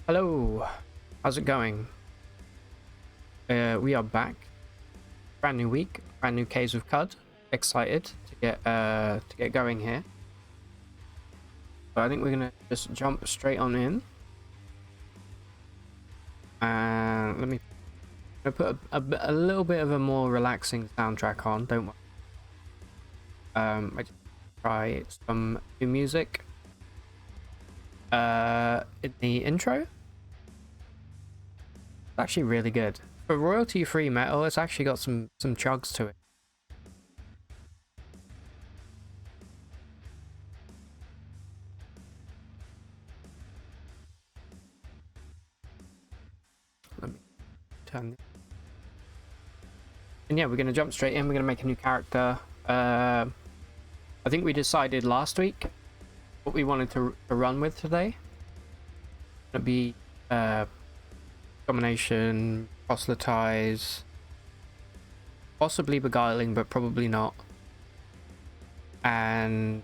Hello, how's it going? We are back. Brand new week, brand new Caves of Cud. Excited to get going here. So I think we're gonna just jump straight on in. And let me put a little bit of a more relaxing soundtrack on. Don't worry. I just try some new music. In the intro. It's actually really good. For royalty-free metal, it's actually got some chugs to it. Let me turn. And yeah, we're gonna jump straight in. We're gonna make a new character. I think we decided last week what we wanted to run with today. It'd be domination, proselytise, possibly beguiling, but probably not, and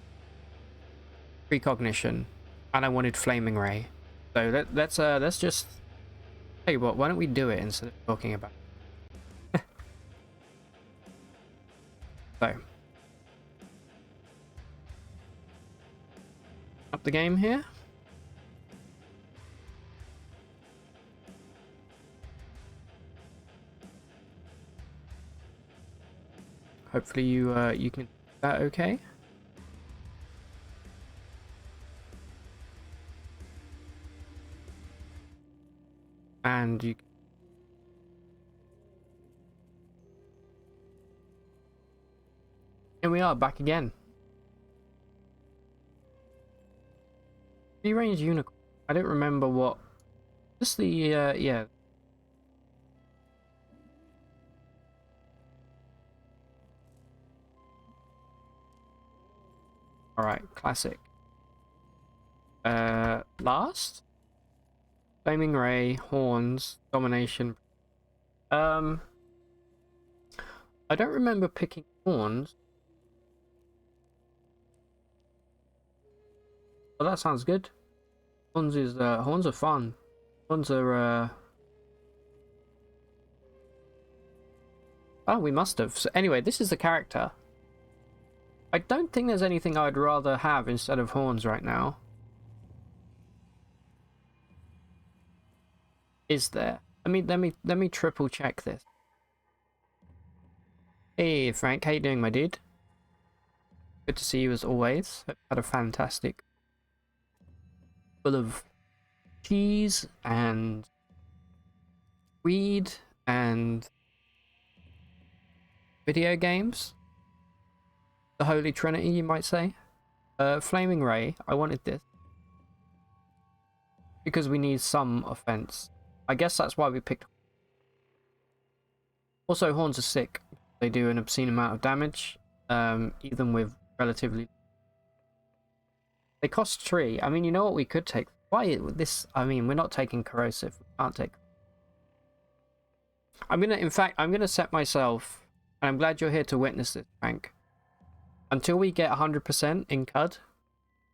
precognition. And I wanted flaming ray. So let's just tell you what. Why don't we do it instead of talking about it? So up the game here. Hopefully you can do that okay. And you. Here we are back again. Free range unicorn. I don't remember what. Just the yeah. Alright, classic. Last? Flaming ray, horns, domination. I don't remember picking horns. Well, that sounds good. Horns are fun. Horns are Oh, we must have. So anyway, this is the character. I don't think there's anything I'd rather have instead of horns right now. Is there? Let me triple check this. Hey Frank, how you doing, my dude? Good to see you as always. Hope you had a fantastic full of cheese and weed and video games. The Holy Trinity, you might say. Flaming ray, I wanted this because we need some offense. I guess that's why we picked. Also, horns are sick. They do an obscene amount of damage, even with relatively. They cost 3. I mean, you know what we could take? Why this? I mean, we're not taking corrosive. We can't take. In fact, I'm gonna set myself, and I'm glad you're here to witness this, Frank. Until we get 100% in Cud,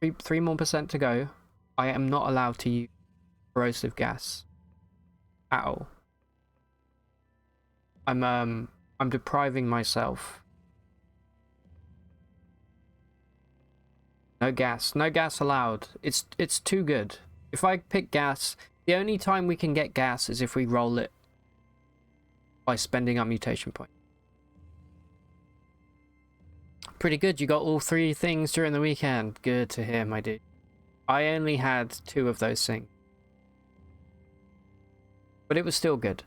3 more percent to go, I am not allowed to use corrosive gas at all. I'm depriving myself. No gas allowed. It's too good. If I pick gas, the only time we can get gas is if we roll it by spending our mutation point. Pretty good. You got all 3 things during the weekend. Good to hear, my dude. I only had 2 of those things, but it was still good.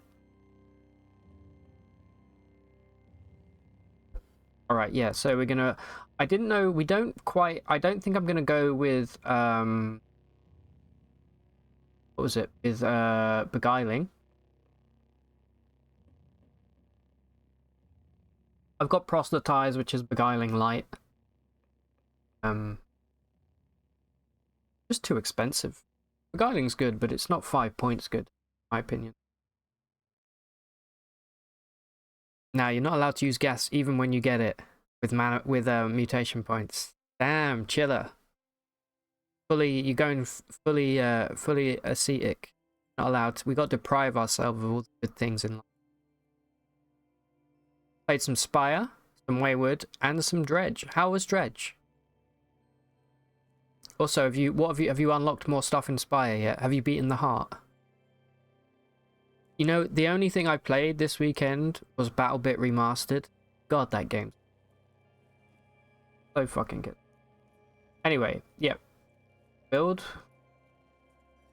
All right, yeah. So we're gonna. I didn't know. We don't quite. I don't think I'm gonna go with what was it? With beguiling. I've got proselytise, which is beguiling light. Just too expensive. Beguiling's good, but it's not 5 points good, in my opinion. Now you're not allowed to use gas even when you get it with mutation points. Damn, chiller. You're going fully ascetic. Not allowed to. We got to deprive ourselves of all the good things in life. Played some Spire, some Wayward, and some Dredge. How was Dredge? Also, have you unlocked more stuff in Spire yet? Have you beaten the heart? You know, the only thing I played this weekend was BattleBit Remastered. God, that game. So fucking good. Anyway, yeah. Build.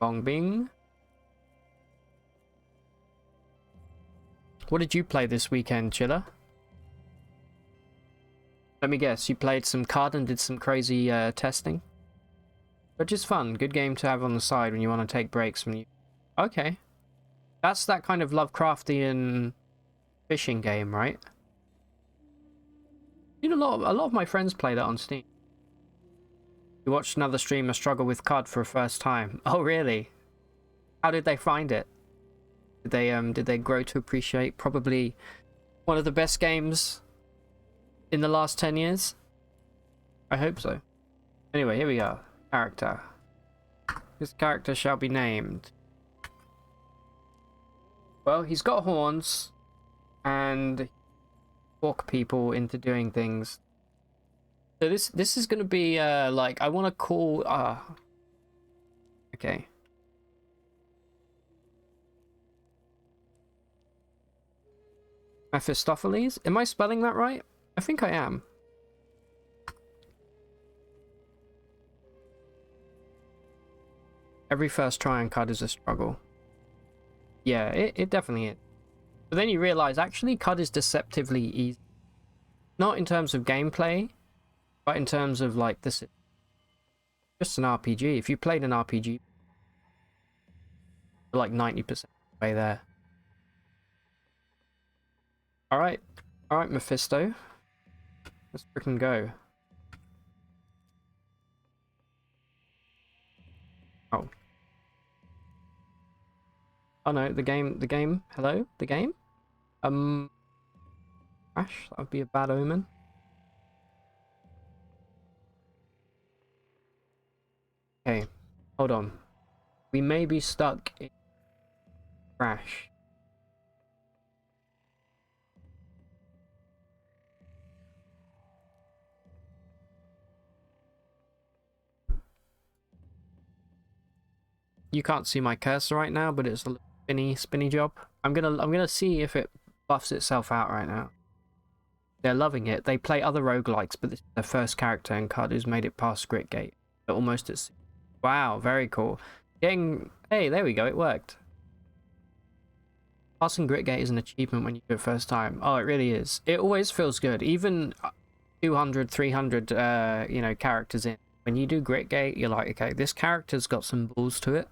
Bong Bing. What did you play this weekend, Chiller? Let me guess, you played some CUD and did some crazy testing? Which is fun. Good game to have on the side when you want to take breaks from you. Okay. That's that kind of Lovecraftian fishing game, right? You know, a lot of my friends play that on Steam. You watched another streamer struggle with CUD for a first time. Oh, really? How did they find it? Did they grow to appreciate probably one of the best games in the last 10 years? I hope so. Anyway, here we go. Character. This character shall be named. Well, he's got horns and talk people into doing things. So this is gonna be like, I want to call okay. Mephistopheles? Am I spelling that right? I think I am. Every first try on CUD is a struggle. Yeah, it definitely is. But then you realize, actually, CUD is deceptively easy. Not in terms of gameplay, but in terms of, like, this is just an RPG. If you played an RPG, you're like 90% of the way there. Alright, Mephisto. Let's freaking go. Oh. Oh no, the game, hello? The game? Crash? That would be a bad omen. Okay, hold on. We may be stuck in Crash. You can't see my cursor right now, but it's a spinny job. I'm gonna see if it buffs itself out right now. They're loving it. They play other roguelikes, but this is their first character in CUD who's made it past Grit Gate. They're almost at... Wow, very cool. Hey, there we go, it worked. Passing Grit Gate is an achievement when you do it first time. Oh, it really is. It always feels good. Even 200, 300, you know, characters in. When you do Grit Gate, you're like, okay, this character's got some balls to it.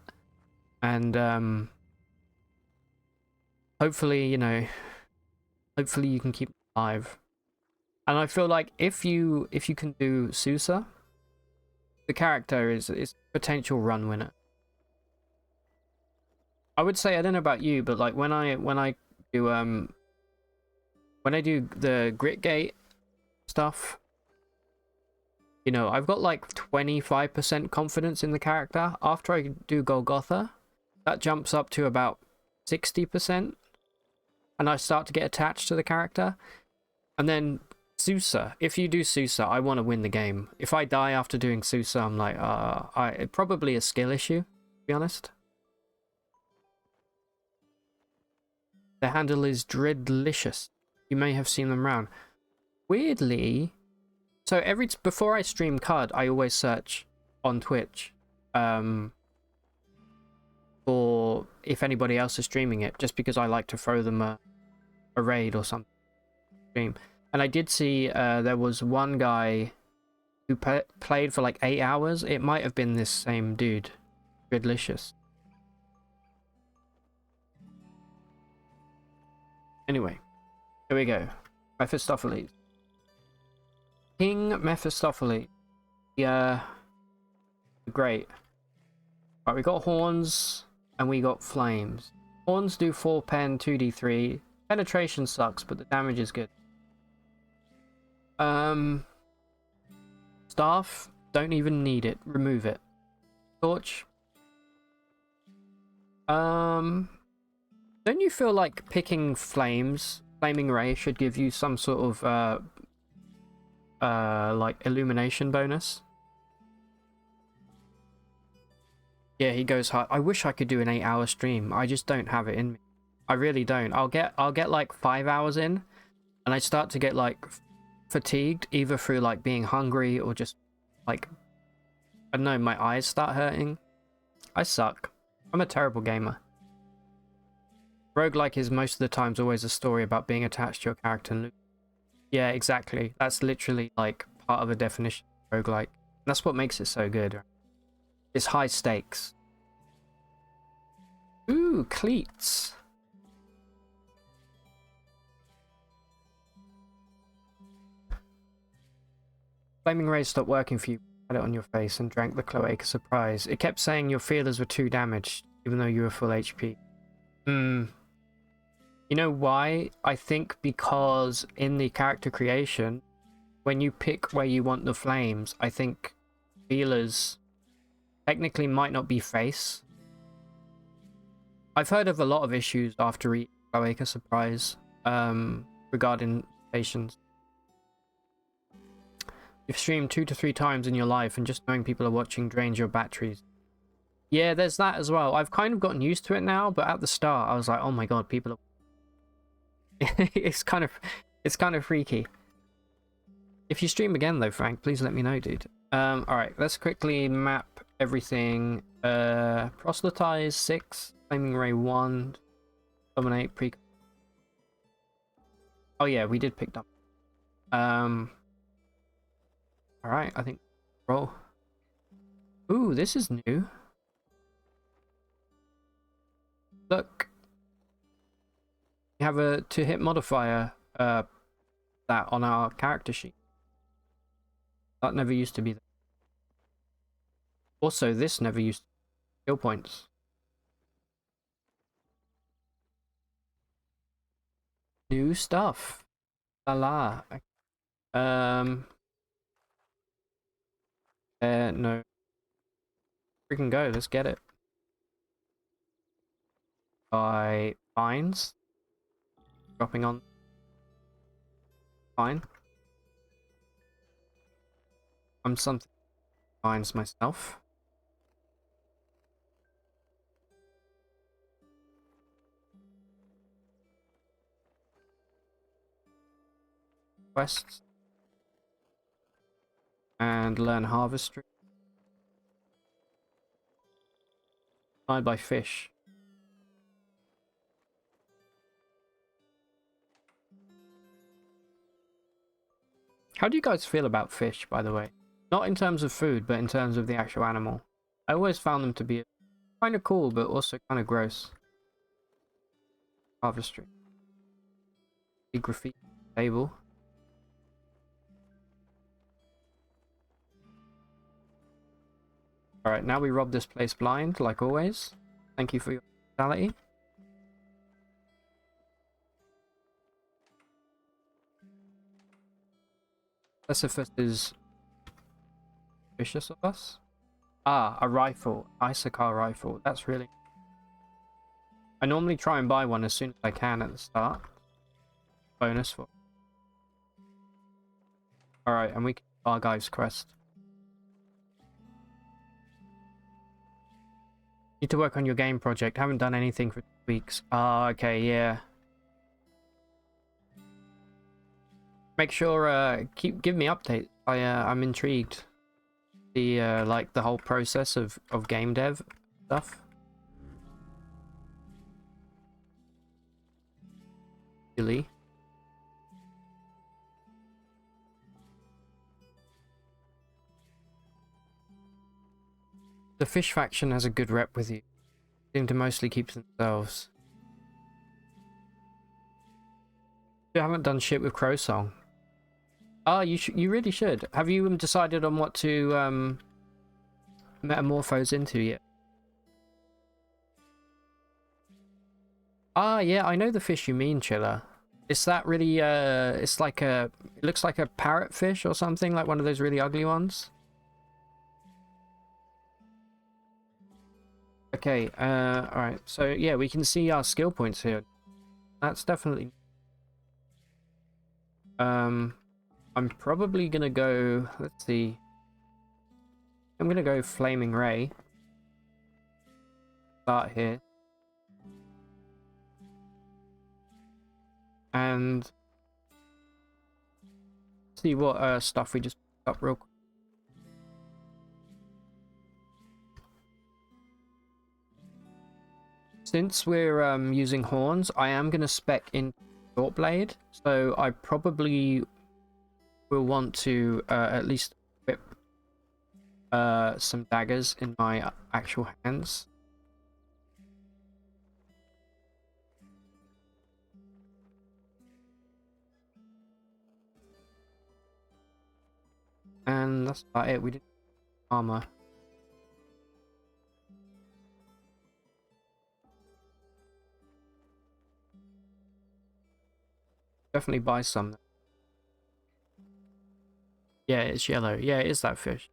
And, hopefully, you know, hopefully you can keep it alive. And I feel like if you can do Sousa, the character is a potential run winner. I would say, I don't know about you, but like when I do the Grit Gate stuff, you know, I've got like 25% confidence in the character. After I do Golgotha, that jumps up to about 60%, and I start to get attached to the character. And then Sousa, if you do Sousa, I want to win the game. If I die after doing Sousa, I'm like, it's probably a skill issue, to be honest. The handle is Dreadlicious. You may have seen them around. Weirdly, so before I stream CUD, I always search on Twitch for if anybody else is streaming it, just because I like to throw them a raid or something. And I did see there was one guy who played for like 8 hours. It might have been this same dude, Dreadlicious. Anyway, here we go. Mephistopheles. King Mephistopheles. Yeah. Great. Right, we got horns and we got flames. Horns do 4 pen, 2d3. Penetration sucks, but the damage is good. Staff, don't even need it. Remove it. Torch. Don't you feel like picking flaming ray should give you some sort of like illumination bonus? Yeah, he goes hard. I wish I could do an 8-hour stream. I just don't have it in me. I really don't. I'll get like 5 hours in, and I start to get like fatigued, either through like being hungry or just like, I don't know, my eyes start hurting. I suck. I'm a terrible gamer. Roguelike is most of the times always a story about being attached to your character and loop. Yeah, exactly. That's literally like part of the definition of roguelike. That's what makes it so good. It's high stakes. Ooh, cleats. Flaming rays stopped working for you. Had it on your face and drank the cloaca surprise. It kept saying your feelers were too damaged, even though you were full HP. You know why? I think because in the character creation, when you pick where you want the flames, I think feelers technically might not be face. I've heard of a lot of issues after eating cloaca surprise regarding stations. You've streamed 2 to 3 times in your life, and just knowing people are watching drains your batteries. Yeah, there's that as well. I've kind of gotten used to it now, but at the start I was like, oh my god, people are it's kind of freaky. If you stream again though, Frank, please let me know, dude. Alright, let's quickly map everything. Proselytise 6, Flaming Ray 1, Dominate, pre. Oh yeah, we did pick up. Alright, I think roll. Ooh, this is new. Look. We have a to-hit modifier that on our character sheet. That never used to be there. Also, this never used to be skill points. New stuff. La la. No. We can go, let's get it. By fines. Dropping on. Fine. I'm something fines myself. Quests. And learn harvestry. Supplied by fish. How do you guys feel about fish, by the way? Not in terms of food, but in terms of the actual animal. I always found them to be kind of cool, but also kind of gross. Harvestry. The graffiti table. Alright, now we rob this place blind, like always. Thank you for your hospitality. Sisyphus is vicious of us. Ah, a rifle. Icicar rifle. That's really... I normally try and buy one as soon as I can at the start. Bonus for... Alright, and we can do our guy's quest. Need to work on your game project. Haven't done anything for 2 weeks. Ah, okay, yeah. Make sure, give me updates. I'm intrigued. The, like, the whole process of game dev stuff. Really? The fish faction has a good rep with you. They seem to mostly keep to themselves. You haven't done shit with Crow Song. Ah, you really should. Have you decided on what to metamorphose into yet? Ah, yeah, I know the fish you mean, Chiller. Is that really it's like it looks like a parrotfish or something, like one of those really ugly ones? Okay, alright. So, yeah, we can see our skill points here. That's definitely... I'm probably gonna go... Let's see. I'm gonna go Flaming Ray. Start here. And... see what stuff we just picked up real quick. Since we're using horns, I am going to spec in short blade, so I probably will want to at least equip some daggers in my actual hands. And that's about it. We didn't armor. Definitely buy some. Yeah, it's yellow. Yeah, it is that fish.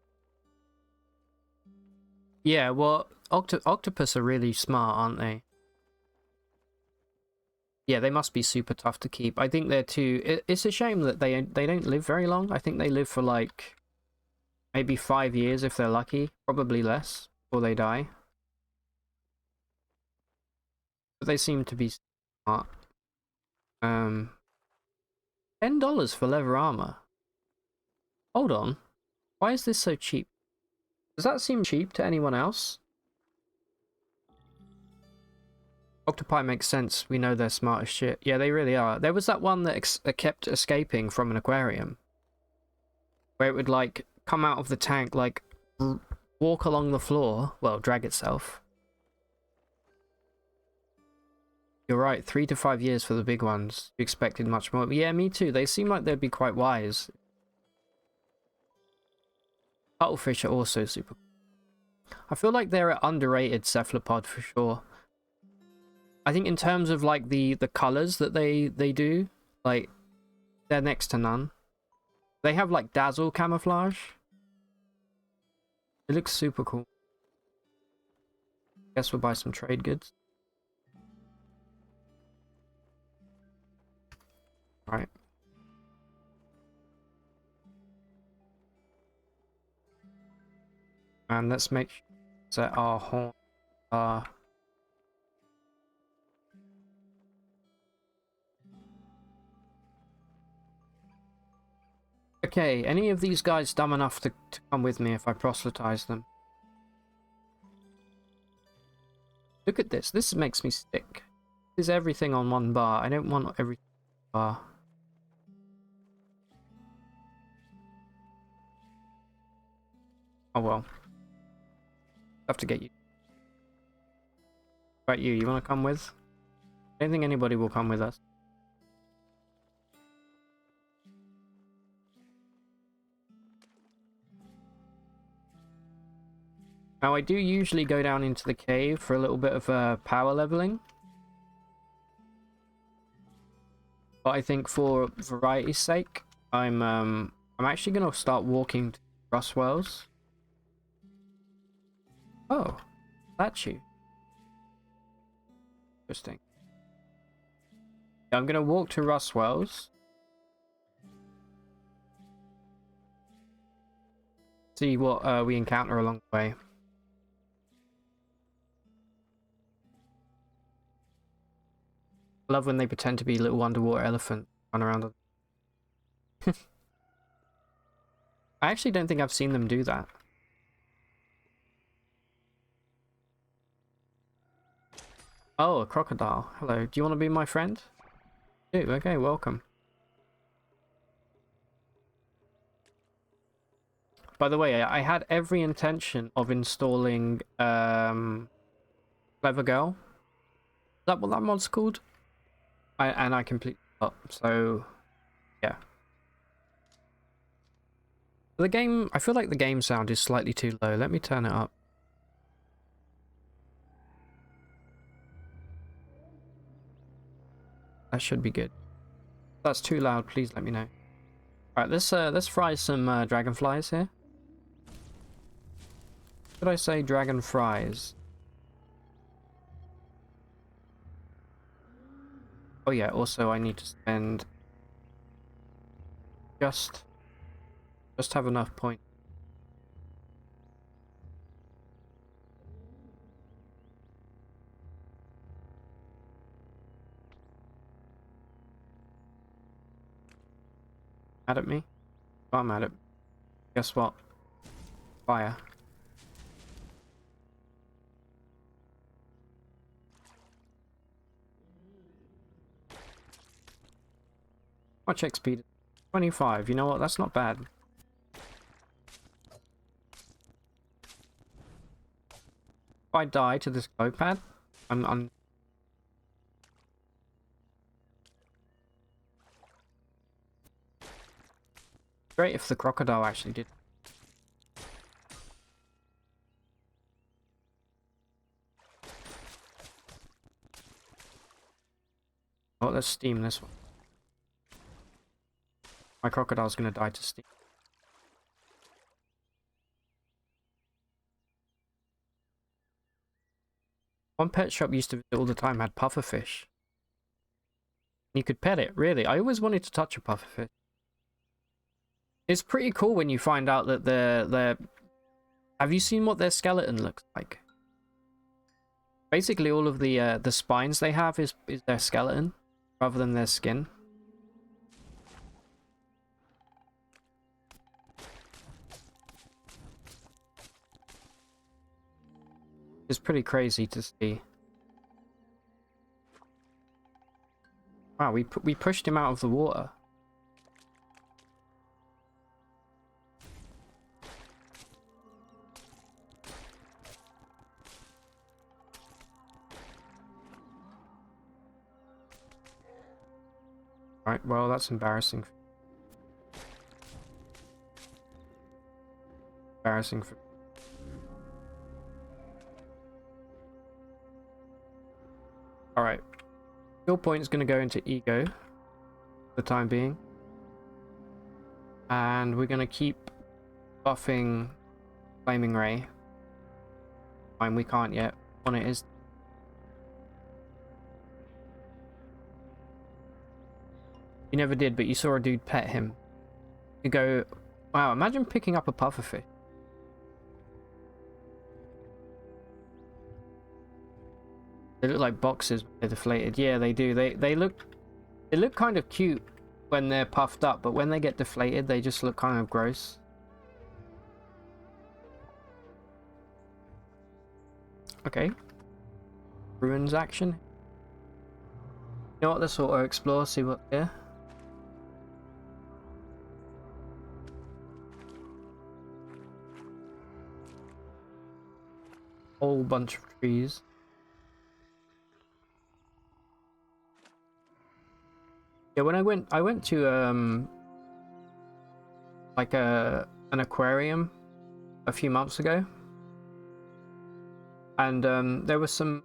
Yeah, well, octopus are really smart, aren't they? Yeah, they must be super tough to keep. I think they're too... It's a shame that they don't live very long. I think they live for like maybe 5 years if they're lucky. Probably less before they die. But they seem to be smart. $10 for leather armor. Hold on. Why is this so cheap? Does that seem cheap to anyone else? Octopi makes sense. We know they're smart as shit. Yeah, they really are. There was that one that kept escaping from an aquarium. Where it would, like, come out of the tank, like, walk along the floor. Well, drag itself. You're right, 3 to 5 years for the big ones. You expected much more. But yeah, me too. They seem like they'd be quite wise. Cuttlefish are also super cool. I feel like they're an underrated cephalopod for sure. I think in terms of like the colors that they do, like they're next to none. They have like dazzle camouflage. It looks super cool. Guess we'll buy some trade goods. All right. And let's make sure that our horn are... Okay, any of these guys dumb enough to come with me if I proselytize them? Look at this. This makes me sick. This is everything on one bar. I don't want every bar. Oh well. Have to get you. What about you? You want to come with? I don't think anybody will come with us. Now, I do usually go down into the cave for a little bit of power leveling. But I think for variety's sake, I'm actually going to start walking to Rustwells. Oh, statue. Interesting. I'm going to walk to Rustwells. See what we encounter along the way. I love when they pretend to be little underwater elephants run around. I actually don't think I've seen them do that. Oh, a crocodile. Hello. Do you want to be my friend? Do. Okay, welcome. By the way, I had every intention of installing Clever Girl. Is that what that mod's called? And I completely up, so yeah. The game, I feel like the game sound is slightly too low. Let me turn it up. That should be good. If that's too loud, please let me know. Alright, let's fry some dragonflies here. Should I say dragon fries? Oh yeah, also I need to spend just have enough points. Mad at me? Oh, I'm mad at me. Guess what? Fire. Much XP? 25. You know what? That's not bad. If I die to this glow pad, I'm great if the crocodile actually did. Oh, let's steam this one. My crocodile's gonna die to steam. One pet shop used to visit all the time had pufferfish. You could pet it, really. I always wanted to touch a pufferfish. It's pretty cool when you find out that they're... Have you seen what their skeleton looks like? Basically, all of the spines they have is their skeleton, rather than their skin. It's pretty crazy to see. Wow, we pushed him out of the water. Right, well, that's embarrassing. Embarrassing for... Alright. Skill point is going to go into ego for the time being. And we're going to keep buffing Flaming Ray. Fine, we can't yet. On it is... You never did, but you saw a dude pet him. You go, wow, imagine picking up a pufferfish. They look like boxes when they're deflated. Yeah, they do. They look kind of cute when they're puffed up, but when they get deflated, they just look kind of gross. Okay. Ruins action. You know what? Let's auto explore, see what's here. Whole bunch of trees. Yeah, when I went to like an aquarium a few months ago, and there was some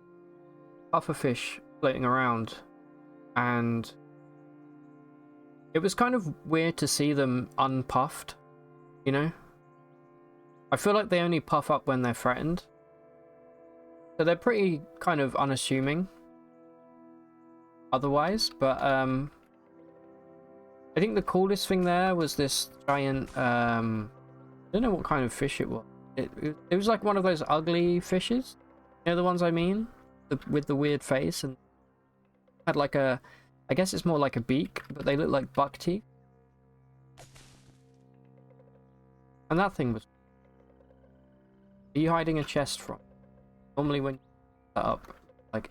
pufferfish floating around, and it was kind of weird to see them unpuffed, you know? I feel like they only puff up when they're threatened. So they're pretty kind of unassuming otherwise, but I think the coolest thing there was this giant, I don't know what kind of fish it was. It was like one of those ugly fishes. You know the ones I mean? With the weird face, and had like a, I guess it's more like a beak, but they look like buck teeth. And that thing was... Are you hiding a chest from? Normally when you set up, like...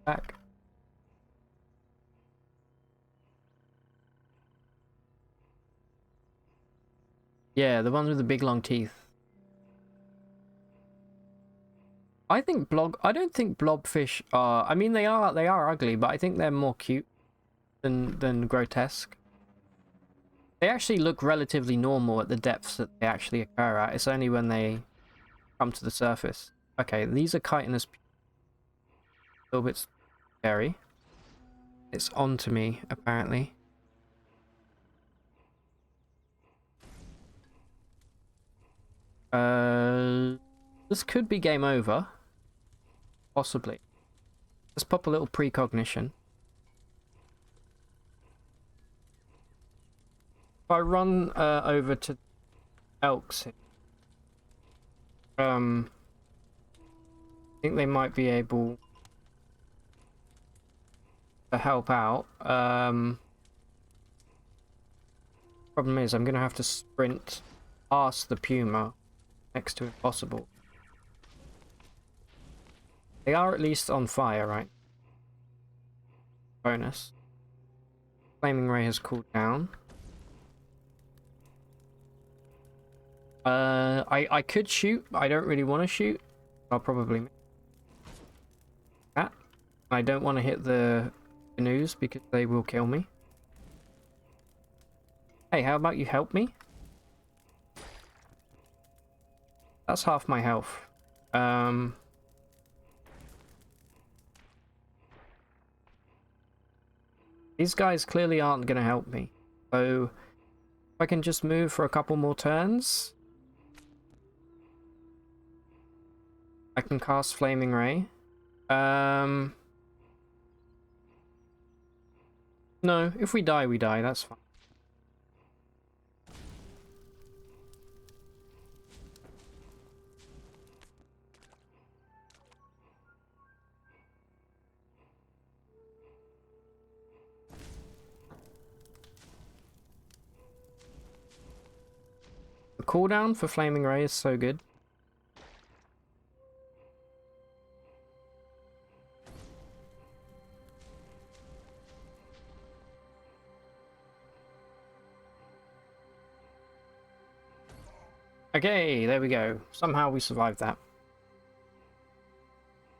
Back. Yeah, the ones with the big long teeth. I don't think blobfish are... I mean, they are ugly, but I think they're more cute than grotesque. They actually look relatively normal at the depths that they actually occur at. It's only when they come to the surface. Okay, these are chitinous. A little bit scary. It's on to me, apparently. This could be game over. Possibly. Let's pop a little precognition. If I run over to Elks, I think they might be able to help out. Problem is, I'm gonna have to sprint past the Puma, next to impossible. They are at least on fire, right? Bonus. Flaming Ray has cooled down. I could shoot. I don't really want to shoot. I'll probably make that. I don't want to hit the canoes because they will kill me. Hey, how about you help me? That's half my health. These guys clearly aren't going to help me. So, if I can just move for a couple more turns, I can cast Flaming Ray. No, if we die, we die. That's fine. The cooldown for Flaming Ray is so good. Okay, there we go. Somehow we survived that.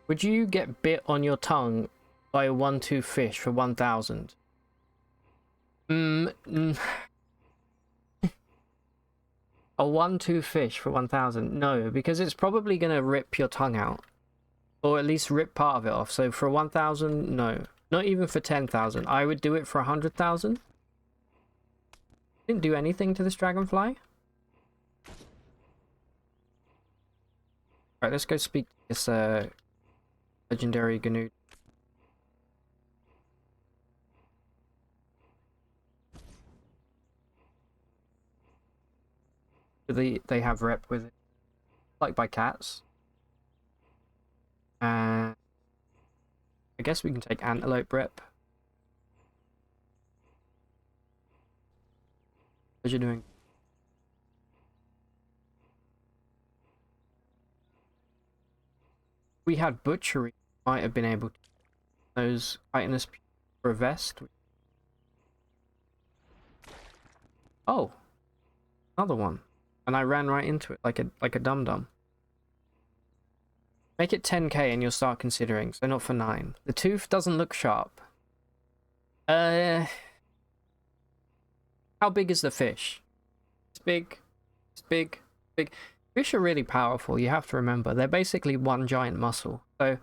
Would you get bit on your tongue by a 1-2 fish for 1,000? A 1-2 fish for 1,000? No, because it's probably going to rip your tongue out. Or at least rip part of it off. So for 1,000, no. Not even for 10,000. I would do it for 100,000. Didn't do anything to this dragonfly. Alright, let's go speak to this legendary Gnu. They have rep with it. Like by cats. I guess we can take antelope rep. What are you doing? We had butchery, might have been able to those chitinous for a vest. Oh, another one, and I ran right into it like a dum dum. Make it 10k and you'll start considering. So not for 9. The tooth doesn't look sharp. How big is the fish? It's big. It's big. Big. Fish are really powerful, you have to remember. They're basically one giant muscle. So...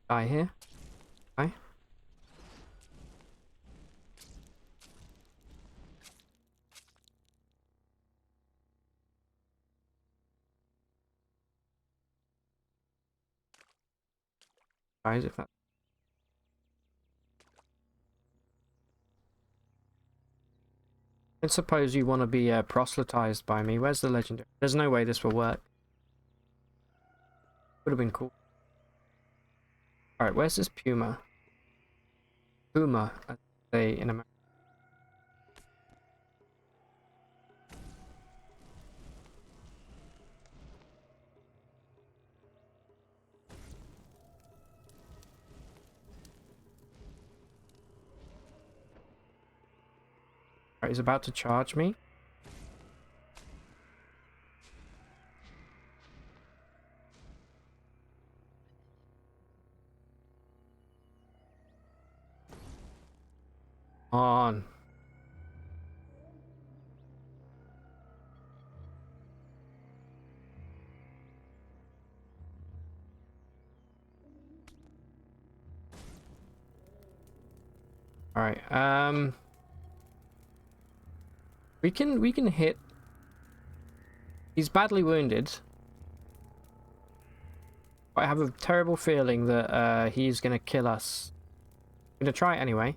die here. Die. Guys, if that... I suppose you want to be proselytized by me. Where's the legendary? There's no way this will work. Would have been cool. Alright, where's this Puma? Puma, as they say in America. Alright, he's about to charge me. On. Alright, we can hit He's badly wounded. But I have a terrible feeling that he's gonna kill us. I'm gonna try it anyway.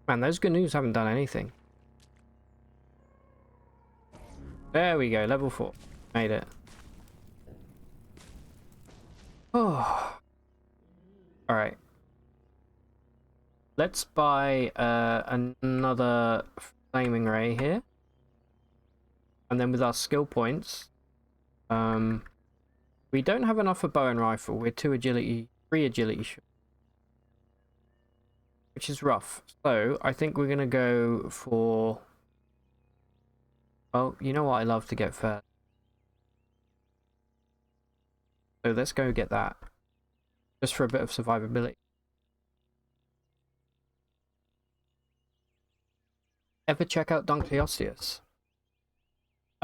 Man, those GNUs haven't done anything. There we go, level 4. Made it. Oh. Alright. Let's buy another flaming ray here. And then with our skill points, we don't have enough for bow and rifle. We're 3 agility short. Which is rough. So I think we're gonna go for... Oh, you know what I love to get first. So let's go get that. Just for a bit of survivability. Ever check out Dunkleosteus?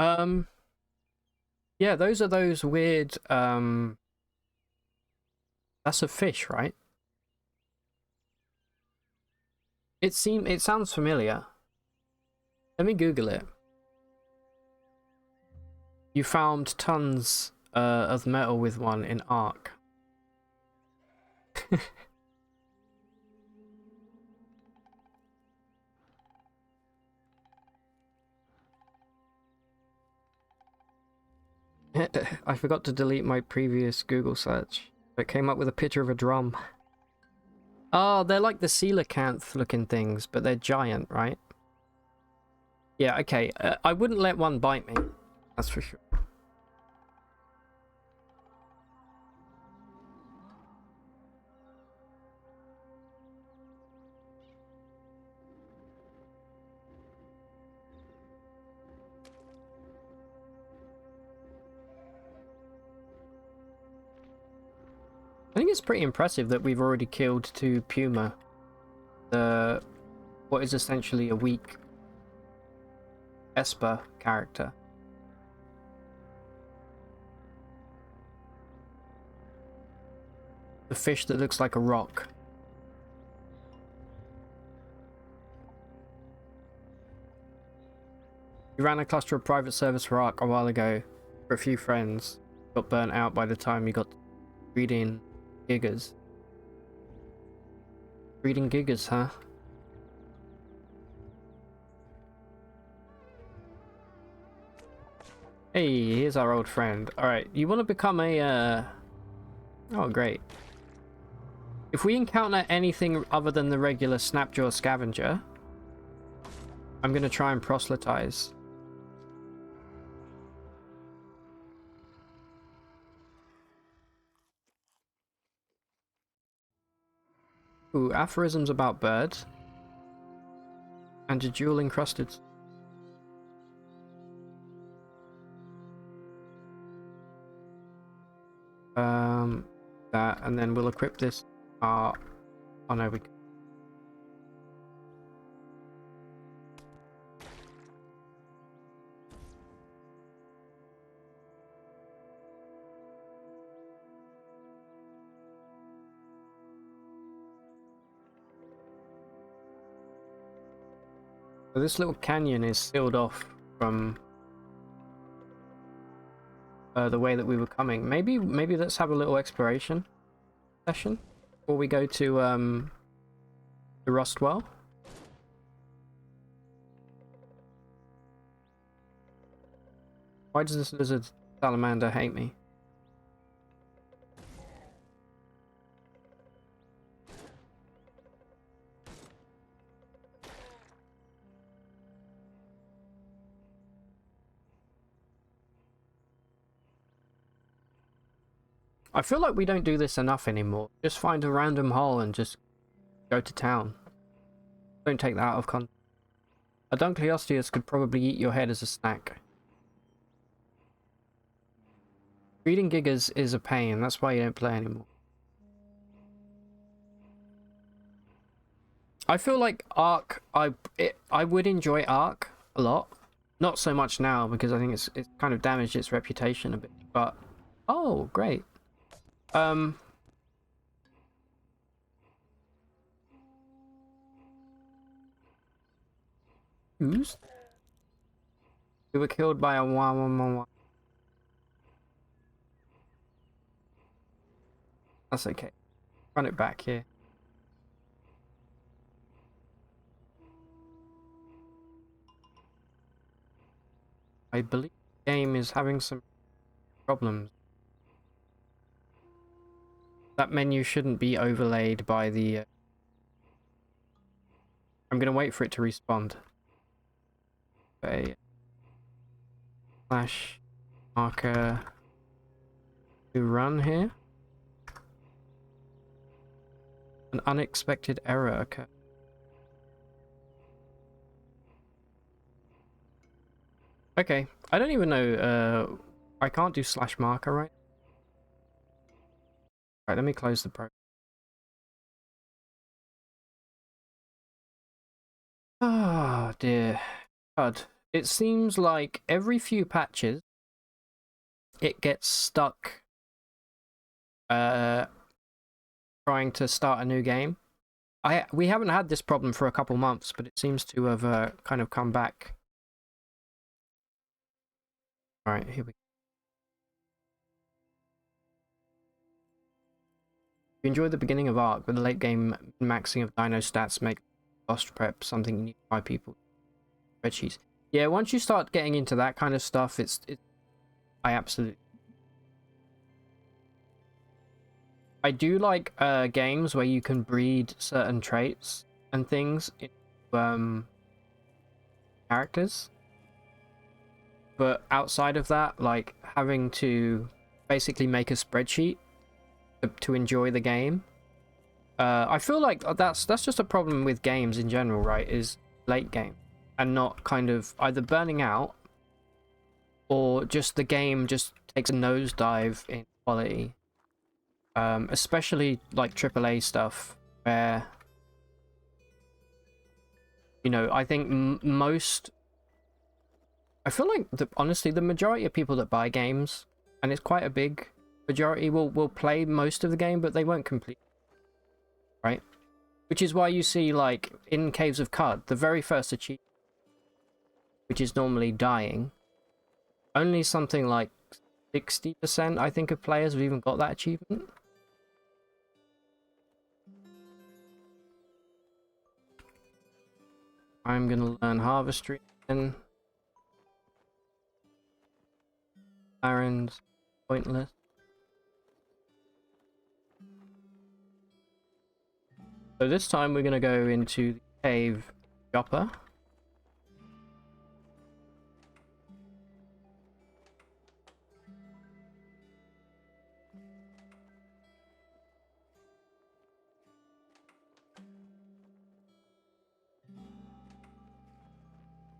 Yeah, those are those weird, that's a fish, right? It sounds familiar. Let me Google it. You found tons of metal with one in Ark. I forgot to delete my previous Google search. It came up with a picture of a drum. Oh, they're like the coelacanth looking things, but they're giant, right? Yeah, okay. I wouldn't let one bite me. That's for sure. I think it's pretty impressive that we've already killed 2 puma. What is essentially a weak Esper character. The fish that looks like a rock. You ran a cluster of private service for Ark a while ago for a few friends. Got burnt out by the time you got reading gigas. Reading gigas, huh? Hey, here's our old friend. Alright, you want to become a, Oh, great. If we encounter anything other than the regular Snapjaw Scavenger, I'm going to try and proselytize. Ooh, aphorisms about birds. And a jewel encrusted. That, and then we'll equip this. Oh no, we. So this little canyon is sealed off from the way that we were coming. Maybe let's have a little exploration session before we go to the Rustwell. Why does this lizard salamander hate me? I feel like we don't do this enough anymore. Just find a random hole and just go to town. Don't take that out of context. A Dunkleosteus could probably eat your head as a snack. Reading gigas is a pain, that's why you don't play anymore. I feel like Ark, I would enjoy Ark a lot. Not so much now because I think it's kind of damaged its reputation a bit. But oh, great. Who's? We were killed by a 111. That's okay. Run it back here. I believe the game is having some problems. That menu shouldn't be overlaid by the... I'm gonna wait for it to respond. Okay. Slash marker to run here. An unexpected error occurred. Okay, I don't even know, I can't do slash marker, right? Right, let me close the program. Ah, dear. God. It seems like every few patches, it gets stuck, trying to start a new game. We haven't had this problem for a couple months, but it seems to have, kind of come back. Alright, here we go. You enjoyed the beginning of Ark, but the late game maxing of dino stats make boss prep something you need to buy people spreadsheets. Yeah, once you start getting into that kind of stuff, I absolutely... I do like games where you can breed certain traits and things into characters. But outside of that, like having to basically make a spreadsheet to enjoy the game, I feel like that's just a problem with games in general, right? Is late game and not kind of either burning out or just the game just takes a nosedive in quality. Especially like AAA stuff where, you know, I think I feel like honestly the majority of people that buy games, and it's quite a big majority, will play most of the game, but they won't complete, right? Which is why you see, like, in Caves of Cud, the very first achievement, which is normally dying, only something like 60%, I think, of players have even got that achievement. I'm gonna learn Harvestry again. Aaron's pointless. So this time we're gonna go into the cave Joppa.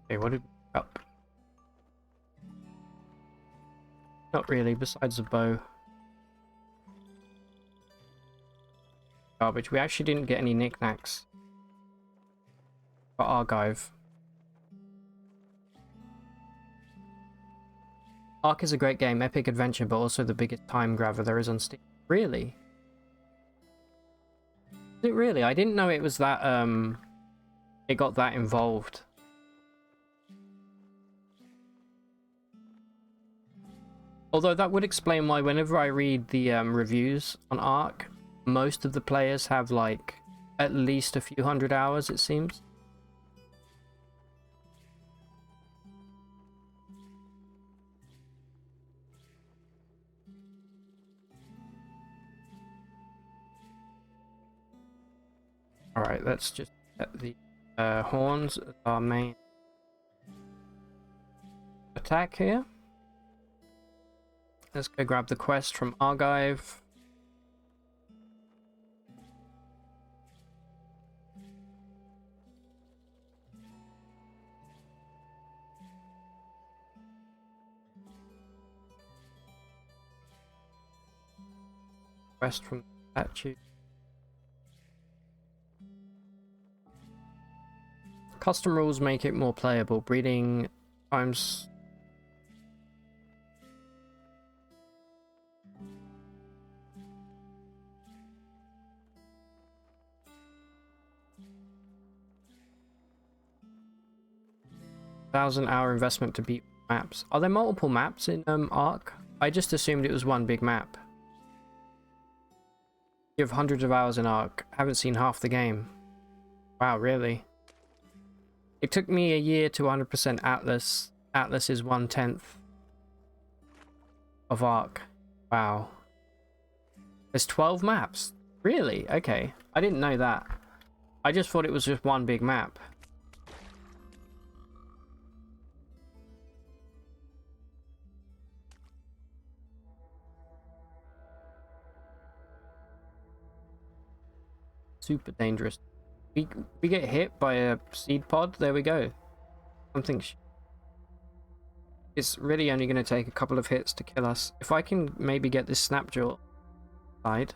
Okay, what did we pick up? Not really, besides a bow. Garbage. We actually didn't get any knickknacks. Got Argive. Ark is a great game, epic adventure, but also the biggest time grabber there is on Steam. Really? Is it really? I didn't know it was that, it got that involved. Although that would explain why whenever I read the reviews on Ark, most of the players have like at least a few hundred hours, it seems. Alright, let's just get the horns as our main attack here. Let's go grab the quest from Argive. Quest from the statue. Custom rules make it more playable. Breeding times... 1,000-hour investment to beat maps. Are there multiple maps in Ark? I just assumed it was one big map. You have hundreds of hours in Ark. Haven't seen half the game. Wow, really? It took me a year to 100% Atlas. Atlas is 1/10 of Ark. Wow. There's 12 maps. Really? Okay. I didn't know that. I just thought it was just one big map. Super dangerous. We get hit by a seed pod. There we go. Something. It's really only going to take a couple of hits to kill us. If I can maybe get this snapjaw side.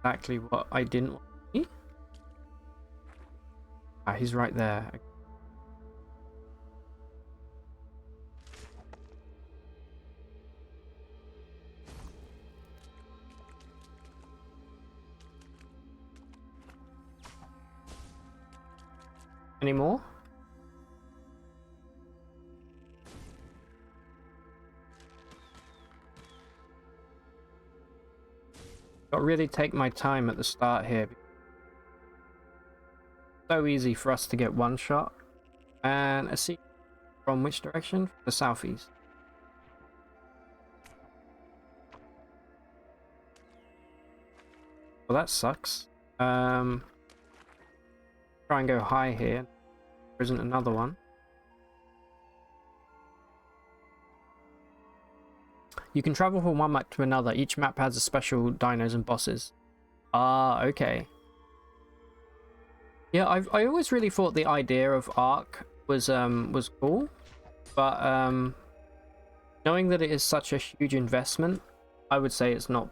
Exactly what I didn't want to see. Ah, he's right there. Any more? Got to really take my time at the start here. So easy for us to get one shot. And a seed from which direction? The southeast. Well, that sucks. Try and go high here. There isn't another one. You can travel from one map to another. Each map has a special dinos and bosses. Ah, okay. Yeah, I always really thought the idea of Ark was cool, but knowing that it is such a huge investment, I would say it's not.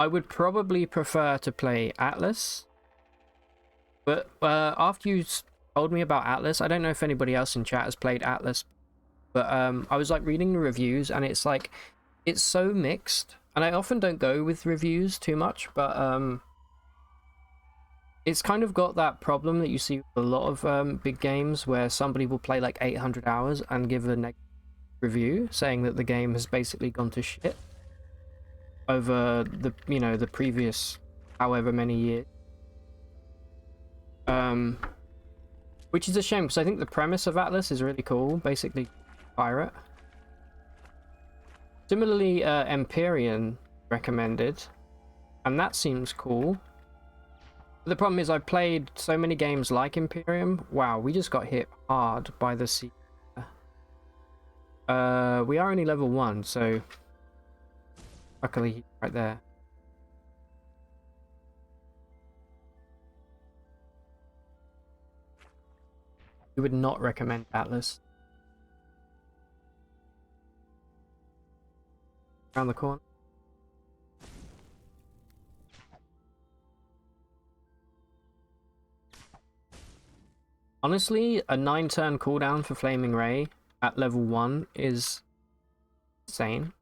I would probably prefer to play Atlas, but after you told me about Atlas, I don't know if anybody else in chat has played Atlas, but I was like reading the reviews and it's like it's so mixed, and I often don't go with reviews too much, but it's kind of got that problem that you see with a lot of big games where somebody will play like 800 hours and give a negative review saying that the game has basically gone to shit over the the previous however many years, which is a shame because I think the premise of Atlas is really cool. Basically pirate. Similarly, Empyrean recommended, and that seems cool. But the problem is I played so many games like Imperium. Wow, we just got hit hard by the sea. We are only level 1, so luckily he's right there. We would not recommend Atlas. Around the corner. Honestly, a 9-turn cooldown for Flaming Ray at level 1 is insane.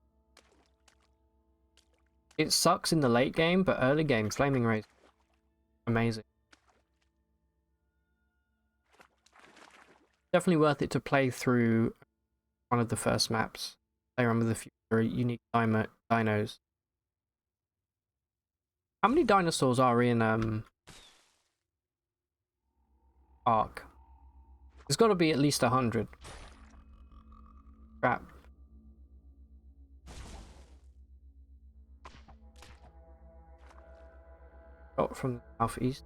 It sucks in the late game, but early game, Flaming Ray is amazing. Definitely worth it to play through one of the first maps. Play around with a few very unique dinos. How many dinosaurs are in Ark? There's got to be at least 100. Crap. Got from the southeast.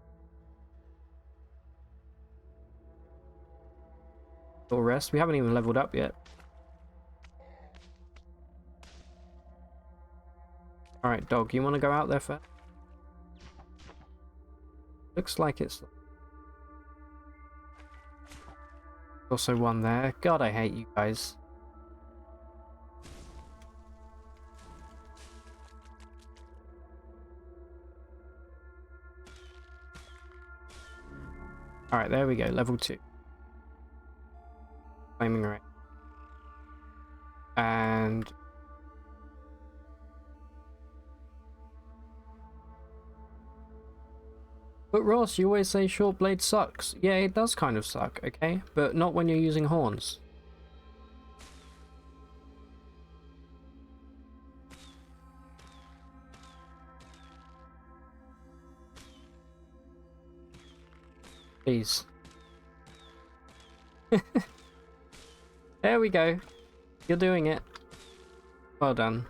Or rest. We haven't even leveled up yet. Alright, dog, you want to go out there first? Looks like it's also one there. God, I hate you guys. Alright, there we go. Level 2. Flaming ray. And... But Ross, you always say short blade sucks. Yeah, it does kind of suck, okay? But not when you're using horns. Please. There we go. You're doing it. Well done.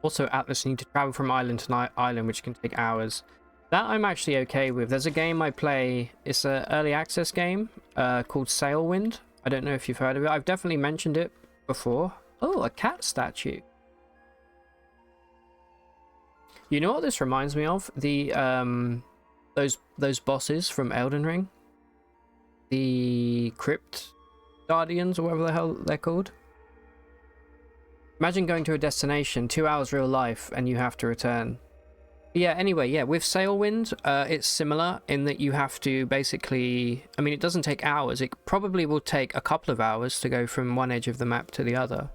Also, Atlas need to travel from island to island, which can take hours. That I'm actually okay with. There's a game I play. It's an early access game called Sailwind. I don't know if you've heard of it. I've definitely mentioned it before. Oh, a cat statue. You know what this reminds me of? The those bosses from Elden Ring. The Crypt Guardians, or whatever the hell they're called. Imagine going to a destination, 2 hours real life, and you have to return. Yeah, anyway, yeah, with Sailwind, it's similar in that you have to basically... I mean, it doesn't take hours. It probably will take a couple of hours to go from one edge of the map to the other.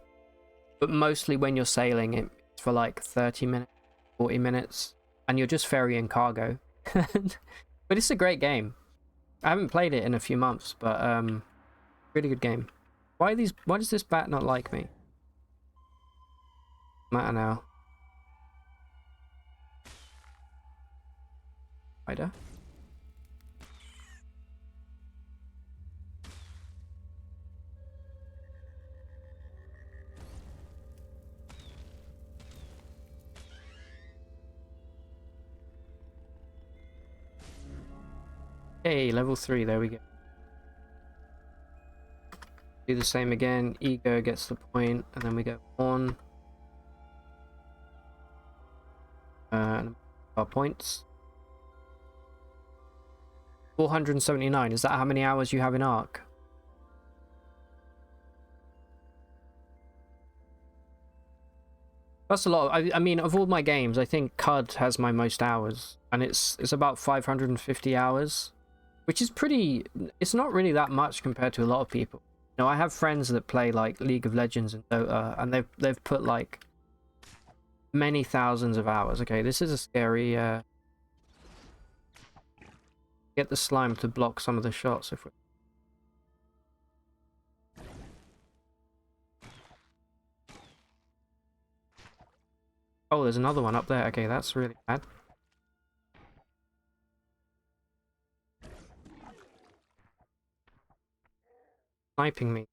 But mostly when you're sailing, it's for like 30 minutes, 40 minutes, and you're just ferrying cargo. But it's a great game. I haven't played it in a few months, but really good game. Why does this bat not like me? Matter now. Spider. Hey, level 3, there we go. Do the same again. Ego gets the point, and then we go on. Our points. 479. Is that how many hours you have in Ark? That's a lot. I mean, of all my games, I think CUD has my most hours, and it's about 550 hours, which is pretty. It's not really that much compared to a lot of people. You know, I have friends that play like League of Legends and Dota, and they've put like many thousands of hours. Okay, this is a scary. Get the slime to block some of the shots if we. Oh, there's another one up there. Okay, that's really bad. Sniping me.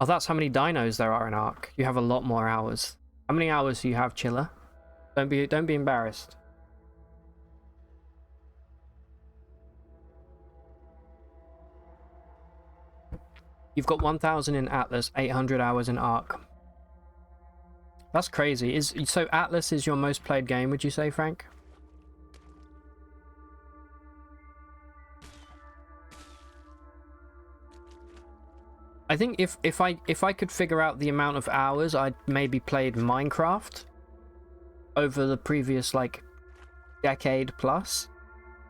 Oh, that's how many dinos there are in Ark. You have a lot more hours. How many hours do you have, Chiller? Don't be embarrassed. You've got 1,000 in Atlas, 800 hours in Ark. That's crazy. So Atlas is your most played game, would you say, Frank? I think if I could figure out the amount of hours I'd maybe played Minecraft over the previous like decade plus,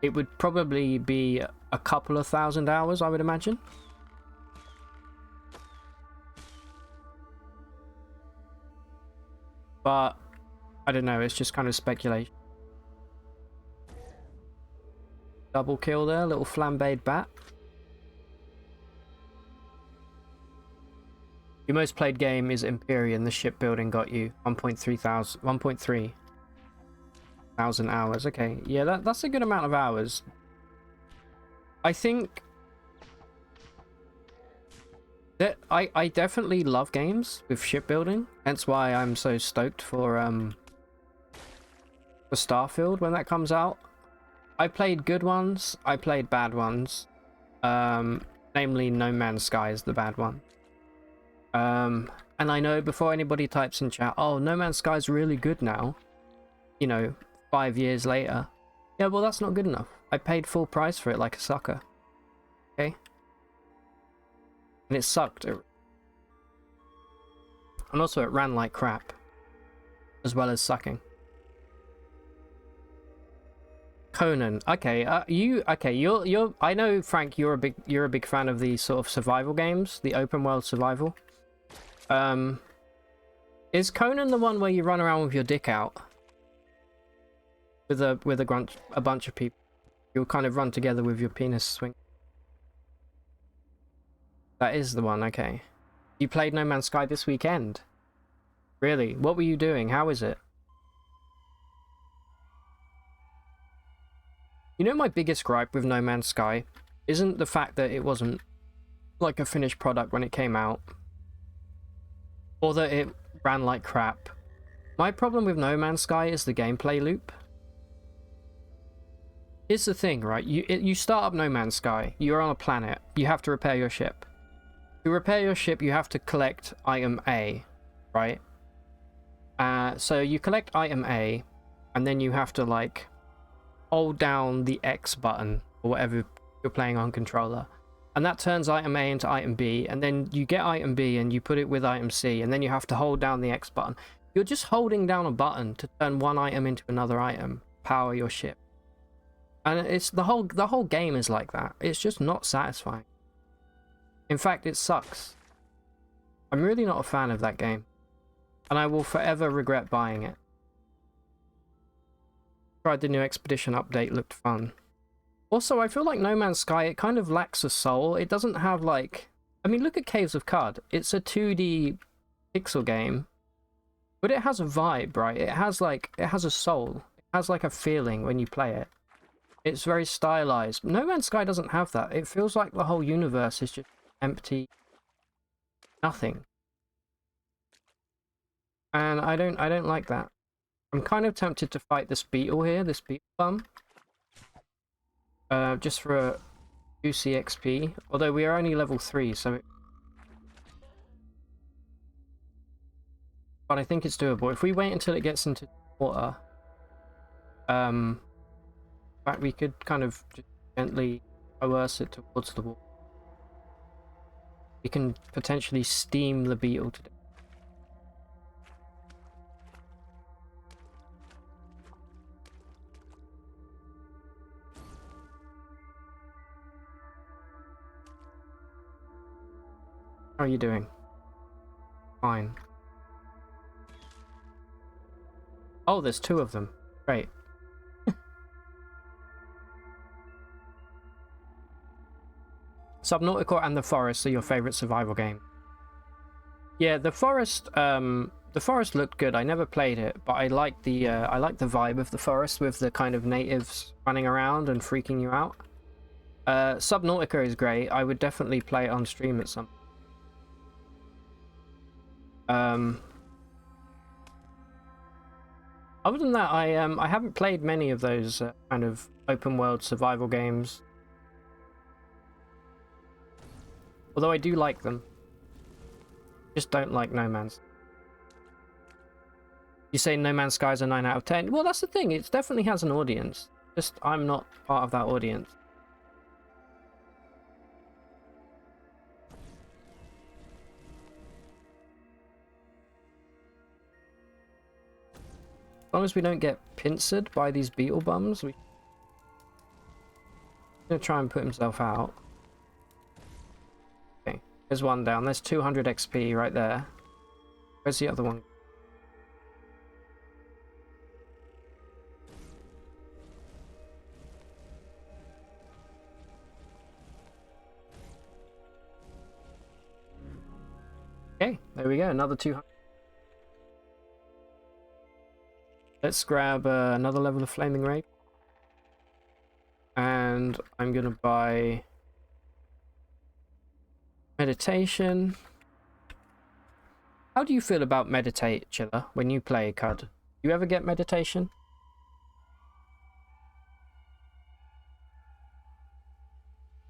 it would probably be a couple of thousand hours, I would imagine. But I don't know, it's just kind of speculation. Double kill there, little flambéed bat. Your most played game is Empyrean. The shipbuilding got you 1.3 thousand hours. Okay, yeah, that's a good amount of hours. I think that I definitely love games with shipbuilding. Hence why I'm so stoked for Starfield when that comes out. I played good ones. I played bad ones. Namely, No Man's Sky is the bad one. And I know before anybody types in chat, oh, No Man's Sky is really good now, you know, 5 years later. Yeah, well, that's not good enough. I paid full price for it like a sucker. Okay? And it sucked. And also it ran like crap. As well as sucking. Conan. Okay, you're I know, Frank, you're a big fan of the sort of survival games, the open world survival. Is Conan the one where you run around with your dick out? With a bunch of people. You'll kind of run together with your penis swing. That is the one, okay. You played No Man's Sky this weekend? Really? What were you doing? How is it? You know, my biggest gripe with No Man's Sky isn't the fact that it wasn't like a finished product when it came out, or that it ran like crap. My problem with No Man's Sky is the gameplay loop. Here's the thing, right? You start up No Man's Sky, you're on a planet, you have to repair your ship. To repair your ship, you have to collect item A, right? So you collect item A, and then you have to, like, hold down the X button, or whatever you're playing on controller. And that turns item A into item B, and then you get item B and you put it with item C, and then you have to hold down the X button. You're just holding down a button to turn one item into another item, power your ship. And it's the whole game is like that. It's just not satisfying. In fact, it sucks. I'm really not a fan of that game, and I will forever regret buying it. Tried the new Expedition update, looked fun. Also, I feel like No Man's Sky, it kind of lacks a soul. It doesn't have, like... I mean, look at Caves of Cud. It's a 2D pixel game, but it has a vibe, right? It has, like, it has a soul. It has, like, a feeling when you play it. It's very stylized. No Man's Sky doesn't have that. It feels like the whole universe is just empty. Nothing. And I don't like that. I'm kind of tempted to fight this beetle here, this beetle bum. Just for a juicy XP. Although we are only level 3, so... But I think it's doable. If we wait until it gets into water... in fact, we could kind of just gently coerce it towards the water. We can potentially steam the beetle to death. How are you doing? Fine. Oh, there's 2 of them. Great. Subnautica and The Forest are your favorite survival game. Yeah, The Forest looked good. I never played it, but I like the vibe of The Forest with the kind of natives running around and freaking you out. Subnautica is great. I would definitely play it on stream at some point. Other than that, I haven't played many of those kind of open world survival games. Although I do like them. Just don't like No Man's. You say No Man's Sky is a 9 out of 10? Well, that's the thing. It definitely has an audience. Just I'm not part of that audience. As long as we don't get pincered by these beetle bums, we're gonna try and put himself out. Okay, there's one down. There's 200 XP right there. Where's the other one? Okay, there we go. Another 200. Let's grab another level of Flaming Ray. And I'm going to buy meditation. How do you feel about meditate, Chiller, when you play CUD? Do you ever get meditation?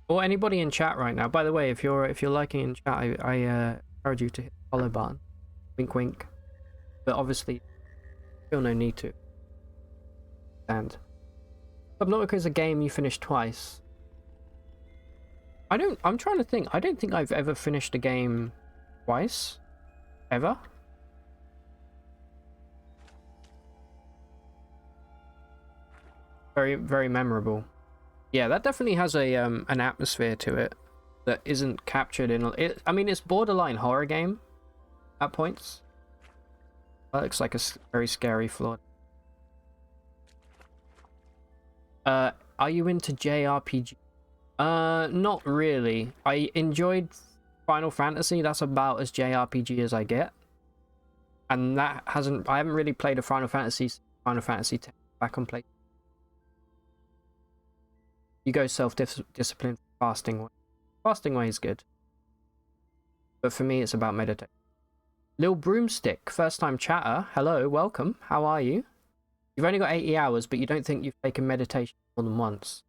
Or anybody in chat right now. By the way, if you're liking in chat, I encourage you to hit the follow button. Wink wink. But obviously feel no need to. And Subnautica is a game you finish twice. I'm trying to think. I don't think I've ever finished a game twice. Ever. Very, very memorable. Yeah, that definitely has a an atmosphere to it that isn't captured in it. I mean, it's borderline horror game at points. That looks like a very scary floor. Are you into JRPG? Not really. I enjoyed Final Fantasy. That's about as JRPG as I get. And I haven't really played a Final Fantasy X back on play. You go self-discipline, fasting way. Fasting way is good. But for me, it's about meditation. Lil Broomstick, first time chatter. Hello, welcome. How are you? You've only got 80 hours, but you don't think you've taken meditation more than once.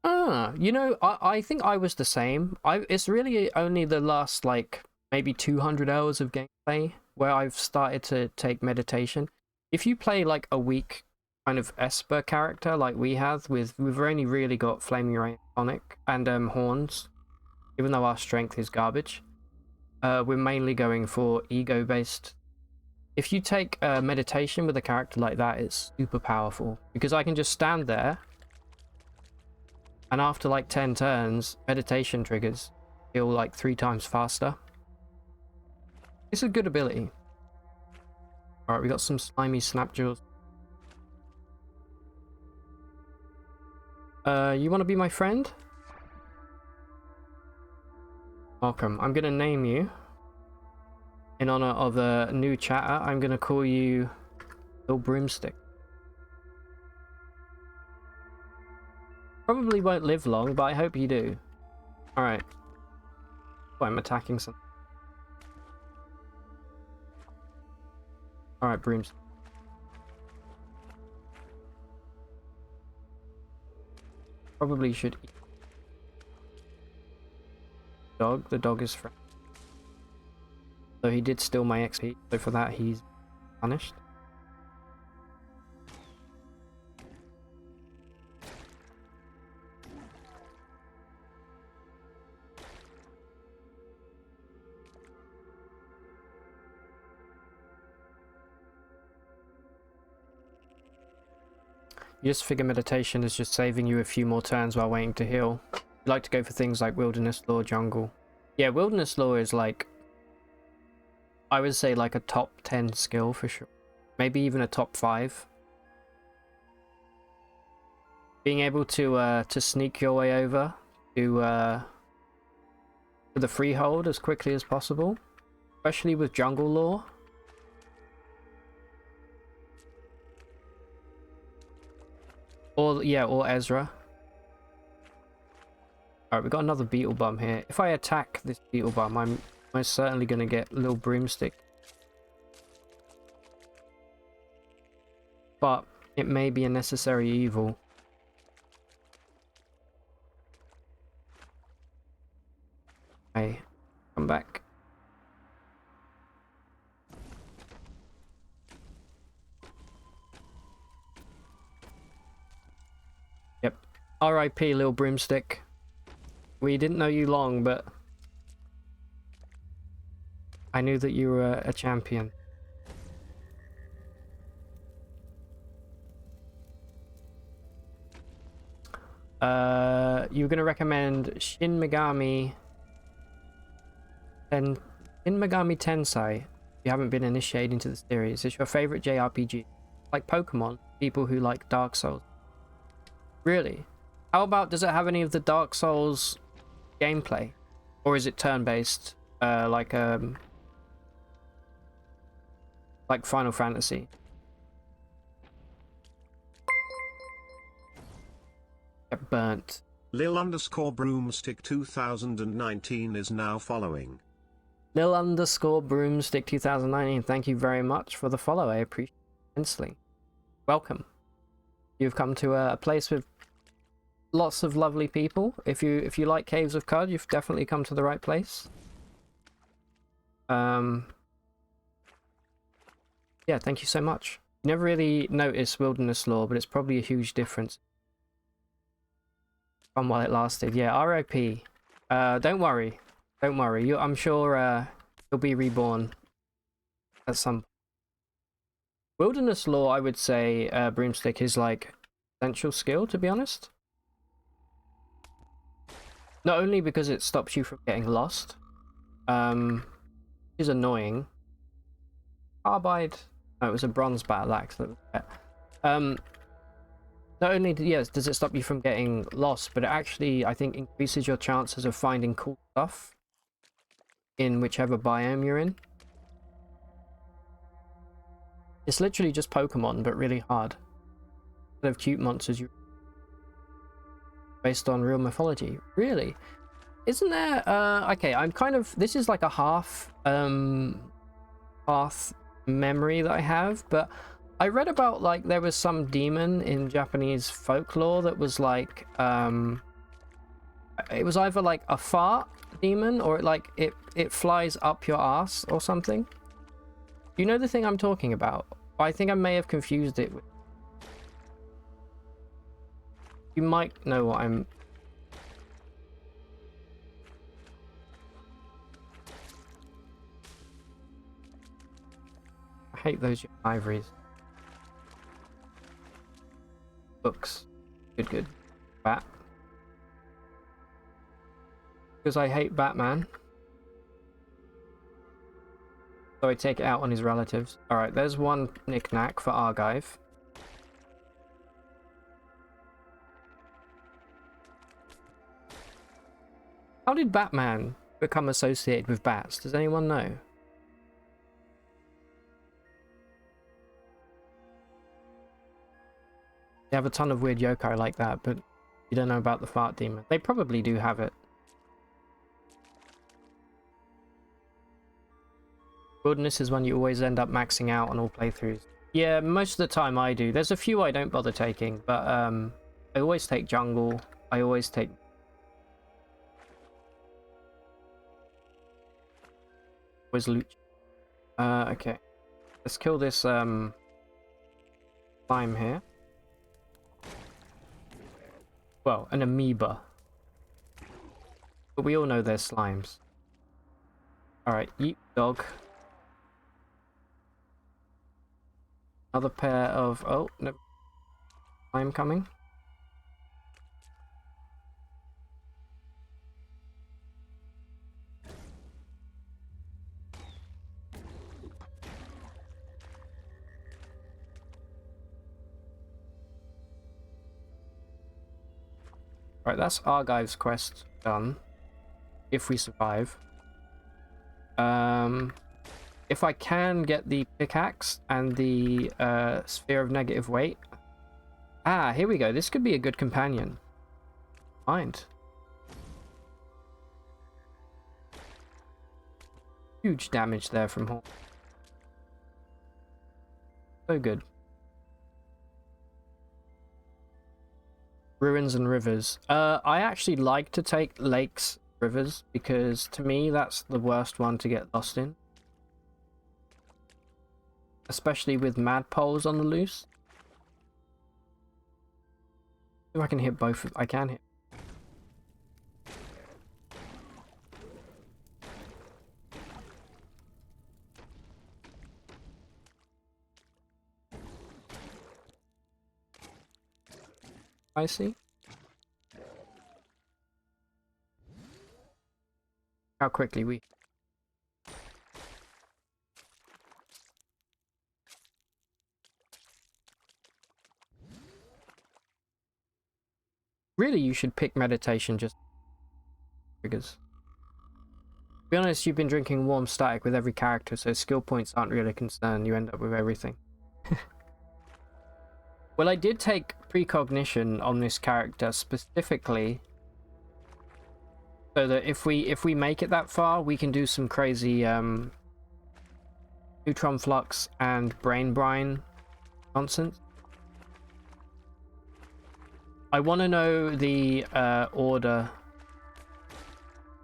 You know, I think I was the same. It's really only the last, like, maybe 200 hours of gameplay where I've started to take meditation. If you play, like, a weak kind of Esper character like we have, we've only really got Flaming Ray Tonic and horns, even though our strength is garbage. We're mainly going for ego-based. If you take meditation with a character like that, it's super powerful, because I can just stand there, and after like 10 turns, meditation triggers heal like 3 times faster. It's a good ability. Alright, we got some slimy snapjaws. You want to be my friend? Welcome. I'm gonna name you in honor of a new chatter. I'm gonna call you Lil Broomstick. Probably won't live long, but I hope you do. Alright. Oh, I'm attacking something. Alright, Broomstick. Probably should eat dog. The dog is friendly. So he did steal my XP, so for that he's punished. You just figure meditation is just saving you a few more turns while waiting to heal. You like to go for things like Wilderness Lore, Jungle. Yeah, Wilderness Lore is like, I would say like a top 10 skill for sure. Maybe even a top 5. Being able to sneak your way over to the freehold as quickly as possible, especially with Jungle Lore. Or, yeah, or Ezra. Alright, we got another beetle bum here. If I attack this beetle bum, I'm most certainly going to get Lil Broomstick. But it may be a necessary evil. Okay, come back. Yep. R.I.P. Lil Broomstick. We didn't know you long, but I knew that you were a champion. You were going to recommend Shin Megami Tensei. You haven't been initiated into the series. It's your favorite JRPG. Like Pokemon, people who like Dark Souls. Really? How about, does it have any of the Dark Souls gameplay? Or is it turn-based, like Final Fantasy? Get burnt. Lil_Broomstick 2019 is now following. Lil_Broomstick 2019, thank you very much for the follow. I appreciate it immensely. Welcome. You've come to a place with lots of lovely people. If you like Caves of Cud, you've definitely come to the right place. Yeah, thank you so much. You never really notice wilderness lore, but it's probably a huge difference from while it lasted. Yeah, RIP. Don't worry. Don't worry. I'm sure you'll be reborn at some point. Wilderness lore, I would say, Broomstick is like essential skill, to be honest. Not only because it stops you from getting lost, is annoying. Carbide. No, it was a bronze battle axe that was there. Not only yes, does it stop you from getting lost, but it actually, I think, increases your chances of finding cool stuff in whichever biome you're in. It's literally just Pokemon, but really hard. Instead of cute monsters, you based on real mythology. Really? Isn't there? Okay, I'm kind of. This is like a half memory that I have, but I read about like there was some demon in Japanese folklore that was like it was either like a fart demon or it flies up your ass or something. You know the thing I'm talking about? I think I may have confused it with... You might know what I'm... I hate those ivories. Books. Good. Bat. Because I hate Batman. So I take it out on his relatives. Alright, there's one knick-knack for Argive. How did Batman become associated with bats? Does anyone know? They have a ton of weird yokai like that, but you don't know about the fart demon. They probably do have it. Wilderness is one you always end up maxing out on all playthroughs. Yeah, most of the time I do. There's a few I don't bother taking, but I always take jungle. I always take... Always loot. Okay. Let's kill this slime here. Well, an amoeba. But we all know they're slimes. Alright, yeet dog. Another pair of... Oh, no. I'm coming. Right, that's Argive's quest done. If we survive. If I can get the pickaxe and the sphere of negative weight. Ah, here we go. This could be a good companion. Mind. Huge damage there from Horn. So good. Ruins and rivers. I actually like to take lakes, rivers, because to me that's the worst one to get lost in. Especially with madpoles on the loose. If I can hit both of... I can hit. I see. How quickly we... Really, you should pick meditation just triggers. To be honest, you've been drinking warm static with every character, so skill points aren't really a concern. You end up with everything. Well, I did take precognition on this character specifically so that if we make it that far, we can do some crazy neutron flux and brain brine nonsense. I want to know the order,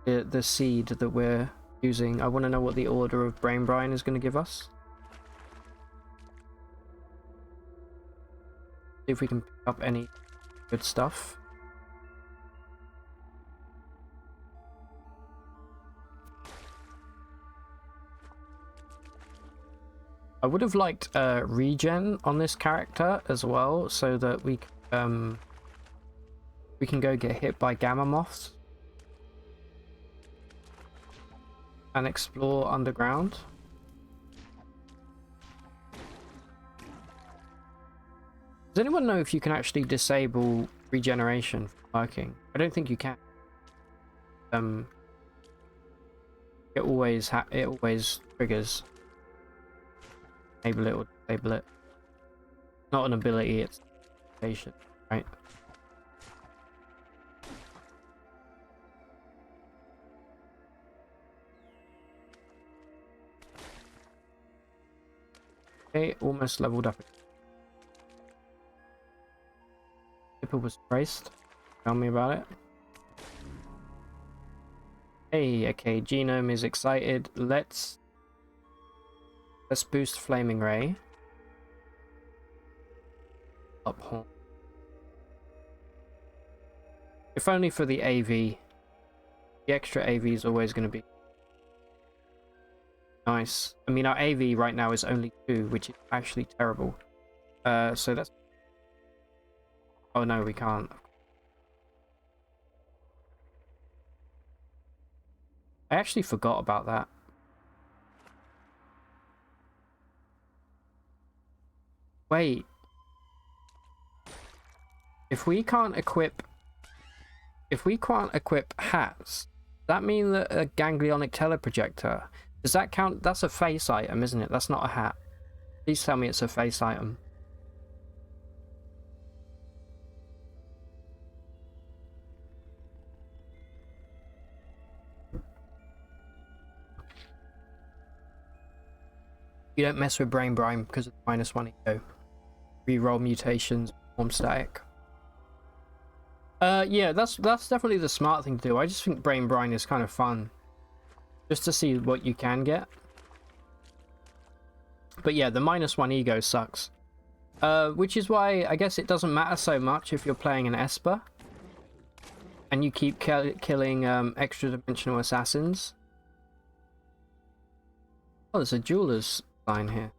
the seed that we're using. I want to know what the order of brain brine is going to give us. See if we can pick up any good stuff. I would have liked regen on this character as well, so that we can go get hit by gamma moths and explore underground. Does anyone know if you can actually disable regeneration from working? I don't think you can. It always triggers. Enable it or disable it. Not an ability, it's a station, right? Okay, almost leveled up. People was praised. Tell me about it. Hey, okay, Genome is excited. Let's boost Flaming Ray. Up horn. If only for the AV. The extra AV is always going to be nice. I mean, our AV right now is only 2, which is actually terrible. So that's... Oh no, we can't. I actually forgot about that. Wait. If we can't equip hats, does that mean that a ganglionic teleprojector, does that count? That's a face item, isn't it? That's not a hat. Please tell me it's a face item. You don't mess with Brain Brine because of the -1 ego. Reroll mutations, form static. Yeah, that's definitely the smart thing to do. I just think Brain Brine is kind of fun, just to see what you can get. But yeah, the -1 ego sucks. Which is why I guess it doesn't matter so much if you're playing an Esper and you keep killing extra dimensional assassins. Oh, there's a jeweler's sign here.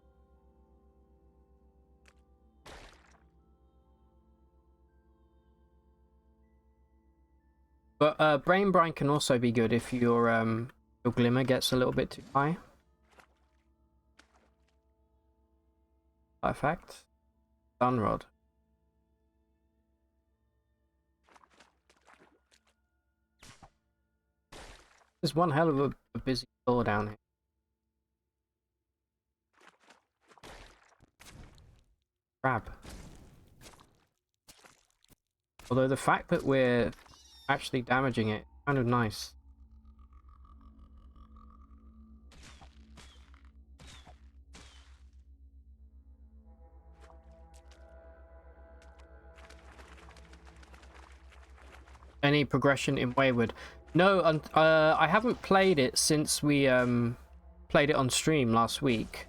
But Brain Brine can also be good if your glimmer gets a little bit too high. Effect. Sunrod. There's one hell of a busy floor down here. Crab. Although the fact that we're actually damaging it, kind of nice. Any progression in Wayward? No, I haven't played it since we played it on stream last week.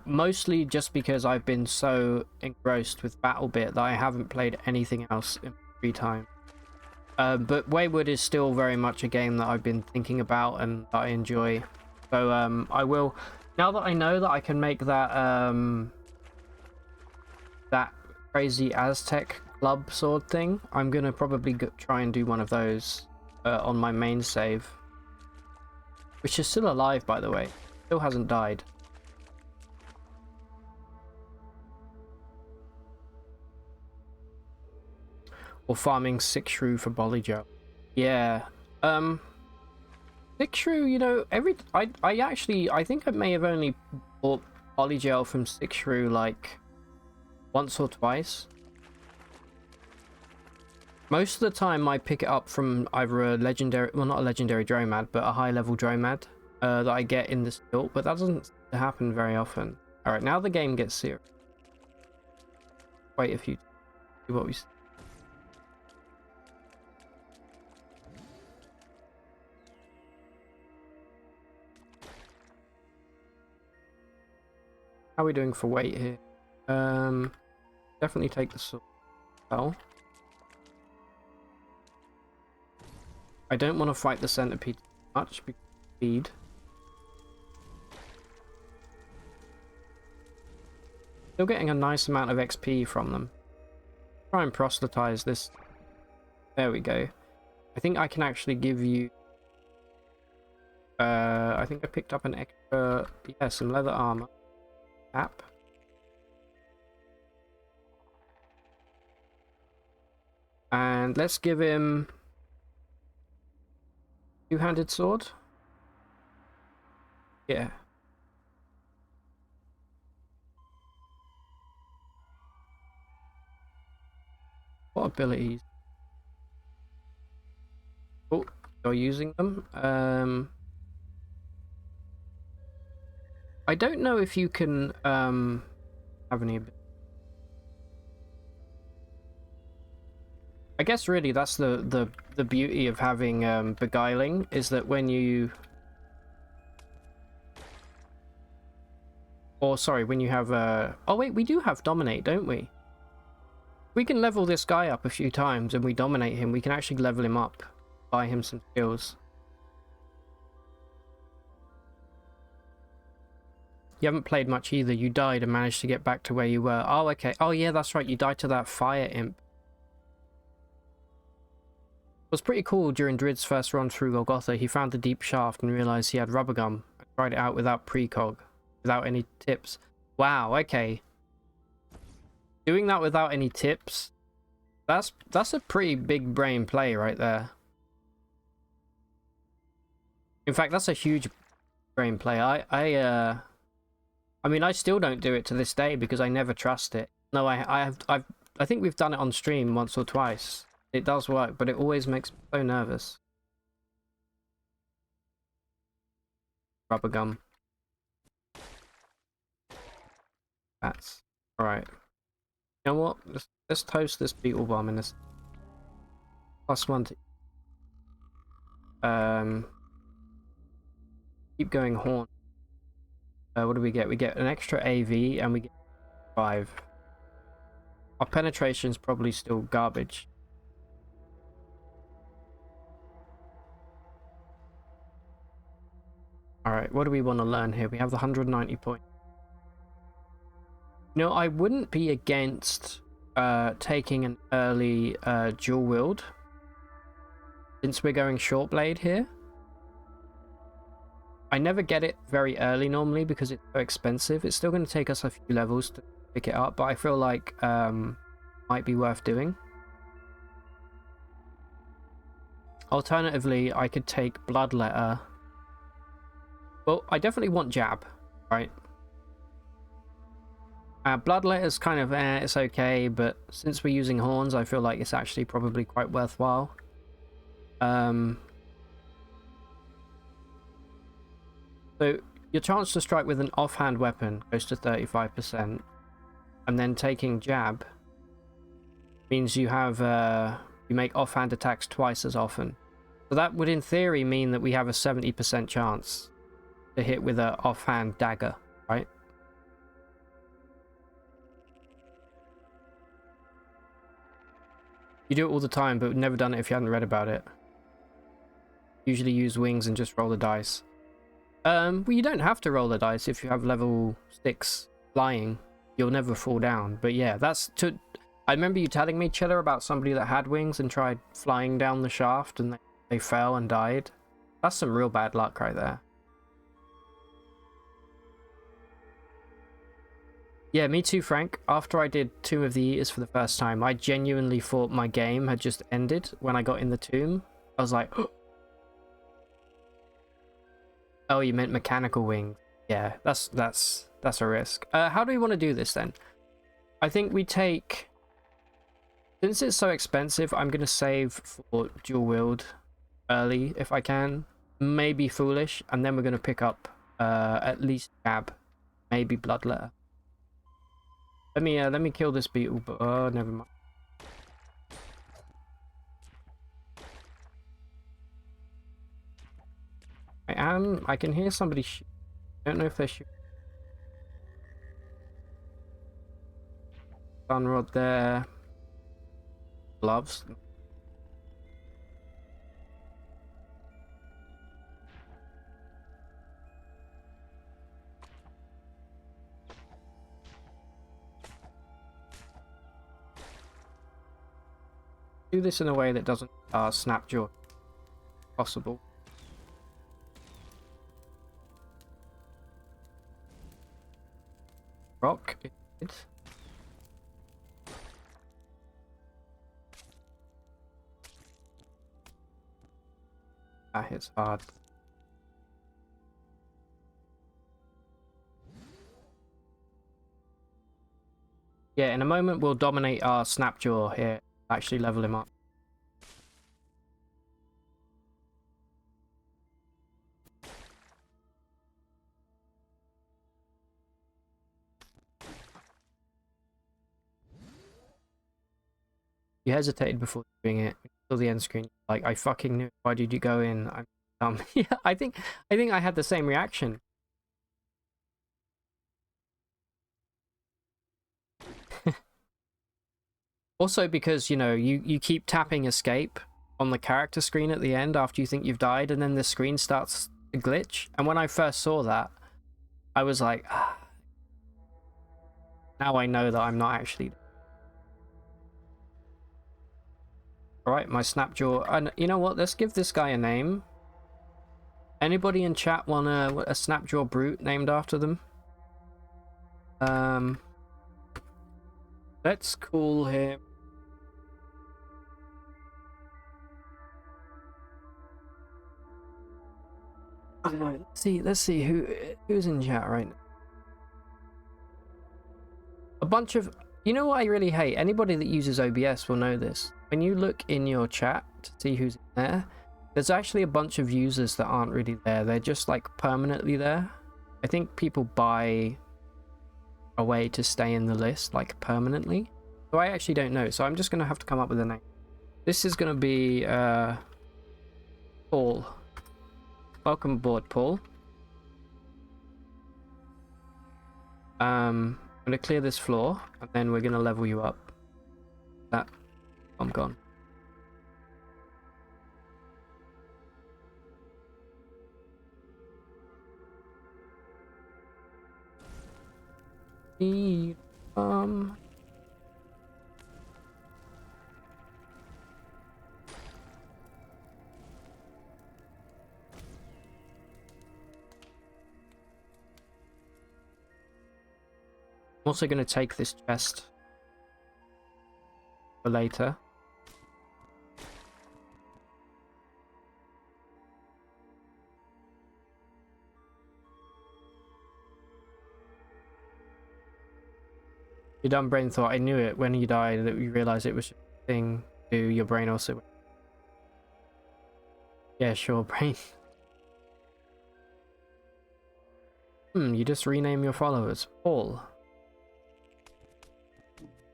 Mostly just because I've been so engrossed with BattleBit that I haven't played anything else in free time. But Wayward is still very much a game that I've been thinking about and that I enjoy. So I will, now that I know that I can make that that crazy Aztec club sword thing, I'm gonna probably try and do one of those on my main save, which is still alive, by the way. Still hasn't died. Or farming 6 shrew for Bolygel. Yeah. 6 shrew, you know, I think I may have only bought Bolygel from 6 shrew like once or twice. Most of the time I pick it up from either a legendary, well, not a legendary Dromad, but a high level Dromad that I get in this build, but that doesn't happen very often. Alright, now the game gets serious. Wait a few, see what we see. How are we doing for weight here? Definitely take the sword. Well, I don't want to fight the centipede too much because of speed. Still getting a nice amount of XP from them. Try and proselytize this. There we go. I think I can actually give you... I think I picked up an extra... Yeah, some leather armor. App. And let's give him... two-handed sword? Yeah. What abilities? Oh, you're using them. I don't know if you can have any. I guess really that's the beauty of having beguiling is that when you, or sorry, when you have oh wait, we do have dominate, don't we? We can level this guy up a few times and we dominate him. We can actually level him up, buy him some skills. You haven't played much either. You died and managed to get back to where you were. Oh, okay. Oh, yeah, that's right. You died to that fire imp. It was pretty cool during Drid's first run through Golgotha. He found the deep shaft and realized he had rubber gum. And tried it out without precog, without any tips. Wow, okay. Doing that without any tips, that's a pretty big brain play right there. In fact, that's a huge brain play. I mean, I still don't do it to this day because I never trust it. No, I think we've done it on stream once or twice. It does work, but it always makes me so nervous. Rubber gum. That's alright. You know what? Let's toast this beetle bomb in this. +1 to keep going horn. What do we get? We get an extra AV and we get 5. Our penetration's probably still garbage. Alright, what do we want to learn here? We have the 190 points. You know, I wouldn't be against taking an early dual wield. Since we're going short blade here. I never get it very early normally because it's so expensive. It's still going to take us a few levels to pick it up, but I feel like might be worth doing. Alternatively, I could take Bloodletter. Well, I definitely want Jab, right? Bloodletter's kind of it's okay, but since we're using horns, I feel like it's actually probably quite worthwhile. So your chance to strike with an offhand weapon goes to 35%, and then taking Jab means you have you make offhand attacks twice as often. So that would in theory mean that we have a 70% chance to hit with an offhand dagger, right? You do it all the time, but never done it if you hadn't read about it. Usually use wings and just roll the dice. Well, you don't have to roll the dice if you have level 6 flying. You'll never fall down. But yeah, that's to... I remember you telling me, Chiller, about somebody that had wings and tried flying down the shaft and they fell and died. That's some real bad luck right there. Yeah, me too, Frank. After I did Tomb of the Eaters for the first time, I genuinely thought my game had just ended when I got in the tomb. I was like... Oh, you meant mechanical wings. Yeah, that's a risk. How do we want to do this then? I think we take... Since it's so expensive, I'm going to save for dual wield early if I can. Maybe Foolish, and then we're going to pick up at least Jab, maybe Bloodletter. Let me kill this beetle, but oh, never mind. I can hear somebody shoot. I don't know if they're shooting. Sunrod there. Gloves. Do this in a way that doesn't snap jaw possible. Rock it. That hits hard. Yeah, in a moment we'll dominate our Snapjaw here. Actually level him up. You hesitated before doing it. Until the end screen, like, I fucking knew it. Why did you go in? I'm dumb. Yeah, I think I had the same reaction. Also because, you know, you keep tapping escape on the character screen at the end after you think you've died, and then the screen starts to glitch. And when I first saw that, I was like, ah, now I know that I'm not actually. Alright, my Snapjaw. And you know what? Let's give this guy a name. Anybody in chat want a Snapjaw brute named after them? Let's call him. I don't know. Let's see who's in chat right now. A bunch of, you know what I really hate? Anybody that uses OBS will know this. When you look in your chat to see who's in there, there's actually a bunch of users that aren't really there. They're just like permanently there. I think people buy a way to stay in the list like permanently. So I actually don't know. So I'm just gonna have to come up with a name. This is gonna be Paul. Welcome aboard, Paul. I'm gonna clear this floor and then we're gonna level you up. I'm gone. I'm also going to take this chest for later. Your dumb brain thought, I knew it when you died, that you realized it was just a thing to do. Your brain also. Yeah, sure, brain. You just rename your followers. Paul.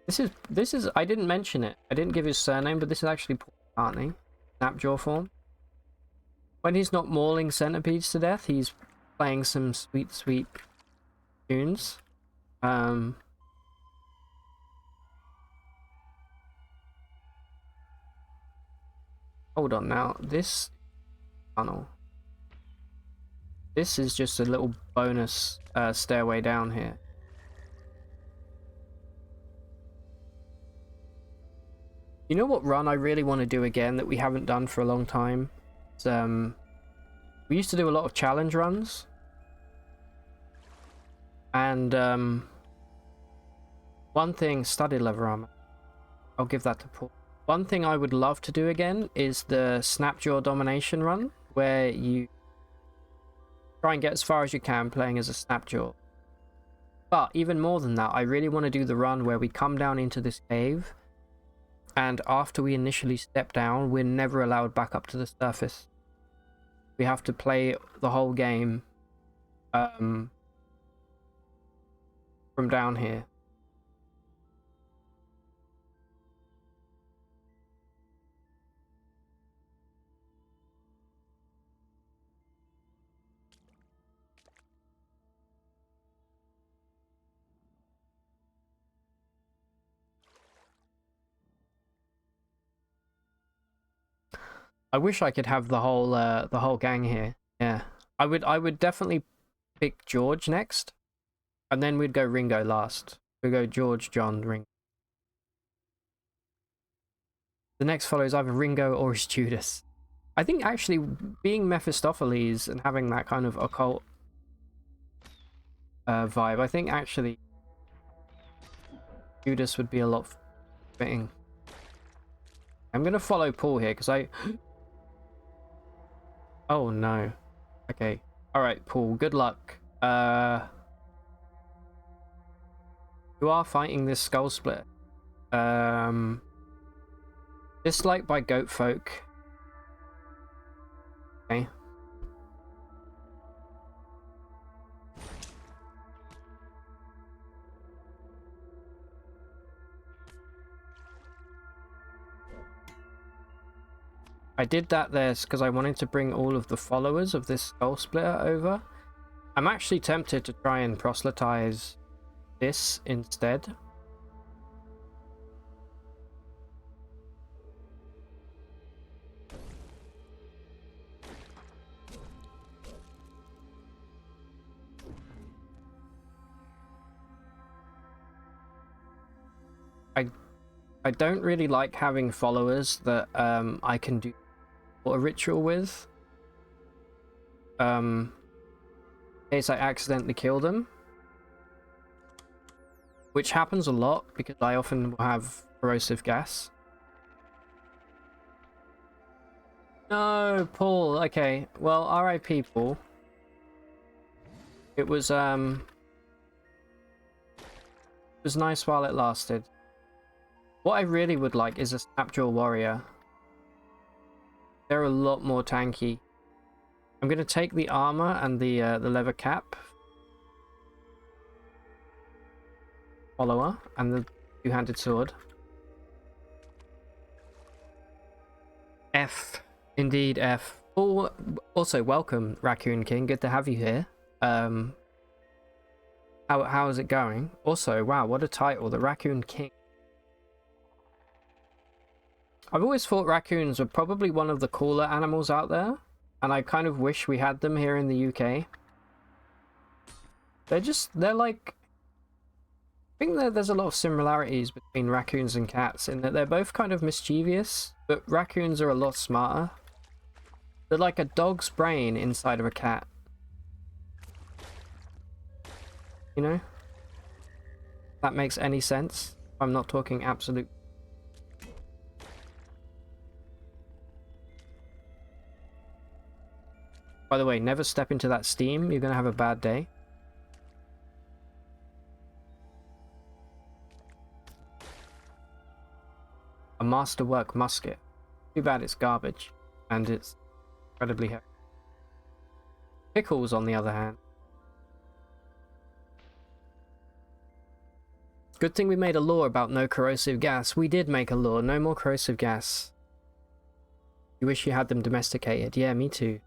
This is I didn't mention it. I didn't give his surname, but this is actually Paul McCartney. Snapjaw form. When he's not mauling centipedes to death, he's playing some sweet, sweet tunes. Hold on now. This tunnel. This is just a little bonus stairway down here. You know what run I really want to do again that we haven't done for a long time? It's, we used to do a lot of challenge runs. And one thing, study lever armor. I'll give that to Paul. One thing I would love to do again is the Snapjaw domination run, where you try and get as far as you can playing as a Snapjaw. But even more than that, I really want to do the run where we come down into this cave, and after we initially step down, we're never allowed back up to the surface. We have to play the whole game from down here. I wish I could have the whole gang here. Yeah. I would definitely pick George next. And then we'd go Ringo last. We'd go George, John, Ringo. The next follow is either Ringo or is Judas. I think actually being Mephistopheles and having that kind of occult vibe, I think actually Judas would be a lot fitting. I'm gonna follow Paul here because I... Oh no. Okay. Alright, Paul, good luck. You are fighting this skull split. Disliked by goat folk. Okay. I did that there because I wanted to bring all of the followers of this skull splitter over. I'm actually tempted to try and proselytize this instead. I don't really like having followers that I can do a ritual with. In case I accidentally kill them. Which happens a lot because I often will have corrosive gas. No, Paul. Okay. Well, RIP, Paul. It was nice while it lasted. What I really would like is a Snapjaw Warrior. They're a lot more tanky. I'm gonna take the armor and the leather cap. Follower and the two-handed sword. F. Indeed, F. Oh, also welcome, Raccoon King. Good to have you here. How is it going? Also, wow, what a title, the Raccoon King. I've always thought raccoons were probably one of the cooler animals out there, and I kind of wish we had them here in the UK. They're like... I think there's a lot of similarities between raccoons and cats in that they're both kind of mischievous, but raccoons are a lot smarter. They're like a dog's brain inside of a cat. You know? If that makes any sense. I'm not talking absolute. By the way, never step into that steam. You're gonna have a bad day. A masterwork musket. Too bad it's garbage. And it's incredibly heavy. Pickles, on the other hand. Good thing we made a law about no corrosive gas. We did make a law. No more corrosive gas. You wish you had them domesticated. Yeah, me too.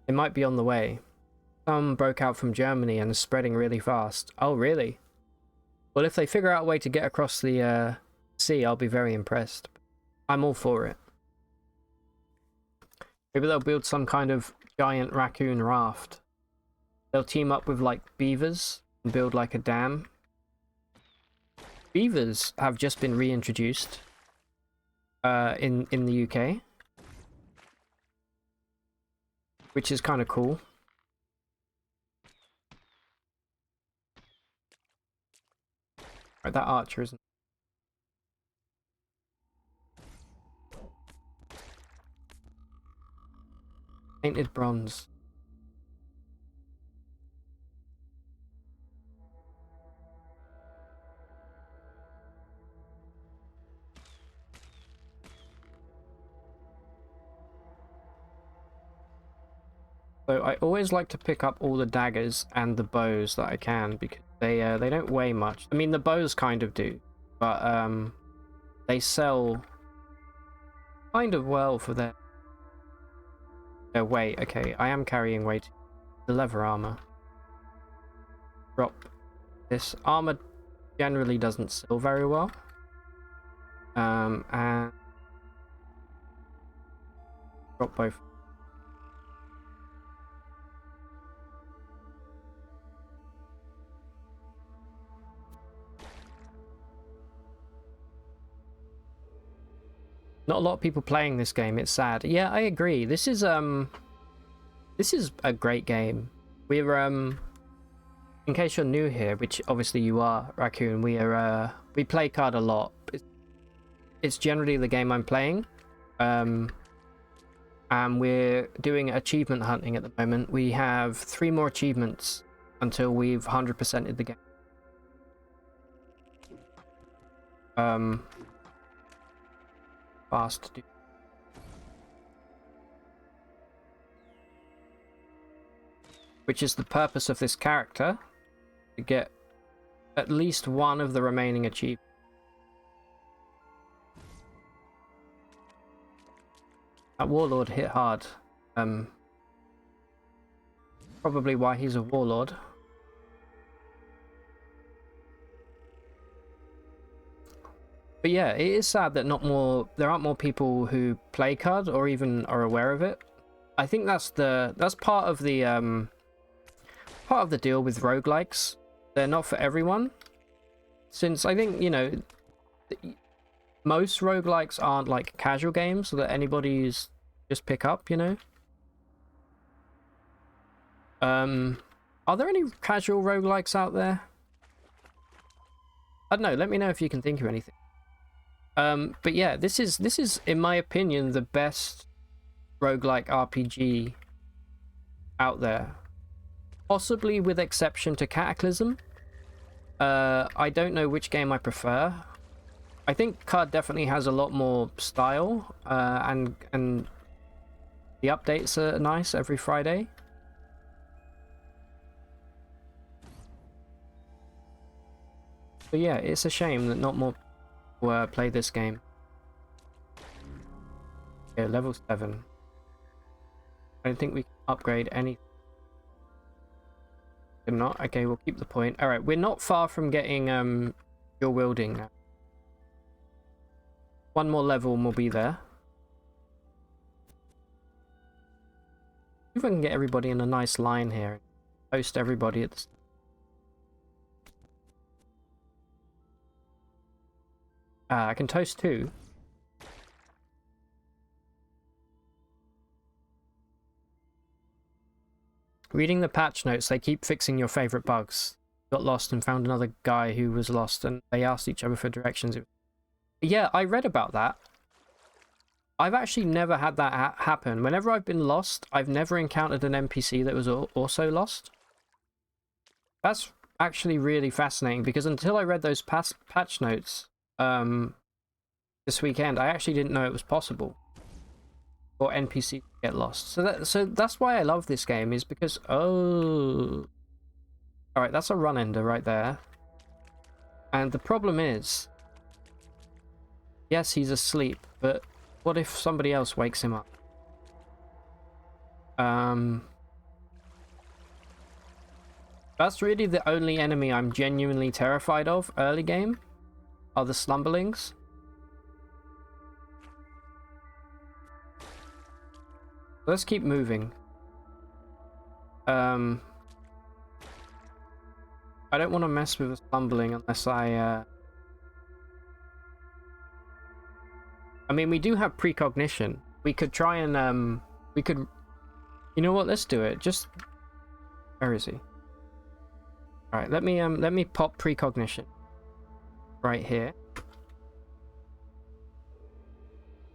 It might be on the way. Some broke out from Germany and is spreading really fast. Oh, really? Well, if they figure out a way to get across the sea, I'll be very impressed. I'm all for it. Maybe they'll build some kind of giant raccoon raft. They'll team up with, like, beavers and build, like, a dam. Beavers have just been reintroduced in the UK. Which is kind of cool. Right, that archer isn't. Painted bronze. So I always like to pick up all the daggers and the bows that I can because they don't weigh much. I mean, the bows kind of do, but they sell kind of well for their weight. Okay, I am carrying weight. The leather armor. Drop this. Armor generally doesn't sell very well. And Drop both. Not a lot of people playing this game. It's sad. Yeah, I agree. This is a great game. We're in case you're new here, which obviously you are, Raccoon, we play card a lot. It's generally the game I'm playing. And we're doing achievement hunting at the moment. We have 3 more achievements until we've 100%ed the game. Fast to do. Which is the purpose of this character, to get at least one of the remaining achievements. That warlord hit hard. Probably why he's a warlord. But yeah, it is sad that there aren't more people who play card or even are aware of it. I think that's part of the deal with roguelikes. They're not for everyone. Since I think, you know, most roguelikes aren't like casual games so that anybody's just pick up, you know. Are there any casual roguelikes out there? I don't know, let me know if you can think of anything. But yeah, this is in my opinion the best roguelike RPG out there. Possibly with exception to Cataclysm. I don't know which game I prefer. I think CUD definitely has a lot more style, and the updates are nice every Friday. But yeah, it's a shame that not more people play this game. Yeah, level 7. I don't think we can upgrade any. I'm not. Okay, we'll keep the point. All right, we're not far from getting your wielding now. One more level and we'll be there. If we can get everybody in a nice line here, post everybody at the start. I can toast 2. Reading the patch notes, they keep fixing your favorite bugs. Got lost and found another guy who was lost and they asked each other for directions. Yeah, I read about that. I've actually never had that happen. Whenever I've been lost, I've never encountered an NPC that was also lost. That's actually really fascinating because until I read those patch notes this weekend, I actually didn't know it was possible for NPCs to get lost. So that's why I love this game, is because all right, that's a run ender right there. And the problem is, yes, he's asleep, but what if somebody else wakes him up? That's really the only enemy I'm genuinely terrified of early game, are the slumberlings. Let's keep moving. I don't want to mess with a slumberling unless I mean, we do have precognition. We could try and we could, you know what, let's do it. Just, where is he? All right, let me pop precognition right here.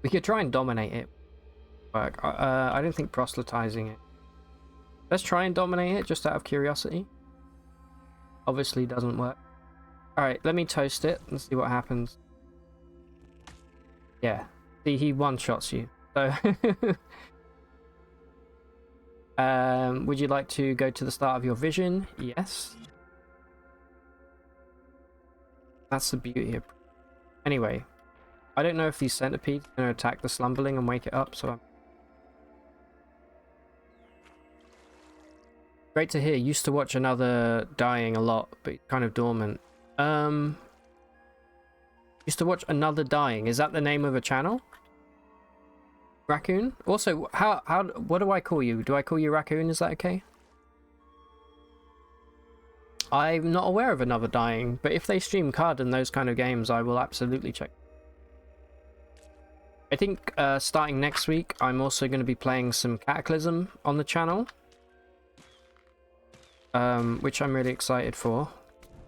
We could try and dominate it. Work. I don't think proselytizing it. Let's try and dominate it just out of curiosity. Obviously doesn't work. All right, let me toast it and see what happens. Yeah, see, he one-shots you. So, would you like to go to the start of your vision? Yes. That's the beauty of. Anyway, I don't know if these centipedes are going to attack the slumberling and wake it up, so I'm. Great to hear. Used to watch Another Dying a lot, but kind of dormant. Used to watch Another Dying. Is that the name of a channel? Raccoon? Also, what do I call you? Do I call you Raccoon? Is that okay? I'm not aware of another dying, but if they stream CUD and those kind of games, I will absolutely check. I think starting next week, I'm also going to be playing some Cataclysm on the channel. Which I'm really excited for,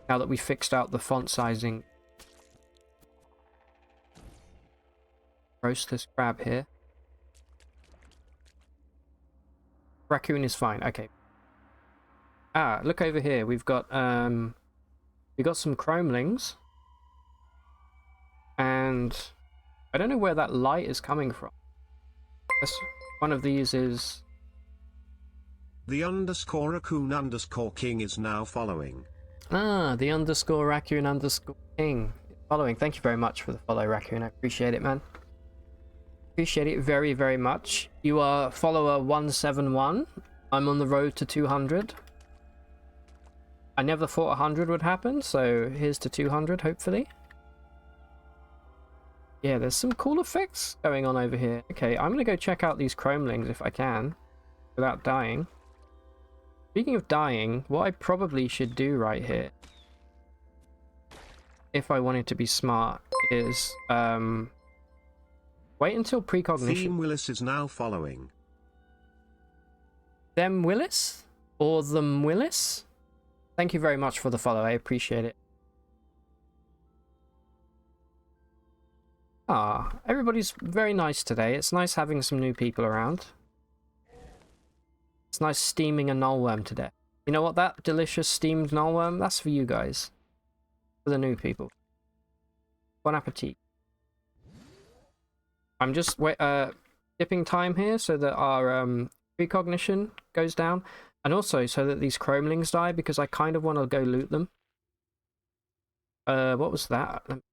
now that we fixed out the font sizing. Roast this crab here. Raccoon is fine, okay. Ah, look over here, we've got some chromelings. And I don't know where that light is coming from. One of these is... The underscore raccoon underscore king is now following. Ah, the underscore raccoon underscore king following. Thank you very much for the follow, Raccoon. I appreciate it, man. Appreciate it very, very much. You are follower 171. I'm on the road to 200. I never thought 100 would happen, so here's to 200, hopefully. Yeah, there's some cool effects going on over here. Okay, I'm gonna go check out these chromelings if I can, without dying. Speaking of dying, what I probably should do right here, if I wanted to be smart, is wait until precognition. Theme Willis is now following. Them Willis? Or them Willis? Thank you very much for the follow, I appreciate it. Ah, everybody's very nice today. It's nice having some new people around. It's nice steaming a nullworm today. You know what? That delicious steamed nullworm, that's for you guys. For the new people. Bon appetit. I'm just dipping time here so that our precognition goes down. And also so that these chromelings die, because I kind of want to go loot them. What was that? Let me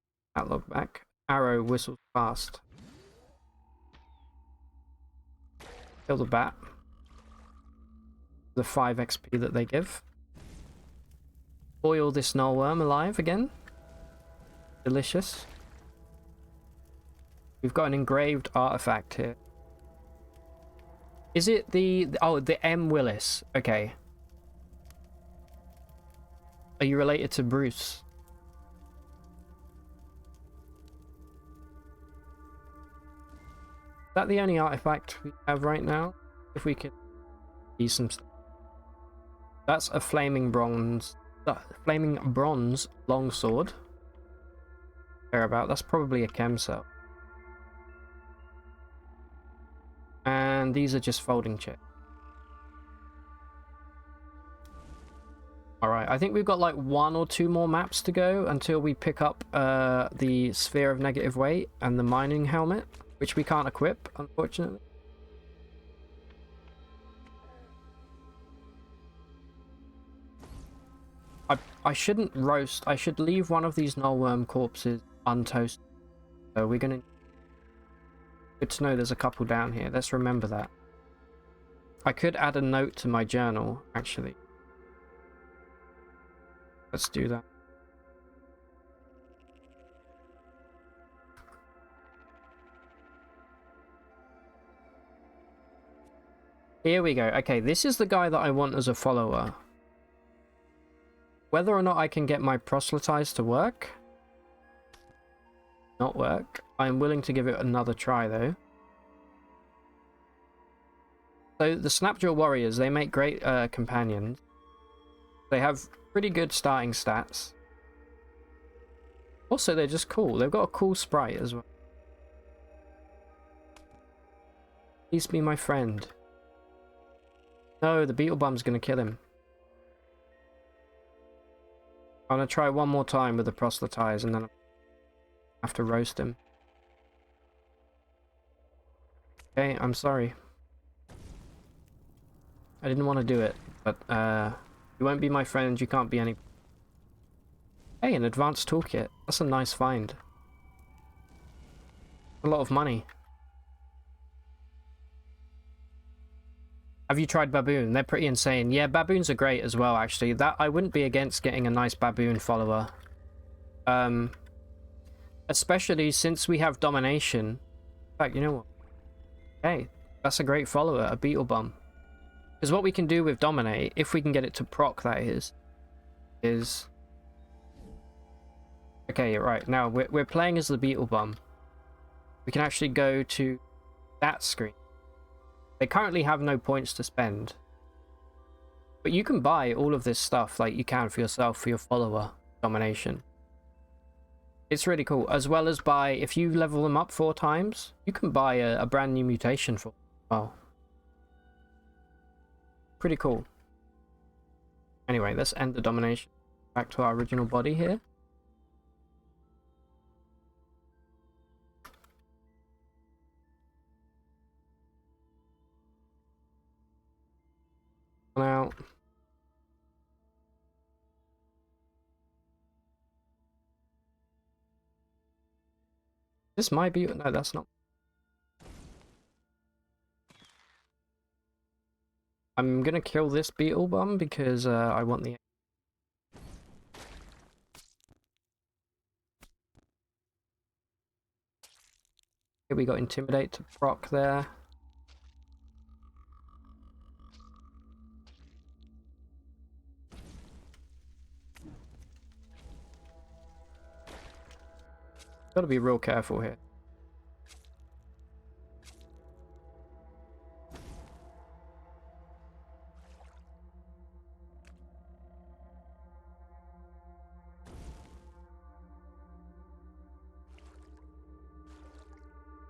log back. Arrow whistles fast. Kill the bat. The 5 XP that they give. Boil this nullworm alive again. Delicious. We've got an engraved artifact here. Is it the M. Willis? Okay. Are you related to Bruce? Is that the only artifact we have right now? If we could see some stuff. That's a flaming bronze longsword. Care about. That's probably a chem cell. And these are just folding chairs. Alright, I think we've got like 1 or 2 more maps to go until we pick up the Sphere of Negative Weight and the mining helmet, which we can't equip, unfortunately. I shouldn't roast. I should leave one of these nullworm corpses untoasted. So we're gonna... Good to know there's a couple down here. Let's remember that. I could add a note to my journal, actually. Let's do that. Here we go. Okay, this is the guy that I want as a follower. Whether or not I can get my Prostelytise to work, not work, I'm willing to give it another try though. So the Snapjaw Warriors, they make great companions. They have pretty good starting stats. Also, they're just cool. They've got a cool sprite as well. Please be my friend. No, the beetle bum's gonna kill him. I'm gonna try one more time with the Prostelytise and then I have to roast him. Okay, I'm sorry. I didn't want to do it, but you won't be my friend, you can't be any... Hey, an advanced toolkit. That's a nice find. A lot of money. Have you tried baboon? They're pretty insane. Yeah, baboons are great as well, actually. That I wouldn't be against getting a nice baboon follower. Especially since we have domination. In fact, you know what? Okay, that's a great follower, a beetle bum. Because what we can do with Dominate, if we can get it to proc, that is... Okay, right, now we're playing as the beetle bum. We can actually go to that screen. They currently have no points to spend. But you can buy all of this stuff like you can for yourself, for your follower domination. It's really cool. As well as buy, if you level them up 4 times, you can buy a brand new mutation for them as well. Pretty cool. Anyway, let's end the domination. Back to our original body here. Now, this might be... No, that's not. I'm gonna kill this beetle bum because I want the... Here we got Intimidate to proc there. Gotta be real careful here.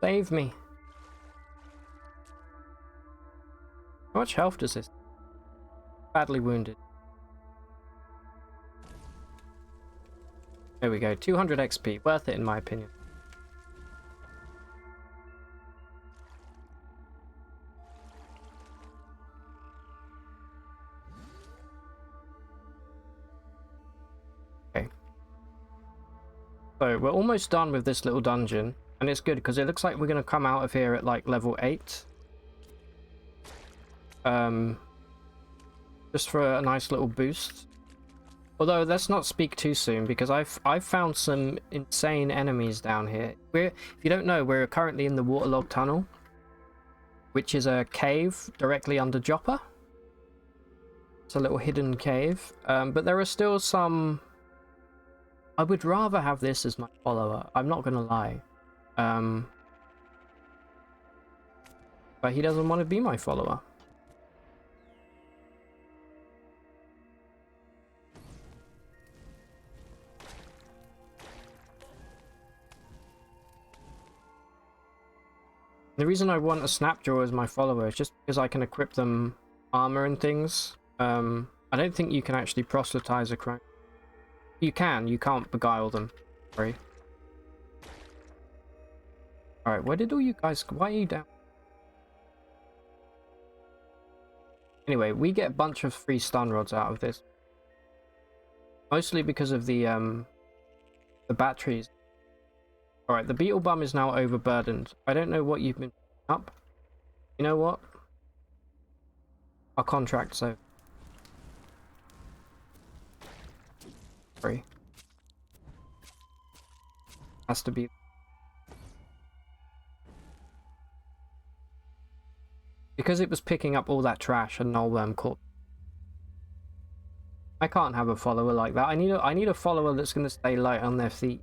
Save me. How much health does this? Badly wounded. There we go. 200 XP. Worth it in my opinion. Okay. So we're almost done with this little dungeon. And it's good because it looks like we're going to come out of here at like level 8. Just for a nice little boost. Although let's not speak too soon because I've found some insane enemies down here. If you don't know, we're currently in the waterlogged tunnel, which is a cave directly under Joppa. It's a little hidden cave. But there are still some... I would rather have this as my follower. I'm not going to lie. But he doesn't want to be my follower. The reason I want a Snapjaw as my follower is just because I can equip them armor and things. I don't think you can actually proselytize a crime. You can't beguile them. Sorry. Alright, where did all you guys... Why are you down? Anyway, we get a bunch of free stun rods out of this. Mostly because of the batteries. Alright, the beetle bum is now overburdened. I don't know what you've been up. You know what? Our contract's over. Sorry. Has to be... Because it was picking up all that trash and Nullworm caught. I can't have a follower like that. I need a follower that's going to stay light on their feet.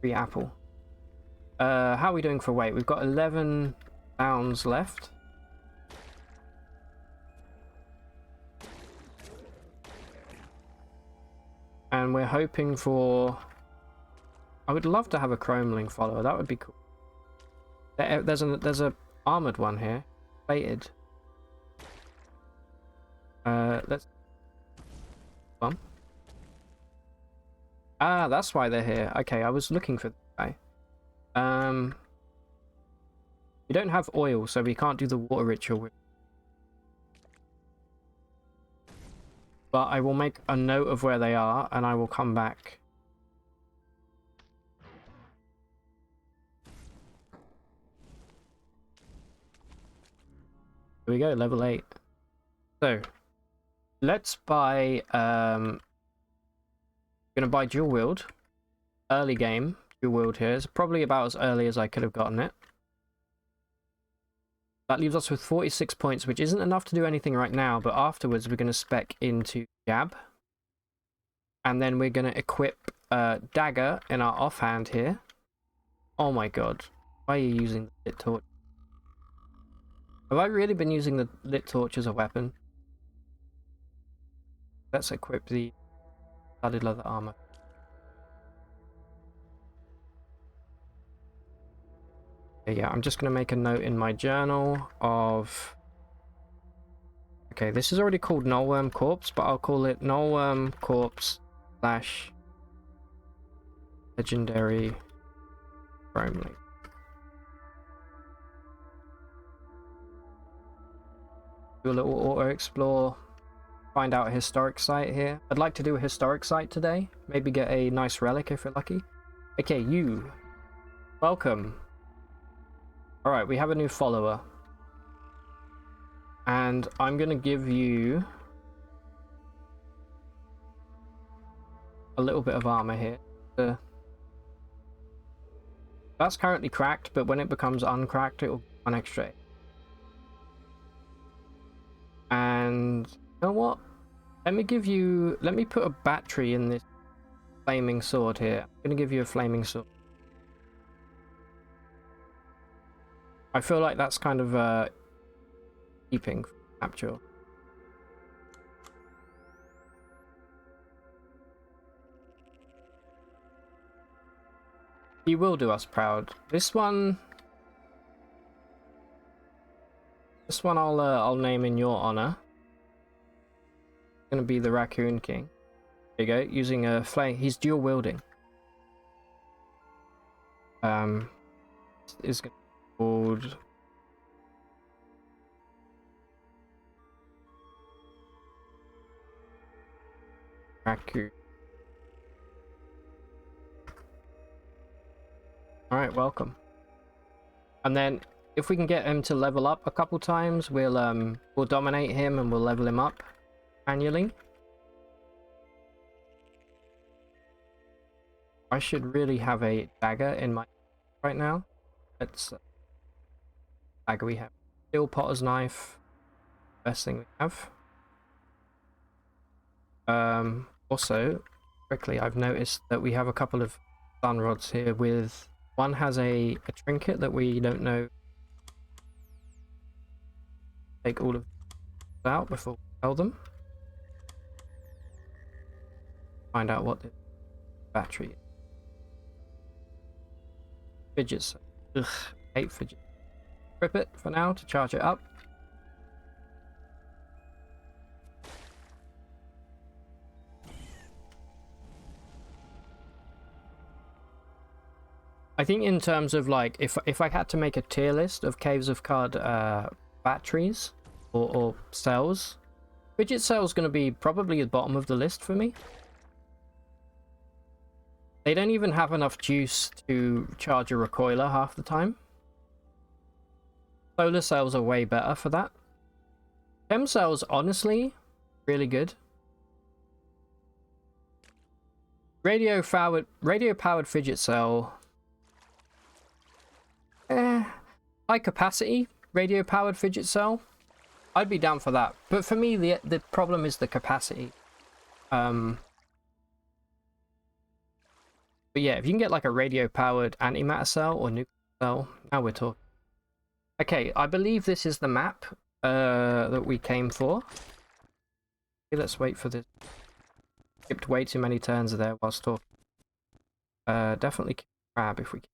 Free apple. How are we doing for weight? We've got 11 pounds left. And we're hoping for... I would love to have a chromeling follower. That would be cool. There's a armored one here. Plated. Let's... One. Ah, that's why they're here. Okay, I was looking for this guy. We don't have oil, so we can't do the water ritual with... But I will make a note of where they are, and I will come back. Here we go, level 8. So, let's buy... I'm gonna buy dual wield. Early game. world here. It's probably about as early as I could have gotten it. That leaves us with 46 points, which isn't enough to do anything right now, but afterwards we're going to spec into Jab. And then we're going to equip Dagger in our offhand here. Oh my god. Why are you using the lit torch? Have I really been using the lit torch as a weapon? Let's equip the studded leather armor. Yeah, I'm just going to make a note in my journal of... Okay, this is already called Nullworm Corpse, but I'll call it Nullworm Corpse / Legendary Chrome Link. Do a little auto-explore, find out a historic site here. I'd like to do a historic site today, maybe get a nice relic if we're lucky. Okay, you. Welcome. Alright, we have a new follower. And I'm going to give you a little bit of armor here. That's currently cracked, but when it becomes uncracked, it'll be one extra. And you know what? Let me put a battery in this flaming sword here. I'm going to give you a flaming sword. I feel like that's kind of keeping capture. He will do us proud. This one I'll name in your honor. It's gonna be the Raccoon King. There you go, using a flame. He's dual wielding. Is gonna be called Raccoon. Alright, welcome. And then if we can get him to level up a couple times, we'll dominate him and we'll level him up annually. I should really have a dagger in my right now. Let's dagger we have. Steel potter's knife. Best thing we have. Also, quickly, I've noticed that we have a couple of sun rods here with... One has a trinket that we don't know. Take all of them out before we sell them. Find out what the battery is. Fidgets. Ugh, hate fidgets. Equip it for now to charge it up. I think in terms of like, if I had to make a tier list of Caves of Cud batteries or cells, Fidget Cell's going to be probably at the bottom of the list for me. They don't even have enough juice to charge a recoiler half the time. Solar cells are way better for that. Chem cells, honestly, really good. Radio powered fidget cell. High capacity radio powered fidget cell. I'd be down for that. But for me, the problem is the capacity. But yeah, if you can get like a radio powered antimatter cell or nuclear cell, now we're talking. Okay, I believe this is the map that we came for. Okay, let's wait for this. Skipped way too many turns there whilst talking. Definitely crab if we can.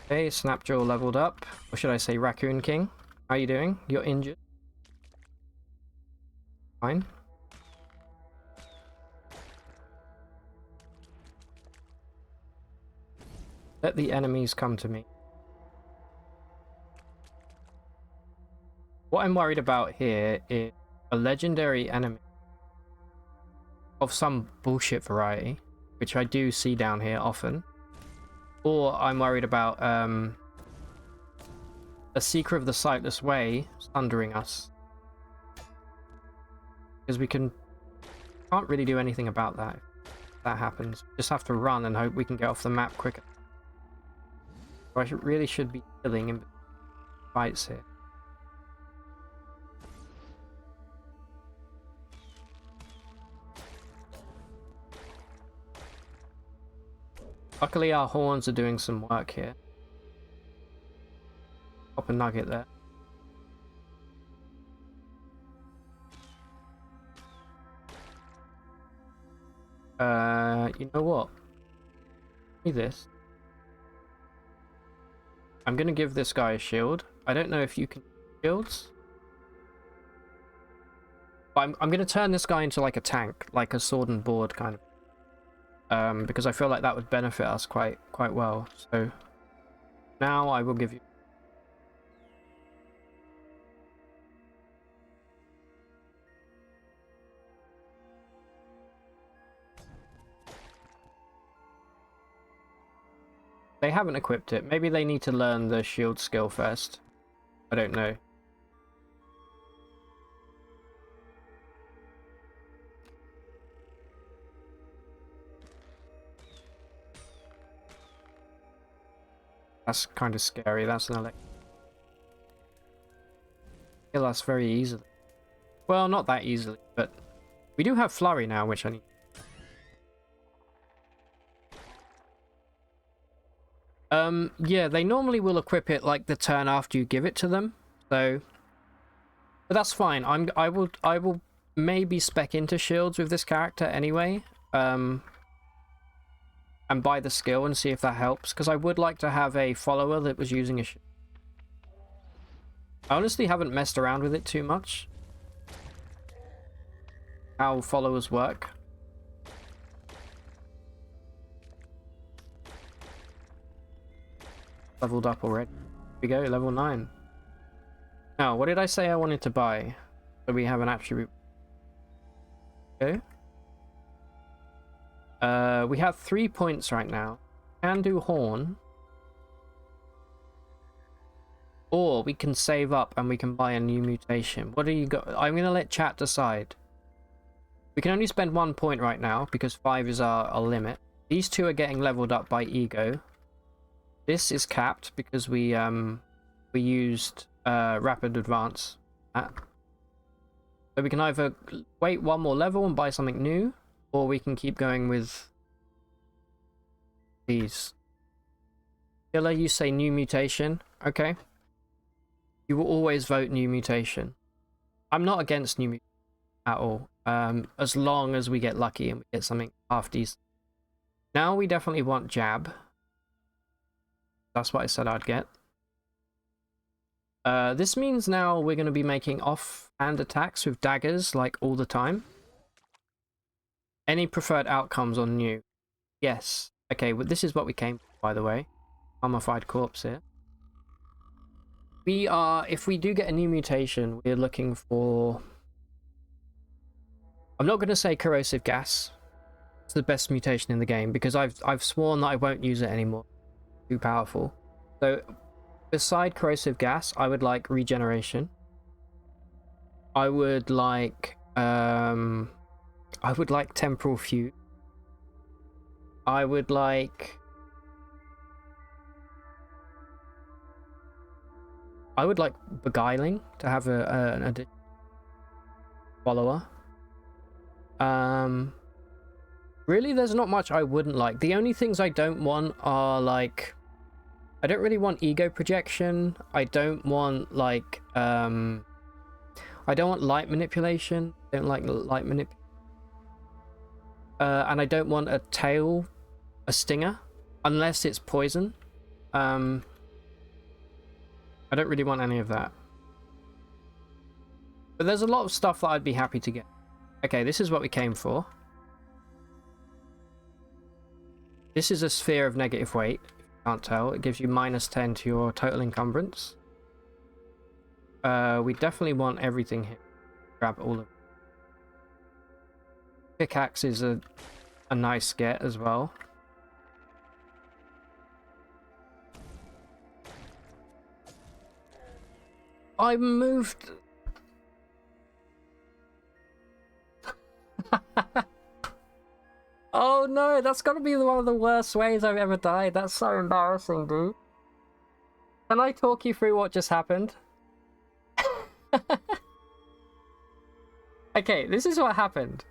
Okay, Snapjaw leveled up. Or should I say Raccoon King? How are you doing? You're injured. Fine. Let the enemies come to me. What I'm worried about here is a legendary enemy of some bullshit variety, which I do see down here often. Or I'm worried about a Seeker of the Sightless Way sundering us. Because we can't really do anything about that. that happens. Just have to run and hope we can get off the map quicker. So I really should be killing in fights here. Luckily our horns are doing some work here. Pop a nugget there. You know what? Give me this. I'm gonna give this guy a shield. I don't know if you can shields. But I'm gonna turn this guy into like a tank, like a sword and board kind of. Because I feel like that would benefit us quite well. So now I will give you. They haven't equipped it. Maybe they need to learn the shield skill first. I don't know. That's kind of scary. That's an elect. Kill us very easily. Well, not that easily, but we do have flurry now, which I need. Yeah, they normally will equip it like the turn after you give it to them. So, but that's fine. I will maybe spec into shields with this character anyway. And buy the skill and see if that helps, because I would like to have a follower that was using a shield. I honestly haven't messed around with it too much. How followers work. Leveled up already. Here we go, level 9. Now, what did I say I wanted to buy? So we have an attribute. Okay. We have 3 points right now. Can do horn. Or we can save up and we can buy a new mutation. What do you got? I'm going to let chat decide. We can only spend 1 point right now because 5 is our limit. These two are getting leveled up by ego. This is capped because we used rapid advance. So we can either wait 1 more level and buy something new, or we can keep going with these. Killer, you say new mutation. Okay. You will always vote new mutation. I'm not against new mutation at all. As long as we get lucky and we get something half decent. Now we definitely want jab. That's what I said I'd get. This means now we're going to be making offhand attacks with daggers like all the time. Any preferred outcomes on new? Yes. Okay, well, this is what we came for, by the way. Mummified corpse here. We are, if we do get a new mutation, we're looking for... I'm not going to say corrosive gas. It's the best mutation in the game because I've sworn that I won't use it anymore. Too powerful. So beside corrosive gas, I would like regeneration. I would like temporal fuse. I would like beguiling to have an additional follower. Really, there's not much I wouldn't like. The only things I don't want are like, I don't really want ego projection. I don't want like, I don't want light manipulation. I don't like light manipulation. And I don't want a tail, a stinger, unless it's poison. I don't really want any of that. But there's a lot of stuff that I'd be happy to get. Okay, this is what we came for. This is a sphere of negative weight, if you can't tell. It gives you -10 to your total encumbrance. We definitely want everything here. Grab all of it. Pickaxe is a nice get as well. I moved... Oh Oh no, that's gotta be one of the worst ways I've ever died. That's so embarrassing, dude. Can I talk you through what just happened? Okay, this is what happened.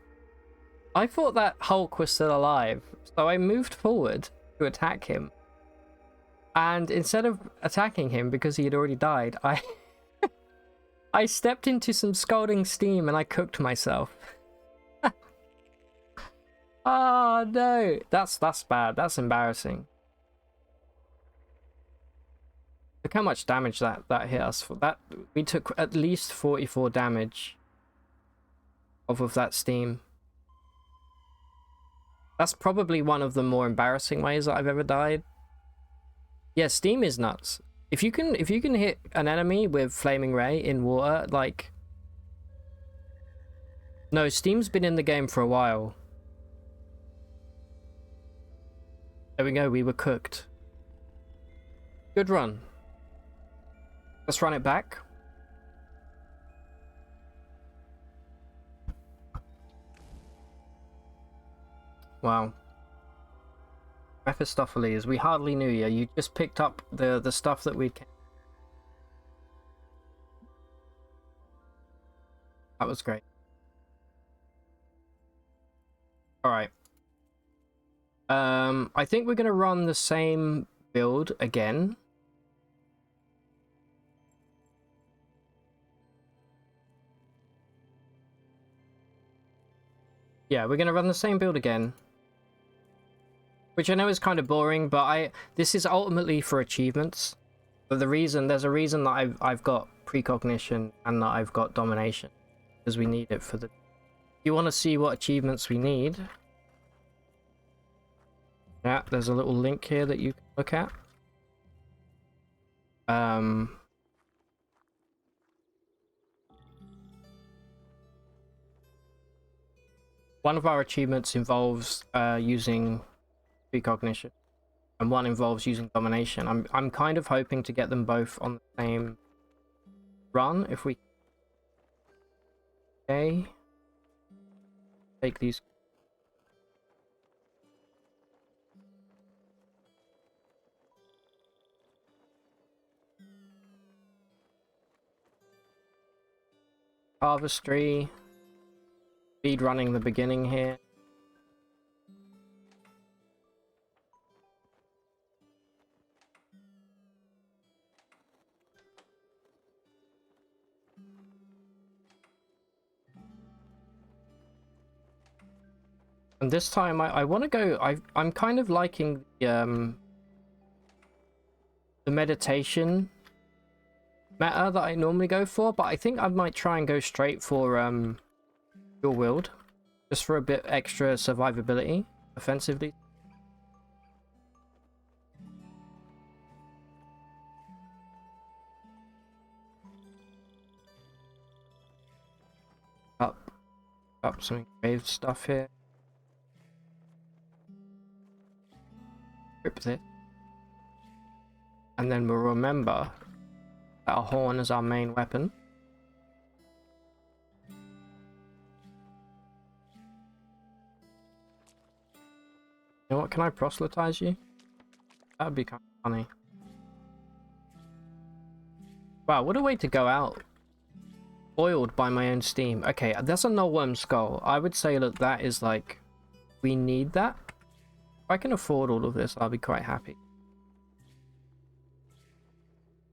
I thought that Hulk was still alive, so I moved forward to attack him. And instead of attacking him because he had already died, I stepped into some scalding steam and I cooked myself. Oh no, that's bad. That's embarrassing. Look how much damage that hit us for. That we took at least 44 damage off of that steam. That's probably one of the more embarrassing ways that I've ever died. Yeah, steam is nuts. If you can hit an enemy with flaming ray in water, like, no, steam's been in the game for a while. There we go, we were cooked. Good run. Let's run it back. Wow. Mephistopheles, we hardly knew you. You just picked up the stuff that we can. That was great. Alright. I think we're gonna run the same build again. Yeah, we're gonna run the same build again. Which I know is kind of boring, but this is ultimately for achievements. But there's a reason that I've got precognition and that I've got domination. Because we need it for the... If you want to see what achievements we need... Yeah, there's a little link here that you can look at. One of our achievements involves using precognition, and one involves using domination. I'm kind of hoping to get them both on the same run if we... Okay. Take these. Harvestry. Speed running the beginning here. And this time I want to go... I'm kind of liking the meditation meta that I normally go for, but I think I might try and go straight for Your Willed, just for a bit extra survivability, offensively. Up some grave stuff here. Rip this. And then we'll remember that our horn is our main weapon. You know what, can I proselytize you? That would be kind of funny. Wow, what a way to go out. Oiled by my own steam. Okay, that's a nullworm skull. I would say that that is like... We need that. If I can afford all of this, I'll be quite happy.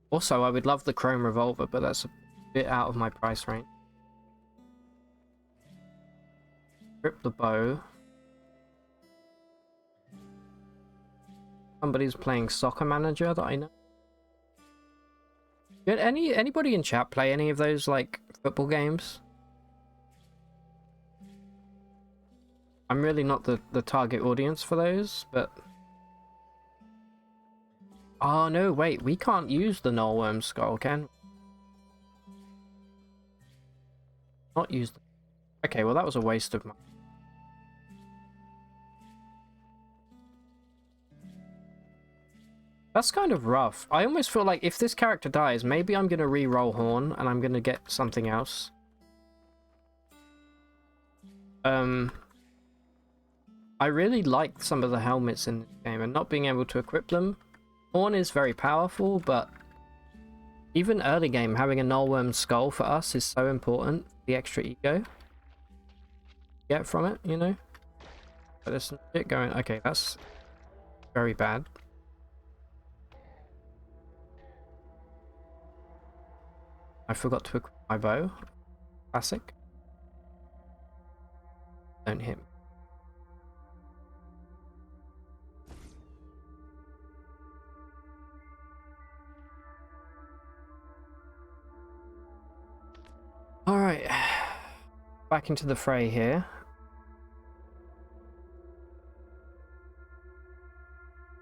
Also, I would love the chrome revolver, but that's a bit out of my price range. Rip the bow. Somebody's playing Soccer Manager that I know. Did anybody in chat play any of those, like, football games? I'm really not the target audience for those, but... Oh, no, wait, we can't use the nullworm skull, can we? Not use the... Okay, well, that was a waste of money. That's kind of rough. I almost feel like if this character dies, maybe I'm going to re-roll Horn and I'm going to get something else. I I really like some of the helmets in this game, and not being able to equip them. Horn is very powerful, but even early game, having a nullworm skull for us is so important. The extra ego get from it, you know? But there's some shit going. Okay, that's very bad. I forgot to equip my bow. Classic. Don't hit me. Alright. Back into the fray here.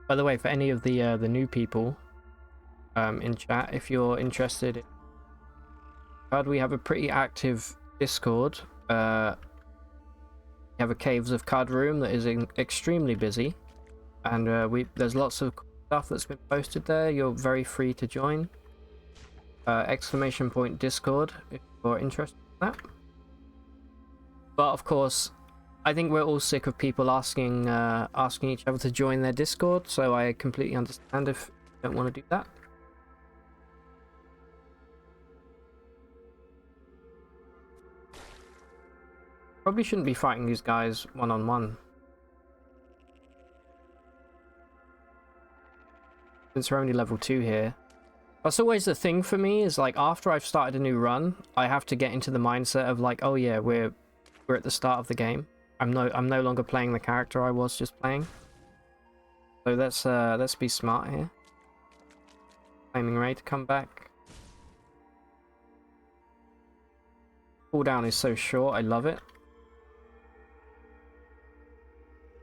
By the way, for any of the new people in chat, if you're interested in CUD, we have a pretty active Discord. We have a Caves of CUD room that is extremely busy, and there's lots of stuff that's been posted there. You're very free to join. ! Discord if you're interested in that. But of course, I think we're all sick of people asking each other to join their Discord, so I completely understand if you don't want to do that. Probably shouldn't be fighting these guys one-on-one. Since we're only level 2 here. That's always the thing for me, is like after I've started a new run, I have to get into the mindset of like, oh yeah, we're at the start of the game. I'm no longer playing the character I was just playing. So let's be smart here. Flaming Ray to come back. Cooldown is so short, I love it.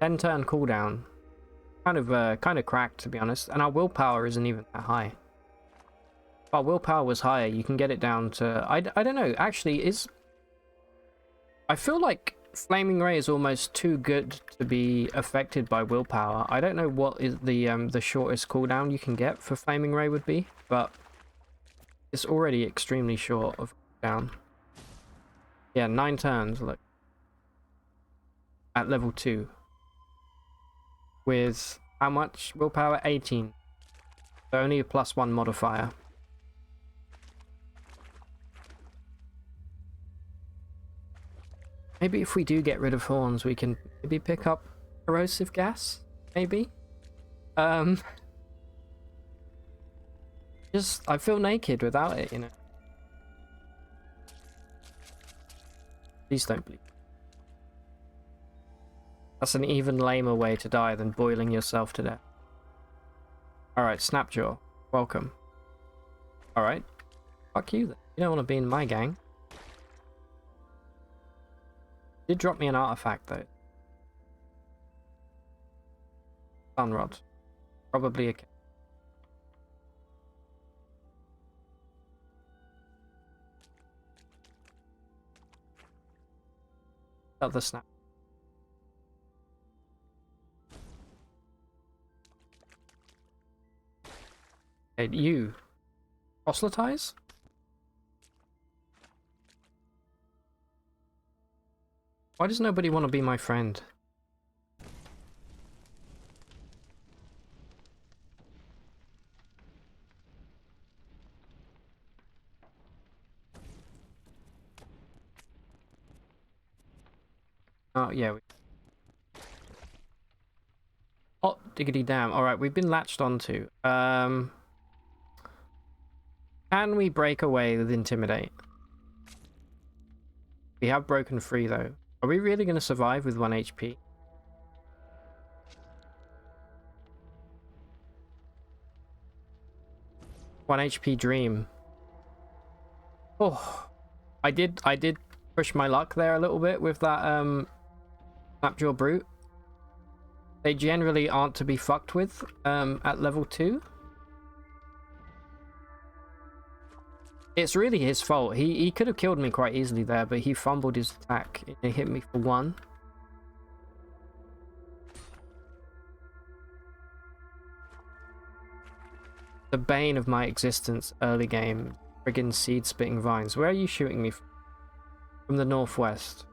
10-turn cooldown. Kind of cracked, to be honest. And our willpower isn't even that high. If our willpower was higher, you can get it down to... I don't know, actually, I feel like Flaming Ray is almost too good to be affected by willpower. I don't know what is the shortest cooldown you can get for Flaming Ray would be, but it's already extremely short of cooldown. Yeah, 9 turns, look. At level 2. With how much willpower? 18. So only a +1 modifier. Maybe if we do get rid of horns, we can maybe pick up corrosive gas? Maybe? Just, I feel naked without it, you know? Please don't bleed. That's an even lamer way to die than boiling yourself to death. Alright, Snapjaw. Welcome. Alright. Fuck you then. You don't want to be in my gang. Did drop me an artifact though. Sunrod. Probably a... Other snap. Hey, you. Proselytise? Why does nobody want to be my friend? Oh, yeah. Oh, diggity damn. Alright, we've been latched onto. Can we break away with Intimidate? We have broken free, though. Are we really going to survive with 1 HP? One HP Dream. Oh, I did push my luck there a little bit with that Snapjaw Brute. They generally aren't to be fucked with at level 2. It's really his fault. He could have killed me quite easily there, but he fumbled his attack. It hit me for 1. The bane of my existence early game. Friggin' seed spitting vines. Where are you shooting me from? From the northwest.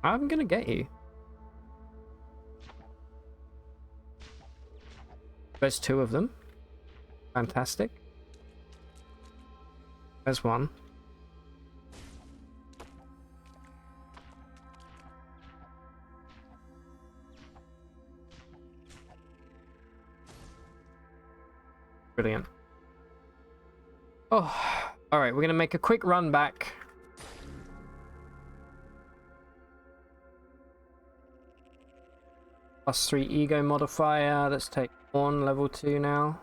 I'm gonna get you. There's 2 of them. Fantastic. There's 1. Brilliant. Oh, alright, we're gonna make a quick run back. +3 ego modifier. Let's take on level 2 now.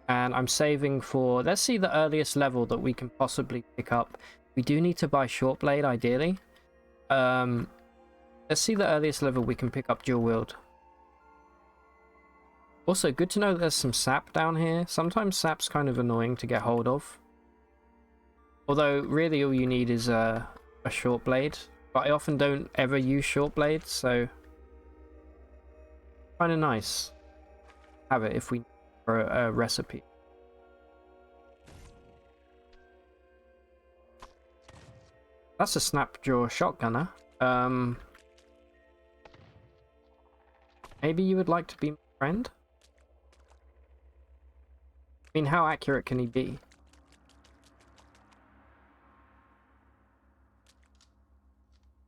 And I'm saving for... Let's see the earliest level that we can possibly pick up. We do need to buy short blade, ideally. Let's see the earliest level we can pick up dual wield. Also, good to know that there's some sap down here. Sometimes sap's kind of annoying to get hold of. Although, really all you need is a short blade. But I often don't ever use short blades, so... kind of nice. Have it if we... for a recipe. That's a snapjaw shotgunner. Maybe you would like to be my friend? I mean, how accurate can he be?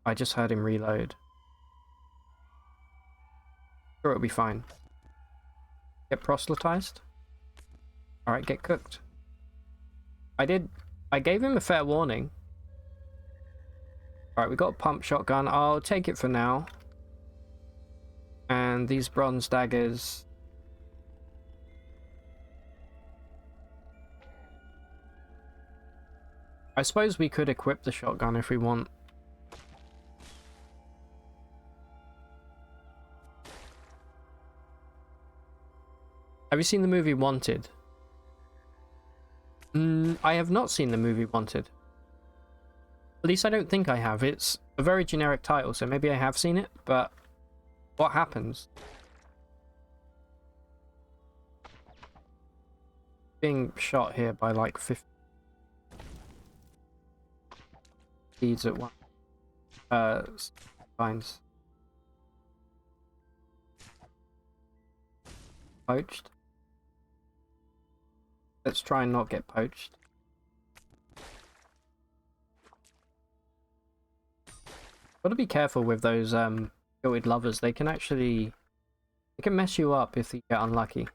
I just heard him reload. Sure, it'll be fine. Get proselytized? Alright, get cooked. I gave him a fair warning. Alright, we got a pump shotgun. I'll take it for now. And these bronze daggers. I suppose we could equip the shotgun if we want. Have you seen the movie Wanted? I have not seen the movie Wanted. At least I don't think I have. It's a very generic title, so maybe I have seen it, but what happens? Being shot here by like 50 seeds at once. Vines. Poached. Let's try and not get poached. Gotta be careful with those gilded lovers. They can mess you up if you get unlucky.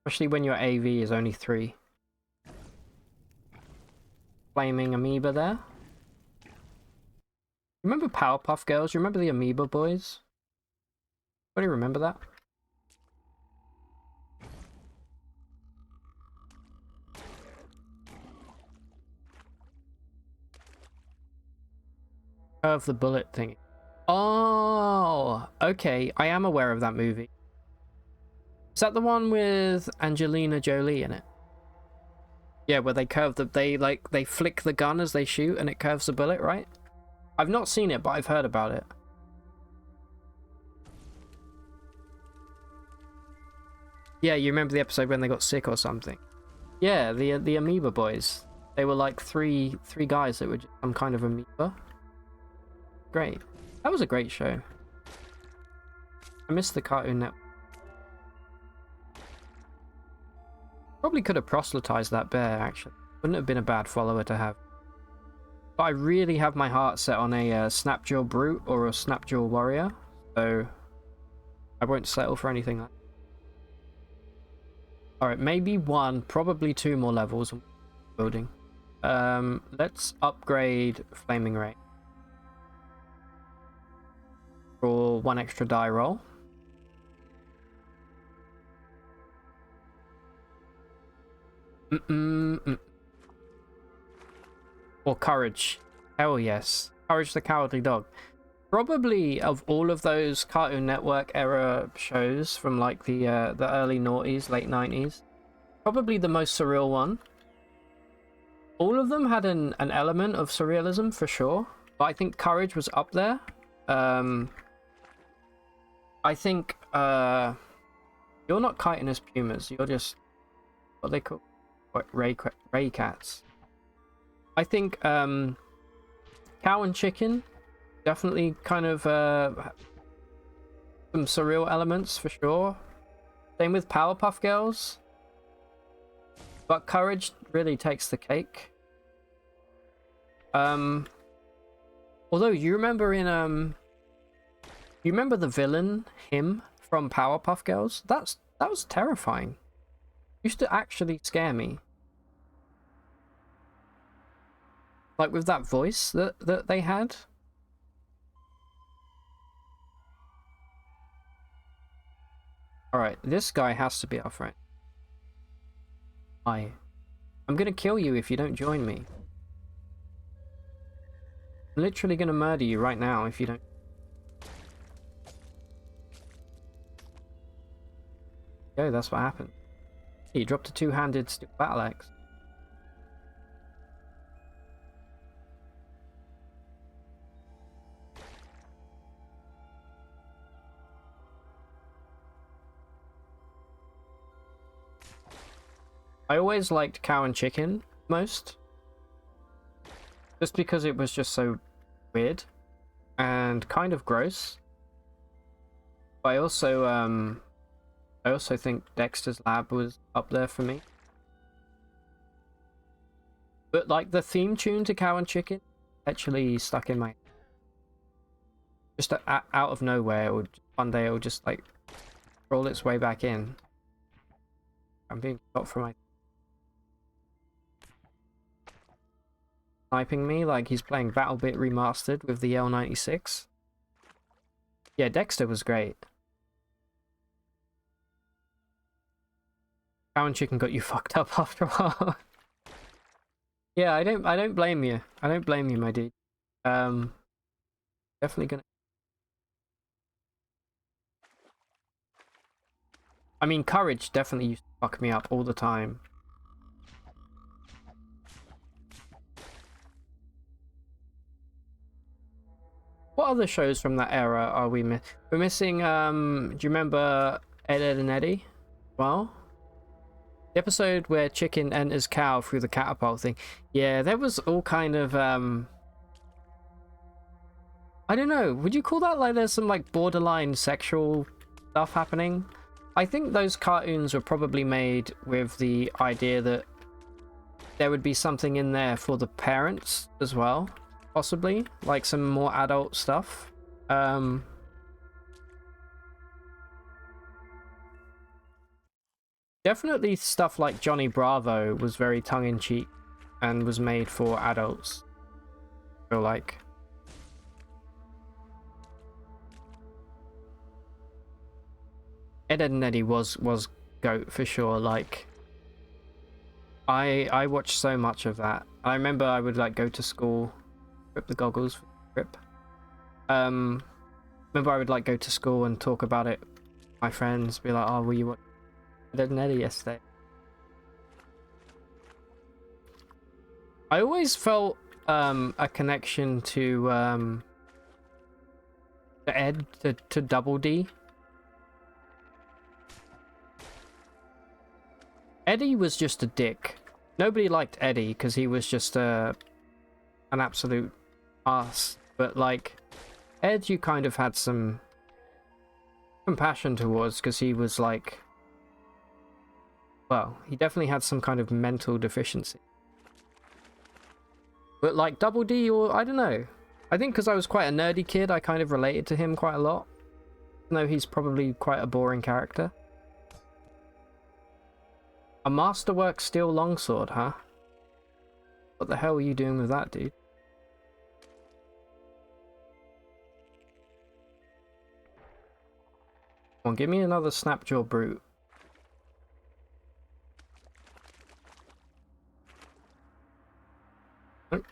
Especially when your AV is only 3. Flaming amoeba there. Remember Powerpuff Girls? You remember the amoeba boys? Anybody remember that? Of the bullet thing. Oh, okay. I am aware of that movie. Is that the one with Angelina Jolie in it? Yeah, where they curve they flick the gun as they shoot and it curves the bullet, right? I've not seen it, but I've heard about it. Yeah, you remember the episode when they got sick or something? Yeah, the amoeba boys. They were like three guys that were just some kind of amoeba. Great. That was a great show. I missed the Cartoon Network. Probably could have proselytized that bear, actually. Wouldn't have been a bad follower to have. But I really have my heart set on a Snapjaw Brute or a Snapjaw Warrior, so I won't settle for anything like that. Alright, maybe 1, probably 2 more levels of building. Let's upgrade Flaming Ray. For 1 extra die roll. Or courage. Hell yes. Courage the Cowardly Dog. Probably of all of those Cartoon Network era shows from like the early noughties, late 90s, probably the most surreal one. All of them had an element of surrealism for sure, but I think Courage was up there. I think you're not chitinous pumas, you're just what they call ray cats. I think cow and chicken definitely kind of some surreal elements for sure. Same with Powerpuff Girls. But Courage really takes the cake. Although you remember in you remember the villain, him from Powerpuff Girls? That was terrifying. Used to actually scare me. Like with that voice that they had. Alright, this guy has to be our friend. I'm gonna kill you if you don't join me. I'm literally gonna murder you right now if you don't. Okay, that's what happened. He dropped a two-handed steel battle axe. I always liked Cow and Chicken most. Just because it was just so weird and kind of gross. But I also think Dexter's Lab was up there for me. But like the theme tune to Cow and Chicken actually stuck in my... Just out of nowhere, or one day it'll just like roll its way back in. I'm being shot for my... Sniping me like he's playing BattleBit Remastered with the L96. Yeah, Dexter was great. Cow and Chicken got you fucked up after a while. Yeah, I don't blame you. I don't blame you, my dude. Definitely gonna... I mean, Courage definitely used to fuck me up all the time. What other shows from that era are we We're missing, do you remember Ed, Ed and Eddie? Well, the episode where Chicken enters Cow through the catapult thing. Yeah, there was all kind of, I don't know, would you call that like there's some like borderline sexual stuff happening? I think those cartoons were probably made with the idea that there would be something in there for the parents as well. Possibly, like some more adult stuff. Definitely stuff like Johnny Bravo was very tongue-in-cheek and was made for adults. I feel like. Ed, Ed and Eddie was GOAT for sure. Like, I watched so much of that. I remember I would like go to school, rip the goggles for the trip. Remember I would like go to school and talk about it with my friends, be like, oh, were you watching Ed, Ed and Eddie yesterday? I always felt a connection to Ed, to Double D. Eddie was just a dick. Nobody liked Eddie because he was just an absolute ass. But like Ed, you kind of had some compassion towards because he was like, well, he definitely had some kind of mental deficiency. But like Double D, or I don't know. I think because I was quite a nerdy kid, I kind of related to him quite a lot. Even though he's probably quite a boring character. A Masterwork steel longsword, huh? What the hell are you doing with that, dude? Come on, give me another Snapjaw Brute. Nope.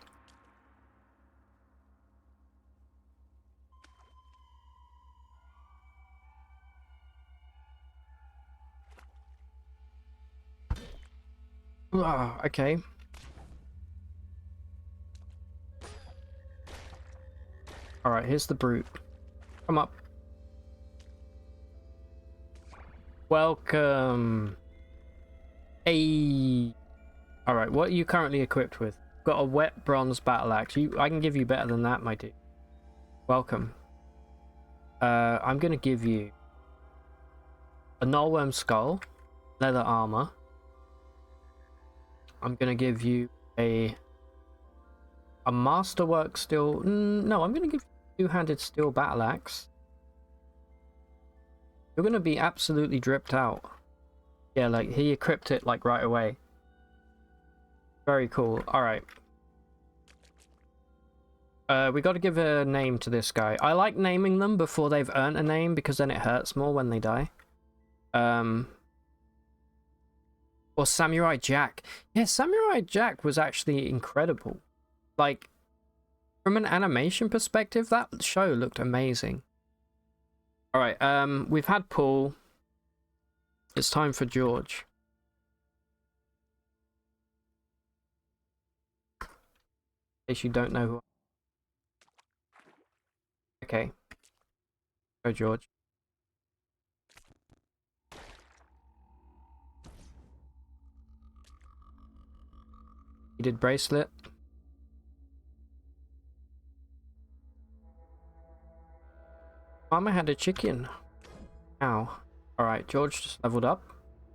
Ah, okay. Alright, here's the Brute. Come up. Welcome. Hey. Alright, what are you currently equipped with? Got a wet bronze battle axe. I can give you better than that, my dude. Welcome. I'm gonna give you a Nullworm skull, leather armor. I'm gonna give you a masterwork steel. No, I'm gonna give you a two-handed steel battle axe. You're gonna be absolutely dripped out. Yeah, like he equipped it like right away. Very cool. All right. We got to give a name to this guy. I like naming them before they've earned a name because then it hurts more when they die. Or Samurai Jack. Yeah, Samurai Jack was actually incredible. Like, from an animation perspective, that show looked amazing. All right, we've had Paul. It's time for George. In case you don't know who. Okay. Go, George. You did bracelet. Mama had a chicken. Ow. Alright, George just leveled up.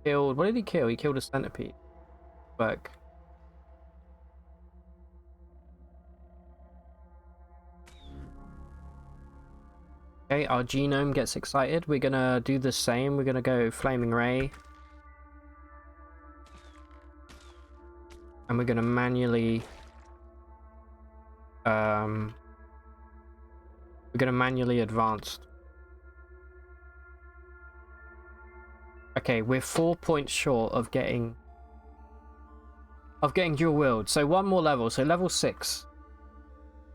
Killed. What did he kill? He killed a centipede. Work. Okay, our genome gets excited. We're gonna do the same. We're gonna go Flaming Ray. And we're gonna manually... we're gonna manually advance. Okay, we're 4 points short of getting... dual wield. So one more level. So level 6.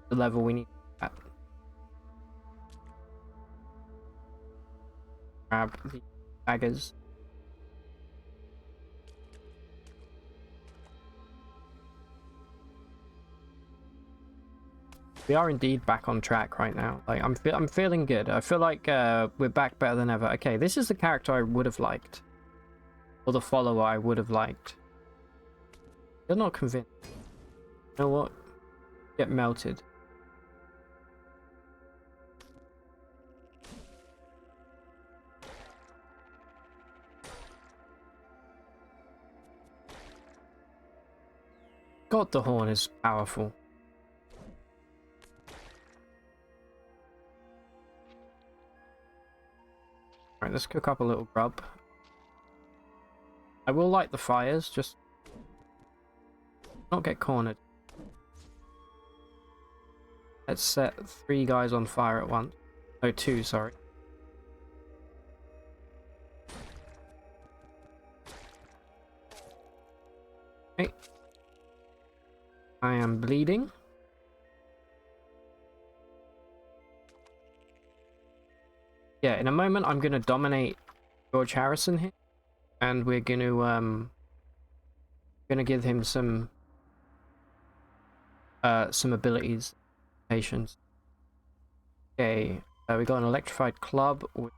The level we need at. Grab the daggers. We are indeed back on track right now. Like I'm feeling good. I feel like we're back better than ever. Okay, this is the character I would have liked, or the follower I would have liked. You're not convinced. You know what? Get melted. God, the horn is powerful. Alright, let's cook up a little grub. I will light the fires, just not get cornered. Let's set 3 guys on fire at once. No, 2, sorry. Okay. I am bleeding. Yeah, in a moment I'm gonna dominate George Harrison here, and we're gonna give him some abilities, patience. Okay, we got an electrified club with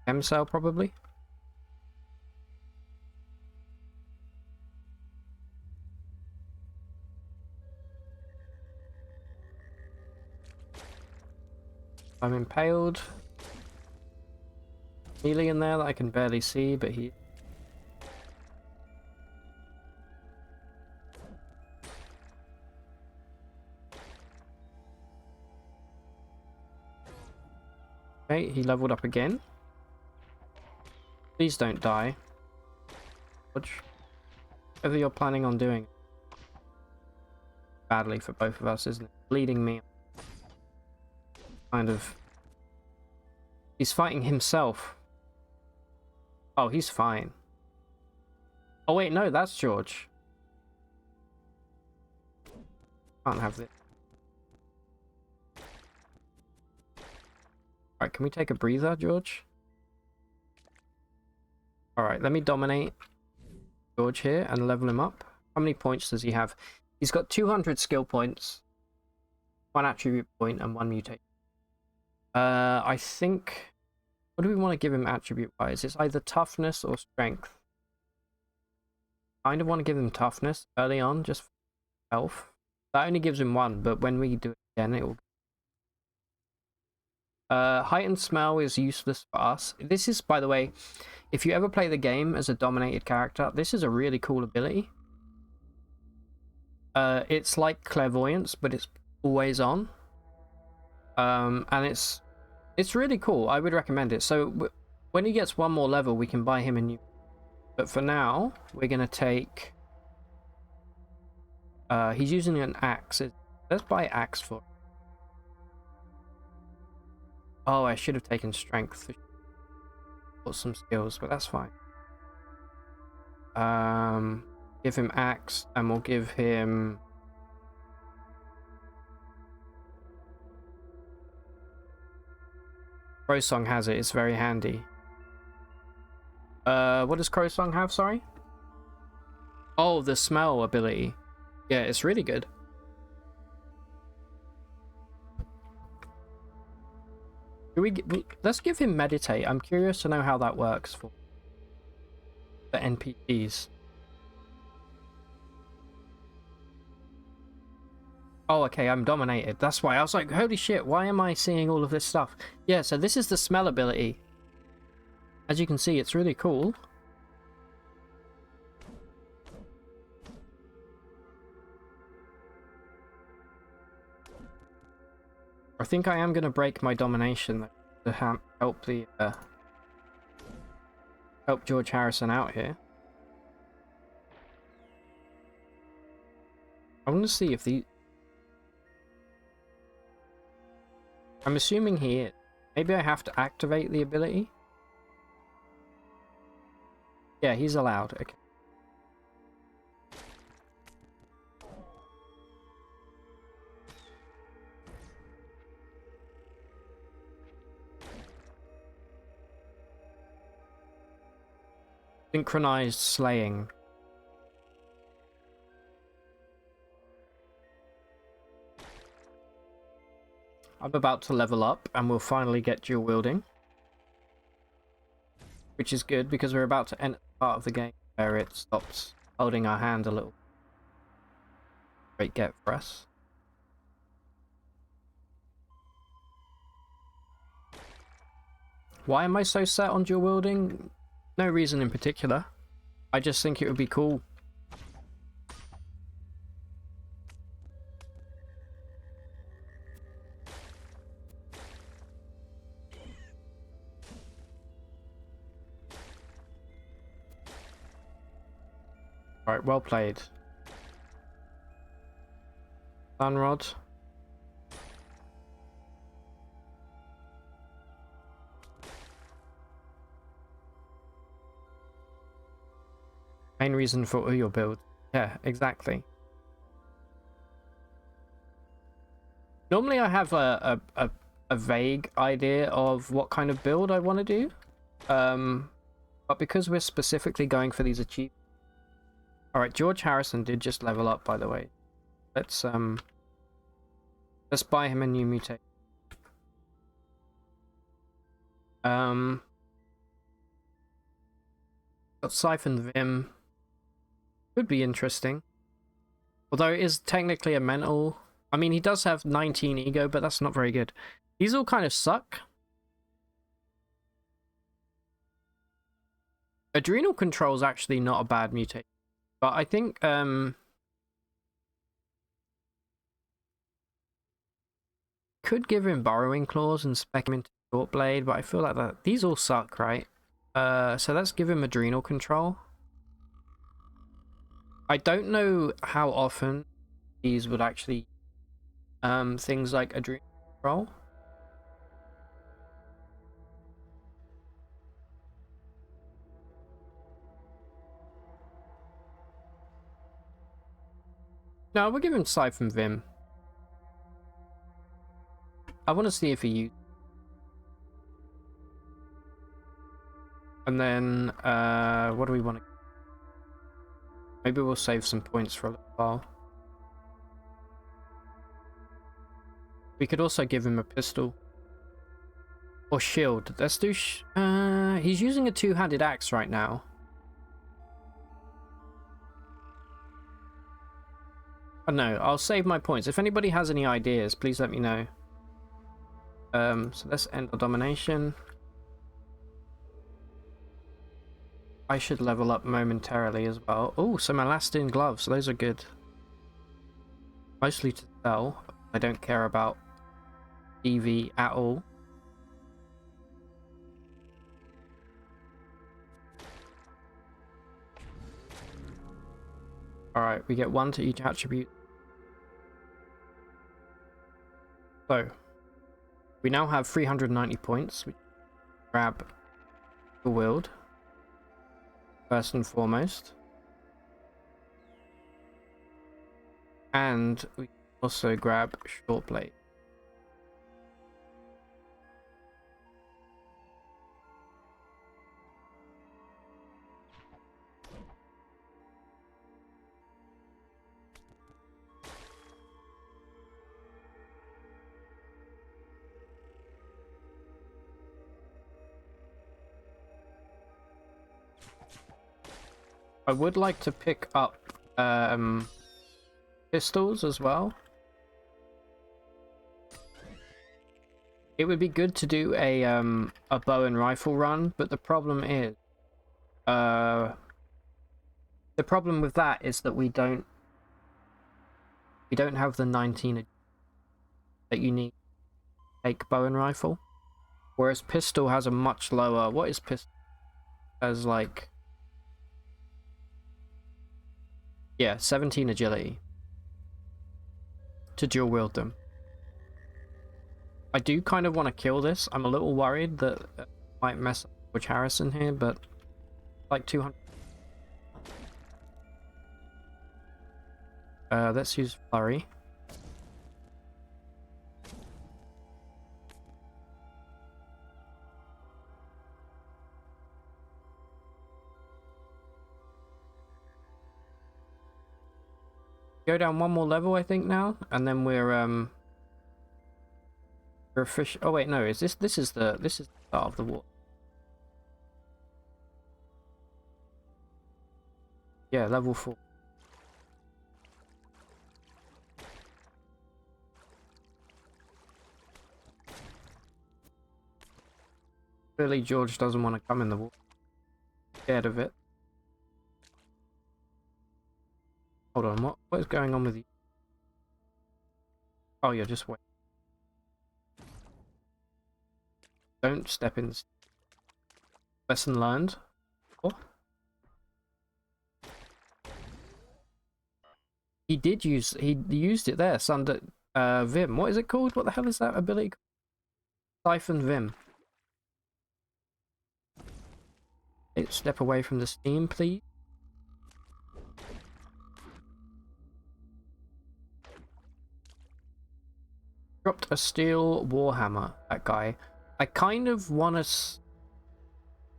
M-cell probably. I'm impaled. Melee in there that I can barely see, but he... Okay, he leveled up again. Please don't die. Whatever you're planning on doing. Badly for both of us, isn't it? Bleeding me. Kind of... He's fighting himself. Oh, he's fine. Oh wait, no, that's George. Can't have this. Alright, can we take a breather, George? Alright, let me dominate George here and level him up. How many points does he have? He's got 200 skill points, 1 attribute point, and 1 mutation. I think... What do we want to give him attribute-wise? It's either toughness or strength. Kind of want to give him toughness early on, just for health. That only gives him 1, but when we do it again, it will. Heightened smell is useless for us. This is, by the way, if you ever play the game as a dominated character, this is a really cool ability. It's like clairvoyance, but it's always on. And it's really cool. I would recommend it. So when he gets one more level, we can buy him a new. But for now, we're gonna take. He's using an axe. Let's buy axe for. Oh, I should have taken strength for some skills, but that's fine. Give him axe, and we'll give him. Crowsong has it. It's very handy. What does Crowsong have? Sorry. Oh, the smell ability. Yeah, it's really good. Let's give him meditate. I'm curious to know how that works for the NPCs. Oh, okay, I'm dominated. That's why I was like, holy shit, why am I seeing all of this stuff? Yeah, so this is the smell ability. As you can see, it's really cool. I think I am going to break my domination to help the help George Harrison out here. I want to see if the. I'm assuming he is. Maybe I have to activate the ability. Yeah, he's allowed. Okay. Synchronized slaying. I'm about to level up and we'll finally get dual wielding. Which is good because we're about to enter the part of the game where it stops holding our hand a little. Great get for us. Why am I so set on dual wielding? No reason in particular. I just think it would be cool. Alright, well played. Sunrod. Main reason for all your build. Yeah, exactly. Normally I have a vague idea of what kind of build I want to do. But because we're specifically going for these achievements. Alright, George Harrison did just level up, by the way. Let's buy him a new mutate. Got Siphon Vim. Could be interesting. Although it is technically a mental. I mean, he does have 19 ego, but that's not very good. These all kind of suck. Adrenal Control is actually not a bad mutate. But I think could give him Burrowing Claws and spec him into Short Blade, but I feel like that these all suck, right? So let's give him Adrenal Control. I don't know how often these would actually things like Adrenal Control. No, we'll give him Siphon Vim. I want to see if he uses. And then, what do we want to... Maybe we'll save some points for a little while. We could also give him a pistol. Or shield. Let's do... he's using a two-handed axe right now. I don't know. I'll save my points. If anybody has any ideas, please let me know. So let's end our domination. I should level up momentarily as well. Oh, some elastin gloves. Those are good. Mostly to sell. I don't care about EV at all. Alright, we get 1 to each attribute. So, we now have 390 points. We grab the Wield, first and foremost. And we also grab Short Blade. I would like to pick up pistols as well. It would be good to do a bow and rifle run, but the problem is the problem with that is that we don't have the 19 that you need to take bow and rifle, whereas pistol has a much lower. What is pistol? As like, yeah, 17 agility to dual wield them. I do kind of want to kill this. I'm a little worried that it might mess up with Harrison here, but like 200. Let's use flurry. Go down one more level, I think now, and then we're official. Oh wait, no, is this is the start of the war. Yeah, level 4. Clearly George doesn't want to come in the war. Scared of it. Hold on, what is going on with you? Oh, you're just waiting. Don't step in. Lesson learned. Oh. He used it there. Sunder Vim. What is it called? What the hell is that ability called? Siphon Vim. Okay, step away from the steam, please. Dropped a steel warhammer, that guy. I kind of want to...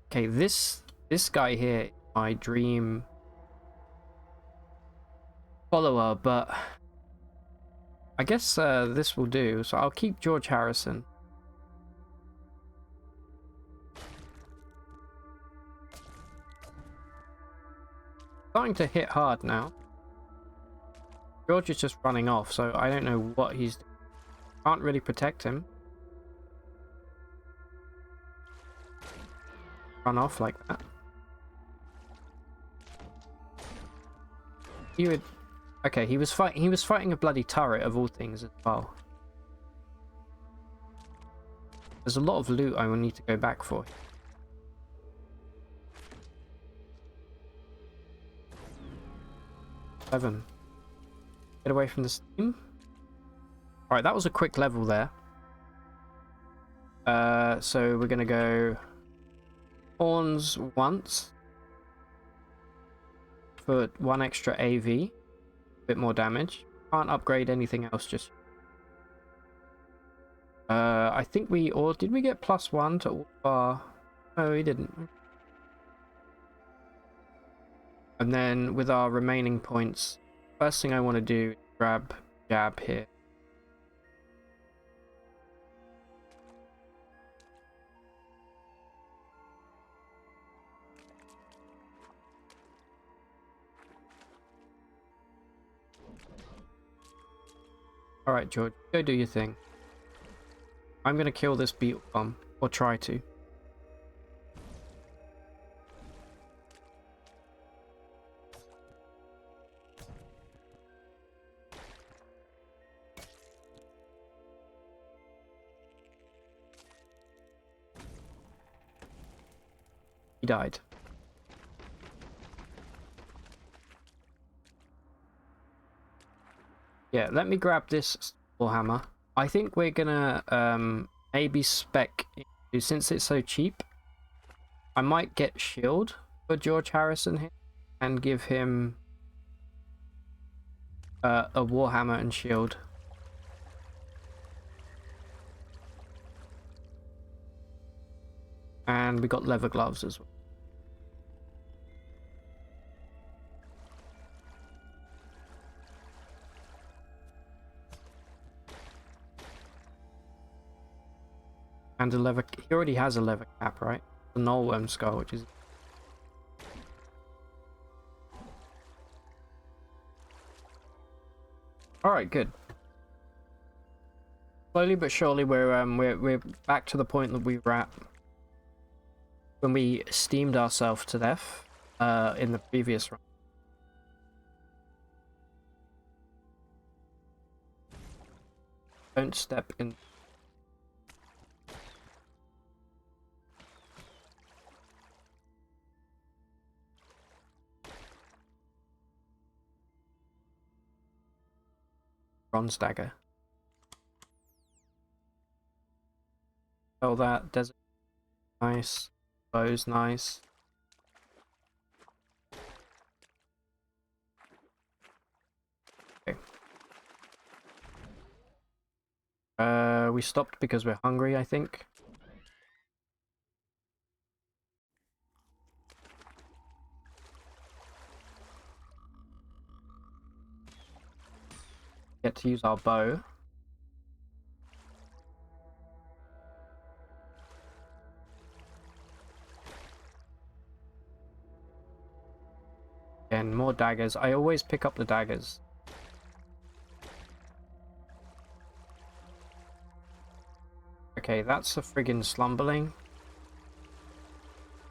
Okay, this guy here is my dream follower, but I guess this will do. So I'll keep George Harrison. Starting to hit hard now. George is just running off, so I don't know what he's doing. Can't really protect him. Run off like that. He would... Okay, he was fighting a bloody turret of all things as well. There's a lot of loot I will need to go back for. Seven. Get away from the steam. Alright, that was a quick level there. So we're gonna go horns once for 1 extra AV, a bit more damage. Can't upgrade anything else just. I think did we get +1 to all our... No, we didn't. And then with our remaining points, first thing I want to do is grab jab here. Alright, George, go do your thing. I'm gonna kill this beetle bomb, or try to. He died. Yeah, let me grab this hammer. I think we're gonna maybe spec into, since it's so cheap, I might get shield for George Harrison here and give him a warhammer and shield. And we got leather gloves as well. And a leather, he already has a leather cap, right? The Nullworm skull, which is... Alright, good. Slowly but surely we're back to the point that we were at when we steamed ourselves to death in the previous run. Don't step in. Bronze dagger. Oh, that desert. Nice. Bow's nice. Okay. We stopped because we're hungry, I think. Get to use our bow. And more daggers. I always pick up the daggers. Okay, that's a friggin' slumberling.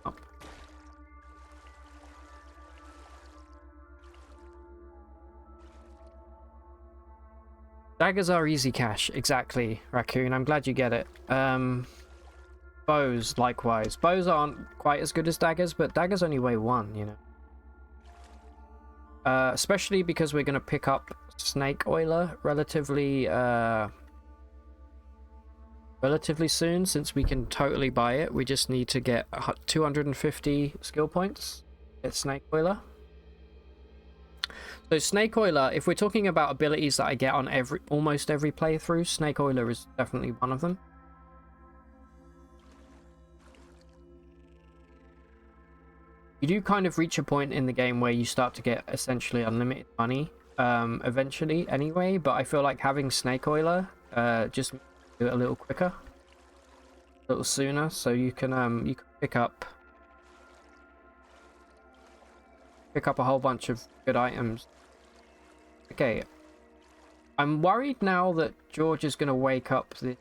Up. Daggers are easy cash, exactly, Raccoon. I'm glad you get it. Bows, likewise. Bows aren't quite as good as daggers, but daggers only weigh 1, you know. Especially because we're going to pick up Snake Oiler relatively soon, since we can totally buy it. We just need to get 250 skill points. Get Snake Oiler. So Snake Oiler, if we're talking about abilities that I get on almost every playthrough, Snake Oiler is definitely one of them. You do kind of reach a point in the game where you start to get essentially unlimited money eventually anyway, but I feel like having Snake Oiler just do it a little quicker, a little sooner, so you can pick up a whole bunch of good items. Okay, I'm worried now that George is going to wake up the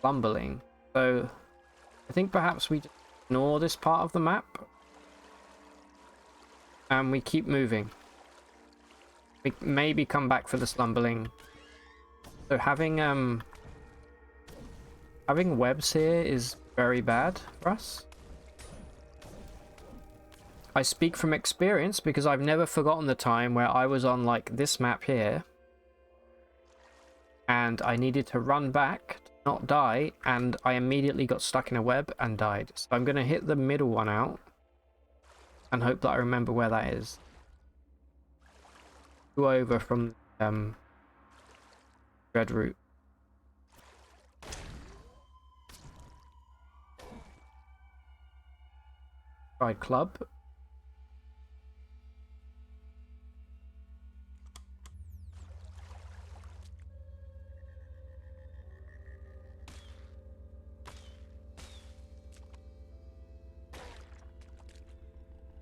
Lumberling, so I think perhaps we just ignore this part of the map and we keep moving. We maybe come back for the Slumberling. So having webs here is very bad for us. I speak from experience because I've never forgotten the time where I was on like this map here and I needed to run back to not die, and I immediately got stuck in a web and died. So I'm going to hit the middle one out and hope that I remember where that is. Go over from Red Route. Pride Club.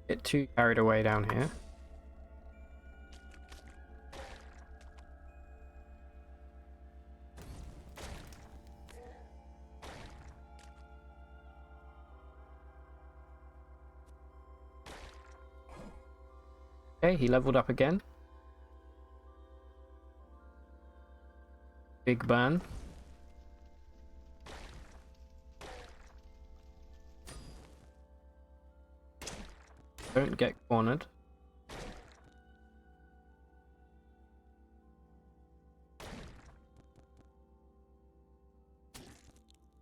Get too carried away down here. Okay, he leveled up again. Big burn. Don't get cornered.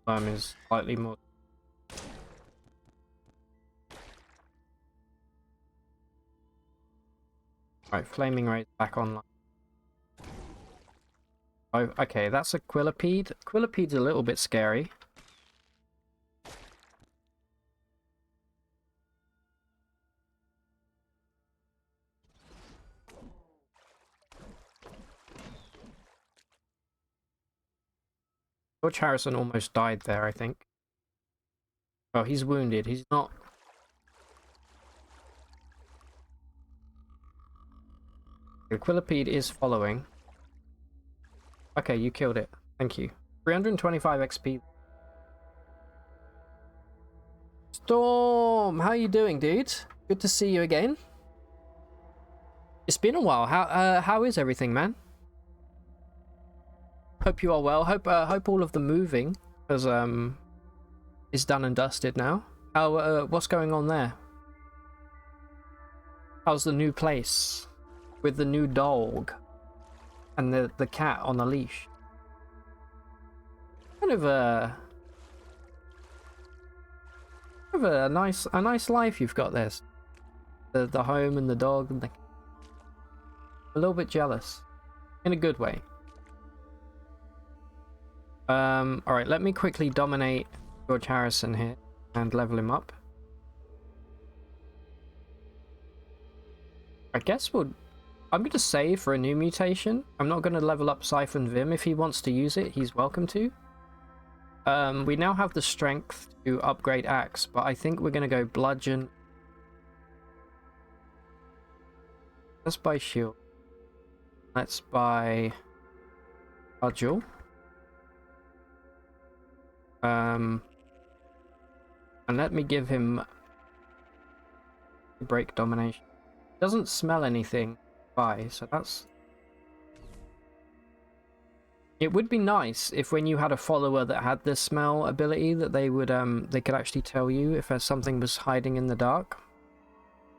Time is slightly more. Right, flaming rate back online. Oh, okay, that's a Quillipede. Quillipede's a little bit scary. George Harrison almost died there, I think. Oh, he's wounded. He's not. The Quillipede is following. Okay, you killed it. Thank you. 325 XP. Storm, how you doing, dude? Good to see you again. It's been a while. How is everything, man? Hope you are well. Hope all of the moving is done and dusted now. How what's going on there? How's the new place with the new dog and the cat on a leash? Kind of a nice life you've got there. The home and the dog and a little bit jealous in a good way. All right, let me quickly dominate George Harrison here and level him up. I guess I'm going to save for a new mutation. I'm not going to level up Siphon Vim. If he wants to use it, he's welcome to. We now have the strength to upgrade Axe, but I think we're going to go Bludgeon. Let's buy Shield. Let's buy Cudgel. And let me give him Break Domination. Doesn't smell anything by, so that's. It would be nice if when you had a follower that had this smell ability that they would they could actually tell you if there's something was hiding in the dark.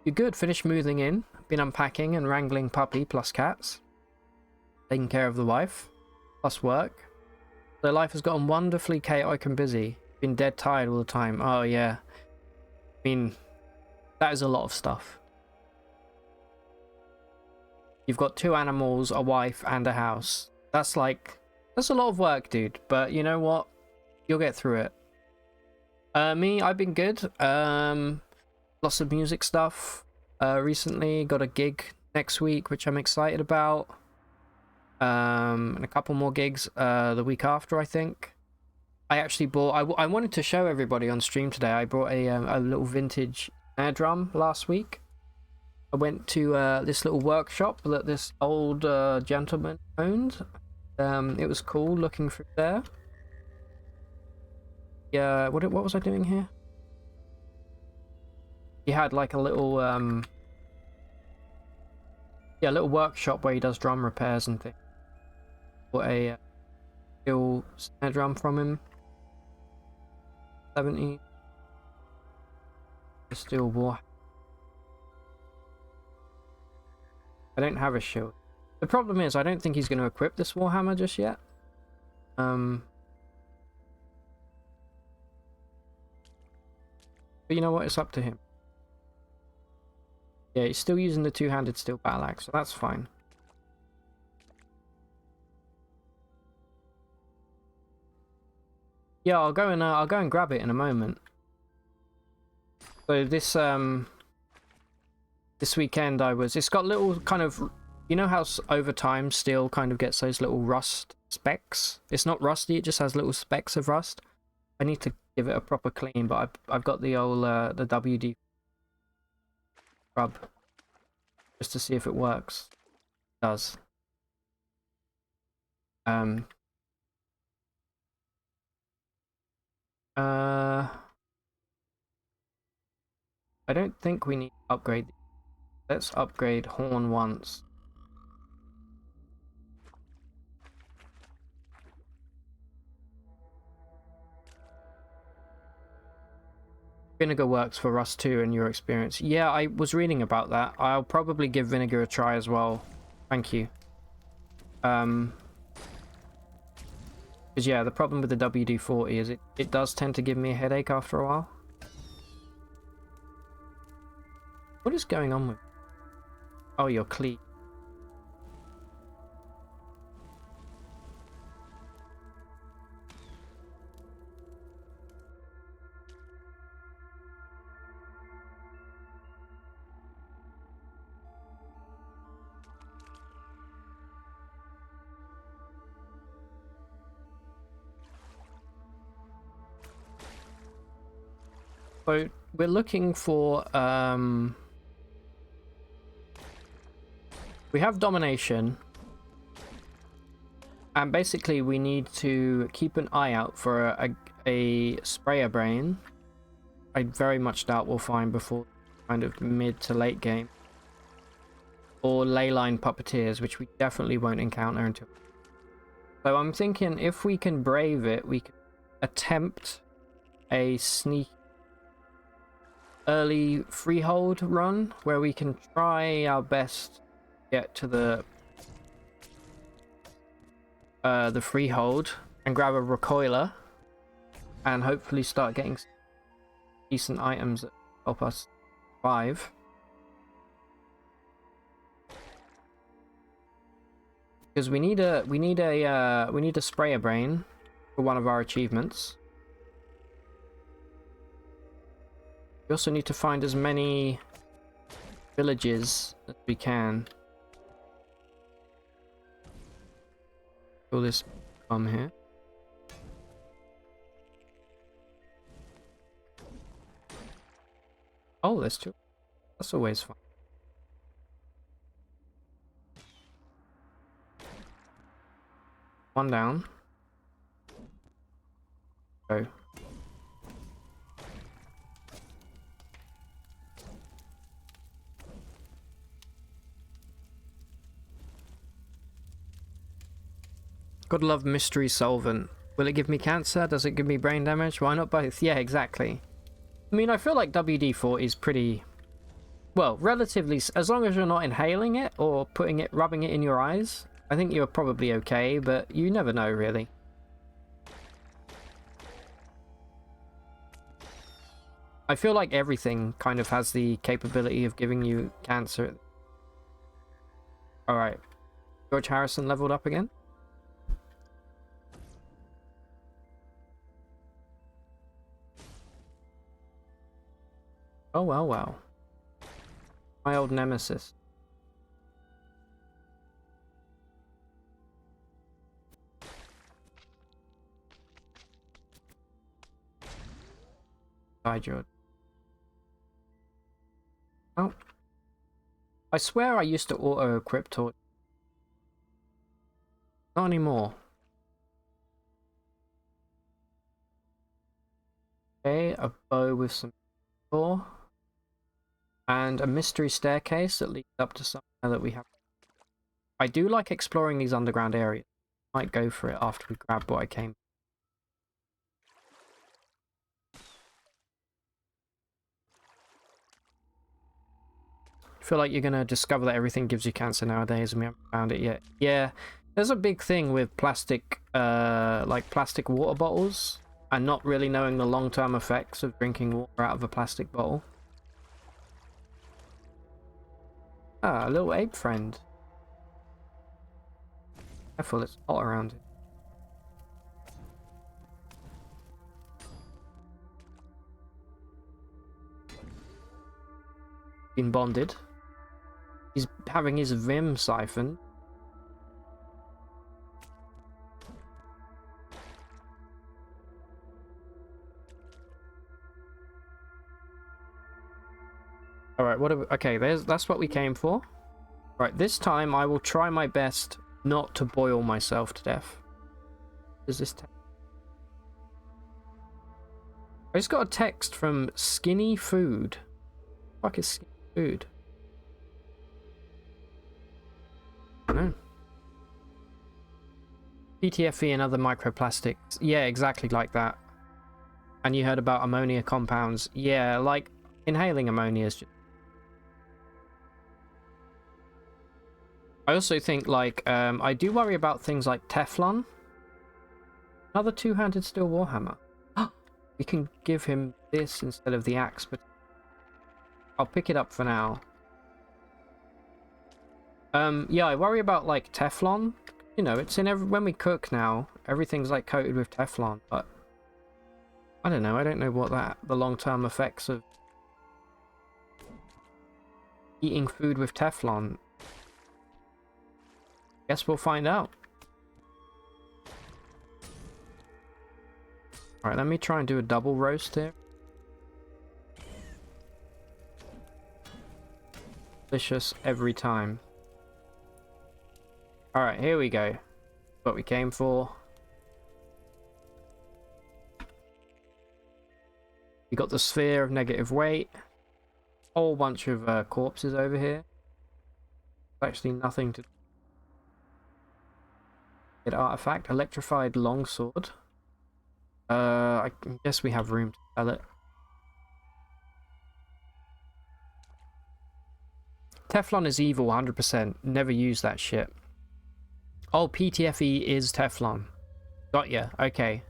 You're good. Finished moving in. Been unpacking and wrangling puppy plus cats. Taking care of the wife. Plus work. Their life has gotten wonderfully chaotic and busy. Been dead tired all the time. Oh yeah. I mean, that is a lot of stuff. You've got 2 animals, a wife, and a house. That's a lot of work, dude. But you know what? You'll get through it. Me, I've been good. Lots of music stuff. Recently got a gig next week, which I'm excited about. And a couple more gigs the week after, I think. I actually bought. I wanted to show everybody on stream today. I brought a little vintage snare drum last week. I went to this little workshop that this old gentleman owned. It was cool looking through there. Yeah, what was I doing here? He had like a little little workshop where he does drum repairs and things. Bought a steel snare drum from him. 70. A steel war. I don't have a shield. The problem is I don't think he's going to equip this Warhammer just yet. But you know what? It's up to him. Yeah, he's still using the 2-handed steel battle axe, so that's fine. Yeah, I'll go and grab it in a moment. So this weekend it's got little kind of, you know how over time steel kind of gets those little rust specks? It's not rusty, it just has little specks of rust. I need to give it a proper clean, but I've got the old the WD scrub just to see if it works. It does. I don't think we need to upgrade. Let's upgrade horn once. Vinegar works for Rust 2 in your experience. Yeah, I was reading about that. I'll probably give vinegar a try as well. Thank you. Because yeah, the problem with the WD-40 is it does tend to give me a headache after a while. What is going on with... Oh, your cleat. So we're looking for we have domination, and basically we need to keep an eye out for a sprayer brain. I very much doubt we'll find before kind of mid to late game, or leyline puppeteers, which we definitely won't encounter until. So I'm thinking if we can brave it, we can attempt a sneak early freehold run where we can try our best to get to the freehold and grab a recoiler and hopefully start getting decent items that help us survive. Because we need a sprayer brain for one of our achievements. We also need to find as many villages as we can. All this bomb here. Oh, there's two. That's always fun. One down. Go. Gotta love mystery solvent. Will it give me cancer? Does it give me brain damage? Why not both? Yeah, exactly. I mean, I feel like WD-40 is pretty... Well, relatively... As long as you're not inhaling it or rubbing it in your eyes, I think you're probably okay, but you never know, really. I feel like everything kind of has the capability of giving you cancer. Alright. George Harrison leveled up again? Oh, well, well. My old nemesis. Hi, George. Oh. I swear I used to auto-equip torch. Not anymore. Okay, a bow with some ore. And a mystery staircase that leads up to somewhere that we have. I do like exploring these underground areas. Might go for it after we grab what I came. I feel like you're gonna discover that everything gives you cancer nowadays, and we haven't found it yet. Yeah, there's a big thing with plastic, like plastic water bottles, and not really knowing the long-term effects of drinking water out of a plastic bottle. Ah, a little ape friend. Careful, it's hot around it. Been bonded. He's having his Vim siphon. Alright, what are we, okay, that's what we came for. Right, this time I will try my best not to boil myself to death. Does this text? I just got a text from Skinny Food. What the fuck is Skinny Food? No. PTFE and other microplastics. Yeah, exactly like that. And you heard about ammonia compounds. Yeah, like inhaling ammonia is just... I also think like I do worry about things like Teflon. Another two-handed steel warhammer. We can give him this instead of the axe, but I'll pick it up for now. Yeah, I worry about like Teflon. You know, it's in when we cook now, everything's like coated with Teflon, but I don't know. I don't know what the long-term effects of eating food with Teflon. Guess we'll find out. Alright, let me try and do a double roast here. Delicious every time. Alright, here we go. What we came for. We got the sphere of negative weight. Whole bunch of corpses over here. Actually nothing to... Get artifact. Electrified longsword. I guess we have room to sell it. Teflon is evil, 100%. Never use that shit. Oh, PTFE is Teflon. Got ya. Okay.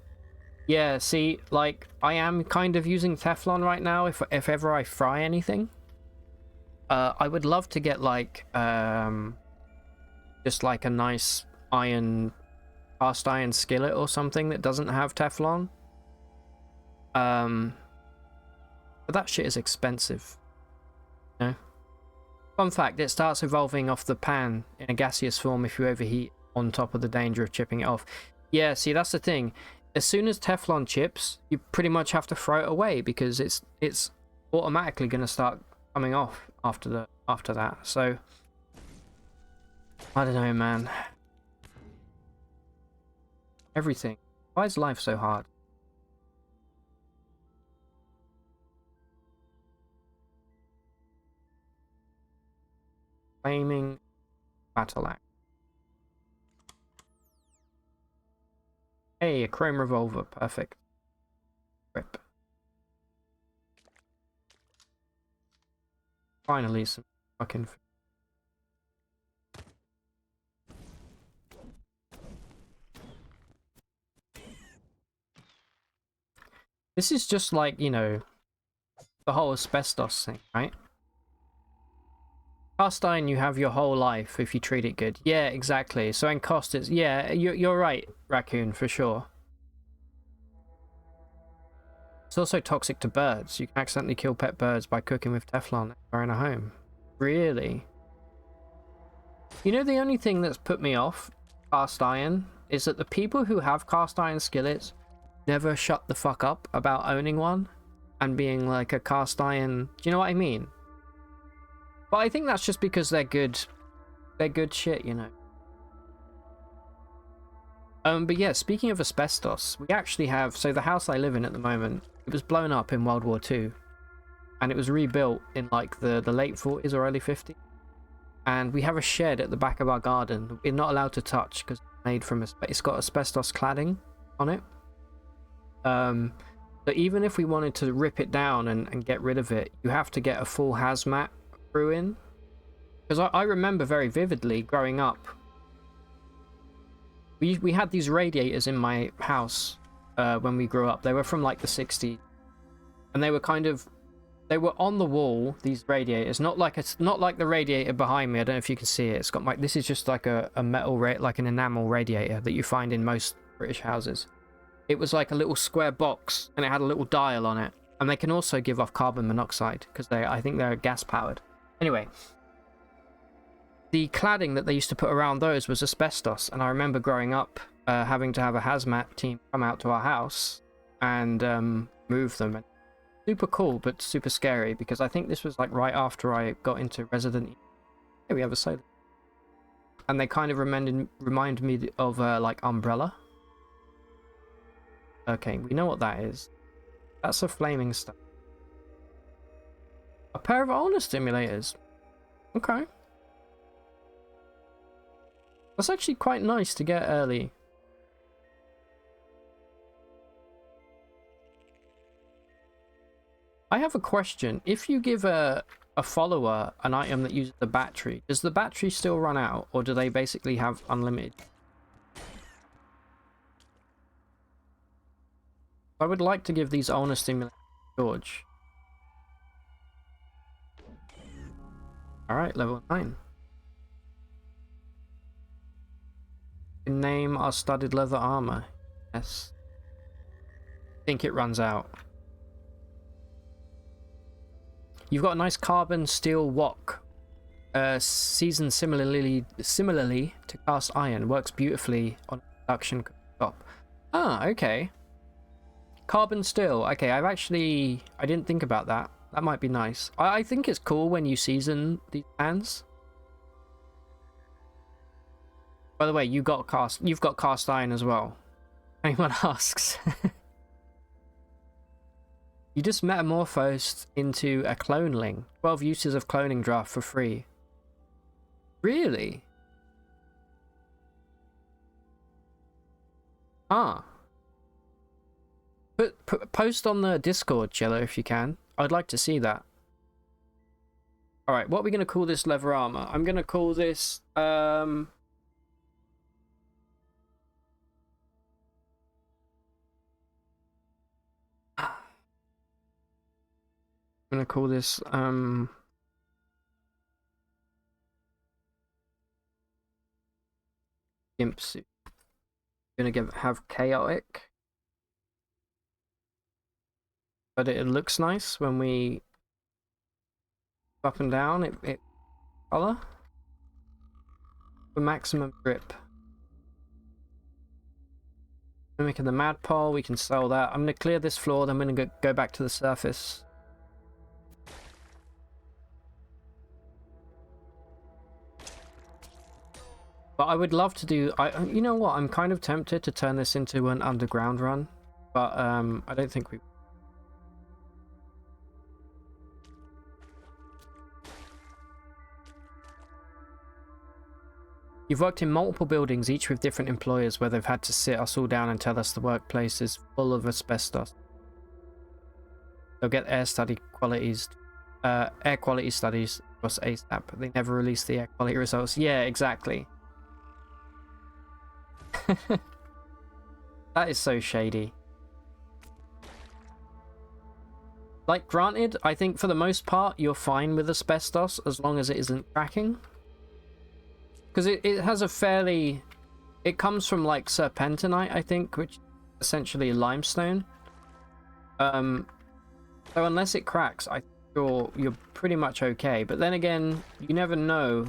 Yeah, see, like, I am kind of using Teflon right now if ever I fry anything. I would love to get, like, just like a nice cast iron skillet or something that doesn't have Teflon. But that shit is expensive. You know? Fun fact, it starts evolving off the pan in a gaseous form if you overheat, on top of the danger of chipping it off. Yeah, see, that's the thing. As soon as Teflon chips, you pretty much have to throw it away because it's automatically going to start coming off after that. So I don't know, man. Everything. Why is life so hard? Flaming battle axe. Hey, a chrome revolver. Perfect. Rip. Finally, some fucking... This is just like, you know, the whole asbestos thing, right? Cast iron you have your whole life if you treat it good. Yeah, exactly. So in cost it's... Yeah, you're right, Raccoon, for sure. It's also toxic to birds. You can accidentally kill pet birds by cooking with Teflon or in a home. Really? You know, the only thing that's put me off cast iron is that the people who have cast iron skillets never shut the fuck up about owning one and being like a cast iron... Do you know what I mean? But I think that's just because they're good shit, you know. But yeah, speaking of asbestos, we actually have... So the house I live in at the moment, it was blown up in World War II. And it was rebuilt in like the late 40s or early 50s. And we have a shed at the back of our garden we're not allowed to touch because it's made from... It's got asbestos cladding on it. But even if we wanted to rip it down and get rid of it, you have to get a full hazmat crew in. Because I remember very vividly growing up, we had these radiators in my house when we grew up. They were from like the 60s, and they were kind of... They were on the wall, these radiators, not like the radiator behind me. I don't know if you can see it. It's got this is just like a metal like an enamel radiator that you find in most British houses. It was like a little square box, and it had a little dial on it. And they can also give off carbon monoxide because I think they're gas powered. Anyway, the cladding that they used to put around those was asbestos, and I remember growing up having to have a hazmat team come out to our house and move them. And super cool, but super scary because I think this was like right after I got into Resident Evil. Here we have a solar, and they kind of remind me of like Umbrella. Okay, we know what that is. That's a flaming stuff. A pair of owner stimulators. Okay. That's actually quite nice to get early. I have a question. If you give a follower an item that uses the battery, does the battery still run out, or do they basically have unlimited? I would like to give these owner stimulants to George. Alright, level 9. Name our studded leather armor. Yes. I think it runs out. You've got a nice carbon steel wok. Seasoned similarly to cast iron. Works beautifully on production top. Ah, okay. Carbon steel. Okay, I didn't think about that. That might be nice. I think it's cool when you season these pans. By the way, you've got cast iron as well. Anyone asks. You just metamorphosed into a cloneling. 12 uses of cloning draft for free. Really? Ah. Post on the Discord, Cello, if you can. I'd like to see that. Alright, what are we going to call this leather armor? I'm going to call this... I'm going to call this... Gimp suit. I'm going to have chaotic. But it looks nice when we up and down. It color for maximum grip. We're making the mad pole. We can sell that. I'm gonna clear this floor. Then I'm gonna go back to the surface. But I would love to do. You know what? I'm kind of tempted to turn this into an underground run, but I don't think we. You've worked in multiple buildings, each with different employers, where they've had to sit us all down and tell us the workplace is full of asbestos. They'll get air quality studies across ASAP. They never release the air quality results. Yeah, exactly. That is so shady. Like, granted, I think for the most part you're fine with asbestos as long as it isn't cracking. Because it has a fairly... It comes from, like, serpentinite, I think, which is essentially limestone. So unless it cracks, I think you're pretty much okay. But then again, you never know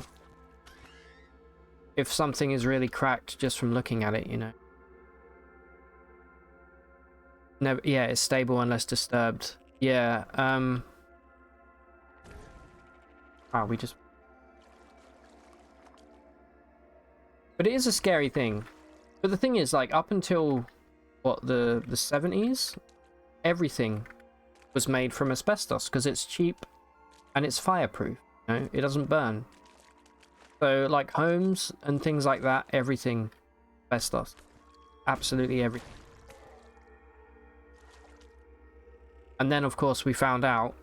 if something is really cracked just from looking at it, you know. Never, yeah, it's stable unless disturbed. Yeah, wow, we just... But it is a scary thing. But the thing is, like, up until, what, the 70s? Everything was made from asbestos, because it's cheap and it's fireproof, you know? It doesn't burn. So, like, homes and things like that, everything asbestos. Absolutely everything. And then, of course, we found out,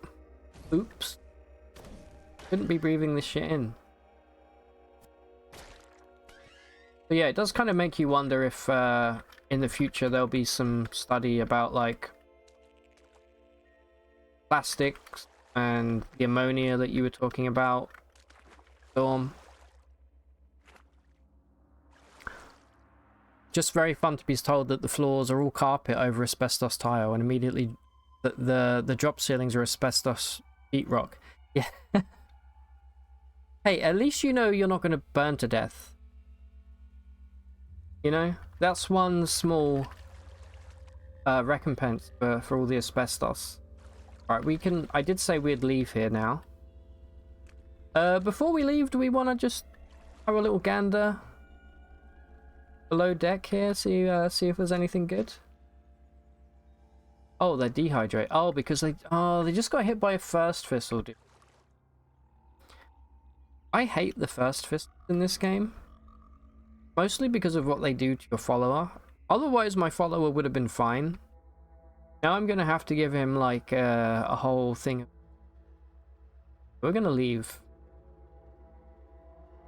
oops, couldn't be breathing this shit in. But yeah, it does kind of make you wonder if in the future there'll be some study about, like, plastics and the ammonia that you were talking about, Storm. Just very fun to be told that the floors are all carpet over asbestos tile, and immediately the drop ceilings are asbestos sheetrock. Yeah. Hey, at least you know you're not going to burn to death. You know, that's one small recompense for all the asbestos. Alright, we can... I did say we'd leave here now. Before we leave, do we want to just have a little gander below deck here? See if there's anything good? Oh, they're dehydrated. Oh, because they just got hit by a first thistle, dude. I hate the first fist in this game. Mostly because of what they do to your follower. Otherwise, my follower would have been fine. Now I'm gonna have to give him like a whole thing. We're gonna leave.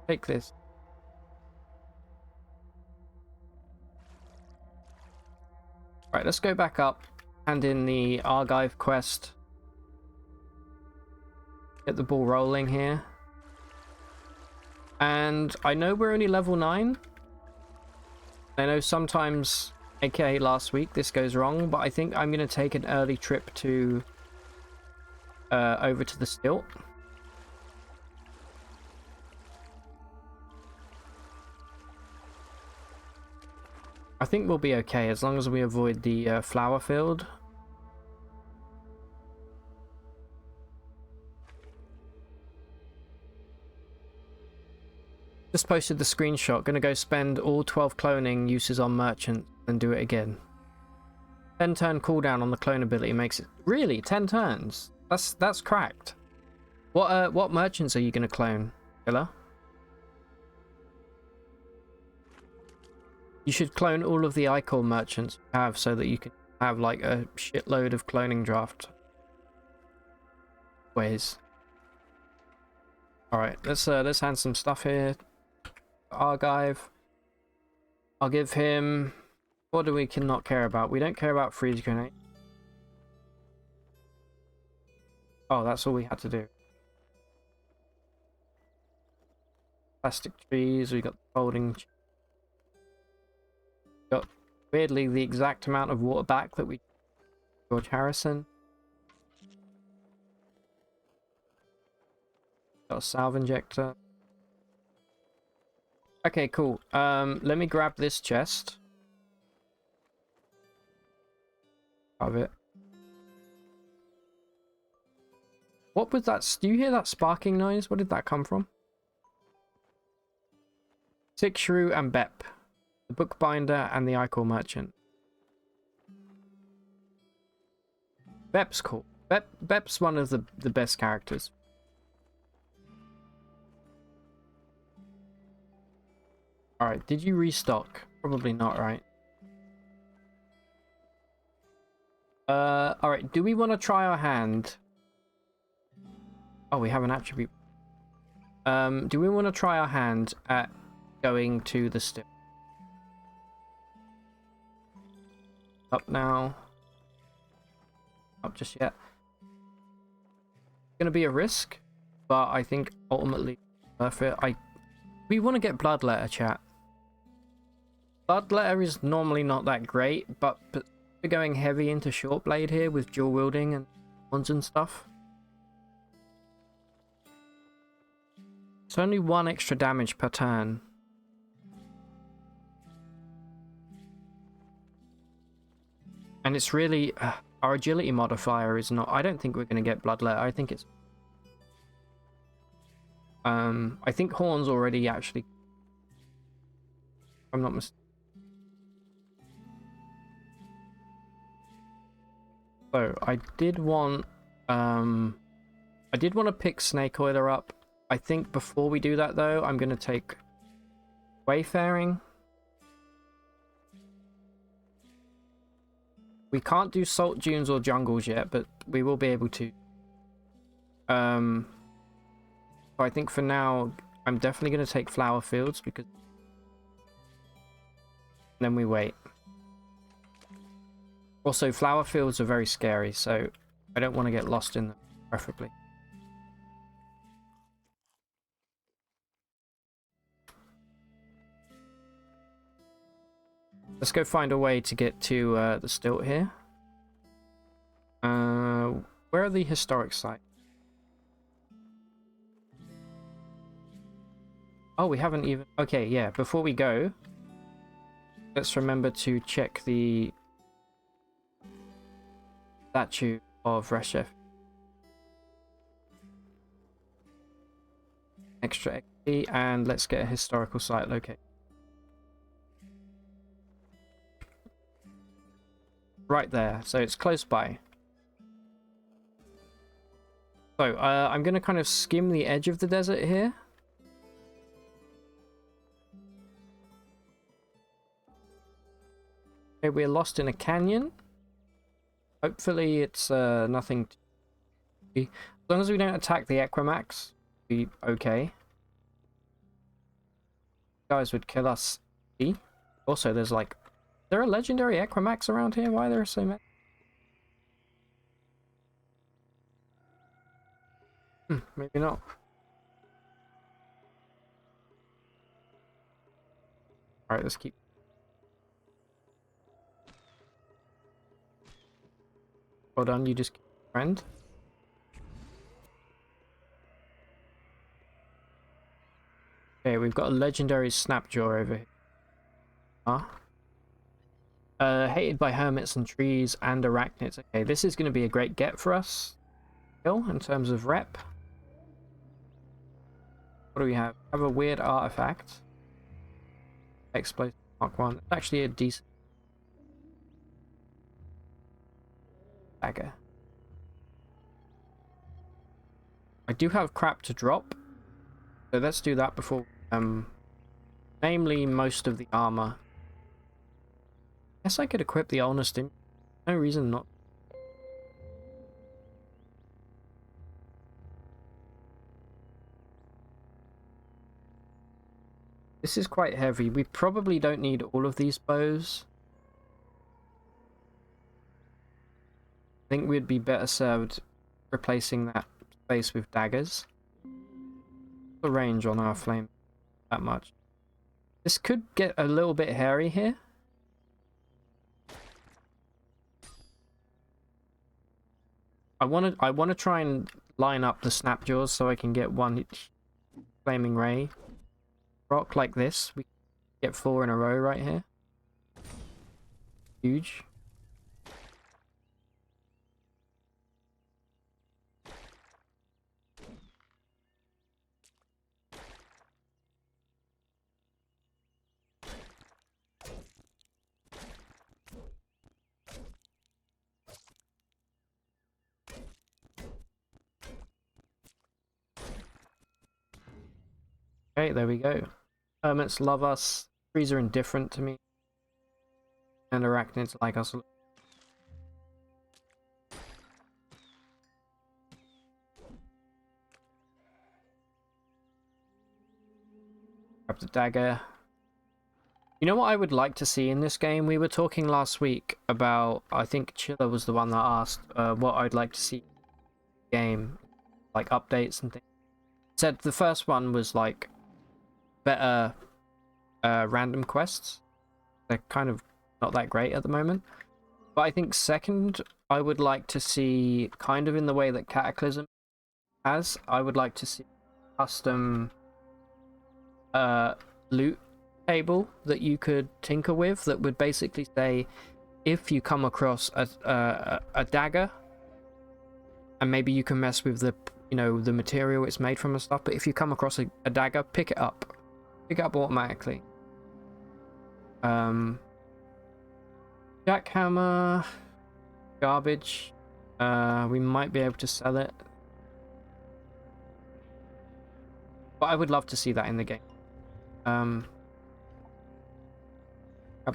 Take this. Right, let's go back up. Hand in the Argive quest. Get the ball rolling here. And I know we're only level 9. I know sometimes, aka last week, this goes wrong, but I think I'm going to take an early trip to over to the stilt. I think we'll be okay as long as we avoid the flower field. Just posted the screenshot. Gonna go spend all 12 cloning uses on merchant and do it again. 10 turn cooldown on the clone ability makes it really 10 turns. That's cracked. What merchants are you gonna clone, Killer? You should clone all of the Icor merchants you have so that you can have like a shitload of cloning draft ways. All right, let's hand some stuff here. Argive. I'll give him. What do we cannot care about? We don't care about freeze grenade. Oh, that's all we had to do. Plastic trees. We got folding. Got weirdly the exact amount of water back that we. George Harrison. Got a salve injector. Okay, cool. Let me grab this chest. Of it. What was that? Do you hear that sparking noise? Where did that come from? Six Shrew and Bep. The bookbinder and the Icor merchant. Bep's cool. Bep's one of the best characters. Alright, did you restock? Probably not, right? Alright, do we want to try our hand? Oh, we have an attribute. Do we want to try our hand at going to the still? Up now. Up just yet. It's gonna be a risk, but I think ultimately worth it. We want to get Bloodletter, chat. Bloodletter is normally not that great, but we're going heavy into Shortblade here with dual wielding and ones and stuff. It's only 1 extra damage per turn. And it's really... our agility modifier is not... I don't think we're going to get Bloodletter. I think it's... I think Horn's already actually... If I'm not mistaken. So, I did want to pick Snake Oiler up. I think before we do that, though, I'm going to take Wayfaring. We can't do Salt Dunes or Jungles yet, but we will be able to. So I think for now, I'm definitely going to take Flower Fields, because then we wait. Also, Flower Fields are very scary, so I don't want to get lost in them, preferably. Let's go find a way to get to the stilt here. Where are the historic sites? Oh, we haven't even... Okay, yeah, before we go, let's remember to check the statue of Reshef. Extra XP, and let's get a historical site located. Right there, so it's close by. So, I'm going to kind of skim the edge of the desert here. Okay, we're lost in a canyon. Hopefully it's nothing to... As long as we don't attack the Equimax, we'll be okay. Guys would kill us. Also, there's like... Is there a legendary Equimax around here? Why are there so many? Maybe not. Alright, let's keep... Hold on, you just keep friend. Okay, we've got a legendary Snapjaw over here. Hated by hermits and trees and arachnids. Okay, this is going to be a great get for us. In terms of rep. What do we have? We have a weird artifact. Explosive Mark 1. It's actually a decent dagger. I do have crap to drop. So let's do that before namely most of the armor. Guess I could equip the ulnar stim. No reason not. This is quite heavy. We probably don't need all of these bows. I think we'd be better served replacing that space with daggers. The range on our flame that much. This could get a little bit hairy here. I want to try and line up the Snapjaws so I can get one flaming ray rock like this. We get 4 in a row right here. Huge. Okay, there we go. Hermits love us. Trees are indifferent to me. And arachnids like us. Grab the dagger. You know what I would like to see in this game? We were talking last week about, I think Chiller was the one that asked what I'd like to see in the game. Like updates and things. Said the first one was like better random quests. They're kind of not that great at the moment. But I think second, I would like to see, kind of in the way that Cataclysm has, I would like to see custom loot table that you could tinker with that would basically say, if you come across a dagger, and maybe you can mess with the, you know, the material it's made from and stuff, but if you come across a dagger, pick it up. Pick it up automatically. Jackhammer, garbage. We might be able to sell it. But I would love to see that in the game. Grab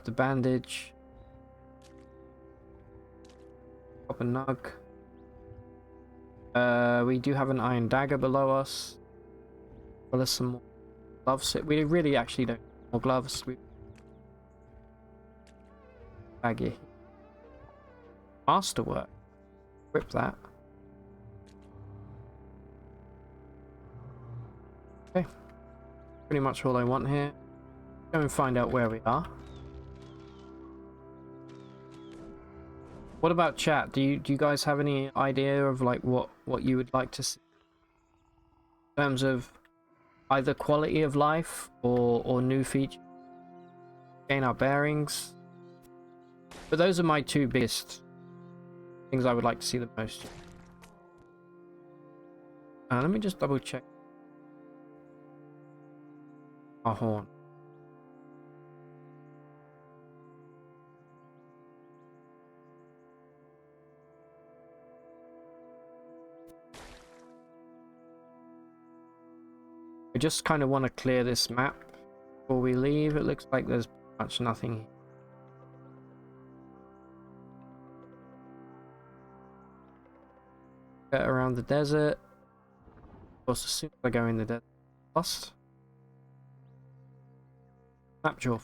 the bandage. Pop a nug. We do have an iron dagger below us. Well, there's some more gloves. We really actually don't need more gloves. Baggy. Masterwork. Equip that. Okay. Pretty much all I want here. Go and find out where we are. What about chat? Do you guys have any idea of like what you would like to see in terms of either quality of life or new features? Gain our bearings. But those are my two biggest things I would like to see the most. Let me just double check our horn. I just kind of want to clear this map before we leave. It looks like there's pretty much nothing here. Get around the desert. Of course, as soon as I go in the desert, lost. Snapjaw.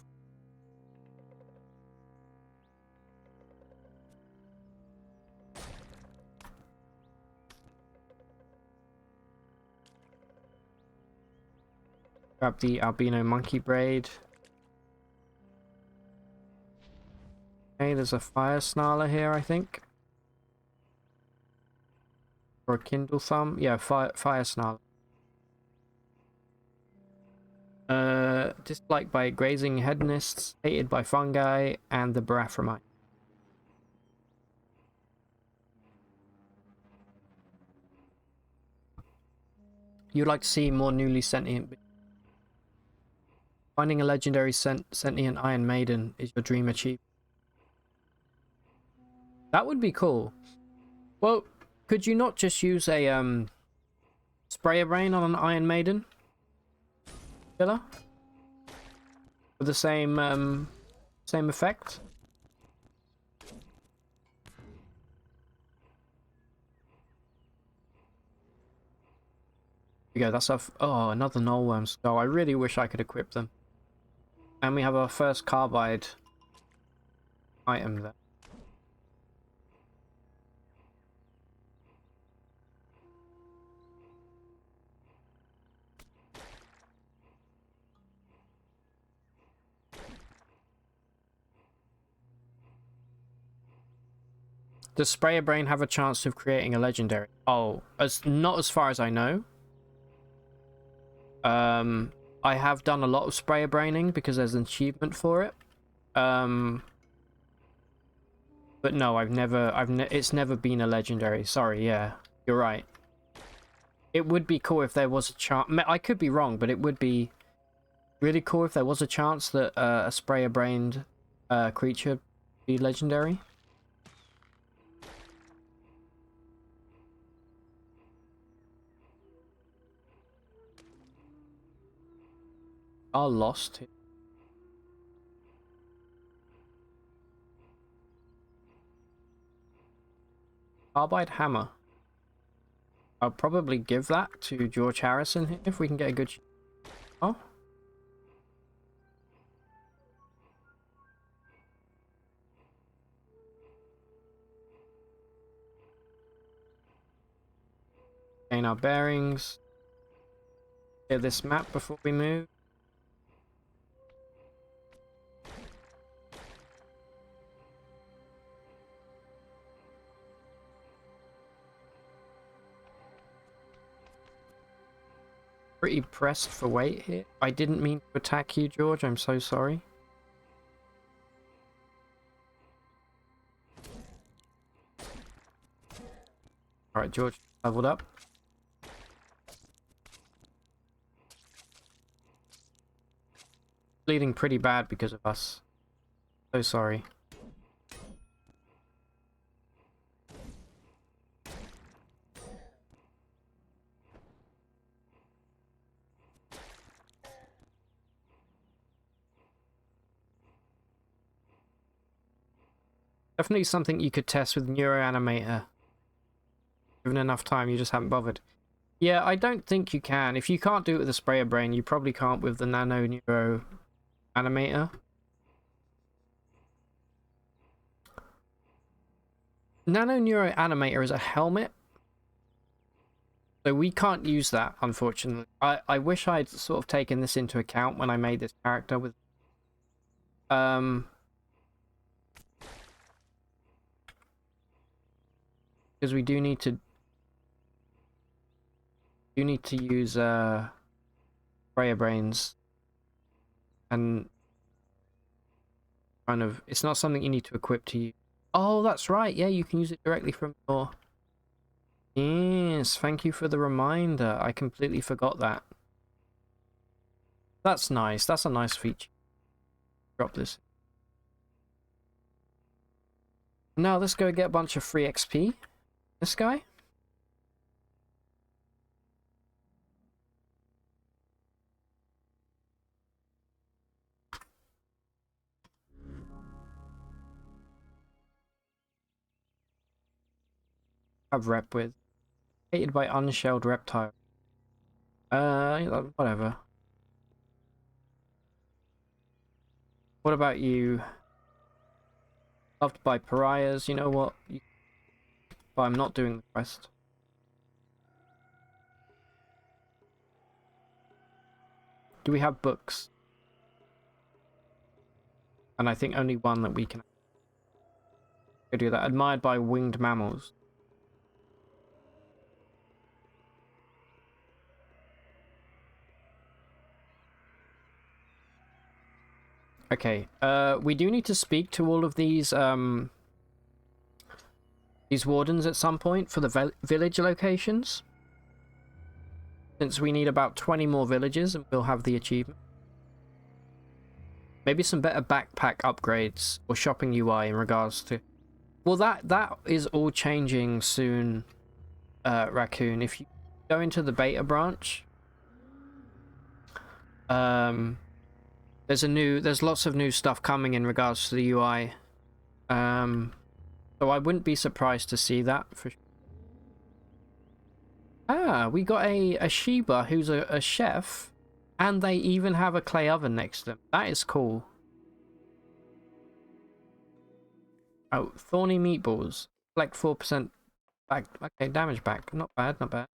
Grab the albino monkey braid. Okay, there's a fire snarler here, I think. Or a kindle thumb. Yeah, fire snarler. Disliked by grazing hedonists, hated by fungi, and the barathramite. You'd like to see more newly sentient. Finding a legendary sentient Iron Maiden is your dream achievement. That would be cool. Well, could you not just use a sprayer brain on an Iron Maiden killer with the same effect? There we go. That's oh, another nullworm skull. I really wish I could equip them. And we have our first carbide item there. Does Sprayer Brain have a chance of creating a legendary? Oh, not as far as I know. I have done a lot of Sprayer Braining because there's an achievement for it. But no, it's never been a legendary. Sorry, yeah, you're right. It would be cool if there was a chance. I could be wrong, but it would be really cool if there was a chance that a Sprayer Brained creature be legendary. Are lost. Carbide hammer. I'll probably give that to George Harrison if we can get a good. Oh. Gain our bearings. Get this map before we move. Pretty pressed for weight here. I didn't mean to attack you, George. I'm so sorry. Alright, George leveled up. Bleeding pretty bad because of us. So sorry. Definitely something you could test with Neuroanimator. Given enough time, you just haven't bothered. Yeah, I don't think you can. If you can't do it with the Sprayer Brain, you probably can't with the Nano Neuroanimator. Nano Neuroanimator is a helmet. So we can't use that, unfortunately. I wish I'd sort of taken this into account when I made this character with... Because we do need to use Sprayer Brains, and kind of it's not something you need to equip to use. Oh, that's right. Yeah, you can use it directly from your... Yes, thank you for the reminder. I completely forgot that. That's nice. That's a nice feature. Drop this. Now let's go get a bunch of free XP. This guy? Have rep with. Hated by unshelled reptile. Whatever. What about you? Loved by pariahs. You know what? But I'm not doing the quest. Do we have books? And I think only one that we can go do that. Admired by winged mammals. Okay, we do need to speak to all of these wardens at some point for the village locations. Since we need about 20 more villages and we'll have the achievement. Maybe some better backpack upgrades or shopping UI in regards to... Well, that is all changing soon, Raccoon. If you go into the beta branch, there's lots of new stuff coming in regards to the UI. So I wouldn't be surprised to see that for sure. Ah, we got a Sheba who's a chef, and they even have a clay oven next to them. That is cool. Oh, thorny meatballs. Like 4% back. Okay, damage back. Not bad, not bad.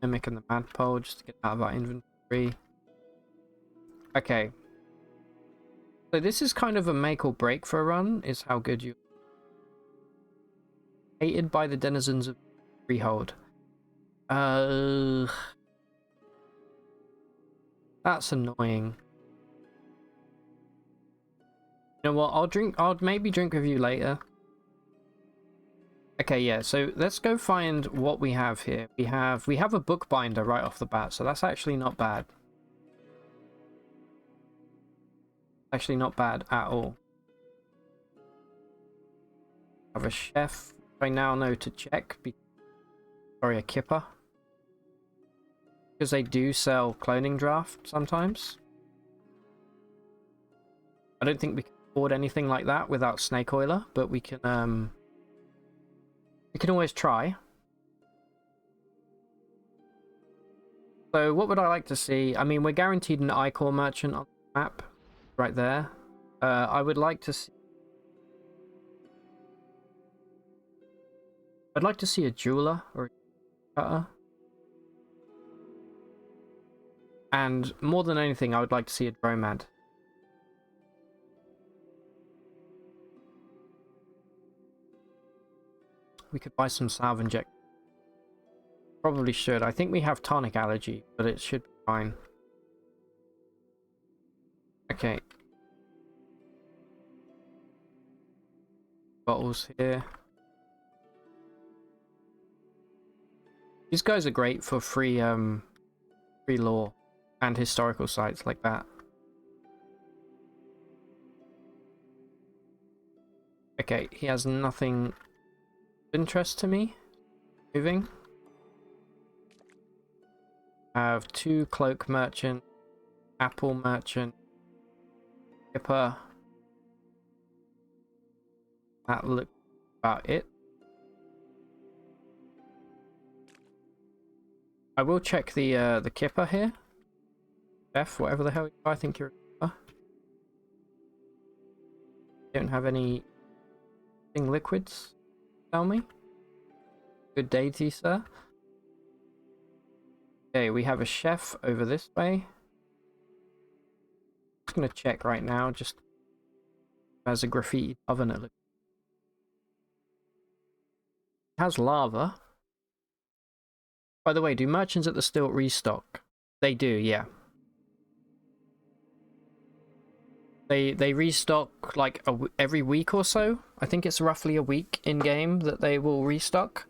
Mimicking the madpole just to get out of our inventory. Okay. So this is kind of a make or break for a run, is how good you... Hated by the denizens of Freehold. That's annoying. You know what? I'll maybe drink with you later. Okay, yeah, so let's go find what we have here. We have a bookbinder right off the bat, so that's actually not bad. Actually not bad at all. Have a chef. I now know to check. Sorry, a kipper. Because they do sell cloning draft sometimes. I don't think we can afford anything like that without snake oiler, but we can always try. So what would I like to see? I mean, we're guaranteed an iCore merchant on the map right there. I would like to see... I'd like to see a jeweler or a cutter. And more than anything, I would like to see a dromad. We could buy some salve inject. Probably should. I think we have tonic allergy, but it should be fine. Okay. Bottles here. These guys are great for free lore and historical sites like that. Okay, he has nothing of interest to me. Moving. I have 2 cloak merchant, apple merchant, skipper. That looks about it. I will check the kipper here. F, whatever the hell you are, I think you're a kipper. Don't have any liquids. Tell me. Good day to you, sir. Okay, we have a chef over this way. Just gonna check right now, just as a graffiti oven it looks. It has lava. By the way, do merchants at the Stilt restock? They do, yeah. They restock like every week or so. I think it's roughly a week in game that they will restock.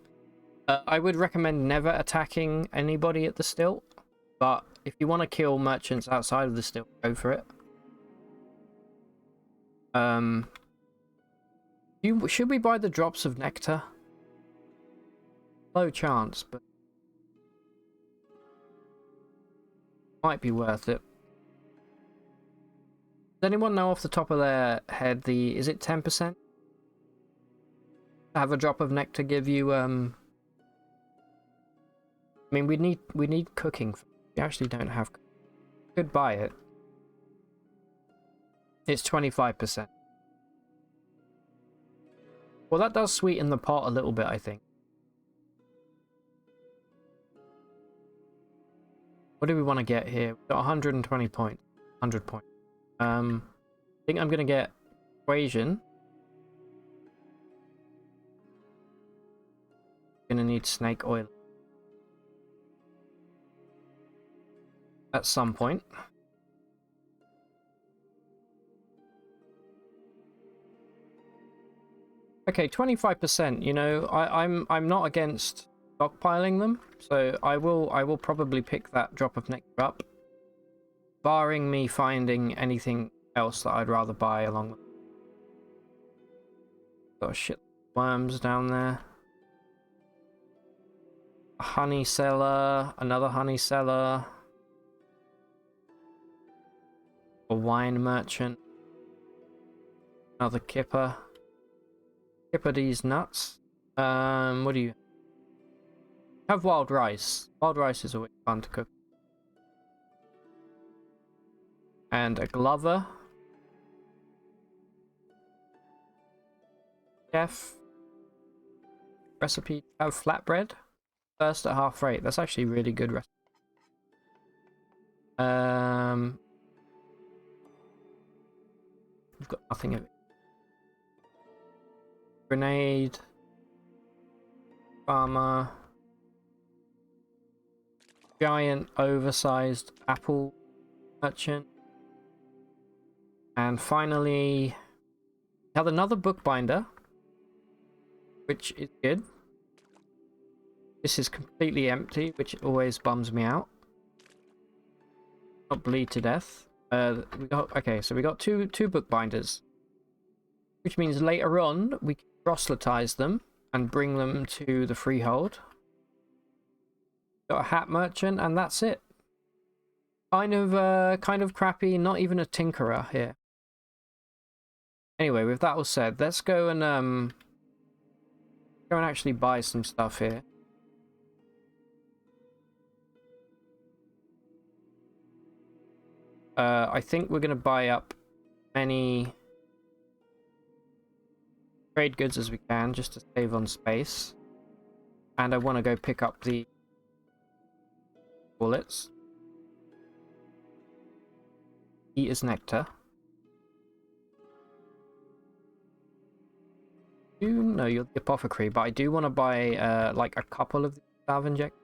I would recommend never attacking anybody at the Stilt, but if you want to kill merchants outside of the Stilt, go for it. Should we buy the drops of nectar? Low chance, but might be worth it. Does anyone know off the top of their head is it 10%? Have a drop of nectar give you I mean, we need cooking. We actually don't have. Could buy it. It's 25%. Well, that does sweeten the pot a little bit, I think. What do we want to get here? We've got 120 points. 100 points. I think I'm going to get equation. Going to need snake oil. At some point. Okay, 25%, you know, I'm not against stockpiling them, so I will probably pick that drop of nectar up, barring me finding anything else that I'd rather buy along with. Got a shit worms down there. A honey cellar, another honey cellar. A wine merchant. Another kipper. Kipper these nuts. What do you have? Wild rice. Wild rice is always fun to cook. And a Glover. Chef. Recipe. Have flatbread. First at half rate. That's actually really good recipe. We've got nothing of it. Grenade. Farmer. Giant oversized apple merchant. And finally, we have another bookbinder, which is good. This is completely empty, which always bums me out. Not bleed to death. Okay, so we got two bookbinders, which means later on we can proselytize them and bring them to the freehold. Got a hat merchant, and that's it. Kind of crappy. Not even a tinkerer here. Anyway, with that all said, let's go and actually buy some stuff here. I think we're gonna buy up many trade goods as we can, just to save on space. And I want to go pick up the bullets. Eater's nectar. No, you're the apothecary, but I do want to buy like a couple of the salve injectors.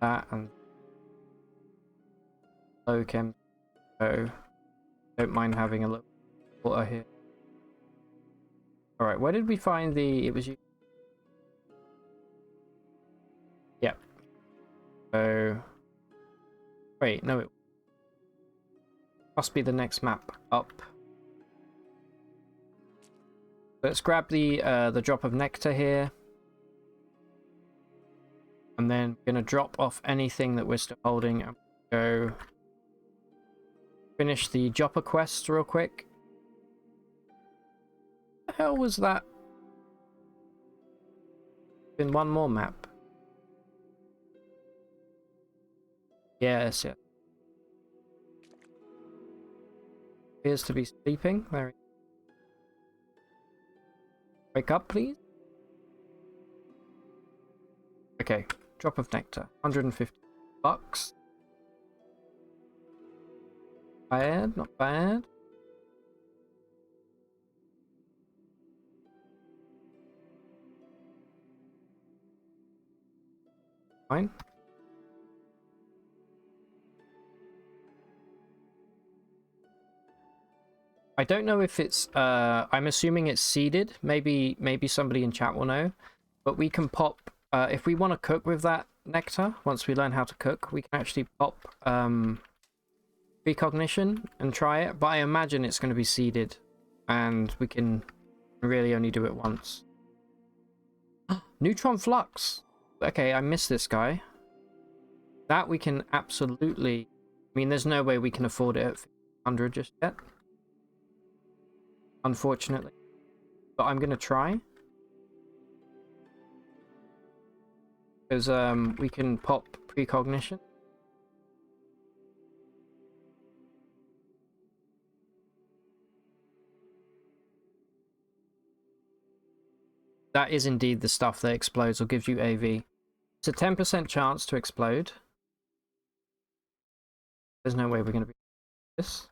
That and low chem. So don't mind having a little water here. All right, where did we find the? It was you. Yep. So wait, no, it must be the next map up. Let's grab the drop of nectar here. And then we're going to drop off anything that we're still holding and go finish the Joppa quest real quick. What the hell was that? In one more map. Yes, yeah. Appears to be sleeping. There. Wake up, please. Okay. Drop of nectar, 150 bucks. Bad, not bad. Fine. I don't know if it's I'm assuming it's seeded. Maybe somebody in chat will know. But we can pop if we want to cook with that nectar, once we learn how to cook, we can actually pop precognition and try it. But I imagine it's going to be seeded, and we can really only do it once. Neutron flux. Okay, I missed this guy. That we can absolutely. I mean, there's no way we can afford it at 100 just yet. unfortunately. But I'm going to try. Because we can pop precognition. That is indeed the stuff that explodes or gives you AV. It's a 10% chance to explode. There's no way we're going to be this.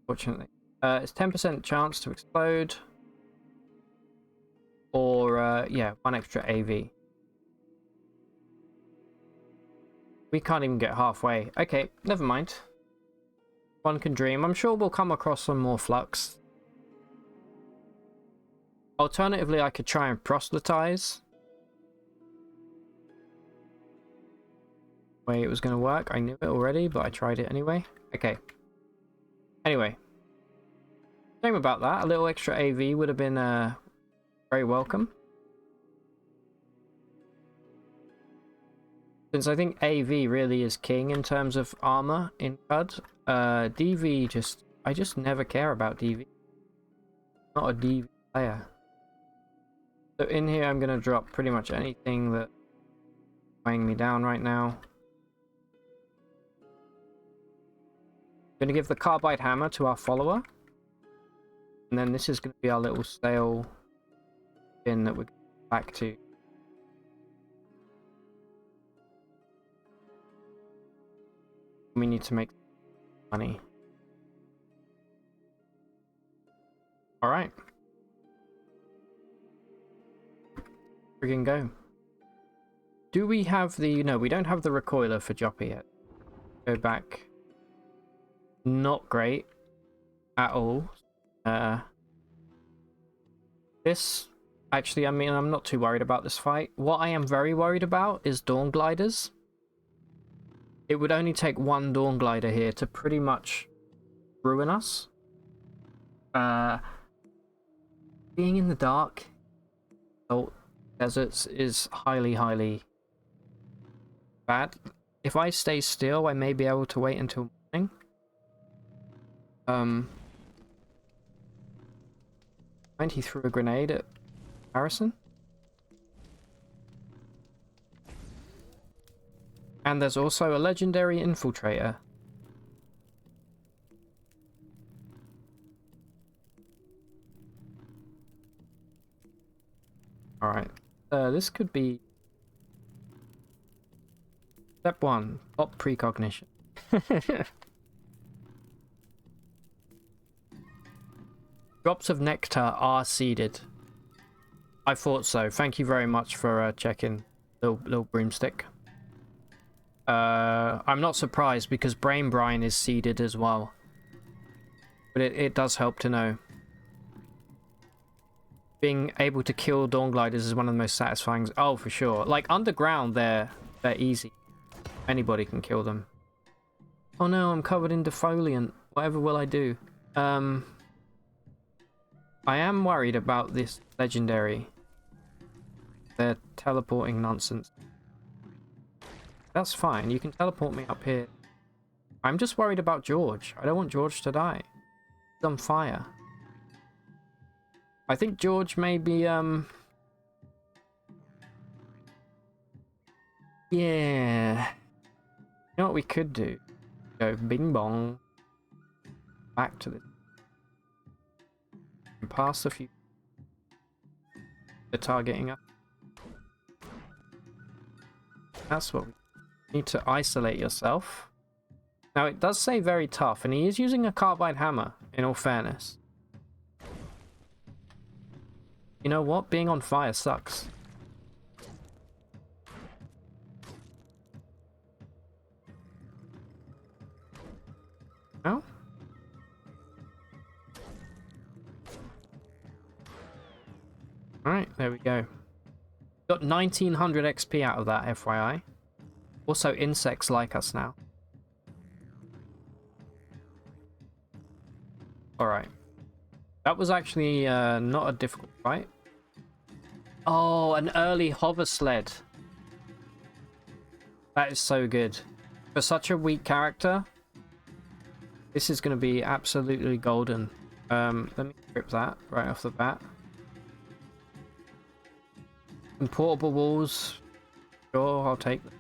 Fortunately. It's 10% chance to explode. Or, yeah, 1 extra AV. We can't even get halfway. Okay, never mind. One can dream. I'm sure we'll come across some more flux. Alternatively, I could try and proselytize. Way it was going to work. I knew it already, but I tried it anyway. Okay. Anyway. Shame about that. A little extra AV would have been very welcome. Since I think AV really is king in terms of armor in CUD. DV I just never care about DV. Not a DV player. So in here I'm gonna drop pretty much anything that's weighing me down right now. I'm gonna give the carbide hammer to our follower. And then this is gonna be our little sail pin that we're back to. We need to make money. Alright. Friggin' go. Do we have the... No, we don't have the recoiler for Joppy yet. Go back. Not great. At all. This... Actually, I mean, I'm not too worried about this fight. What I am very worried about is Dawn Gliders. It would only take 1 Dawn Glider here to pretty much ruin us. Being in the dark, deserts is highly, highly bad. If I stay still, I may be able to wait until morning. And he threw a grenade at Harrison. And there's also a legendary infiltrator. Alright. This could be... Step 1. Pop precognition. Drops of nectar are seeded. I thought so. Thank you very much for checking, little broomstick. I'm not surprised because brain brine is seeded as well. But it does help to know. Being able to kill Dawn Gliders is one of the most satisfying. Oh, for sure. Like underground, they're easy. Anybody can kill them. Oh no, I'm covered in defoliant. Whatever will I do? I am worried about this legendary. They're teleporting nonsense. That's fine. You can teleport me up here. I'm just worried about George. I don't want George to die. He's on fire. I think George may be, Yeah. You know what we could do? Go bing bong. Back to the... And pass a few... They're targeting us. That's what we need to isolate yourself. Now it does say very tough, and he is using a carbide hammer, in all fairness. You know what? Being on fire sucks. No? Alright, there we go. Got 1900 XP out of that, FYI. Also, insects like us now. Alright. That was actually not a difficult fight. Oh, an early hover sled. That is so good. For such a weak character, this is going to be absolutely golden. Let me equip that right off the bat. Some portable walls. Sure, I'll take them.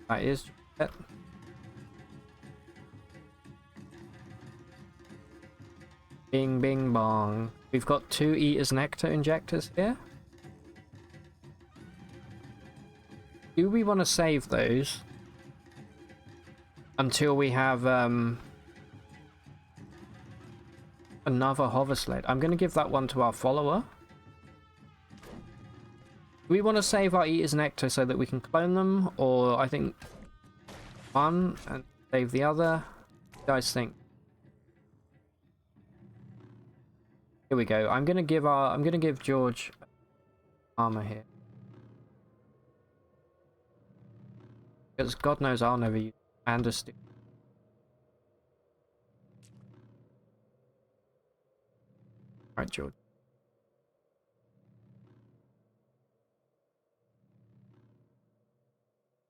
That is it. Bing, bing, bong. We've got 2 Eater's Nectar injectors here. Do we want to save those until we have another hover sled? I'm going to give that one to our follower. Do we want to save our Eater's Nectar so that we can clone them? Or I think one and save the other? What do you guys think? Here we go. I'm gonna give George armor here. Because God knows I'll never use Anders. Alright, George.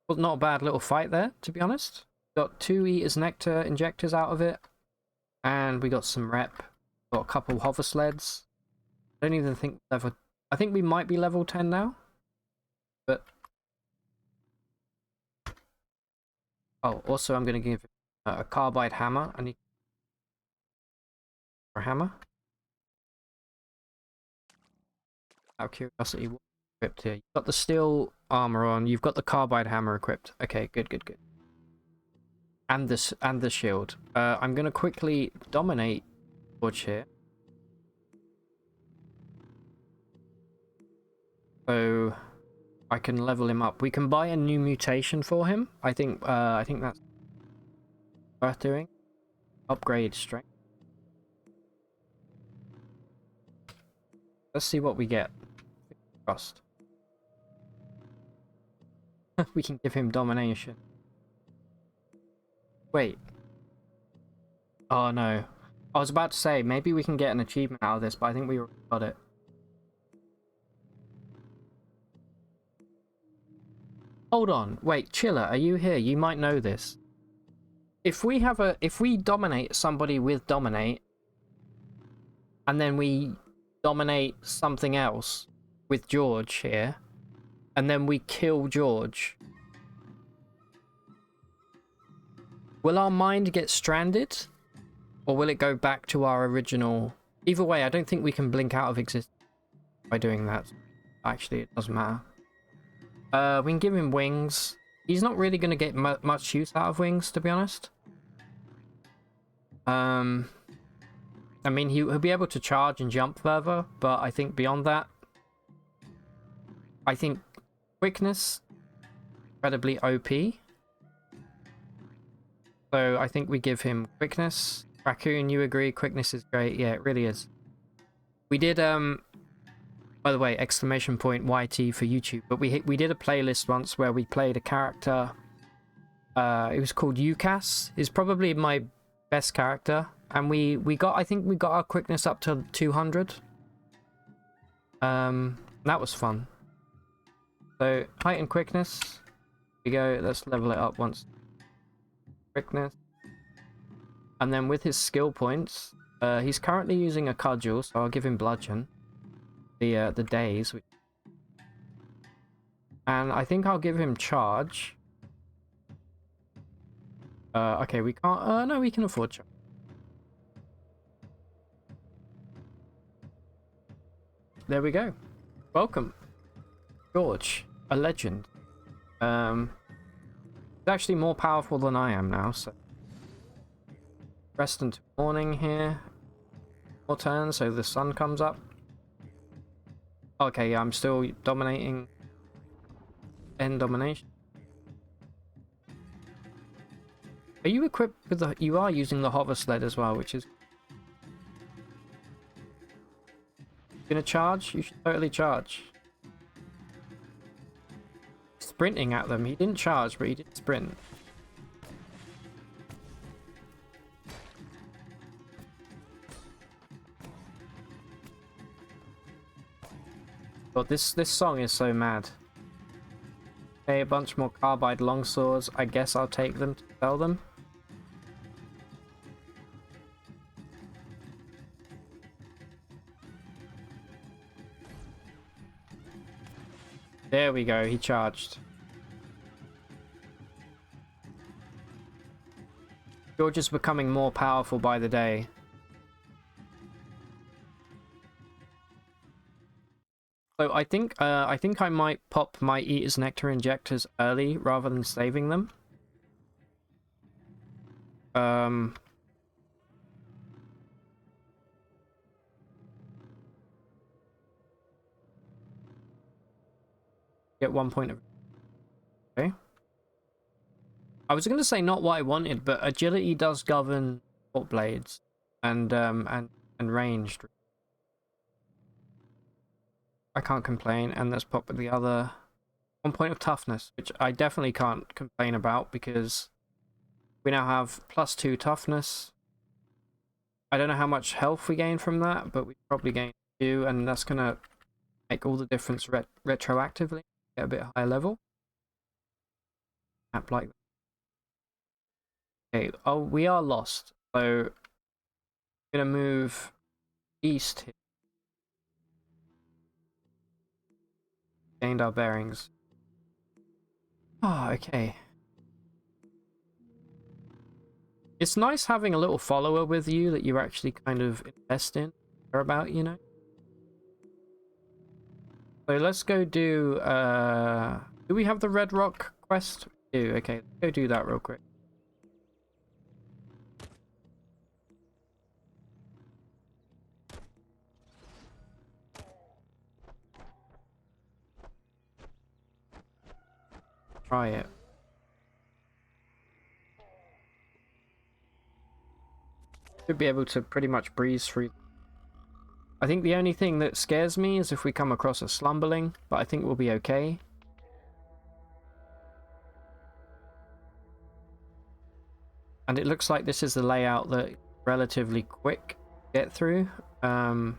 Well, not a bad little fight there, to be honest. Got 2 Eater's Nectar injectors out of it. And we got some rep. Got a couple hover sleds. I don't even think level... I think we might be level 10 now. But... Oh, also I'm going to give a carbide hammer. I need a hammer. Out of curiosity, what equipped here? You've got the steel armor on. You've got the carbide hammer equipped. Okay, good, good, good. And the shield. I'm going to quickly dominate George here. So I can level him up. We can buy a new mutation for him. I think that's worth doing. Upgrade strength. Let's see what we get. Trust. We can give him domination. Wait. Oh no. I was about to say, maybe we can get an achievement out of this, but I think we already got it. Hold on. Wait, Chiller, are you here? You might know this. If we dominate somebody with dominate, and then we dominate something else with George here, and then we kill George, will our mind get stranded? Or will it go back to our original... Either way, I don't think we can blink out of existence by doing that. Actually, it doesn't matter. We can give him wings. He's not really going to get much use out of wings, to be honest. I mean, he'll be able to charge and jump further, but I think beyond that... I think quickness, incredibly OP. So I think we give him quickness. Raccoon, you agree? Quickness is great. Yeah, it really is. We did, by the way, exclamation point YT for YouTube. But we did a playlist once where we played a character. It was called UCAS. It's probably my best character. And I think we got our quickness up to 200. That was fun. So, height and quickness. Here we go. Let's level it up once. Quickness. And then with his skill points, he's currently using a cudgel, so I'll give him bludgeon. The days. And I think I'll give him charge. Okay, we can't... no, we can afford charge. There we go. Welcome. George, a legend. He's actually more powerful than I am now, so... Rest until morning here. More turn, so the sun comes up. Okay, yeah, I'm still dominating. End domination. Are you equipped with the... You are using the hover sled as well, which is... Gonna charge? You should totally charge. Sprinting at them. He didn't charge, but he did sprint. God, this song is so mad. Okay, a bunch more carbide longswords. I guess I'll take them to sell them. There we go, he charged. George is becoming more powerful by the day. So I think I might pop my Eater's Nectar injectors early rather than saving them. Get 1 point of... Okay. I was going to say not what I wanted, but agility does govern short blades and ranged. I can't complain, and let's pop with the other 1 point of toughness, which I definitely can't complain about because we now have +2 toughness. I don't know how much health we gain from that, but we probably gain 2, and that's gonna make all the difference retroactively. Get a bit higher level. Map like that. Okay, oh, we are lost, so I'm gonna move east here. Gained our bearings. Oh, okay. It's nice having a little follower with you that you actually kind of invest in, care about, you know? So let's go do we have the Red Rock quest? We do, okay, let's go do that real quick. Try it. Should be able to pretty much breeze through. I think the only thing that scares me is if we come across a slumberling, but I think we'll be okay. And it looks like this is the layout that relatively quick to get through. I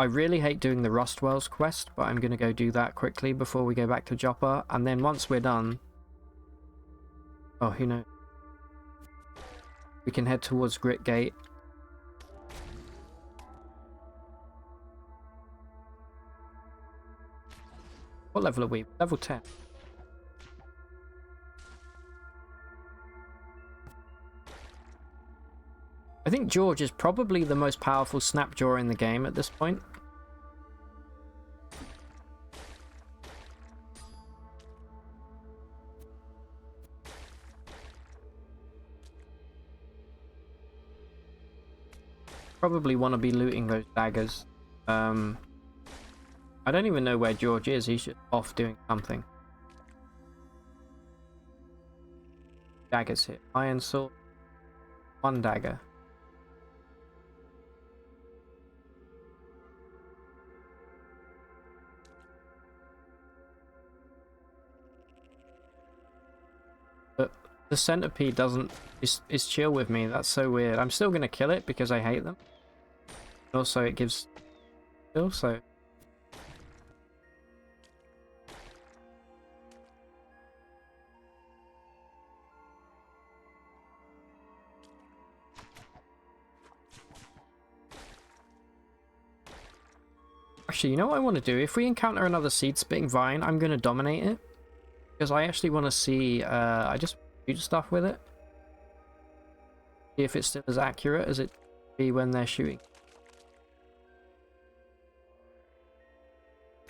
really hate doing the Rustwells quest, but I'm going to go do that quickly before we go back to Joppa. And then once we're done... Oh, who knows? We can head towards Grit Gate. What level are we? Level 10. I think George is probably the most powerful Snapjaw in the game at this point. Probably want to be looting those daggers. I don't even know where George is. He's just off doing something. Daggers here. Iron sword. 1 dagger. But the centipede doesn't is chill with me. That's so weird. I'm still gonna kill it because I hate them. Also, it gives still so. Actually, you know what I want to do? If we encounter another seed-spitting vine, I'm going to dominate it. Because I actually want to see... I just shoot stuff with it. See if it's still as accurate as it be when they're shooting.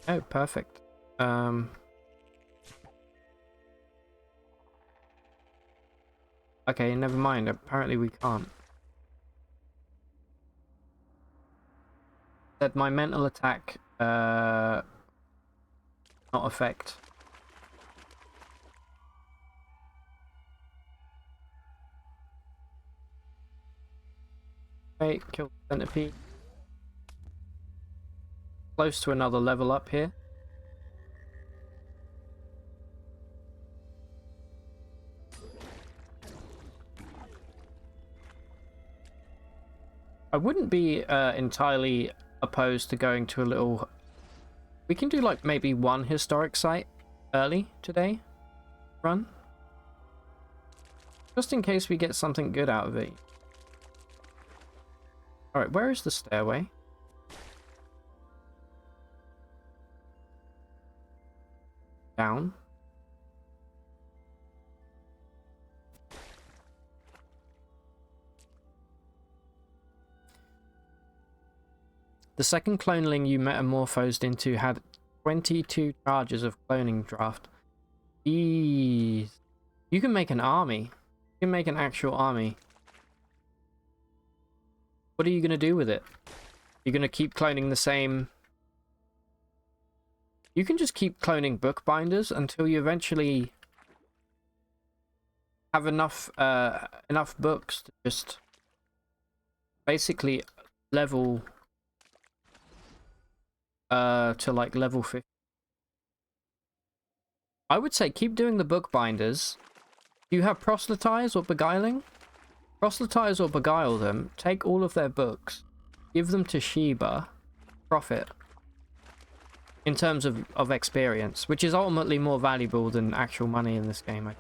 Oh, perfect. Okay, never mind. Apparently we can't. Said my mental attack not affect. Okay, kill the centipede. Close to another level up here. I wouldn't be entirely opposed to going to a little... We can do like maybe 1 historic site early today. Run. Just in case we get something good out of it. Alright, where is the stairway? down. The second cloneling you metamorphosed into had 22 charges of cloning draft. Jeez. You can make an army. You can make an actual army. What are you going to do with it? You're going to keep cloning the same... You can just keep cloning bookbinders until you eventually have enough books to just basically level to like level 50. I would say keep doing the bookbinders. Do you have Proselytise or Beguiling? Proselytise or Beguile them, take all of their books, give them to Sheba, profit. In terms of experience, which is ultimately more valuable than actual money in this game.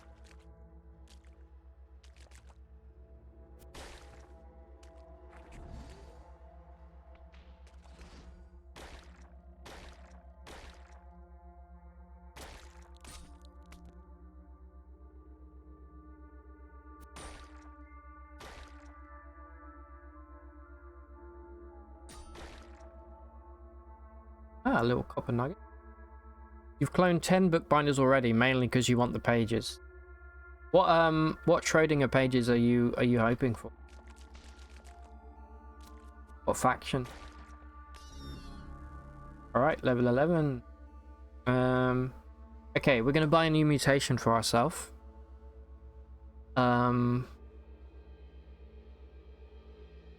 Ah, a little copper nugget. You've cloned 10 bookbinders already, mainly because you want the pages. What Schrodinger pages are you hoping for? What faction? Alright, level 11. Okay, we're gonna buy a new mutation for ourselves. In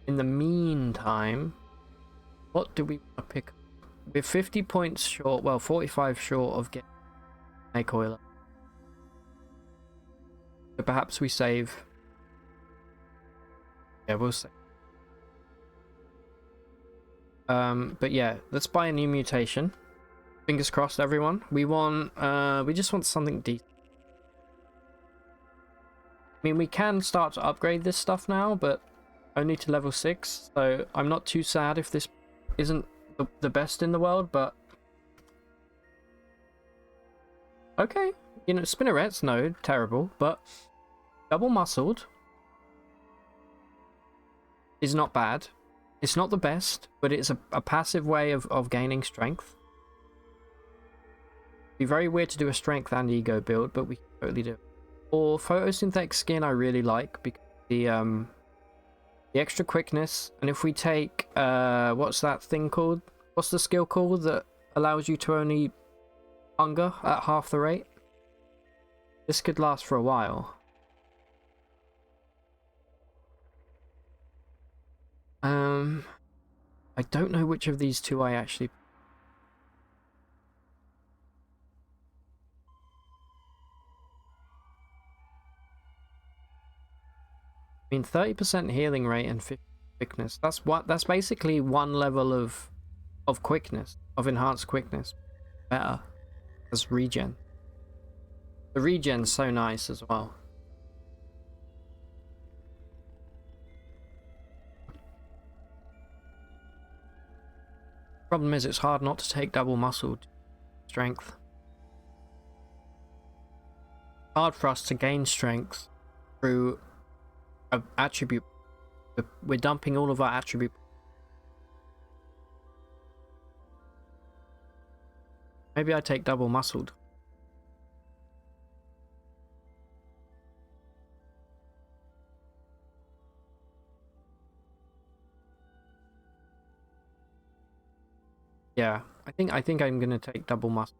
the meantime, what do we want to pick up? We're 50 points short, well, 45 short of getting Snake Oiler. So perhaps we save. Yeah, we'll save. But yeah, let's buy a new mutation. Fingers crossed, everyone. We want, we just want something decent. I mean, we can start to upgrade this stuff now, but only to level 6, so I'm not too sad if this isn't the best in the world, but okay, you know, spinnerets, no, terrible, but double muscled is not bad. It's not the best, but it's a passive way of gaining strength. It'd be very weird to do a strength and ego build, but we can totally do it. Or photosynthetic skin I really like because the extra quickness, and if we take what's that thing called? What's the skill called that allows you to only hunger at half the rate? This could last for a while. I don't know which of these two I actually... I mean, 30% healing rate and 50 quickness. That's basically one level of quickness, of enhanced quickness. Better as regen. The regen's so nice as well. Problem is, it's hard not to take double muscled strength. Hard for us to gain strength through an attribute. We're dumping all of our attribute. Maybe I take double muscled. Yeah, I think I'm gonna take double muscle.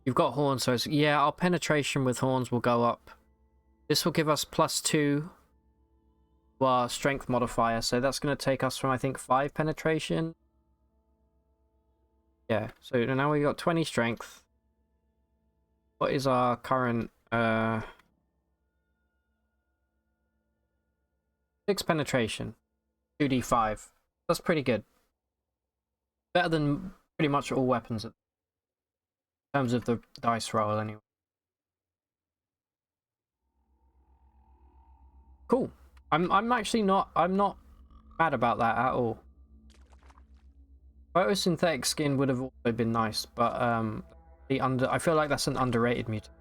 You've got horns, so it's, yeah, our penetration with horns will go up. This will give us +2 to our strength modifier, so that's gonna take us from, I think, 5 penetration. Yeah, so now we got 20 strength. What is our current 6 penetration, 2d5. That's pretty good. Better than pretty much all weapons in terms of the dice roll, anyway. Cool. I'm actually not. I'm not mad about that at all. Photosynthetic skin would have also been nice, but I feel like that's an underrated mutant.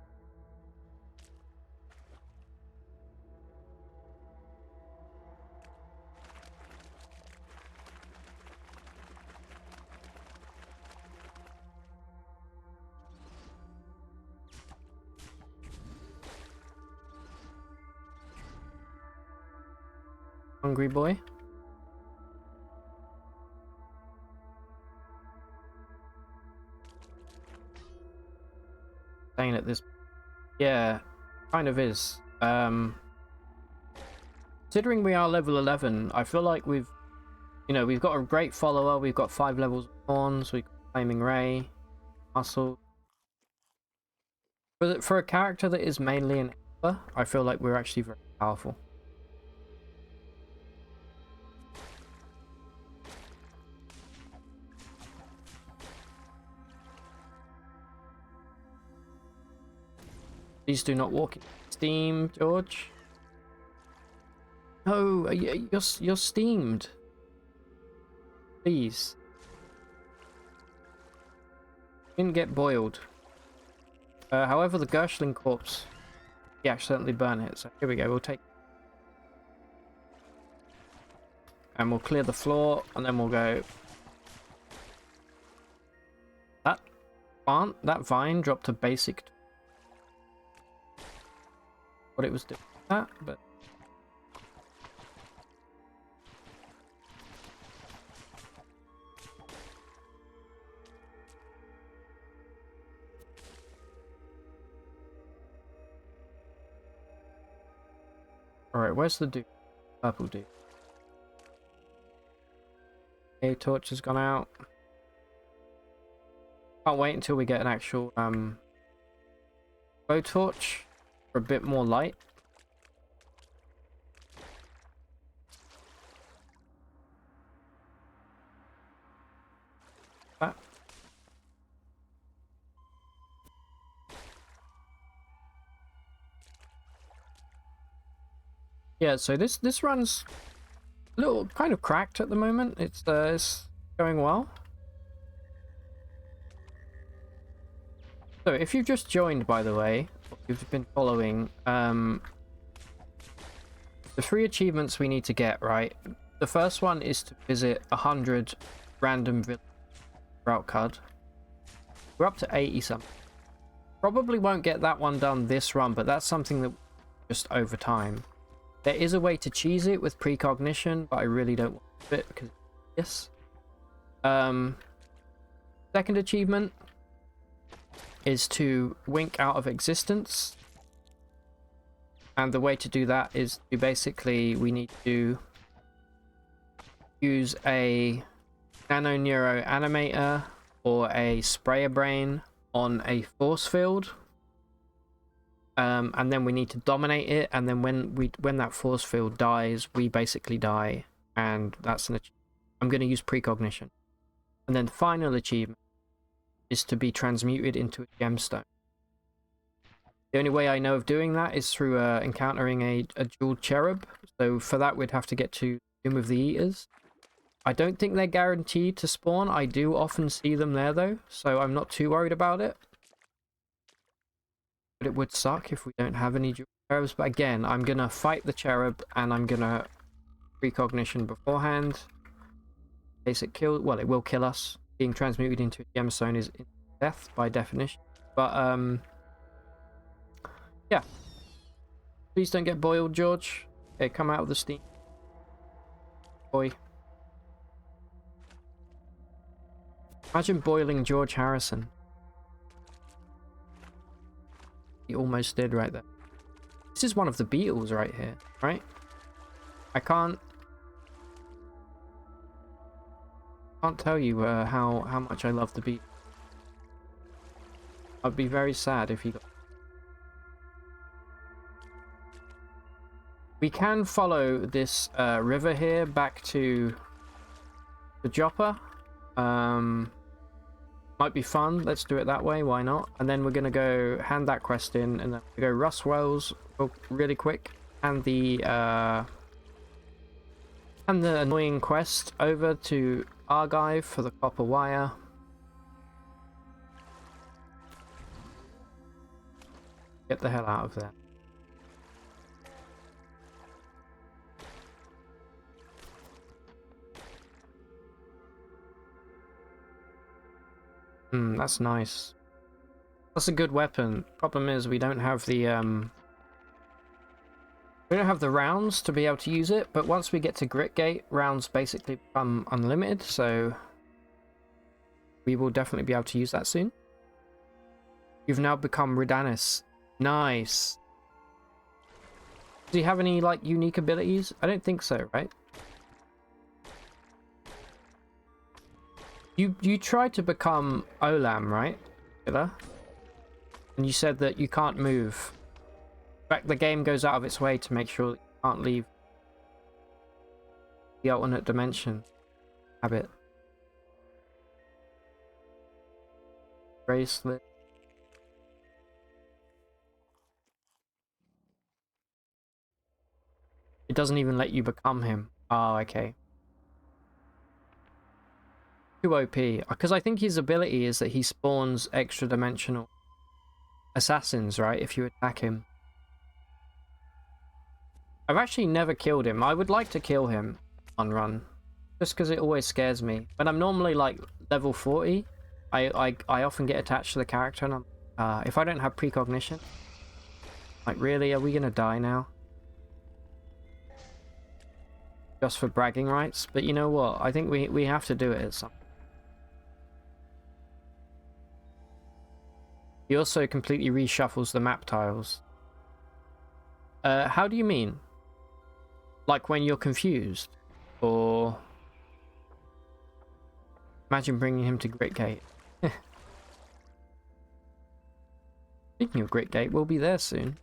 Hungry boy. Saying at this, yeah, kind of is. Considering we are level 11, I feel like we've got a great follower. We've got 5 levels of horns. We've got Flaming Ray, muscle. For a character that is mainly an healer, I feel like we're actually very powerful. Please do not walk in steam, George. No, you're steamed. Please. Didn't get boiled. However, the Gershling corpse, he accidentally burned it. So here we go. We'll take, and we'll clear the floor, and then we'll go. That vine dropped a basic. What it was doing that, but all right. Where's the dude? Purple dude. Okay, torch has gone out. Can't wait until we get an actual bow torch for a bit more light. That. Yeah, so this run's a little kind of cracked at the moment. It's going well. So if you've just joined, by the way, or you've been following, the 3 achievements we need to get, right? The first one is to visit 100 random villages throughout CUD. We're up to 80 something. Probably won't get that one done this run, but that's something that just over time. There is a way to cheese it with precognition, but I really don't want to do it because yes. Second achievement is to wink out of existence, and the way to do that is to basically we need to use a nano neuro animator or a sprayer brain on a force field, and then we need to dominate it, and then when that force field dies, we basically die, and that's an achievement. I'm going to use precognition. And then the final achievement is to be transmuted into a gemstone. The only way I know of doing that is through encountering a jeweled cherub. So for that, we'd have to get to Tomb of the Eaters. I don't think they're guaranteed to spawn. I do often see them there, though, so I'm not too worried about it. But it would suck if we don't have any jeweled cherubs. But again, I'm going to fight the cherub, and I'm going to precognition beforehand. In case it kills... Well, it will kill us. Being transmuted into a gemstone is death by definition. But, yeah. Please don't get boiled, George. Okay, come out of the steam. Boy. Imagine boiling George Harrison. He almost did right there. This is one of the Beatles right here, right? I can't tell you how much I love the Beatles. I'd be very sad if he got... We can follow this river here back to the Joppa. Might be fun. Let's do it that way. Why not? And then we're going to go hand that quest in, and then we go Rust Wells really quick. And the And the annoying quest over to Argive for the copper wire. Get the hell out of there. That's nice. That's a good weapon. Problem is we don't have the rounds to be able to use it, but once we get to Gritgate, rounds basically become unlimited, so we will definitely be able to use that soon. You've now become Ridanis. Nice. Do you have any, like, unique abilities? I don't think so, right? You tried to become Olam, right? And you said that you can't move. In fact, the game goes out of its way to make sure that you can't leave the alternate dimension habit. Bracelet. It doesn't even let you become him. Oh, okay. Too OP. Because I think his ability is that he spawns extra dimensional assassins, right? If you attack him. I've actually never killed him. I would like to kill him on run. Just because it always scares me. When I'm normally like level 40, I often get attached to the character and if I don't have precognition, like really, are we gonna die now? Just for bragging rights? But you know what? I think we have to do it at some point. He also completely reshuffles the map tiles. How do you mean? Like when you're confused? Or... Imagine bringing him to Gritgate. Speaking of Gritgate, we'll be there soon.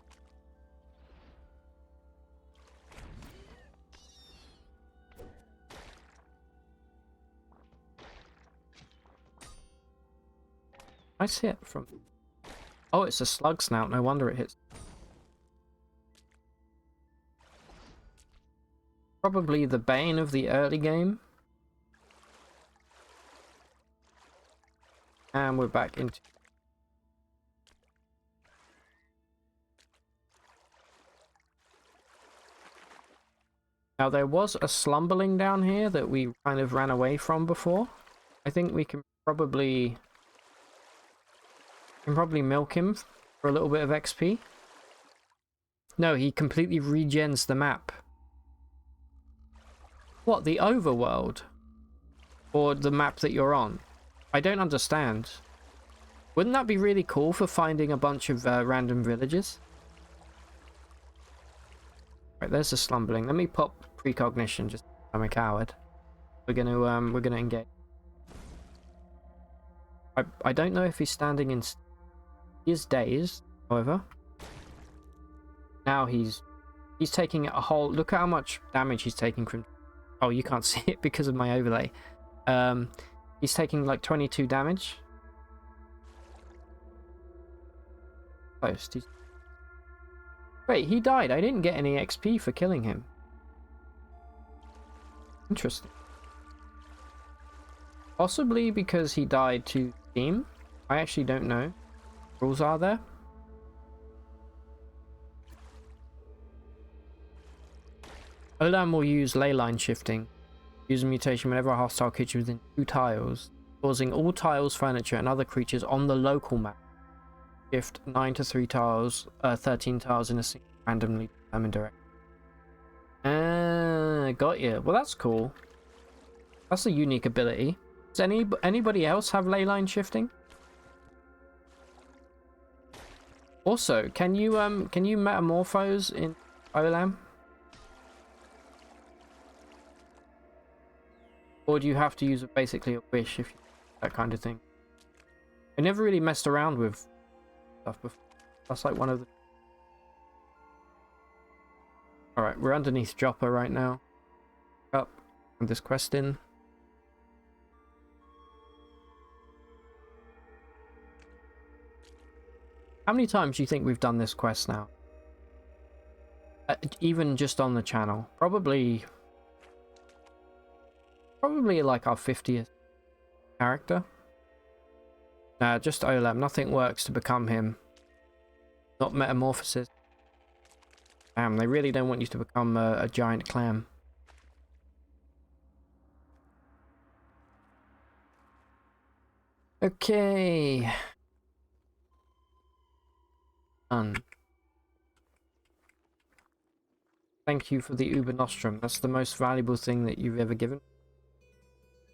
Nice hit from... Oh, it's a slug snout. No wonder it hits. Probably the bane of the early game. And we're back into... Now there was a slumberling down here that we kind of ran away from before. I think we can probably milk him for a little bit of XP. No, he completely regens the map. What, the overworld? Or the map that you're on? I don't understand. Wouldn't that be really cool for finding a bunch of random villages? Right, there's the slumbering. Let me pop precognition, just I'm a coward. We're gonna engage. I don't know if he's standing in... He is dazed, however. Now he's taking a whole... Look at how much damage he's taking from... Oh, you can't see it because of my overlay. He's taking like 22 damage. Close. Wait, he died. I didn't get any XP for killing him. Interesting. Possibly because he died to team. I actually don't know. Rules are there? Olam will use ley line shifting. Use a mutation whenever a hostile creature within 2 tiles, causing all tiles, furniture, and other creatures on the local map shift 9 to 3 tiles, 13 tiles in a single randomly determined direction. Got you. Well, that's cool. That's a unique ability. Does anybody else have ley line shifting? Also, can you metamorphose in Olam? Or do you have to use basically a wish if you that kind of thing? I never really messed around with stuff before. That's like one of the... Alright, we're underneath Joppa right now. Up with this quest in. How many times do you think we've done this quest now? Even just on the channel? Probably Probably like our 50th character. Just Olam. Nothing works to become him. Not metamorphosis. Damn, they really don't want you to become a giant clam. Okay. Done. Thank you for the Uber Nostrum. That's the most valuable thing that you've ever given.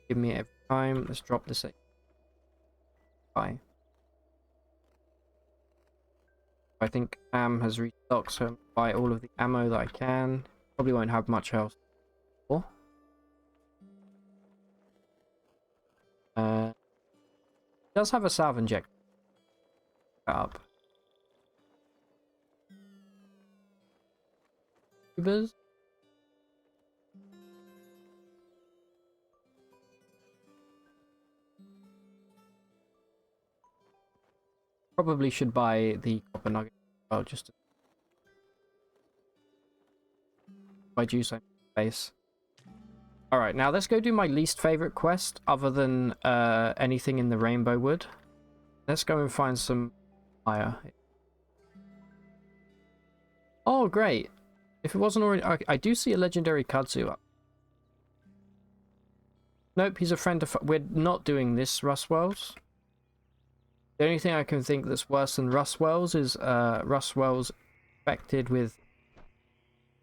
Give me it every time. Let's drop this. Bye. I think Am has restocked, so I'll buy all of the ammo that I can. Probably won't have much else. Does have a salve injector. Up. Ubers. Probably should buy the copper nugget as well, just to buy juice on base. Alright, now let's go do my least favorite quest other than anything in the Rainbow Wood. Let's go and find some fire. Oh, great. If it wasn't already... I do see a legendary kudzu up. Nope, he's a friend of... We're not doing this Rustwells. The only thing I can think that's worse than Rustwells is Rustwells infected with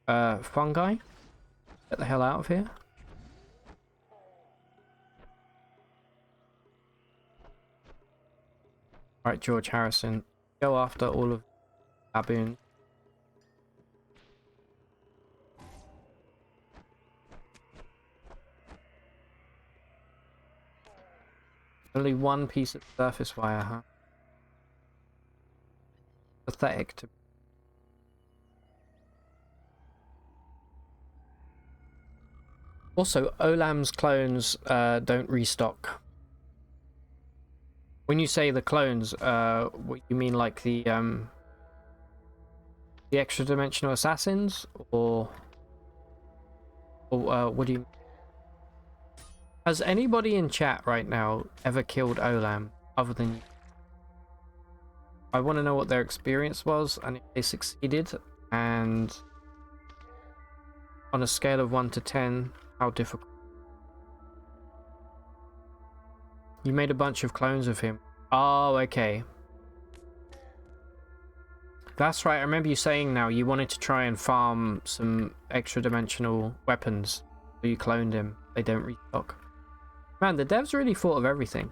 fungi. Get the hell out of here. Alright, George Harrison. Go after all of baboons. Only one piece of surface wire, huh? Pathetic to... Also, Olam's clones don't restock. When you say the clones, what you mean, like the extra dimensional assassins, or what do you? Has anybody in chat right now ever killed Olam other than you? I want to know what their experience was and if they succeeded, and on a scale of 1 to 10, how difficult. You made a bunch of clones of him. Oh, okay. That's right, I remember you saying now you wanted to try and farm some extra dimensional weapons. So you cloned him. They don't restock. Man, the devs really thought of everything.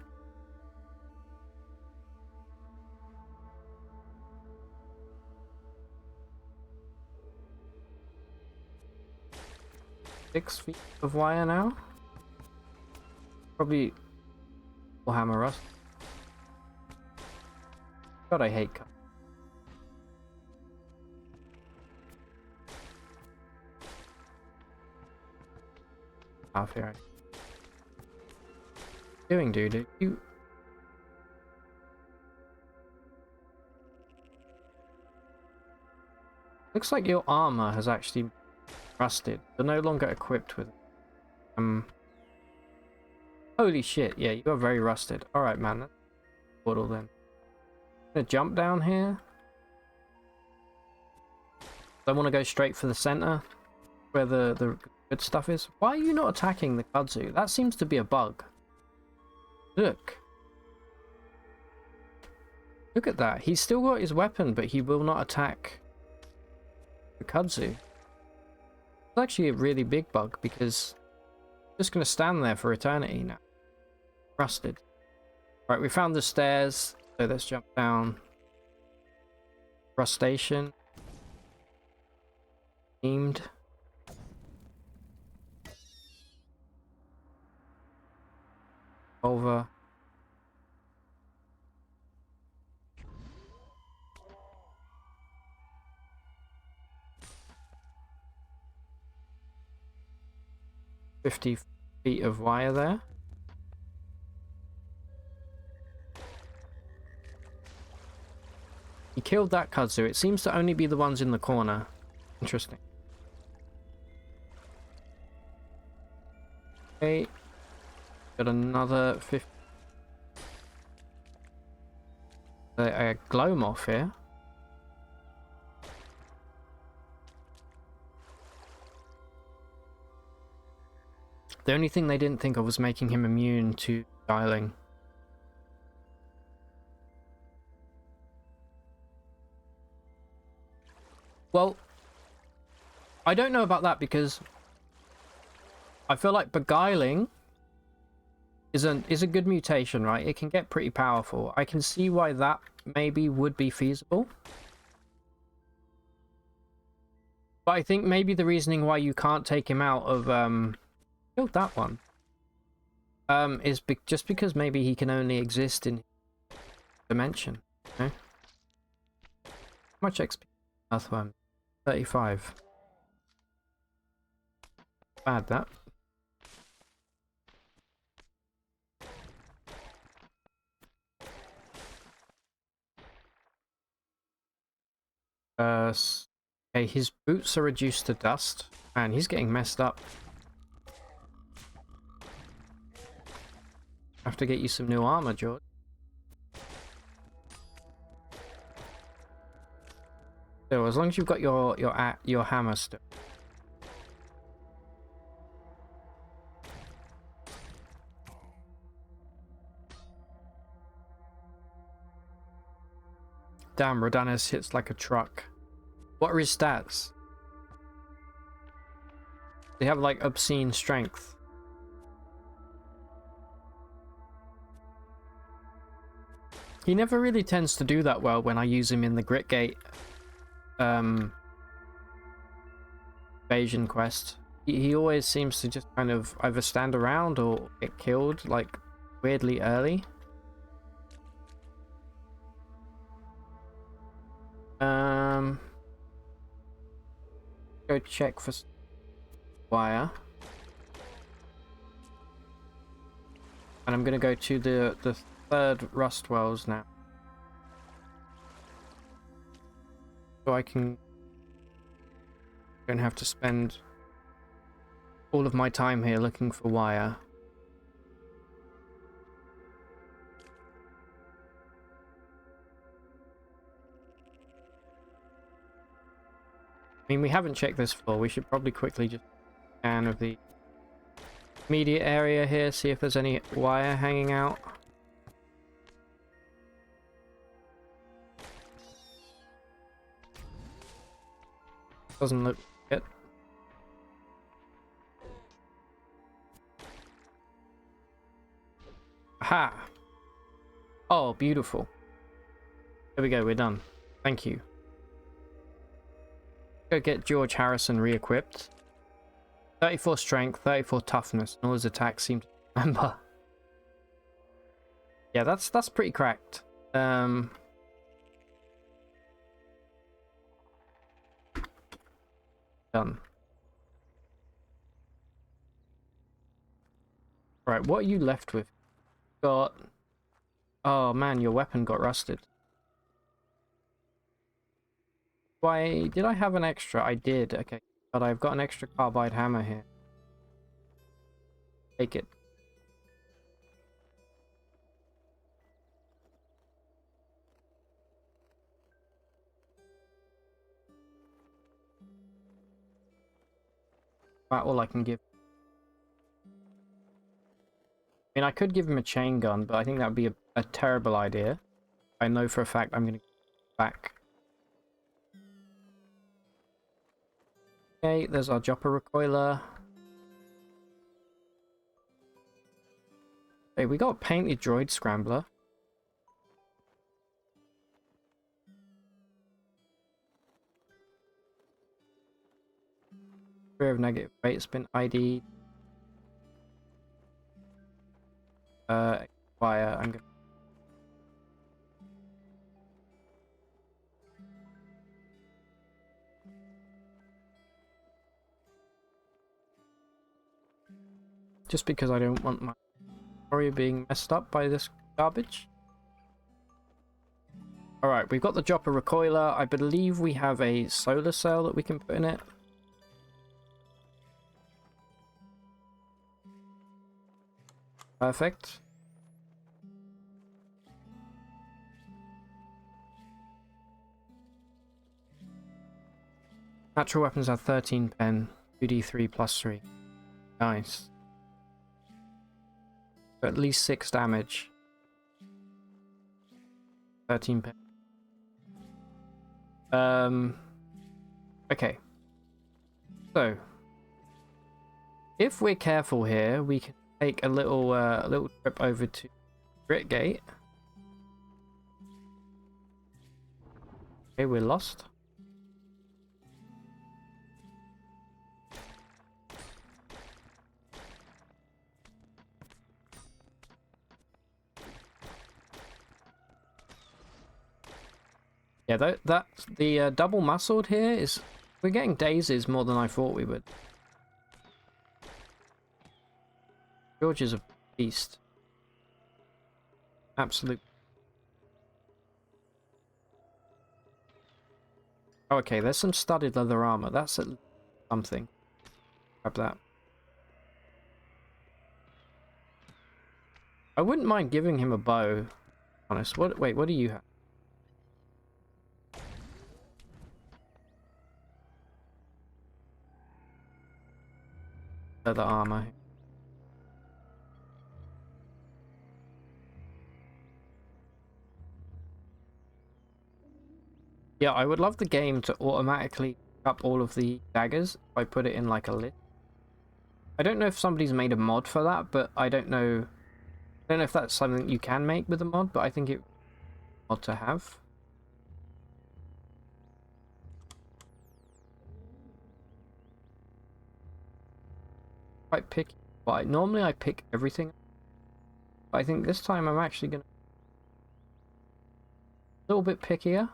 Six feet of wire now? Probably will hammer us. God, I hate cut. Half here. Doing, dude? You. Looks like your armor has actually rusted. You're no longer equipped with. Holy shit! Yeah, you are very rusted. All right, man. That's portal then. I'm gonna jump down here. I want to go straight for the center, where the good stuff is. Why are you not attacking the kudzu? That seems to be a bug. Look. Look at that. He's still got his weapon, but he will not attack the kudzu. It's actually a really big bug because it's just going to stand there for eternity now. Rusted. Right, we found the stairs, so let's jump down. Rustation. Themed. Over. $50 feet of wire there. He killed that kudzu. It seems to only be the ones in the corner. Interesting. Okay, Got another 50. A glow moth here. The only thing they didn't think of was making him immune to dialing. Well, I don't know about that because I feel like beguiling is a good mutation, right? It can get pretty powerful. I can see why that maybe would be feasible. But I think maybe the reasoning why you can't take him out of killed that one. Is just because maybe he can only exist in dimension. Okay? How much XP? Earthworm. 35. Bad that. Okay, his boots are reduced to dust. Man, he's getting messed up. Have to get you some new armor, George. So as long as you've got your hammer still. Damn, Rodanus hits like a truck. What are his stats? They have like obscene strength. He never really tends to do that well when I use him in the Gritgate invasion quest. He always seems to just kind of either stand around or get killed like weirdly early. Go check for wire. And I'm gonna go to the third rust wells now. So I don't have to spend all of my time here looking for wire. I mean, we haven't checked this floor. We should probably quickly just scan of the immediate area here, see if there's any wire hanging out. Doesn't look good. Aha! Oh, beautiful. There we go, we're done. Thank you. Go get George Harrison re-equipped. 34 strength, 34 toughness, and all his attacks seem to remember. Yeah, that's pretty cracked. Done. Right, what are you left with? Got... Oh man, your weapon got rusted. Why, did I have an extra? I did, okay. But I've got an extra carbide hammer here. Take it. About all I can give. I mean, I could give him a chain gun, but I think that would be a terrible idea. I know for a fact I'm going to get back. Okay, there's our Jopper Recoiler. Hey, we got a painted droid scrambler. Fear of negative weight spin ID. Fire. I'm gonna. Just because I don't want my story being messed up by this garbage. Alright, we've got the Jopper Recoiler. I believe we have a solar cell that we can put in it. Perfect. Natural weapons have 13 pen, 2d3 plus 3. Nice. At least 6 damage. 13 pen. Okay. So, if we're careful here, we can take a little trip over to Gritgate. Okay, we're lost. Yeah, the double muscled here is... We're getting daisies more than I thought we would. George is a beast. Absolute. Oh, okay, there's some studded leather armor. That's something. Grab that. I wouldn't mind giving him a bow. Honest. Wait, what do you have? Leather armor. Yeah, I would love the game to automatically pick up all of the daggers if I put it in like a list. I don't know if somebody's made a mod for that, but I don't know if that's something you can make with a mod, but I think it's a mod to have. Quite picky. But normally I pick everything. But I think this time I'm actually gonna a little bit pickier.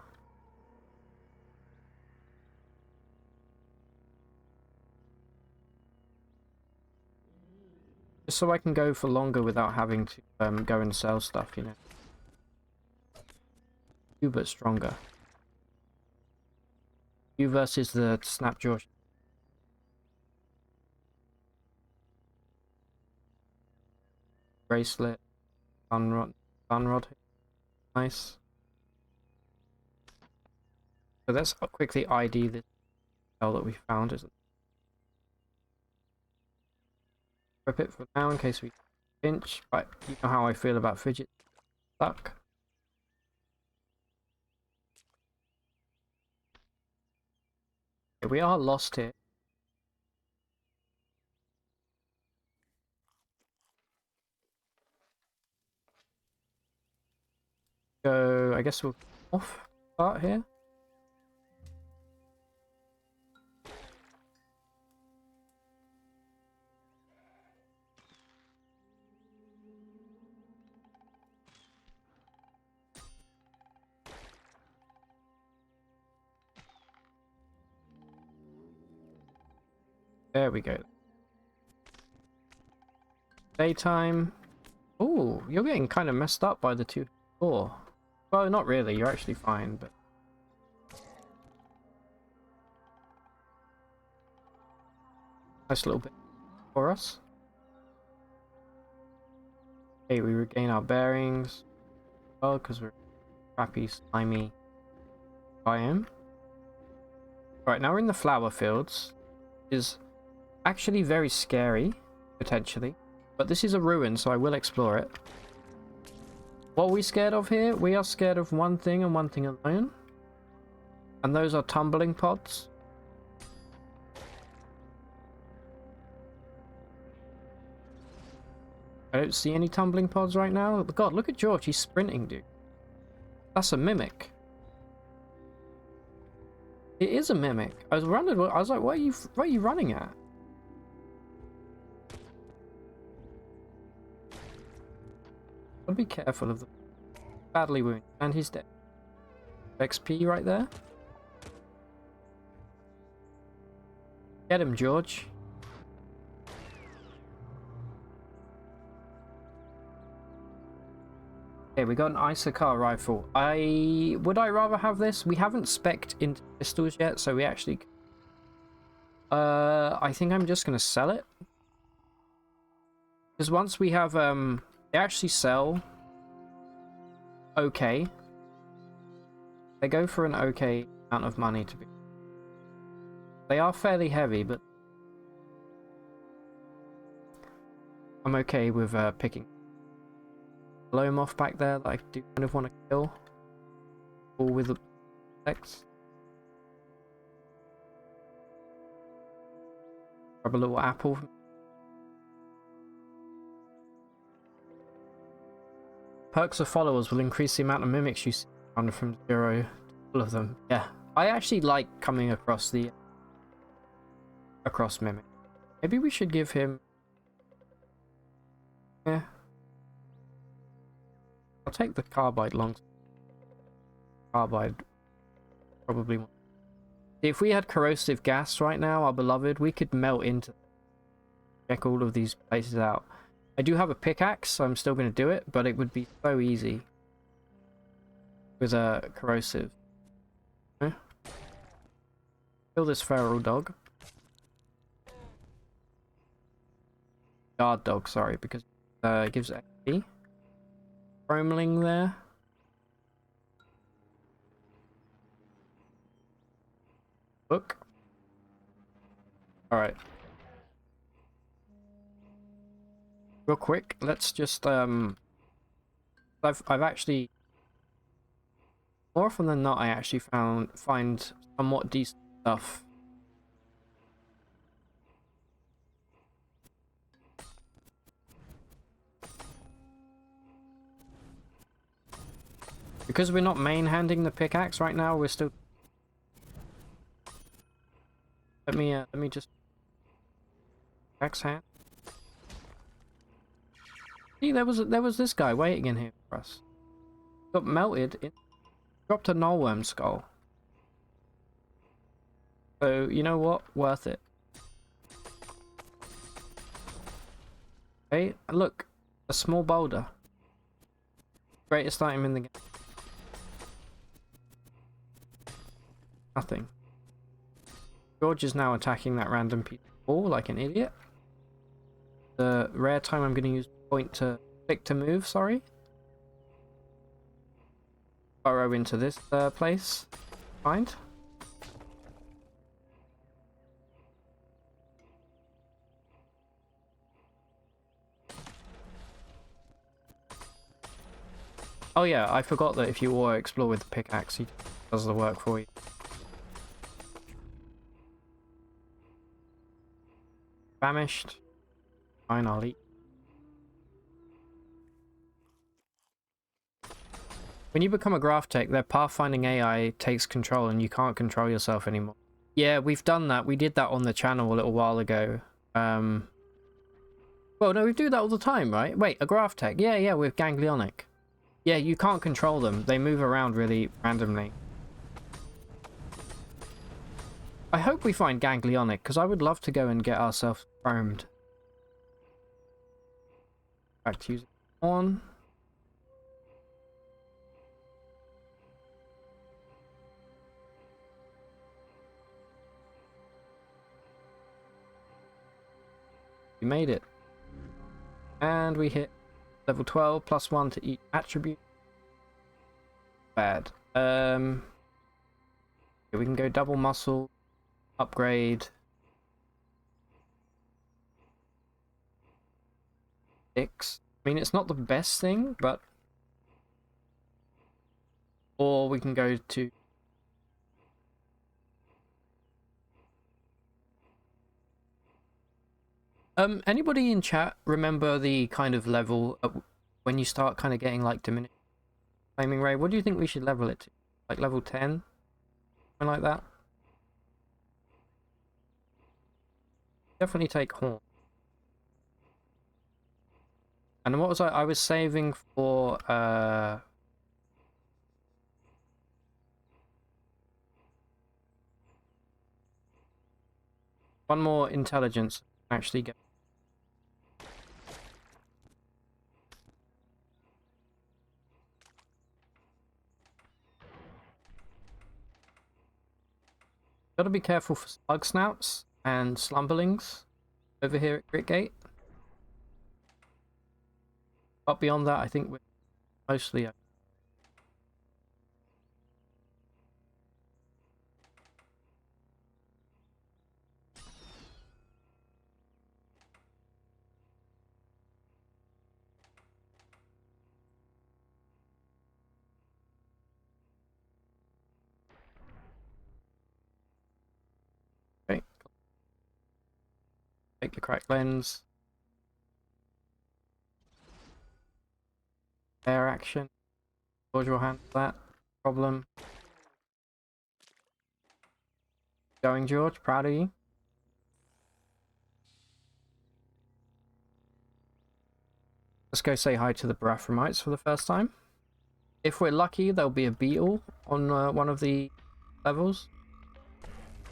Just so I can go for longer without having to go and sell stuff, you know. You but stronger. You versus the Snapjaw. Bracelet. Sunrod. Nice. So let's quickly ID this spell that we found. Isn't Rip it for now in case we pinch, but you know how I feel about fidget. Stuck. Okay, we are lost here. So I guess we'll start here. There we go. Daytime. Oh, you're getting kind of messed up by the 2-4. Well, not really. You're actually fine, but nice little bit for us. Okay, we regain our bearings. Well, because we're crappy, slimy biome. Right, now we're in the flower fields. Is actually very scary, potentially. But this is a ruin, so I will explore it. What are we scared of here? We are scared of one thing and one thing alone. And those are tumbling pods. I don't see any tumbling pods right now. God, look at George. He's sprinting, dude. That's a mimic. It is a mimic. I was like, what are you running at? Gotta be careful of the badly wounded. And he's dead. XP right there. Get him, George. Okay, we got an Issachar rifle. Would I rather have this? We haven't spec'd into pistols yet, so we actually... I think I'm just gonna sell it. Because once we have they actually sell okay. They go for an okay amount of money to be. They are fairly heavy, but I'm okay with picking. Blow him off back there that I do kind of want to kill. All with the X. Grab a little apple. Perks of followers will increase the amount of mimics you see from 0 to all of them. Yeah, I actually like coming across the mimic. Maybe we should give him. Yeah, I'll take the carbide long. Carbide probably. If we had corrosive gas right now, our beloved, we could melt into. Check all of these places out. I do have a pickaxe, so I'm still going to do it, but it would be so easy with a corrosive. Okay. Kill this feral dog. Guard dog, sorry, because it gives XP. Chromeling there. Book. Alright. Real quick, let's just I've actually, more often than not, I actually find somewhat decent stuff. Because we're not main-handing the pickaxe right now, we're still. Let me just pickaxe hand. See, there was this guy waiting in here for us. Got melted. Dropped a nullworm skull. So you know what? Worth it. Hey, look, a small boulder. Greatest item in the game. Nothing. George is now attacking that random piece of ball like an idiot. The rare time I'm going to use point to click to move, sorry. Burrow into this place. Find. Oh yeah, I forgot that if you auto explore with the pickaxe, he does the work for you. Famished. Fine, I'll eat. When you become a graph tech, their pathfinding AI takes control and you can't control yourself anymore. Yeah, we've done that. We did that on the channel a little while ago. Well, no, we do that all the time, right? Wait, a graph tech. Yeah, with ganglionic. Yeah, you can't control them. They move around really randomly. I hope we find ganglionic, because I would love to go and get ourselves chromed. Back to using on. We made it. And we hit level 12, +1 to each attribute. Bad. We can go double muscle, upgrade. 6. I mean, it's not the best thing, but. Or we can go to. Anybody in chat remember the kind of level when you start kind of getting like diminished flaming ray? What do you think we should level it to? Like level 10? Something like that? Definitely take horn. And what was I was saving for one more intelligence actually get. Gotta be careful for slug snouts and slumberlings over here at Gritgate. But beyond that, I think we're mostly... Okay. Take the cracked lens. Air action. George will handle that problem. Going, George. Proud of you. Let's go say hi to the Barathamites for the first time. If we're lucky, there'll be a beetle on one of the levels.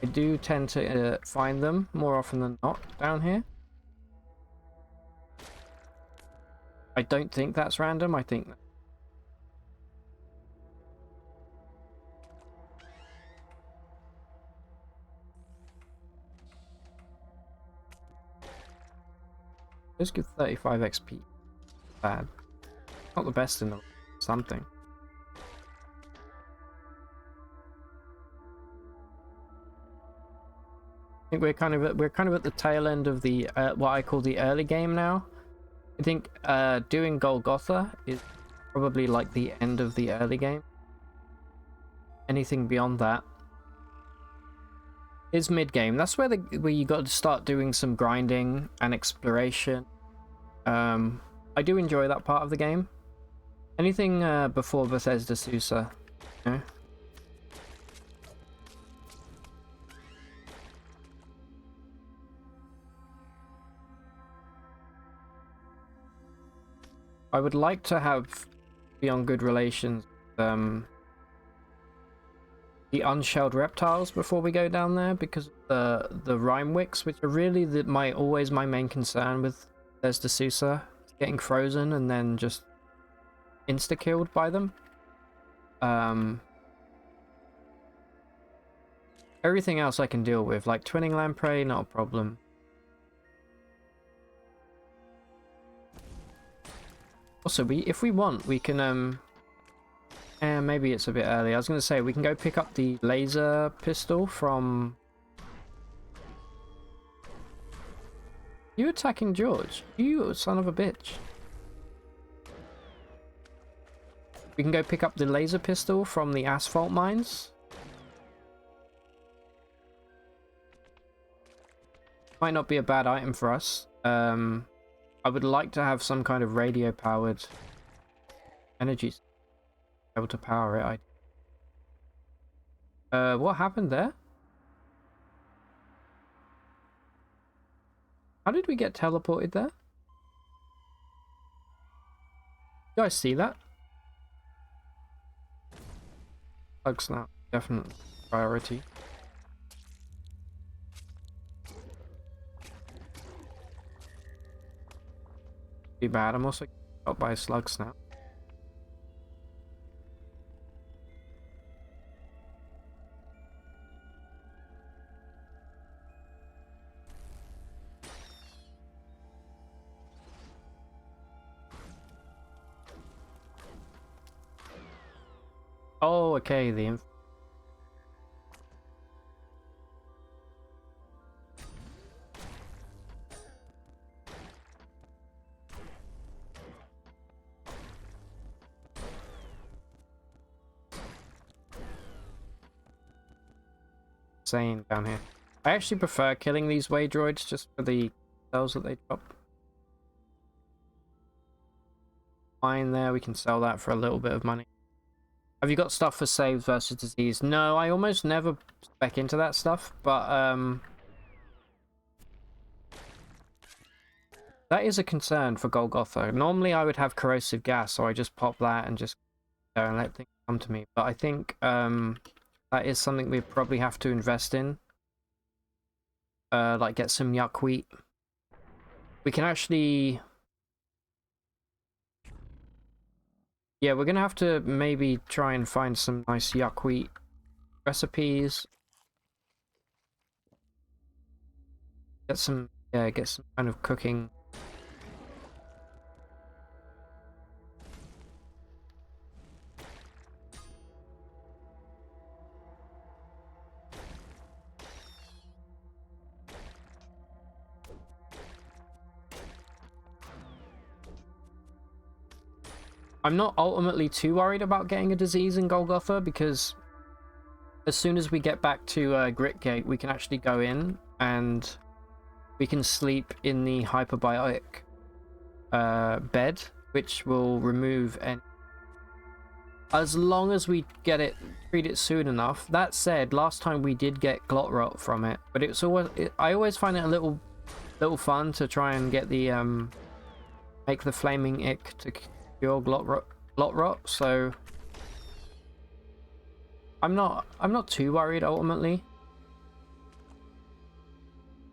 I do tend to find them more often than not down here. I don't think that's random. I think... Let's give 35 XP. Bad. Not the best in the... something. I think we're kind of at the tail end of the what I call the early game now. I think doing Golgotha is probably like the end of the early game. Anything beyond that is mid game. That's where you got to start doing some grinding and exploration. I do enjoy that part of the game. Anything before Bethesda Susa, you know? I would like to be on good relations with the unshelled reptiles before we go down there, because of the rime wicks, which are really always my main concern with Bethesda Susa, getting frozen and then just insta killed by them. Everything else I can deal with, like twinning lamprey, not a problem. Also, if we want, we can maybe it's a bit early. I was going to say we can go pick up the laser pistol from... You attacking George? You son of a bitch. We can go pick up the laser pistol from the asphalt mines. Might not be a bad item for us. I would like to have some kind of radio powered energy able to power it. What happened there? How did we get teleported there? You guys see that? Bug snap, definitely priority. Too bad. I'm also got by a slug snap. Oh, okay. The insane down here. I actually prefer killing these way droids just for the cells that they drop. Fine there, we can sell that for a little bit of money. Have you got stuff for saves versus disease? No, I almost never spec into that stuff, but that is a concern for Golgotha. Normally I would have corrosive gas, so I just pop that and just go and let things come to me. But I think that is something we probably have to invest in. Like get some yuck wheat. We can actually... Yeah, we're gonna have to maybe try and find some nice yuck wheat recipes. Get some kind of cooking. I'm not ultimately too worried about getting a disease in Golgotha, because as soon as we get back to Gritgate, we can actually go in and we can sleep in the hyperbiotic bed, which will remove any, as long as we treat it soon enough. That said, last time we did get glot rot from it, but it's always, I always find it a little fun to try and get the make the flaming ick to cure glot rot. So I'm not too worried ultimately.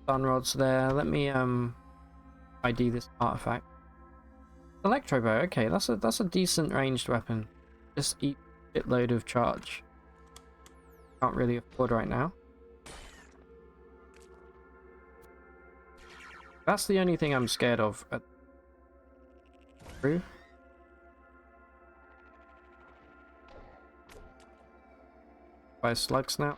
Sunrod's there. Let me ID this artifact. Electro bow. Okay, that's a decent ranged weapon. Just eat a shitload of charge. Can't really afford right now. That's the only thing I'm scared of. True. By slugs now.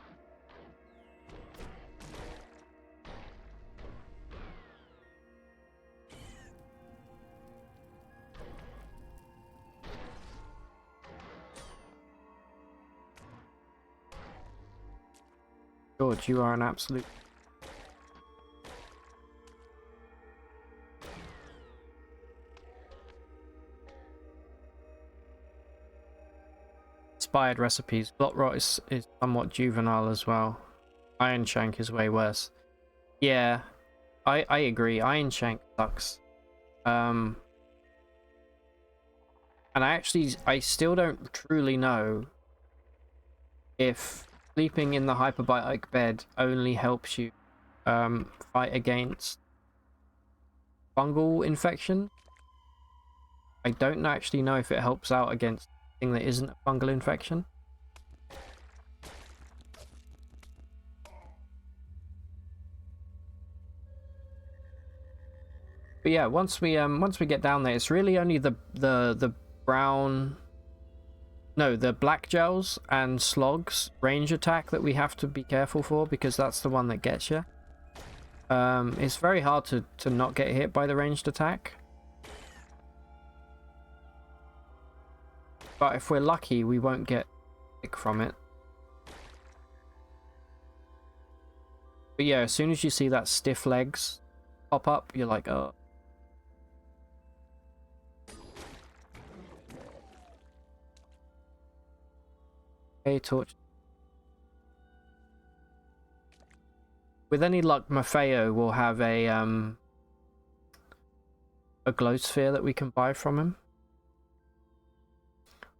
George, you are an absolute... Inspired recipes. Glot rot is somewhat juvenile as well. Iron Shank is way worse. Yeah, I agree. Iron Shank sucks. And I still don't truly know if sleeping in the hyperbiotic bed only helps you fight against fungal infection. I don't actually know if it helps out against anything that isn't a fungal infection. But yeah, once we get down there, it's really only the brown, no, the black gels and slogs range attack that we have to be careful for, because that's the one that gets you. It's very hard to not get hit by the ranged attack. But if we're lucky, we won't get sick from it. But yeah, as soon as you see that stiff legs pop up, you're like, oh. Okay, torch. With any luck, Maffeo will have a glow sphere that we can buy from him.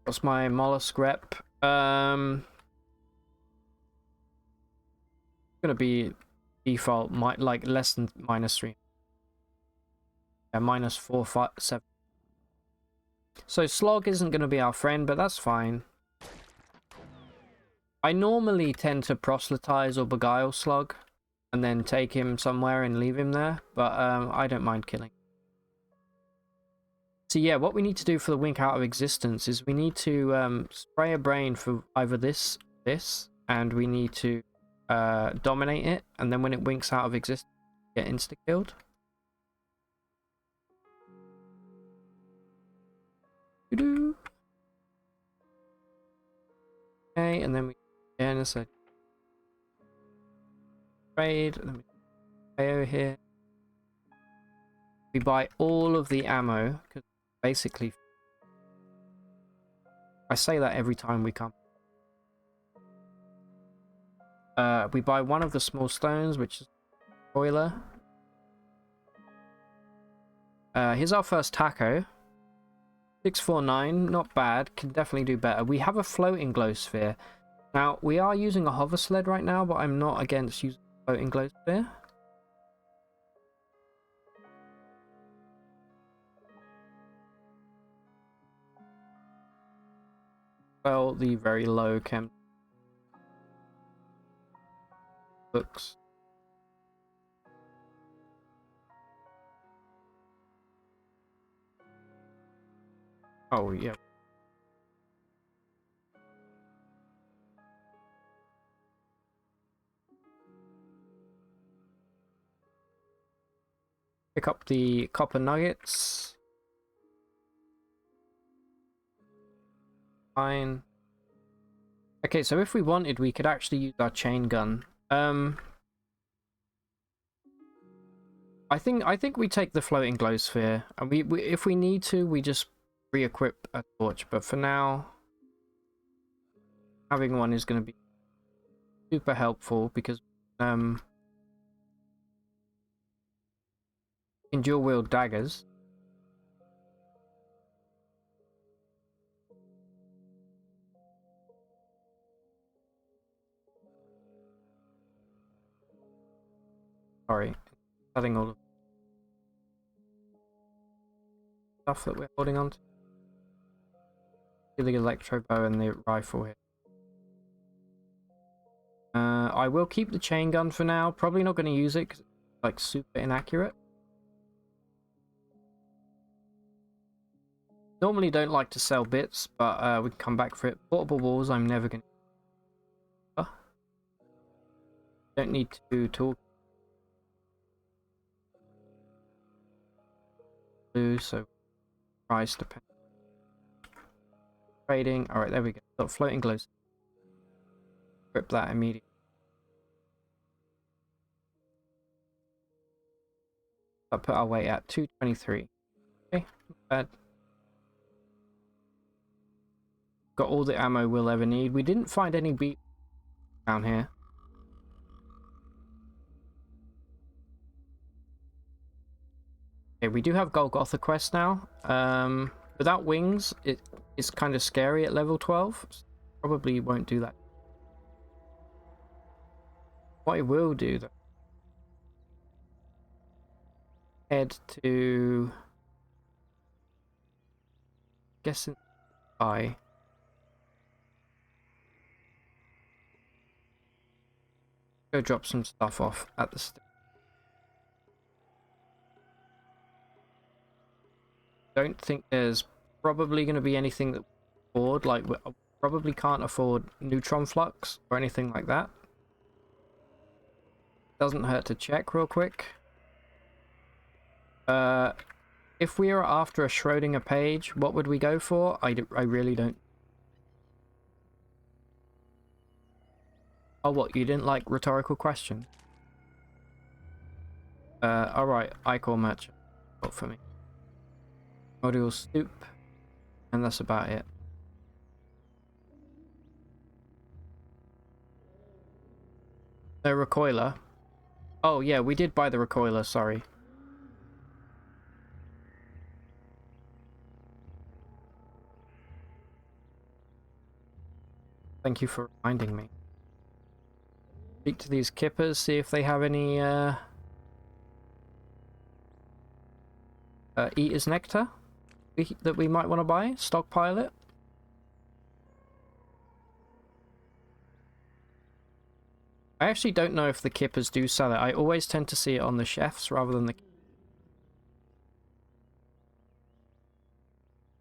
What's my mollusk rep? Gonna be default, like less than -3. Yeah, -4, 5, 7. So slog isn't gonna be our friend, but that's fine. I normally tend to proselytize or beguile slog, and then take him somewhere and leave him there, but I don't mind killing. So yeah, what we need to do for the wink out of existence is we need to spray a brain for either this, and we need to dominate it, and then when it winks out of existence, get insta-killed. Okay, and then we again a sec. Trade, and then we KO here. We buy all of the ammo, because basically I say that every time we come. We buy one of the small stones, which is boiler. Here's our first taco. 649, not bad, can definitely do better. We have a floating glow sphere. Now, we are using a hover sled right now, but I'm not against using a floating glow sphere. Well, the very low chem looks. Oh, yeah. Pick up the copper nuggets. fine. Okay, so if we wanted, we could actually use our chain gun. I think we take the floating glow sphere, and we if we need to, we just re-equip a torch. But for now, having one is going to be super helpful because in dual wield daggers. Sorry, adding all of the stuff that we're holding on to. The electro bow and the rifle here. I will keep the chain gun for now. Probably not going to use it because it's like super inaccurate. Normally don't like to sell bits, but we can come back for it. Portable walls, I'm never going to. Don't need to talk. So price depends. Trading. Alright, there we go. Got floating glows. Grip that immediately. I'll put our weight at 223. Okay, not bad. Got all the ammo we'll ever need. We didn't find any beat down here. Okay, we do have Golgotha quest now. Without wings, it's kind of scary at level 12. So probably won't do that. What I will do though, head to guessing I go drop some stuff off at the don't think there's probably going to be anything that we afford, like we probably can't afford neutron flux or anything like that. Doesn't hurt to check real quick. If we are after a Schrodinger page, what would we go for? I really don't. Oh, what, you didn't like rhetorical question? Alright, Icor Merchant. Not for me. Module Stoop. And that's about it. No recoiler. Oh yeah, we did buy the recoiler, sorry. Thank you for reminding me. Speak to these kippers, see if they have any Eater's Nectar that we might want to buy. Stockpile it. I actually don't know if the kippers do sell it. I always tend to see it on the chefs rather than the...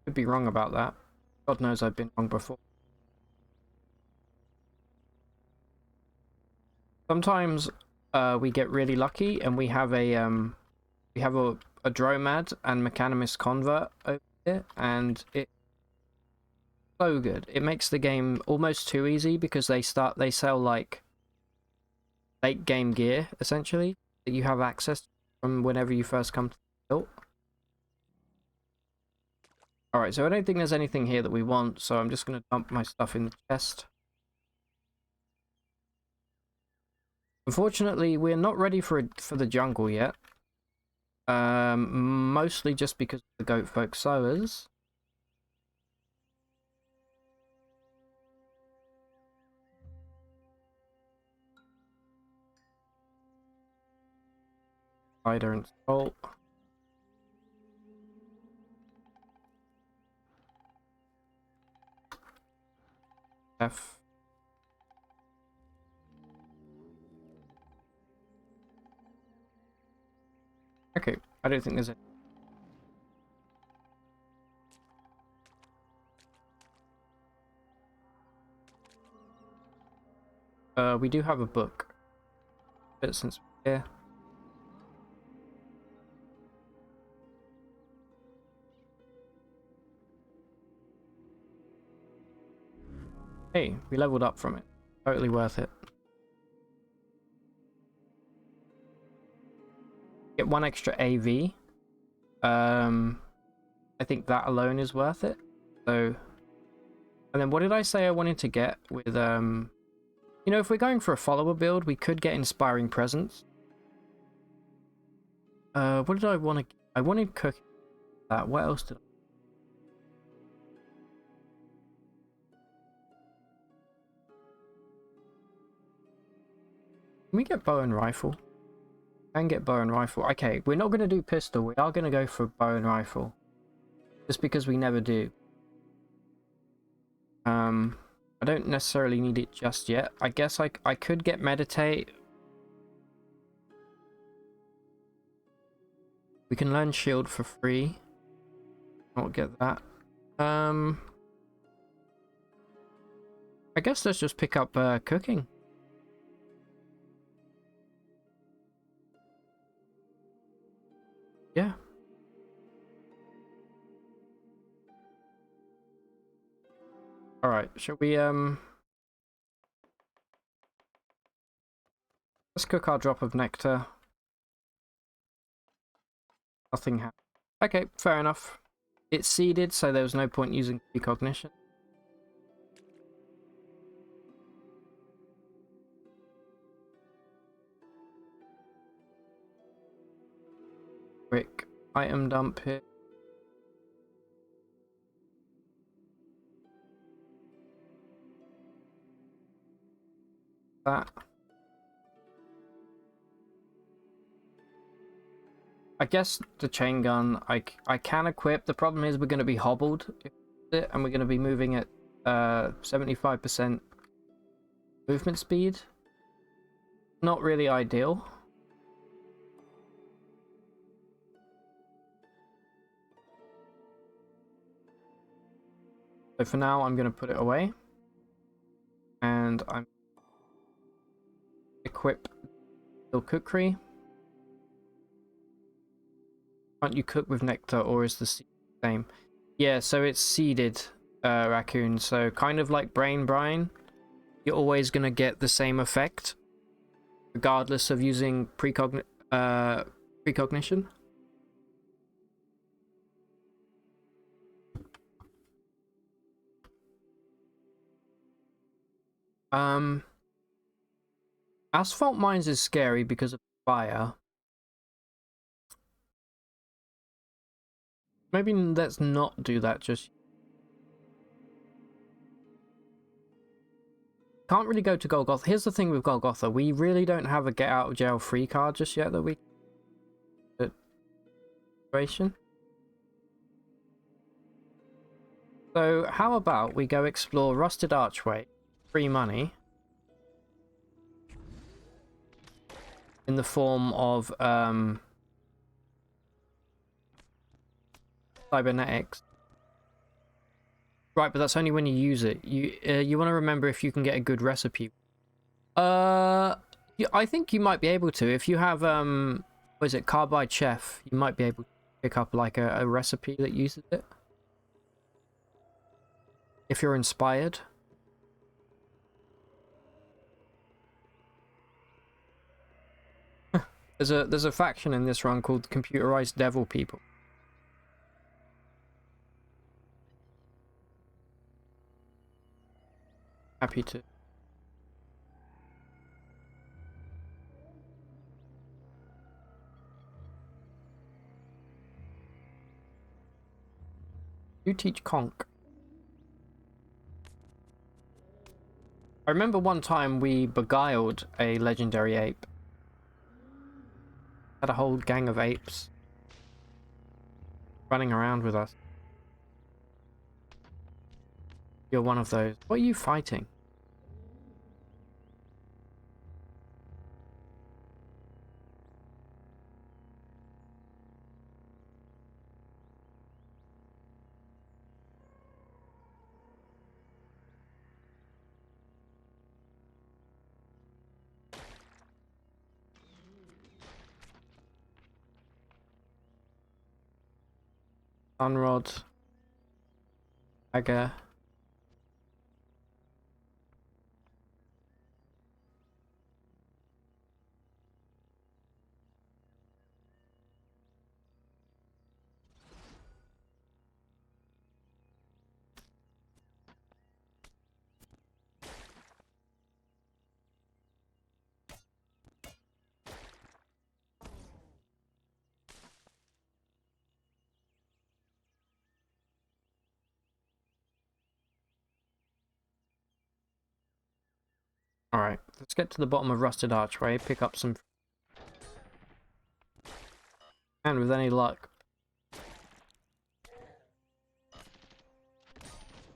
Could be wrong about that. God knows I've been wrong before. Sometimes we get really lucky and we have a Dromad and Mechanimus convert over here, and it's so good. It makes the game almost too easy because they sell like late game gear essentially that you have access to from whenever you first come to the build. Alright, so I don't think there's anything here that we want, so I'm just going to dump my stuff in the chest. Unfortunately, we're not ready for the jungle yet. Mostly just because of the goat folk sowers. Spider and salt. F. Okay, I don't think there's any. We do have a book. But since we're here. Hey, we leveled up from it. Totally worth it. Get 1 extra AV. I think that alone is worth it. So, and then what did I say I wanted to get with you know, if we're going for a follower build, we could get Inspiring Presence. What did I want to? I wanted cooking. That. What else did I? Can we get bow and rifle? Can get bow and rifle. Okay, we're not going to do pistol. We are going to go for bow and rifle. Just because we never do. I don't necessarily need it just yet. I guess I could get meditate. We can learn shield for free. I'll get that. I guess let's just pick up cooking. Yeah. All right. Shall we let's cook our drop of nectar. Nothing happened. Okay, fair enough. It's seeded, so there was no point using precognition. Quick item dump here. That. I guess the chain gun I can equip. The problem is we're going to be hobbled and we're going to be moving at 75% movement speed. Not really ideal. So for now I'm going to put it away. And I'm equip the cookery. Can't you cook with nectar, or is the seed the same? Yeah, so it's seeded raccoon, so kind of like brain brine. You're always gonna get the same effect, regardless of using precognition. Asphalt mines is scary because of fire. Maybe let's not do that just. Can't really go to Golgotha. Here's the thing with Golgotha. We really don't have a get out of jail free card just yet that we... situation. So how about we go explore Rusted Archway, free money, in the form of cybernetics. Right, but that's only when you use it. You want to remember if you can get a good recipe. I think you might be able to if you have what is it, Carbide Chef. You might be able to pick up like a recipe that uses it if you're inspired. There's a faction in this run called Computerized Devil People. Happy to. You teach conch. I remember one time we beguiled a legendary ape. Had a whole gang of apes running around with us. You're one of those. What are you fighting? Sunrod. Dagger. Alright, let's get to the bottom of Rusted Archway, pick up some... And with any luck,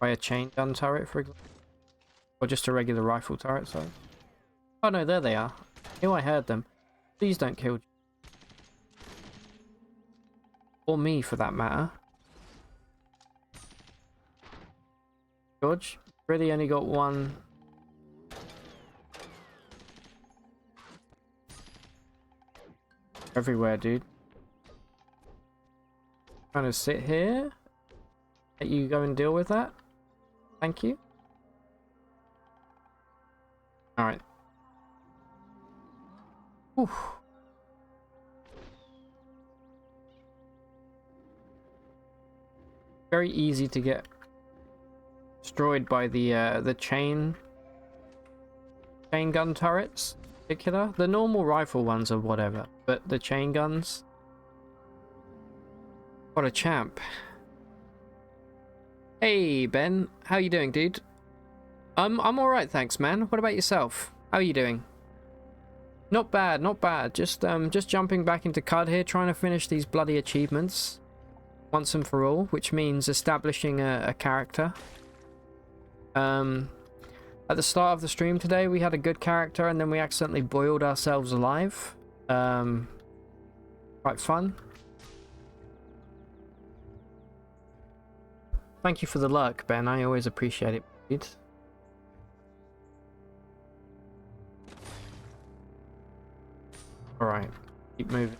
buy a chain gun turret, for example. Or just a regular rifle turret, sorry. Oh no, there they are. I knew I heard them. Please don't kill... Or me, for that matter. George, really only got one... Everywhere, dude. Trying to sit here. Let you go and deal with that. Thank you. Alright. Oof. Very easy to get destroyed by the chain gun turrets in particular. The normal rifle ones are whatever, but the chain guns... What a champ. Hey Ben, how you doing, dude? I'm alright, thanks man. What about yourself? How are you doing? Not bad, not bad. Just jumping back into CUD here, trying to finish these bloody achievements once and for all, which means establishing a character. At the start of the stream today, we had a good character and then we accidentally boiled ourselves alive. Quite fun. Thank you for the luck, Ben. I always appreciate it, dude. Alright, keep moving.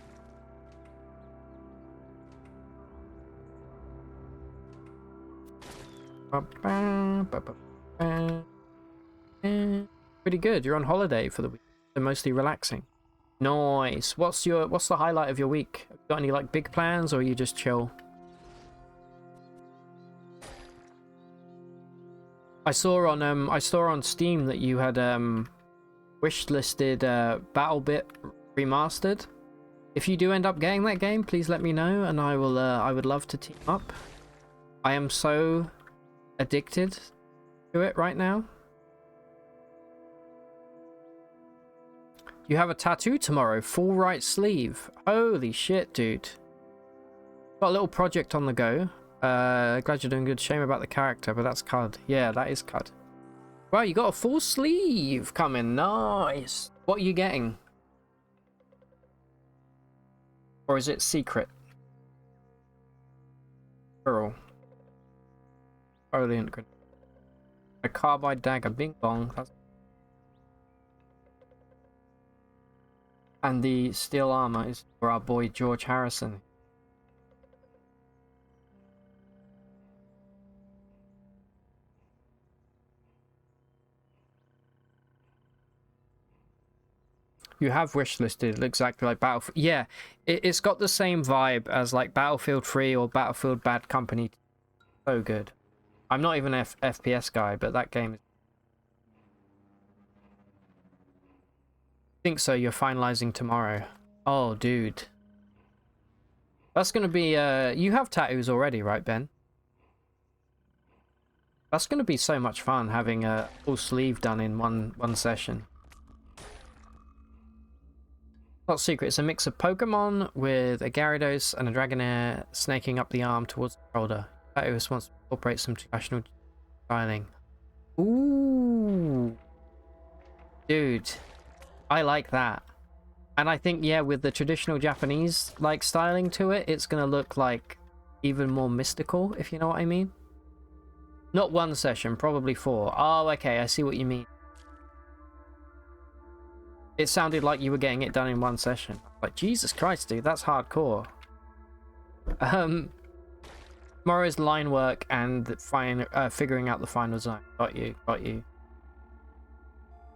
Pretty good. You're on holiday for the week. So mostly relaxing. Nice. What's the highlight of your week? Have you got any like big plans, or are you just chill? I saw on Steam that you had wishlisted BattleBit Remastered. If you do end up getting that game, please let me know, and I would love to team up. I am so addicted to it right now. You have a tattoo tomorrow, full right sleeve. Holy shit, dude. Got a little project on the go. Glad you're doing good. Shame about the character, but that's CUD. Yeah, that is CUD. Wow, you got a full sleeve coming. Nice. What are you getting? Or is it secret? Girl. Foliant grenade. A carbide dagger. Bing bong. That's... And the steel armor is for our boy George Harrison. You have wishlisted exactly like Battlefield. Yeah, it's got the same vibe as like Battlefield 3 or Battlefield Bad Company. So good. I'm not even an FPS guy, but that game is... I think so. You're finalizing tomorrow. Oh, dude. That's going to be... You have tattoos already, right, Ben? That's going to be so much fun having a full sleeve done in one session. Not secret, it's a mix of Pokemon with a Gyarados and a Dragonair snaking up the arm towards the shoulder. Tattooist wants to incorporate some traditional styling. Ooh. Dude. I like that. And I think, yeah, with the traditional Japanese like styling to it, it's going to look like even more mystical, if you know what I mean. Not one session, probably 4. Oh, okay, I see what you mean. It sounded like you were getting it done in one session. Like, Jesus Christ, dude, that's hardcore. Tomorrow's line work and figuring out the final design. Got you, got you.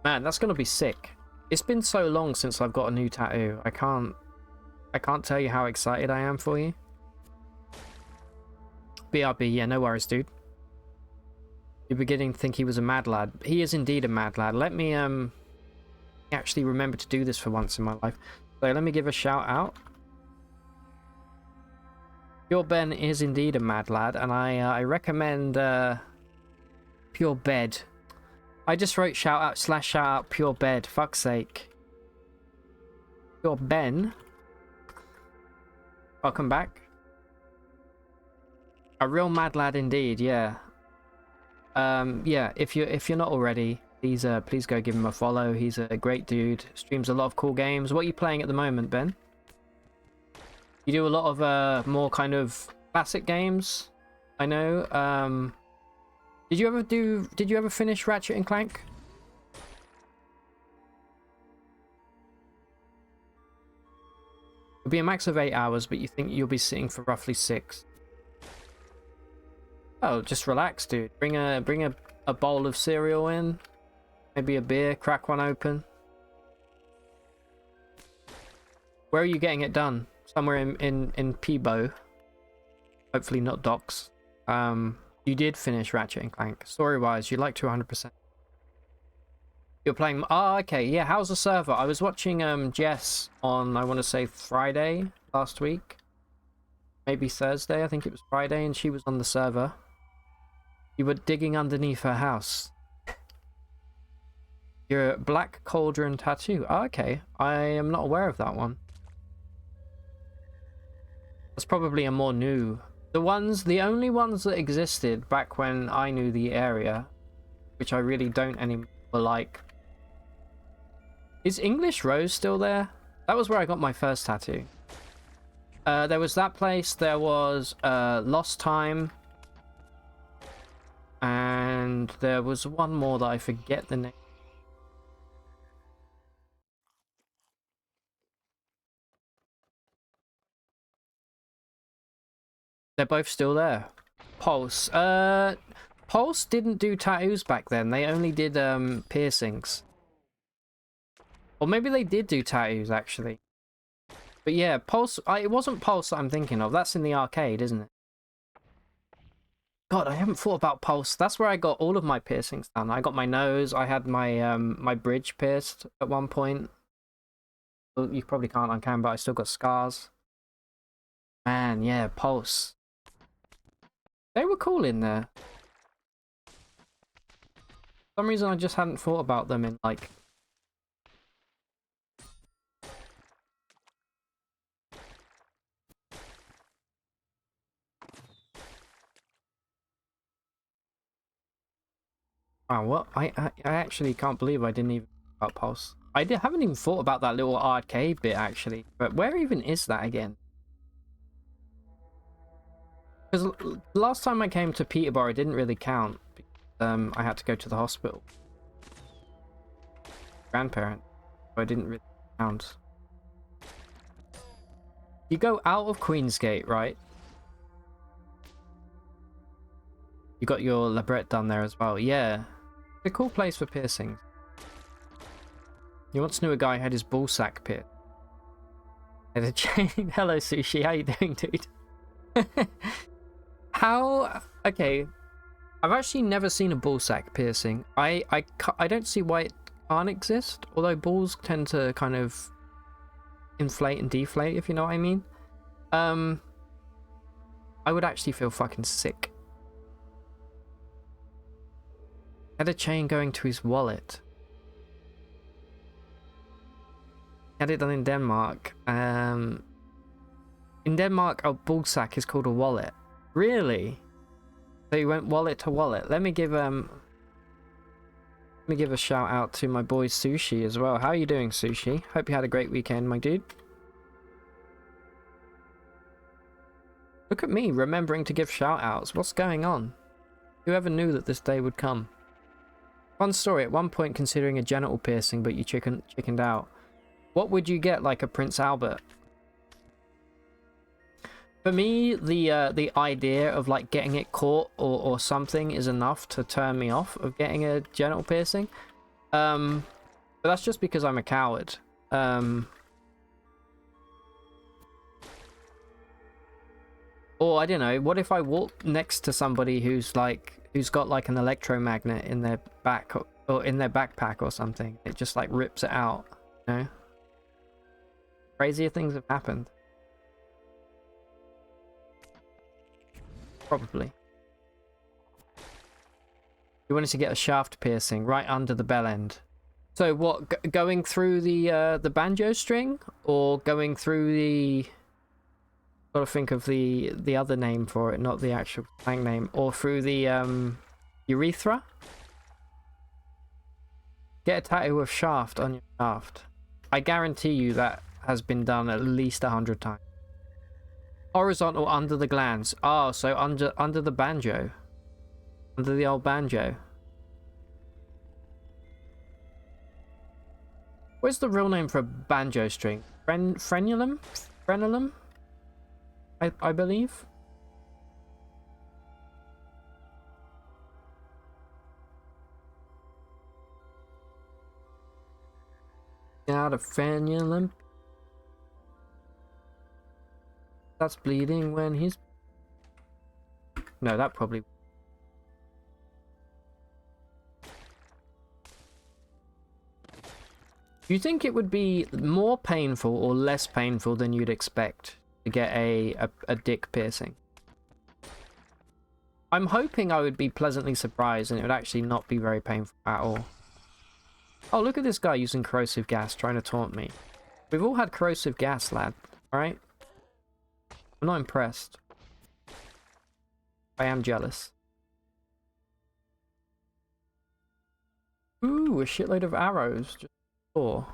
Man, that's gonna be sick. It's been so long since I've got a new tattoo. I can't tell you how excited I am for you. BRB, yeah, no worries, dude. You're beginning to think he was a mad lad. He is indeed a mad lad. Let me actually remember to do this for once in my life. So let me give a shout out. Pure Ben is indeed a mad lad, and I recommend Pure Bed. I just wrote shout out / shout out pure bed. Fuck's sake. Pure Ben. Welcome back. A real mad lad indeed, yeah. Yeah, if you're not already, please go give him a follow. He's a great dude. Streams a lot of cool games. What are you playing at the moment, Ben? You do a lot of more kind of classic games, I know. Did you ever finish Ratchet and Clank? It'll be a max of 8 hours, but you think you'll be sitting for roughly 6. Oh, just relax, dude. Bring a bowl of cereal in, maybe a beer, crack one open. Where are you getting it done? Somewhere in Peebo. Hopefully not Docks. You did finish Ratchet and Clank. Story-wise, you like to 100%. You're playing... Oh, okay. Yeah, how's the server? I was watching Jess on, I want to say, Friday last week. Maybe Thursday. I think it was Friday, and she was on the server. You were digging underneath her house. Your black cauldron tattoo. Oh, okay. I am not aware of that one. That's probably a more new... The only ones that existed back when I knew the area, which I really don't anymore, were like... Is English Rose still there? That was where I got my first tattoo. There was that place, there was Lost Time, and there was one more that I forget the name. They're both still there. Pulse. Pulse didn't do tattoos back then. They only did piercings. Or maybe they did do tattoos, actually. But yeah, Pulse... it wasn't Pulse that I'm thinking of. That's in the arcade, isn't it? God, I haven't thought about Pulse. That's where I got all of my piercings done. I got my nose. I had my my bridge pierced at one point. Well, you probably can't on cam, but I still got scars. Man, yeah, Pulse. They were cool in there. For some reason I just hadn't thought about them in, like... Wow, what? I actually can't believe I didn't even think about Pulse. Haven't even thought about that little arcade bit, actually. But where even is that again? Because last time I came to Peterborough, it didn't really count. I had to go to the hospital. Grandparent. So I didn't really count. You go out of Queensgate, right? You got your labret done there as well. Yeah. It's a cool place for piercings. You once knew a guy who had his ballsack pierced. Hello, Sushi. How you doing, dude? How... Okay. I've actually never seen a ballsack piercing. I don't see why it can't exist. Although balls tend to kind of inflate and deflate, if you know what I mean. I would actually feel fucking sick. Had a chain going to his wallet. Had it done in Denmark. In Denmark, a ballsack is called a wallet. Really? So you went wallet to wallet. Let me give a shout out to my boy Sushi as well. How are you doing, Sushi? Hope you had a great weekend, my dude. Look at me remembering to give shout outs. What's going on? Whoever knew that this day would come? Fun story. At one point considering a genital piercing, but you chickened out. What would you get, like a Prince Albert? For me, the idea of like getting it caught or something is enough to turn me off of getting a genital piercing. But that's just because I'm a coward. Or I don't know, what if I walk next to somebody who's got like an electromagnet in their back or in their backpack or something? It just like rips it out, you know? Crazier things have happened. Probably. You wanted to get a shaft piercing right under the bell end. So what, going through the banjo string, or going through the... Gotta think of the other name for it, not the actual slang name, or through the urethra? Get a tattoo of shaft on your shaft. I guarantee you that has been done at least 100 times. Horizontal under the glands. Oh, so under the banjo. Under the old banjo. What's the real name for a banjo string? Frenulum? Frenulum? I believe. Out of frenulum. That's bleeding when he's... No, that probably... Do you think it would be more painful or less painful than you'd expect to get a dick piercing? I'm hoping I would be pleasantly surprised and it would actually not be very painful at all. Oh, look at this guy using corrosive gas trying to taunt me. We've all had corrosive gas, lad. Alright? I'm not impressed. I am jealous. Ooh, a shitload of arrows. Just four.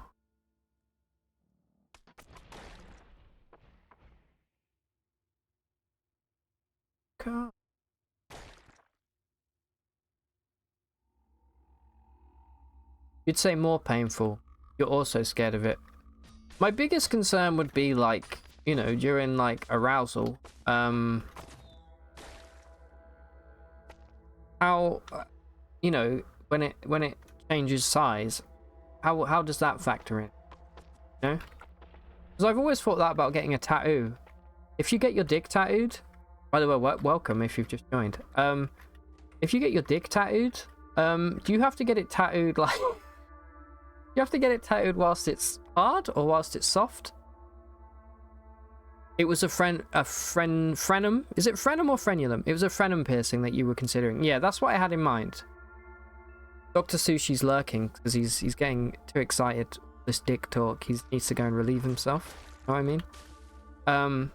God. You'd say more painful. You're also scared of it. My biggest concern would be, like, you know, during, like, arousal. How, you know, when it changes size, how does that factor in? You know? Because I've always thought that about getting a tattoo. If you get your dick tattooed, by the way, welcome if you've just joined. If you get your dick tattooed, do you have to get it tattooed like... You have to get it tattooed whilst it's hard or whilst it's soft? It was a frenum. Is it frenum or frenulum? It was a frenum piercing that you were considering. Yeah, that's what I had in mind. Dr. Sushi's lurking because he's getting too excited. This dick talk. He needs to go and relieve himself. You know what I mean?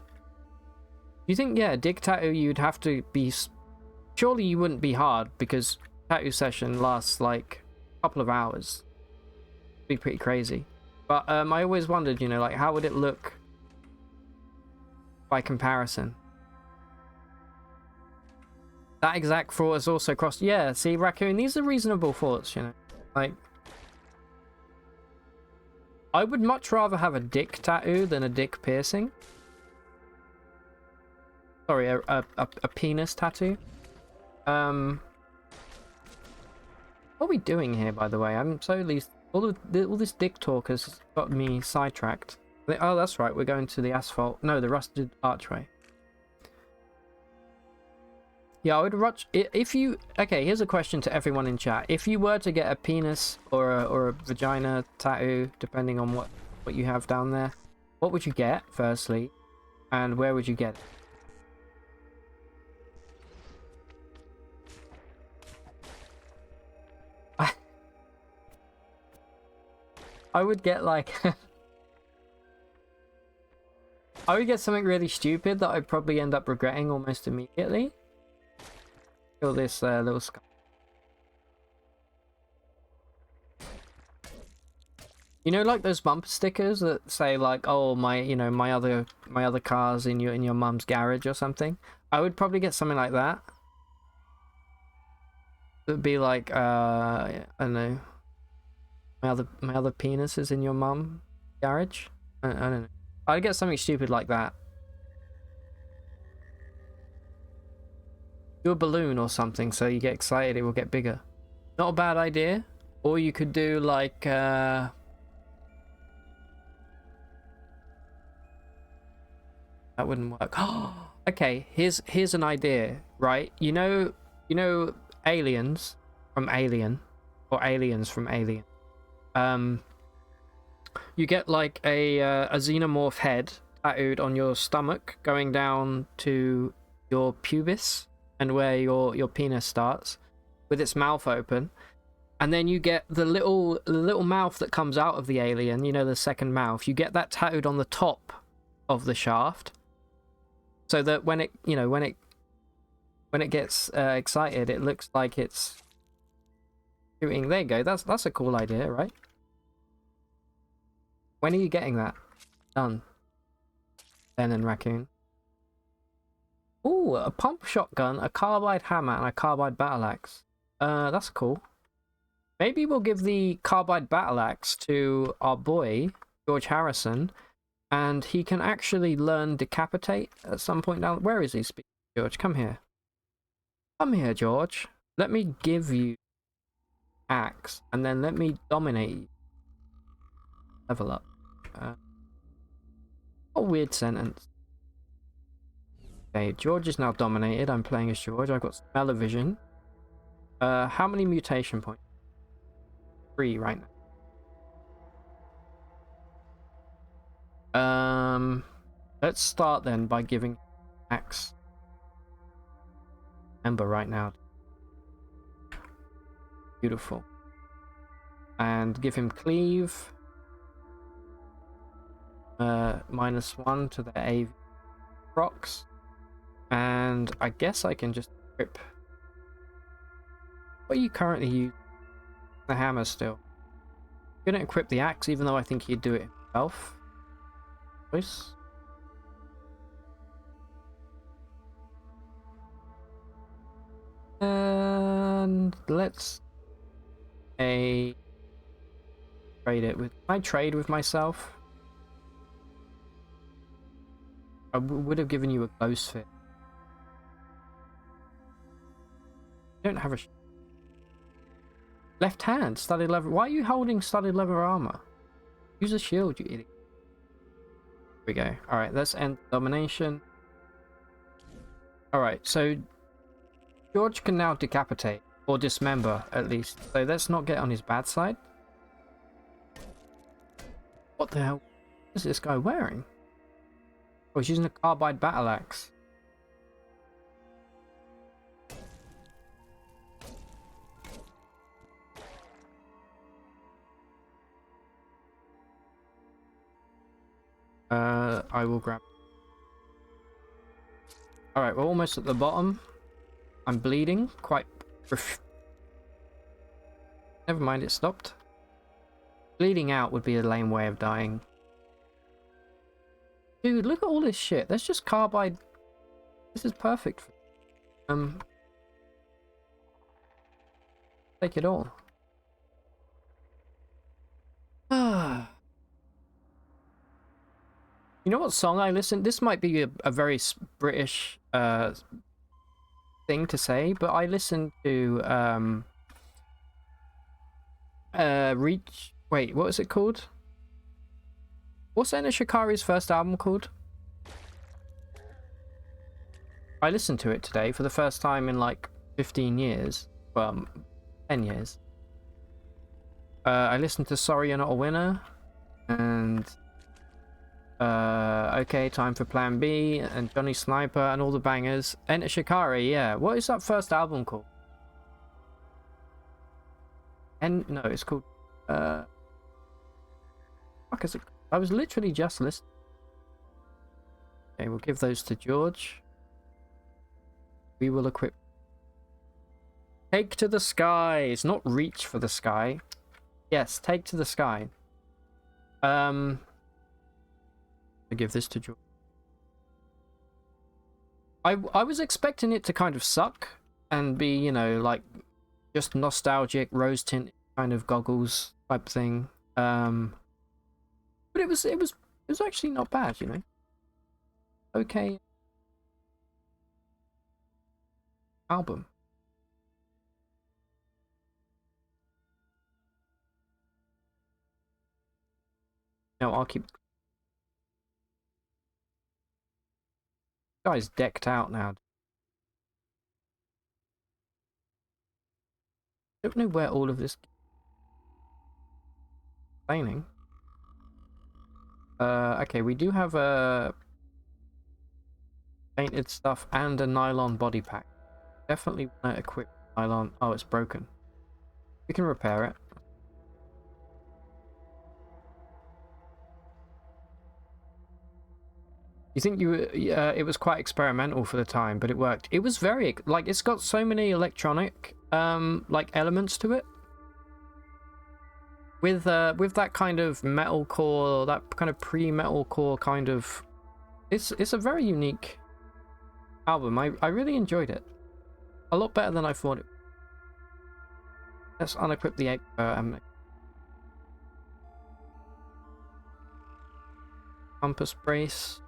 You think, yeah, dick tattoo you'd have to be... Surely you wouldn't be hard because tattoo session lasts like a couple of hours. Be pretty crazy, but I always wondered, you know, like how would it look by comparison? That exact thought is also crossed. Yeah, see, Raccoon, these are reasonable thoughts, you know. Like, I would much rather have a dick tattoo than a dick piercing. Sorry, a penis tattoo. What are we doing here, by the way? I'm so least. All this dick talk has got me sidetracked. Oh, that's right. We're going to the asphalt. No, the rusted archway. Yeah, I would rush if you. Okay, here's a question to everyone in chat. If you were to get a penis or a vagina tattoo, depending on what you have down there, what would you get? Firstly, and where would you get it? I would get like I would get something really stupid that I'd probably end up regretting almost immediately. Kill this little skull. You know, like those bumper stickers that say like, "Oh, my other car's in your mum's garage" or something. I would probably get something like that. It would be like, I don't know. My other penis is in your mum garage. I don't know. I'd get something stupid like that. Do a balloon or something so you get excited, it will get bigger. Not a bad idea. Or you could do like that wouldn't work. Okay, here's an idea, right? You know aliens from Alien, or aliens from Alien. You get like a xenomorph head tattooed on your stomach, going down to your pubis and where your penis starts. with its mouth open, and then you get the little mouth that comes out of the alien, you know, the second mouth. You get that tattooed on the top of the shaft, so that when it, you know, when it gets excited, it looks like it's shooting. There you go. That's a cool idea, right? When are you getting that done, Ben and Raccoon? Ooh, a pump shotgun, a carbide hammer, and a carbide battle axe. That's cool. Maybe we'll give the carbide battle axe to our boy, George Harrison, and he can actually learn decapitate at some point down. Where is he? George, come here. Come here, George. Let me give you axe, and then let me dominate you. Level up. What a weird sentence. Okay, George is now dominated. I'm playing as George. I've got smell-o-vision. How many mutation points? 3 right now. Let's start then by giving axe. Ember right now. Beautiful. And give him cleave. -1 to the AV procs. And I guess I can just equip. What are you currently using? The hammer still. I'm gonna equip the axe, even though I think he'd do it himself. Choice. And let's trade it with. Can I trade with myself? I would have given you a close fit. I don't have a left hand studded leather. Why are you holding studded leather armor? Use a shield, you idiot. Here we go. All right, let's end domination. All right, so George can now decapitate or dismember at least. So let's not get on his bad side. What the hell is this guy wearing? Oh, he's using a carbide battle axe. I will grab. Alright, we're almost at the bottom. I'm bleeding quite. Never mind, it stopped. Bleeding out would be a lame way of dying. Dude, look at all this shit. That's just carbide. This is perfect. Take it all. Ah. You know what song I listened? This might be a very British thing to say, but I listened to Reach. Wait, what was it called? What's Enter Shikari's first album called? I listened to it today for the first time in like 15 years. Well, 10 years. I listened to Sorry You're Not a Winner, and okay, Time for Plan B, and Johnny Sniper, and all the bangers. Enter Shikari, yeah. What is that first album called? And no, it's called fuck is it? I was literally just listening. Okay, we'll give those to George. We will equip. Take to the skies, not reach for the sky. Yes, take to the sky. I give this to George. I was expecting it to kind of suck and be, you know, like just nostalgic rose tint kind of goggles type thing. But it was actually not bad, you know. Okay. Album. No, I'll keep. Guy's decked out now. I don't know where all of this explaining. Okay, we do have a painted stuff and a nylon body pack. Definitely want to equip Nylon. Oh, it's broken. We can repair it. You think it was quite experimental for the time, but it worked. It was very, like, it's got so many electronic, like, elements to it. With that kind of metalcore, that kind of pre-metalcore kind of... It's a very unique album. I really enjoyed it. A lot better than I thought it would. Let's unequip the 8 compass brace.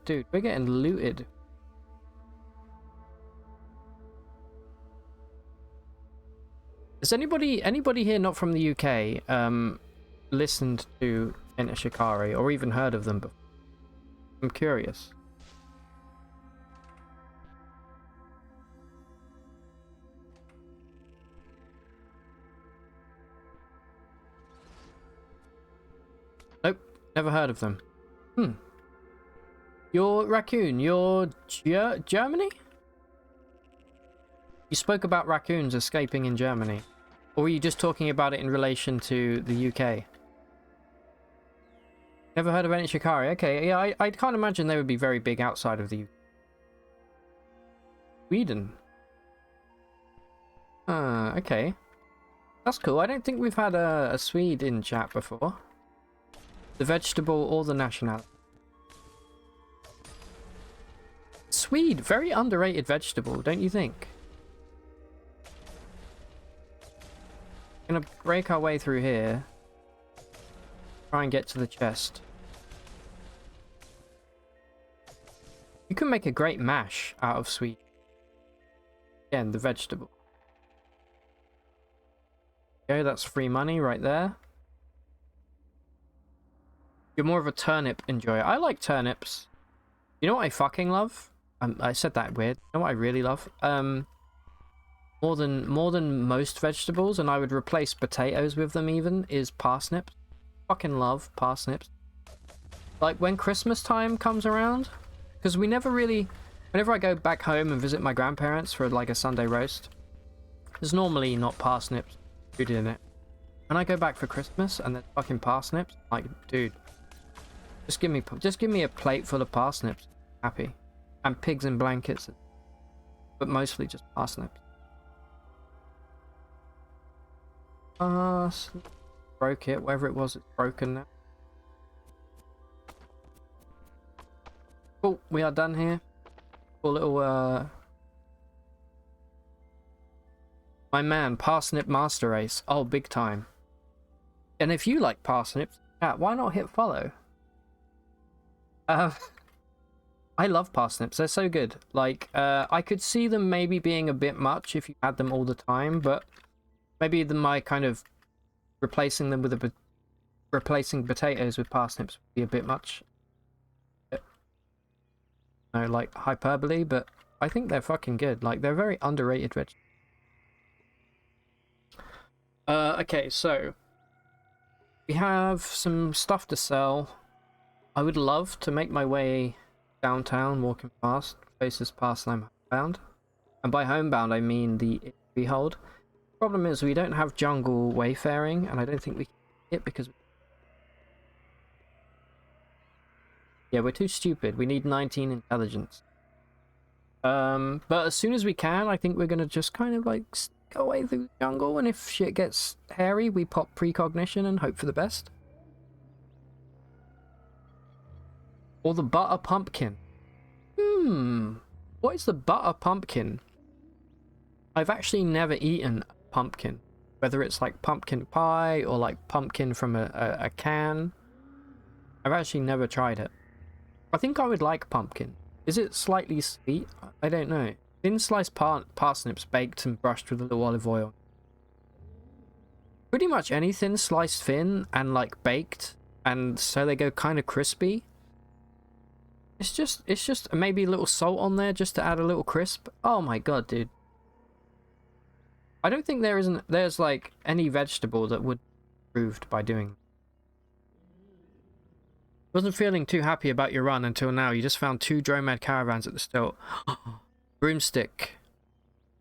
Dude, we're getting looted. Has anybody here not from the UK listened to Enter Shikari or even heard of them before? I'm curious. Nope, never heard of them. You're Raccoon, you're Germany? You spoke about raccoons escaping in Germany. Or were you just talking about it in relation to the UK? Never heard of any Shikari. Okay, yeah, I can't imagine they would be very big outside of the UK. Sweden. Okay. That's cool. I don't think we've had a Swede in chat before. The vegetable or the nationality. Swede, very underrated vegetable, don't you think? Gonna break our way through here. Try and get to the chest. You can make a great mash out of Swede. Again, the vegetable. Okay, that's free money right there. You're more of a turnip enjoyer. I like turnips. You know what I fucking love? I said that weird. You know what I really love? More than most vegetables, and I would replace potatoes with them even, is parsnips. Fucking love parsnips. Like when Christmas time comes around, because we never really... Whenever I go back home and visit my grandparents for like a Sunday roast, there's normally not parsnips included in it. When I go back for Christmas and there's fucking parsnips, like, dude, just give me a plate full of parsnips. Happy. And pigs in blankets. But mostly just parsnips. Broke it. Whatever it was, it's broken now. Cool. We are done here. Cool little, my man, Parsnip Master Race. Oh, big time. And if you like parsnips, why not hit follow? I love parsnips. They're so good. Like, I could see them maybe being a bit much if you had them all the time, but maybe my kind of replacing them with replacing potatoes with parsnips would be a bit much. No, like hyperbole, but I think they're fucking good. Like, they're very underrated vegetables. Okay, so we have some stuff to sell. I would love to make my way downtown, walking past places past I'm homebound. And by homebound, I mean the freehold. Problem is, we don't have jungle wayfaring, and I don't think we can get it because... Yeah, we're too stupid. We need 19 intelligence. But as soon as we can, I think we're gonna just kind of like go away through the jungle, and if shit gets hairy, we pop precognition and hope for the best. Or the butter pumpkin. What is the butter pumpkin? I've actually never eaten pumpkin. Whether it's like pumpkin pie or like pumpkin from a can. I've actually never tried it. I think I would like pumpkin. Is it slightly sweet? I don't know. Thin sliced parsnips baked and brushed with a little olive oil. Pretty much anything sliced thin and like baked, and so they go kind of crispy. It's just maybe a little salt on there just to add a little crisp. Oh my god, dude. I don't think there's like any vegetable that would be improved by doing. Wasn't feeling too happy about your run until now. You just found 2 Dromad caravans at the stilt. Broomstick.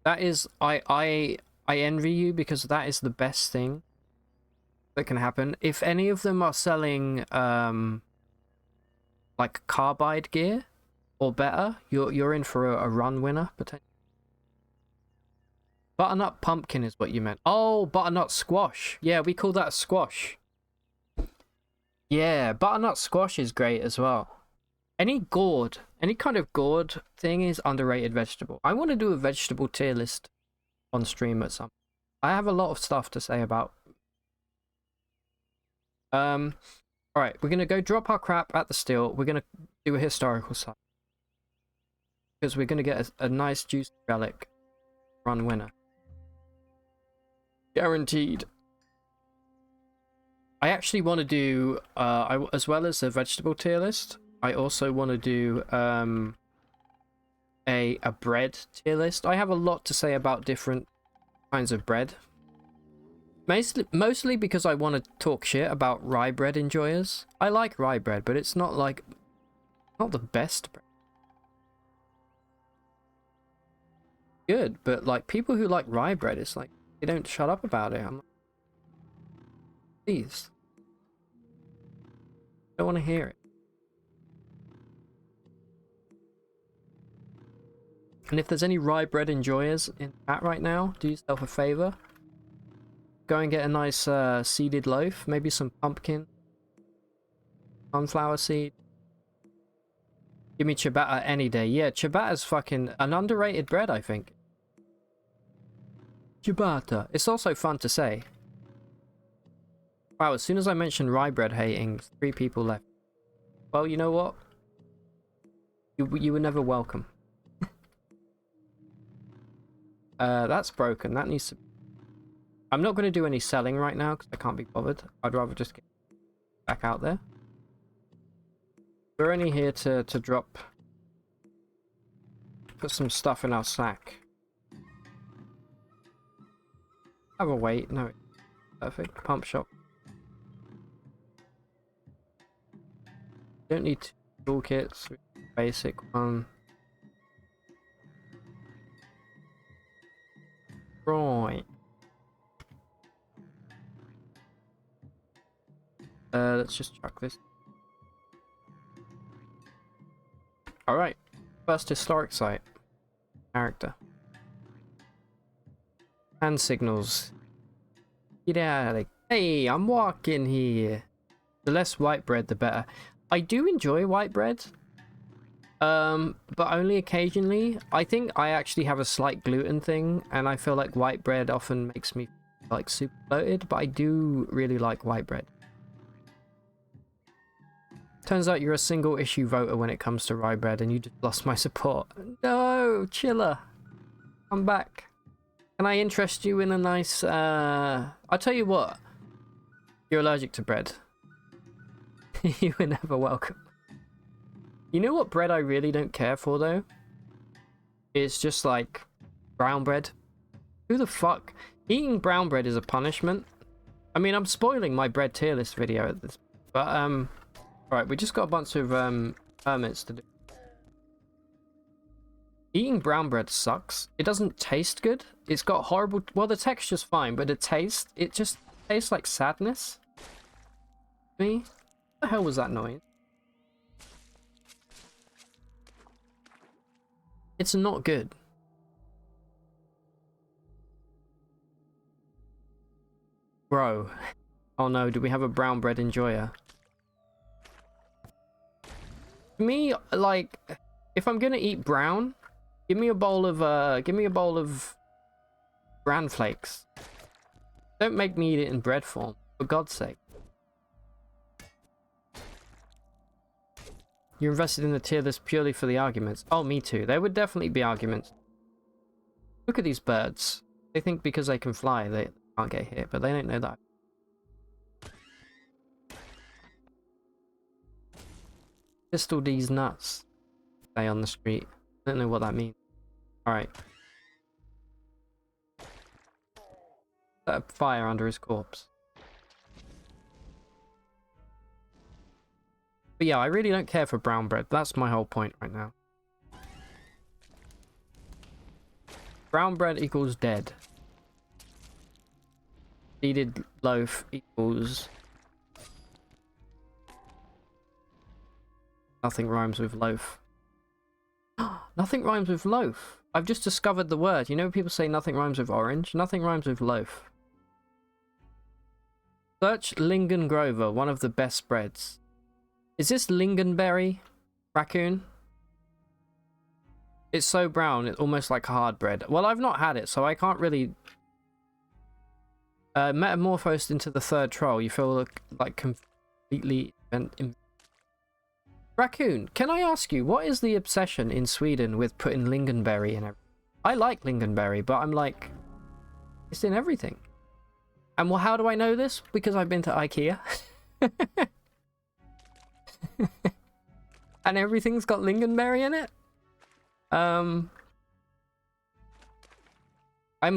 That is, I envy you because that is the best thing that can happen. If any of them are selling like carbide gear or better, you're in for a run winner potentially. Butternut pumpkin is what you meant. Oh, butternut squash. Yeah, we call that a squash. Yeah, butternut squash is great as well. Any gourd, any kind of gourd thing is underrated vegetable. I want to do a vegetable tier list on stream at some. I have a lot of stuff to say about. All right, we're gonna go drop our crap at the still. We're gonna do a historical site because we're gonna get a nice juicy relic run winner, guaranteed. I actually want to do as well as a vegetable tier list. I also want to do a bread tier list. I have a lot to say about different kinds of bread. Mostly because I want to talk shit about rye bread enjoyers. I like rye bread, but it's not like not the best bread. Good, but like people who like rye bread, it's like they don't shut up about it. I'm like, please, I don't want to hear it. And if there's any rye bread enjoyers in chat right now, do yourself a favor. Go and get a nice seeded loaf, maybe some pumpkin, sunflower seed. Give me ciabatta any day. Yeah, ciabatta's fucking an underrated bread, I think. Ciabatta. It's also fun to say. Wow, as soon as I mentioned rye bread hating, 3 people left. Well, you know what? You were never welcome. That's broken. That needs to... I'm not going to do any selling right now because I can't be bothered. I'd rather just get back out there. We're only here to drop... Put some stuff in our sack. Have a wait. No. Perfect. Pump shop. Don't need toolkits. Basic one. Right. Let's just chuck this. Alright. First historic site. Character. Hand signals. Get out of... Hey, I'm walking here. The less white bread, the better. I do enjoy white bread. But only occasionally. I think I actually have a slight gluten thing, and I feel like white bread often makes me like super bloated, but I do really like white bread. Turns out you're a single issue voter when it comes to rye bread, and you just lost my support. No, chiller. I'm back. Can I interest you in a nice, I'll tell you what. You're allergic to bread. You were never welcome. You know what bread I really don't care for, though? It's just like brown bread. Who the fuck? Eating brown bread is a punishment. I mean, I'm spoiling my bread tier list video at this, but, alright, we just got a bunch of, permits to do. Eating brown bread sucks. It doesn't taste good. It's got horrible... Well, the texture's fine, but the taste... It just tastes like sadness. Me? What the hell was that noise? It's not good. Bro. Oh no, do we have a brown bread enjoyer? Me, like... If I'm gonna eat brown... Give me a bowl of bran flakes. Don't make me eat it in bread form, for God's sake. You're invested in the tier list purely for the arguments. Oh, me too. There would definitely be arguments. Look at these birds. They think because they can fly, they can't get hit, but they don't know that. Pistol D's nuts. Stay on the street. Don't know what that means. Alright. Set a fire under his corpse. But yeah, I really don't care for brown bread. That's my whole point right now. Brown bread equals dead. Kneaded loaf equals... Nothing rhymes with loaf. Nothing rhymes with loaf. I've just discovered the word. You know people say nothing rhymes with orange? Nothing rhymes with loaf. Search Lingongrover, one of the best breads. Is this lingonberry? Raccoon? It's so brown, it's almost like hard bread. Well, I've not had it, so I can't really... metamorphosed into the third troll. You feel like completely... Raccoon, can I ask you, what is the obsession in Sweden with putting lingonberry in everything? I like lingonberry, but I'm like... It's in everything. And well, how do I know this? Because I've been to IKEA. And everything's got lingonberry in it? I'm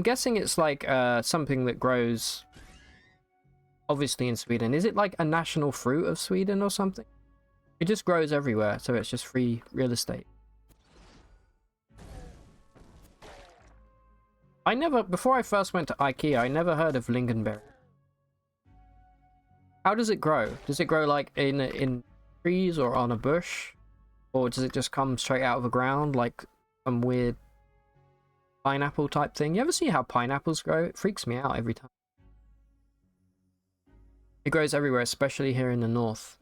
guessing it's like something that grows obviously in Sweden. Is it like a national fruit of Sweden or something? It just grows everywhere, so it's just free real estate. Before I first went to IKEA, I never heard of lingonberry. How does it grow? Does it grow like in trees or on a bush? Or does it just come straight out of the ground like some weird pineapple type thing? You ever see how pineapples grow? It freaks me out every time. It grows everywhere, especially here in the north.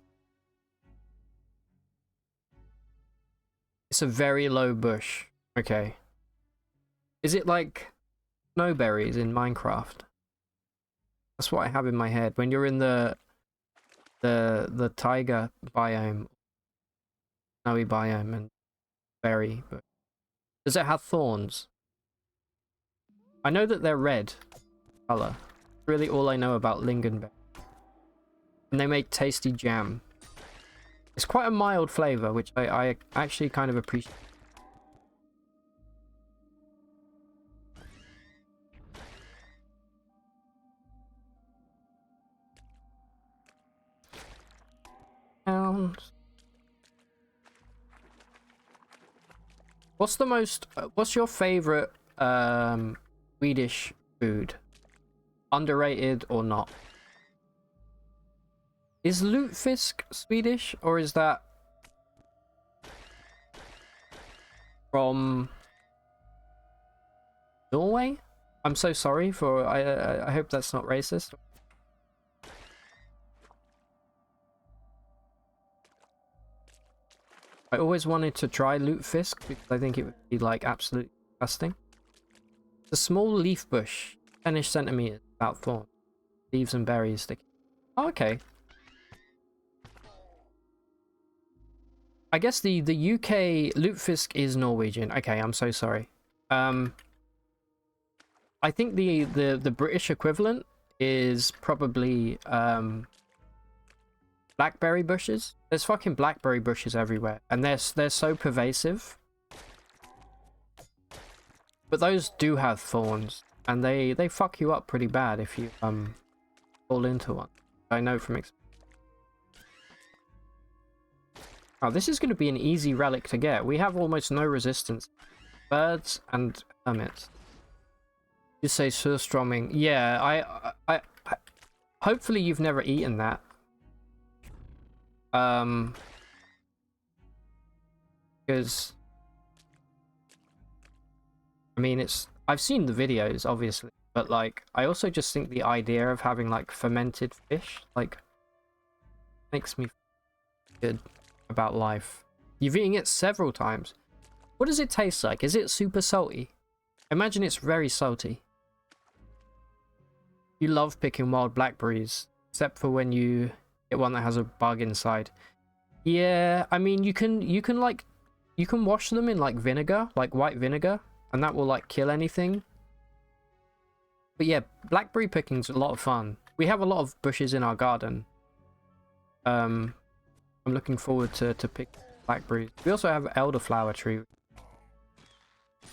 It's a very low bush. Okay. Is it like snowberries in Minecraft? That's what I have in my head. When you're in the taiga biome, snowy biome, and berry, but does it have thorns? I know that they're red color. Really all I know about lingonberry. And they make tasty jam. It's quite a mild flavor, which I actually kind of appreciate. What's your favorite Swedish food? Underrated or not? Is lutefisk Swedish, or is that from Norway? I'm so sorry for... I hope that's not racist. I always wanted to try lutefisk because I think it would be like absolutely disgusting. It's a small leaf bush, 10-ish centimeters, without thorns. Leaves and berries sticking. Oh, okay. I guess the UK lutefisk is Norwegian. Okay, I'm so sorry. I think the British equivalent is probably blackberry bushes. There's fucking blackberry bushes everywhere, and they're so pervasive. But those do have thorns, and they fuck you up pretty bad if you fall into one. I know from experience. Oh, this is going to be an easy relic to get. We have almost no resistance. Birds and hermits. You say surströmming. Yeah, I hopefully you've never eaten that. Because I mean, I've seen the videos obviously, but like I also just think the idea of having like fermented fish like makes me feel good about life. You've eaten it several times. What does it taste like? Is it super salty? Imagine it's very salty. You love picking wild blackberries, except for when you get one that has a bug inside. Yeah, I mean you can wash them in like vinegar, like white vinegar, and that will like kill anything. But yeah, blackberry picking's a lot of fun. We have a lot of bushes in our garden. I'm looking forward to pick blackberries. We also have elderflower tree.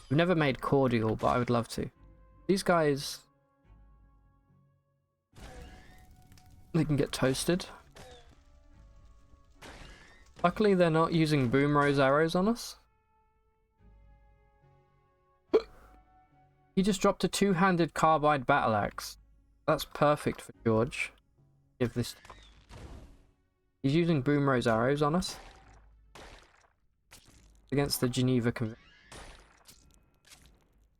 We've never made cordial, but I would love to. These guys, they can get toasted. Luckily, they're not using boom rose arrows on us. He just dropped a two-handed carbide battle axe. That's perfect for George. Give this. He's using Boom Rose arrows on us. Against the Geneva Convention.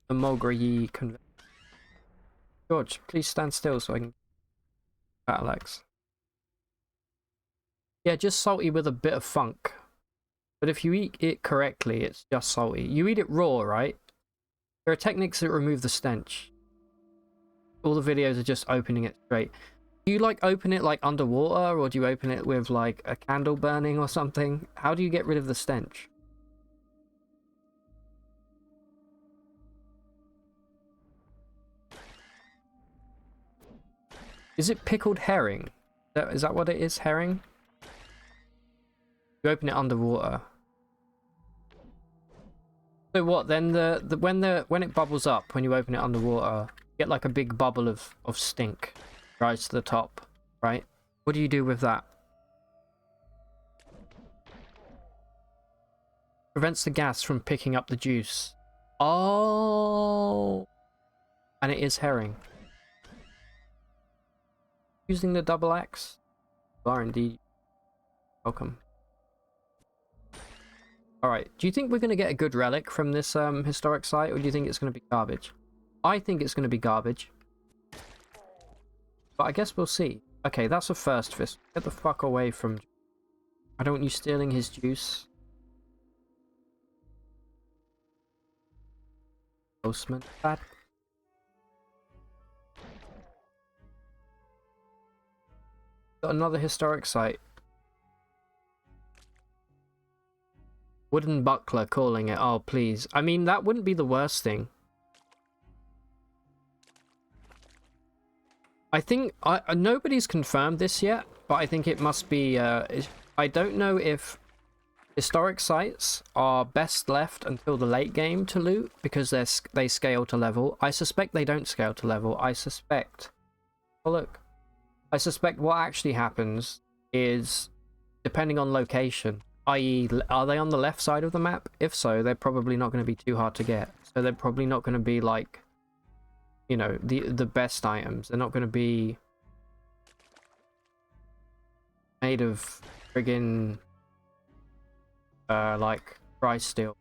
The Mulgrave Convention. George, please stand still so I can... Battle axe. Yeah, just salty with a bit of funk. But if you eat it correctly, it's just salty. You eat it raw, right? There are techniques that remove the stench. All the videos are just opening it straight. Do you like open it like underwater, or do you open it with like a candle burning or something? How do you get rid of the stench? Is it pickled herring? Is that what it is, herring? You open it underwater. So what, then when it bubbles up, when you open it underwater, you get like a big bubble of stink. Rise to the top, right? What do you do with that? Prevents the gas from picking up the juice. Oh! And it is herring. Using the double axe? You are indeed. Welcome. Alright, do you think we're going to get a good relic from this historic site, or do you think it's going to be garbage? I think it's going to be garbage. But I guess we'll see. Okay, that's a first fist. Get the fuck away from... I don't want you stealing his juice. Postman. Bad. Got another historic site. Wooden buckler calling it. Oh, please. I mean, that wouldn't be the worst thing. I think... nobody's confirmed this yet, but I think it must be... I don't know if historic sites are best left until the late game to loot, because they scale to level. I suspect they don't scale to level. I suspect... Oh, look. I suspect what actually happens is, depending on location, i.e. are they on the left side of the map? If so, they're probably not going to be too hard to get. So they're probably not going to be like, you know, the best items. They're not going to be made of friggin' like dry steel.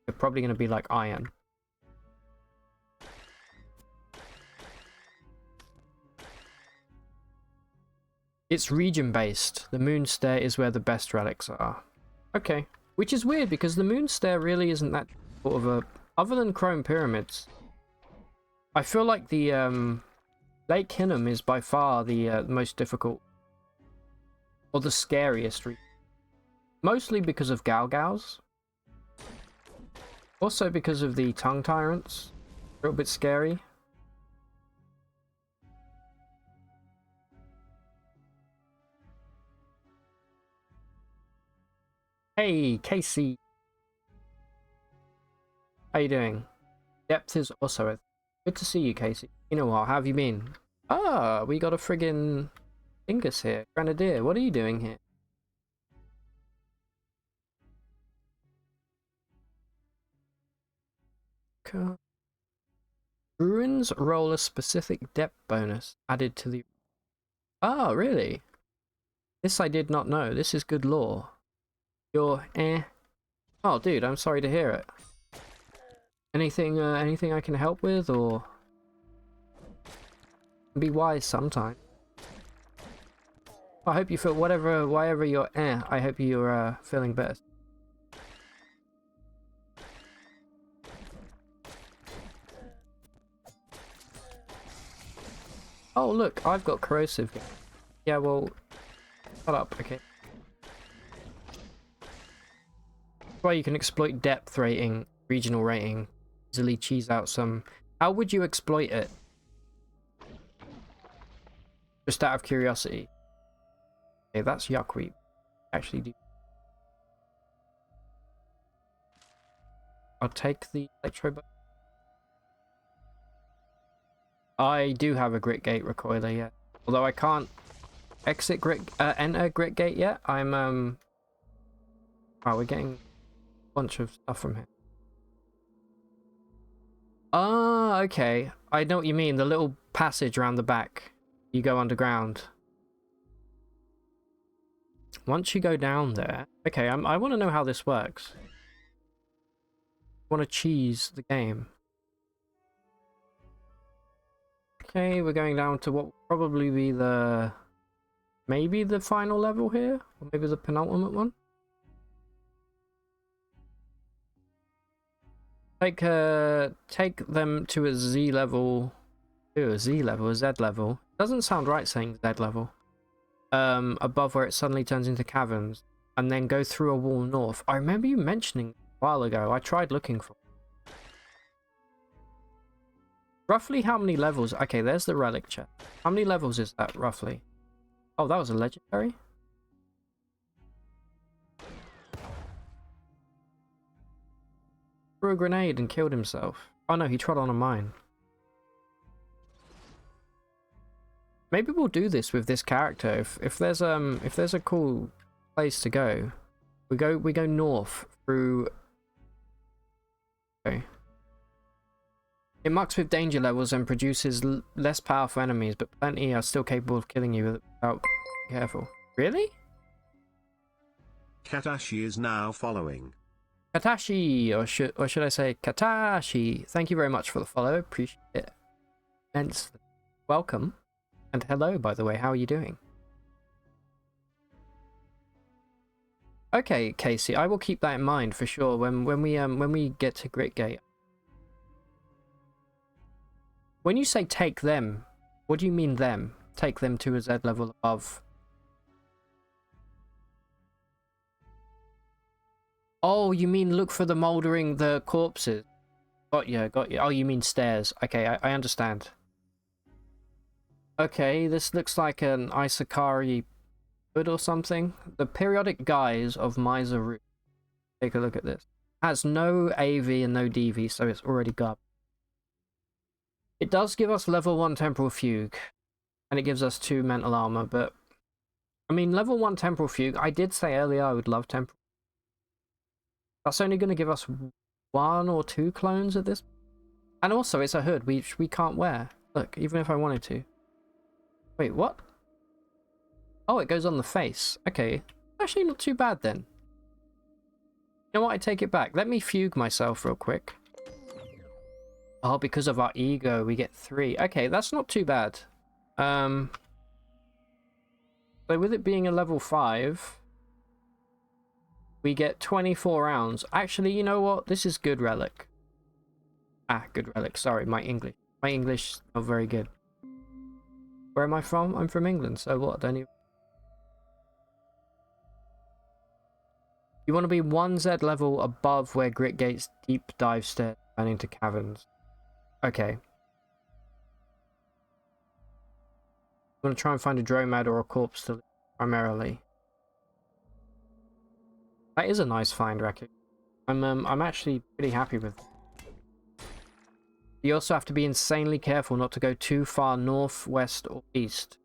They're probably going to be like iron. It's region-based. The moon stair is where the best relics are. Okay. Which is weird, because the moon stair really isn't that sort of a... Other than Chrome Pyramids, I feel like the Lake Hinnom is by far the most difficult. Or the scariest. Mostly because of Galgaus. Also because of the tongue tyrants. A little bit scary. Hey, Casey. How you doing? Depth is also a... Good to see you, Casey. You know what? How have you been? Ah, we got a friggin' Dingus here. Grenadier, what are you doing here? Cool. Ruins roll a specific depth bonus added to the... Ah, really? This I did not know. This is good lore. You're Oh, dude, I'm sorry to hear it. Anything I can help with, or be wise sometime. I hope you feel whatever you're I hope you're feeling better. Oh look, I've got corrosive. Yeah, well, shut up, okay. Well, you can exploit depth rating, regional rating, easily cheese out some. How would you exploit it? Just out of curiosity. Okay, that's yuckweed. Actually, do. I'll take the electro. I do have a grit gate recoiler yet, although I can't enter grit gate yet. I'm Oh, we're getting bunch of stuff from here. Ah, okay. I know what you mean. The little passage around the back. You go underground. Once you go down there... Okay, I want to know how this works. I want to cheese the game. Okay, we're going down to what will probably be the... Maybe the final level here? Or maybe the penultimate one? Take them to a Z level... To a Z level, a Z level. Doesn't sound right saying Z level. Above where it suddenly turns into caverns. And then go through a wall north. I remember you mentioning a while ago. I tried looking for it. Roughly how many levels? Okay, there's the relic chest. How many levels is that, roughly? Oh, that was a legendary? Threw a grenade and killed himself. Oh no, he trod on a mine. Maybe we'll do this with this character. If there's a cool place to go, we go north through. Okay. It mucks with danger levels and produces less powerful enemies, but plenty are still capable of killing you without being careful. Really? Katashi is now following. Katashi, or should I say Katashi? Thank you very much for the follow. Appreciate it. And welcome. And hello, by the way. How are you doing? Okay, Casey, I will keep that in mind for sure when we get to Gritgate. When you say take them, what do you mean them? Take them to a Z level above. Oh, you mean look for the corpses. Got you, got you. Oh, you mean stairs. Okay, I understand. Okay, this looks like an Isakari hood or something. The periodic guise of Miser. Take a look at this. Has no AV and no DV, so it's already garbage. It does give us level 1 temporal fugue, and it gives us 2 mental armor, but I mean, level 1 temporal fugue, I did say earlier I would love temporal. That's only going to give us 1 or 2 clones at this. And also, it's a hood which we can't wear. Look, even if I wanted to. Wait, what? Oh, it goes on the face. Okay. Actually, not too bad then. You know what? I take it back. Let me fugue myself real quick. Oh, because of our ego, we get 3. Okay, that's not too bad. So with it being a level 5, we get 24 rounds. Actually, you know what? This is good relic. Ah, good relic. Sorry, my English. My English is not very good. Where am I from? I'm from England, so what? Don't you? You want to be 1 Z level above where Gritgate's deep dive stairs turn into caverns. Okay. I'm going to try and find a dromad or a corpse to live primarily. That is a nice find, Raku. I'm actually pretty happy with it. You also have to be insanely careful not to go too far north, west, or east.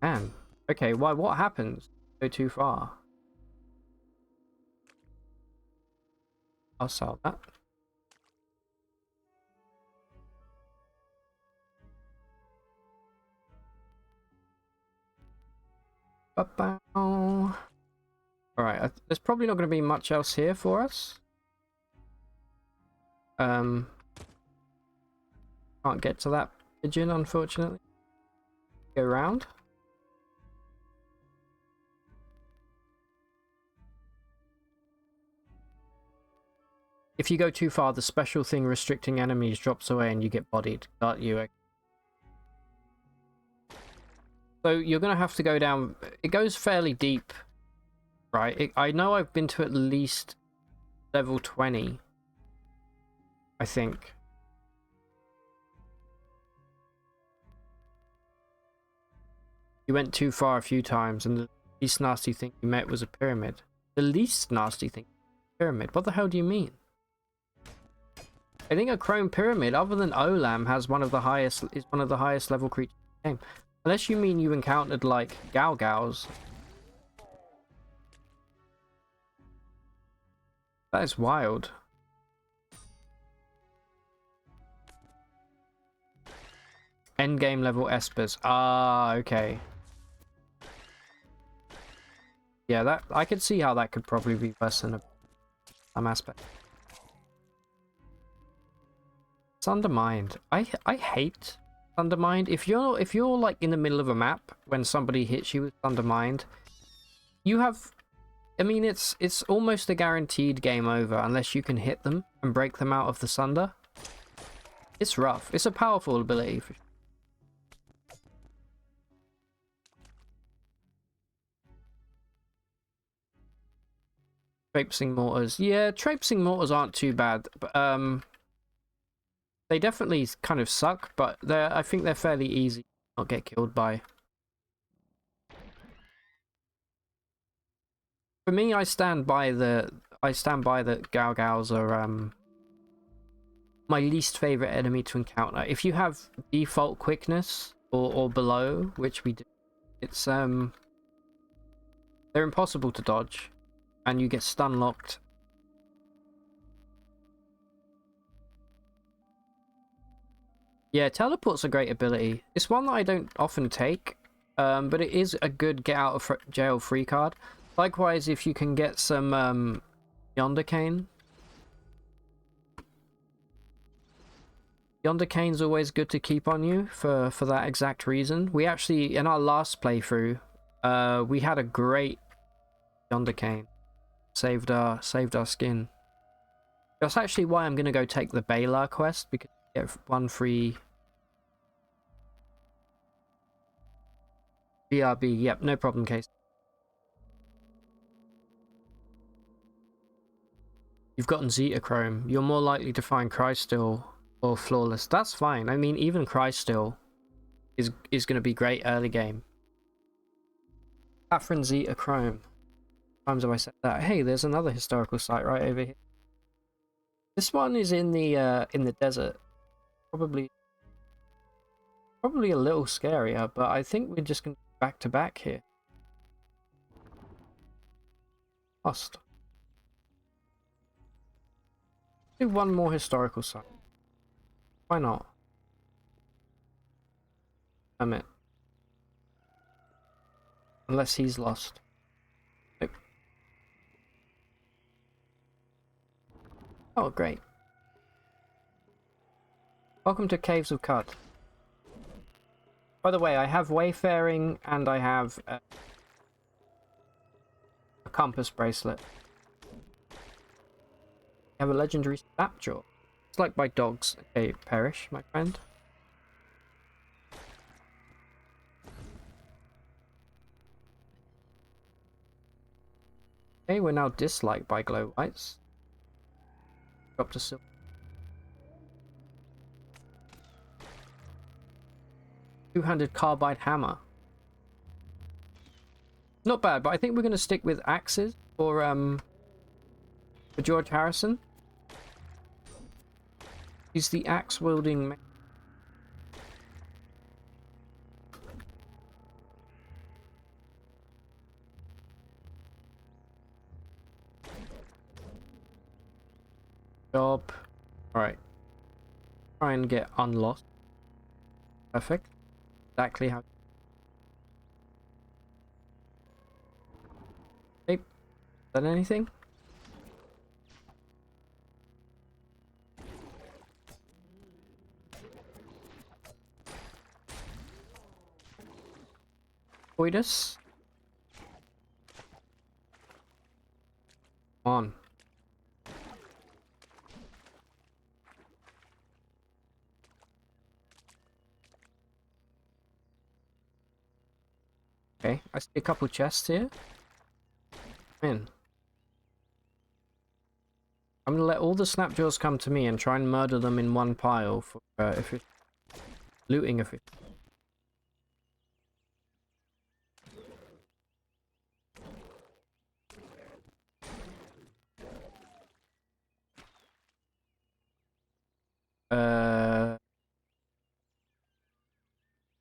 Man. Okay, why? What happens? Go too far. I'll solve that. Alright, there's probably not going to be much else here for us. Can't get to that pigeon, unfortunately. Go round. If you go too far, the special thing restricting enemies drops away and you get bodied. Got you. So you're going to have to go down. It goes fairly deep, right? I know I've been to at least level 20, I think. You went too far a few times, and the least nasty thing you met was a pyramid. The least nasty thing? Pyramid? What the hell do you mean? I think a chrome pyramid, other than Olam, is one of the highest level creatures in the game. Unless you mean you encountered like Galgaos. That is wild. End game level espers. Ah, okay. Yeah, that I could see how that could probably be worse than some aspect. It's undermined. I hate undermined. If you're like in the middle of a map when somebody hits you with undermined, you have. I mean, it's almost a guaranteed game over unless you can hit them and break them out of the sunder. It's rough. It's a powerful ability. For traipsing mortars. Yeah, traipsing mortars aren't too bad, but they definitely kind of suck, but I think they're fairly easy to not get killed by. For me, I stand by that Gao Gaos are my least favorite enemy to encounter. If you have default quickness or below, which we do, it's they're impossible to dodge, and you get stun locked. Yeah, teleport's a great ability. It's one that I don't often take, but it is a good get out of jail free card. Likewise, if you can get some Yonder Cane. Yonder Cane's always good to keep on you for that exact reason. We actually, in our last playthrough, we had a great Yonder Cane. Saved our skin. That's actually why I'm gonna go take the Baylor quest, because you get one free BRB. Yep, no problem, Case. You've gotten Zetachrome. You're more likely to find Crystal or Flawless. That's fine. I mean, even Crystal is going to be great early game. Saffron Zetachrome. Times have I said that? Hey, there's another historical site right over here. This one is in the desert. Probably a little scarier, but I think we're just going to back to back here. Lost. Do one more historical site. Why not? Damn it. Unless he's lost. Nope. Oh, great. Welcome to Caves of Cud. By the way, I have Wayfaring and I have a compass bracelet. I have a legendary Snapjaw. It's like my dogs. Okay, perish, my friend. Okay, we're now disliked by glow whites. Drop to silver. 200 carbide hammer. Not bad, but I think we're going to stick with axes for George Harrison. He's the axe wielding. Job. Alright. Try and get unlost. Perfect. Exactly how. Okay. Is that anything? Coitus. Come on. Okay, I see a couple chests here. In. I'm gonna let all the Snapjaws come to me and try and murder them in one pile for looting efficient.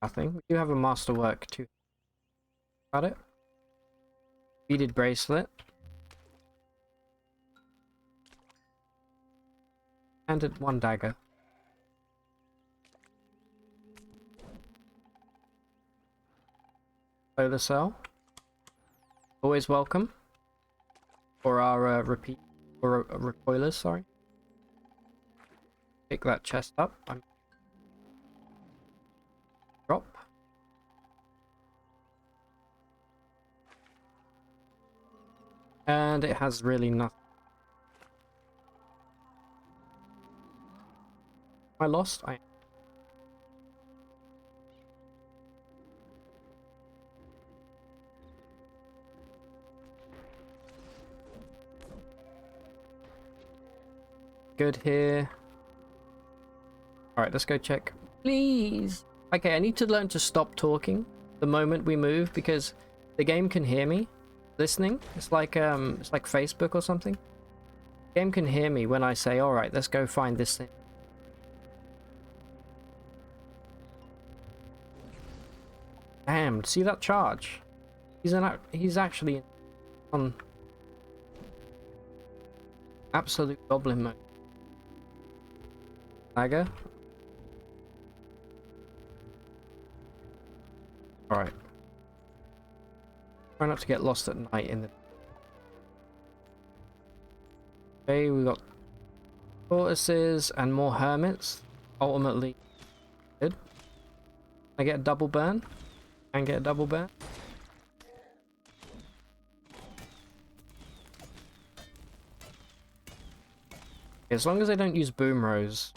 Nothing. We do have a masterwork too. Got it. Beaded bracelet. And one dagger. solar cell. Always welcome. For our repeat or recoilers, sorry. Pick that chest up. Drop. And it has really nothing. Am I lost? I am. Good here. Alright, let's go check. Please! Okay, I need to learn to stop talking the moment we move because the game can hear me listening. It's like Facebook or something. The game can hear me when I say, alright, let's go find this thing. Damn, see that charge? He's actually on absolute goblin mode. Dagger. Alright. Try not to get lost at night in the... Okay, we got tortoises and more hermits. Ultimately good. I get a double burn. And get a double burn. As long as they don't use boom rows.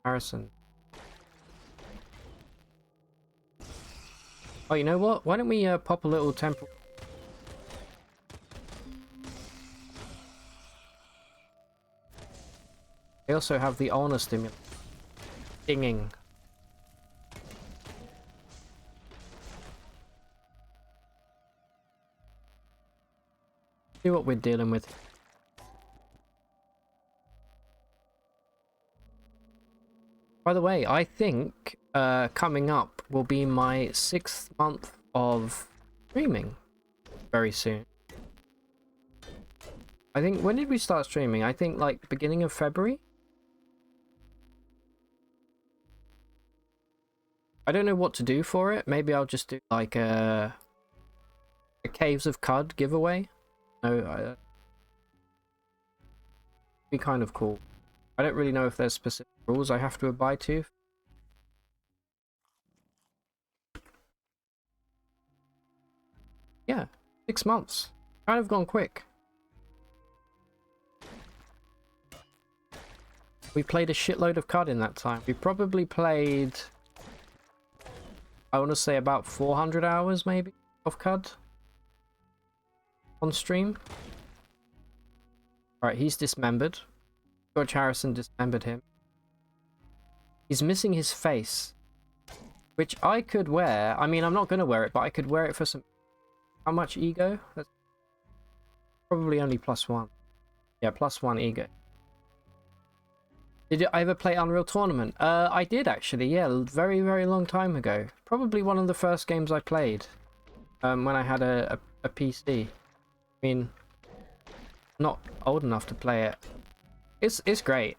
Harrison. Oh, you know what? Why don't we pop a little temple? They also have the honor stimulant. Dinging. See what we're dealing with. By the way, I think coming up will be my 6th month of streaming very soon. I think, when did we start streaming? I think like beginning of February? I don't know what to do for it. Maybe I'll just do like a Caves of Cud giveaway. No, be kind of cool. I don't really know if there's specific rules I have to abide to. Yeah, 6 months. Kind of gone quick. We played a shitload of CUD in that time. We probably played, I want to say about 400 hours maybe of CUD on stream. Alright, he's dismembered. George Harrison dismembered him. He's missing his face, which I could wear. I mean, I'm not going to wear it, but I could wear it for some... How much ego? That's probably only +1. Yeah, +1 ego. Did I ever play Unreal Tournament? I did actually, yeah, very, very long time ago. Probably one of the first games I played when I had a PC. I mean, not old enough to play it. It's great.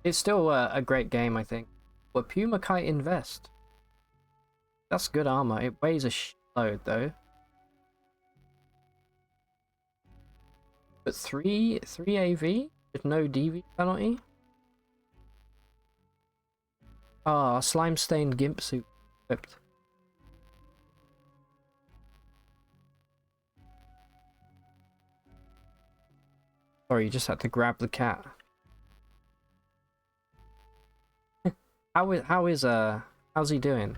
It's still a great game, I think. But Puma Kite Invest. That's good armor. It weighs a shitload though. But 3 AV with no DV penalty. Ah, slime stained gimp suit equipped. Sorry, you just had to grab the cat. How's he doing?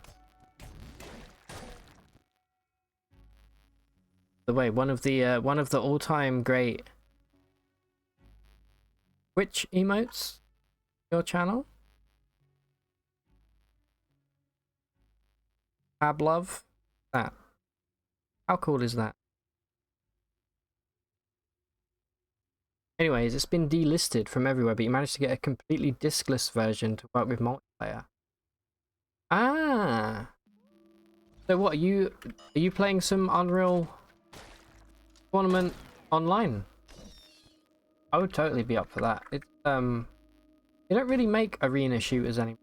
The way one of the all-time great Twitch emotes, your channel. Fab love, that. How cool is that? Anyways, it's been delisted from everywhere, but you managed to get a completely diskless version to work with multiplayer. Ah! So what, are you playing some Unreal Tournament online? I would totally be up for that. It's They don't really make arena shooters anymore.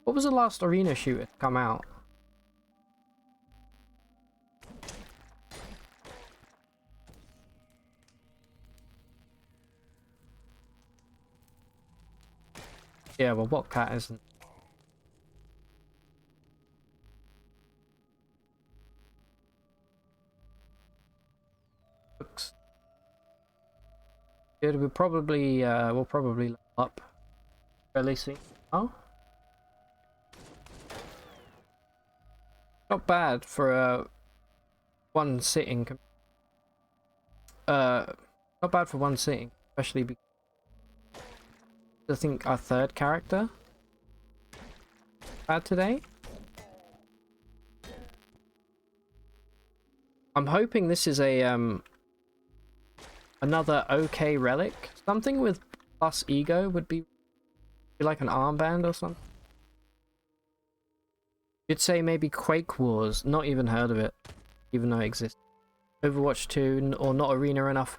What was the last arena shooter to come out? Yeah, well, what cat isn't? Looks good. We'll probably level up fairly soon. Oh, not bad for one sitting. Not bad for one sitting, especially because I think our third character had today. I'm hoping this is a another okay relic. Something with plus ego would be like an armband or something. You'd say maybe Quake Wars. Not even heard of it, even though it exists. Overwatch 2 or not arena enough.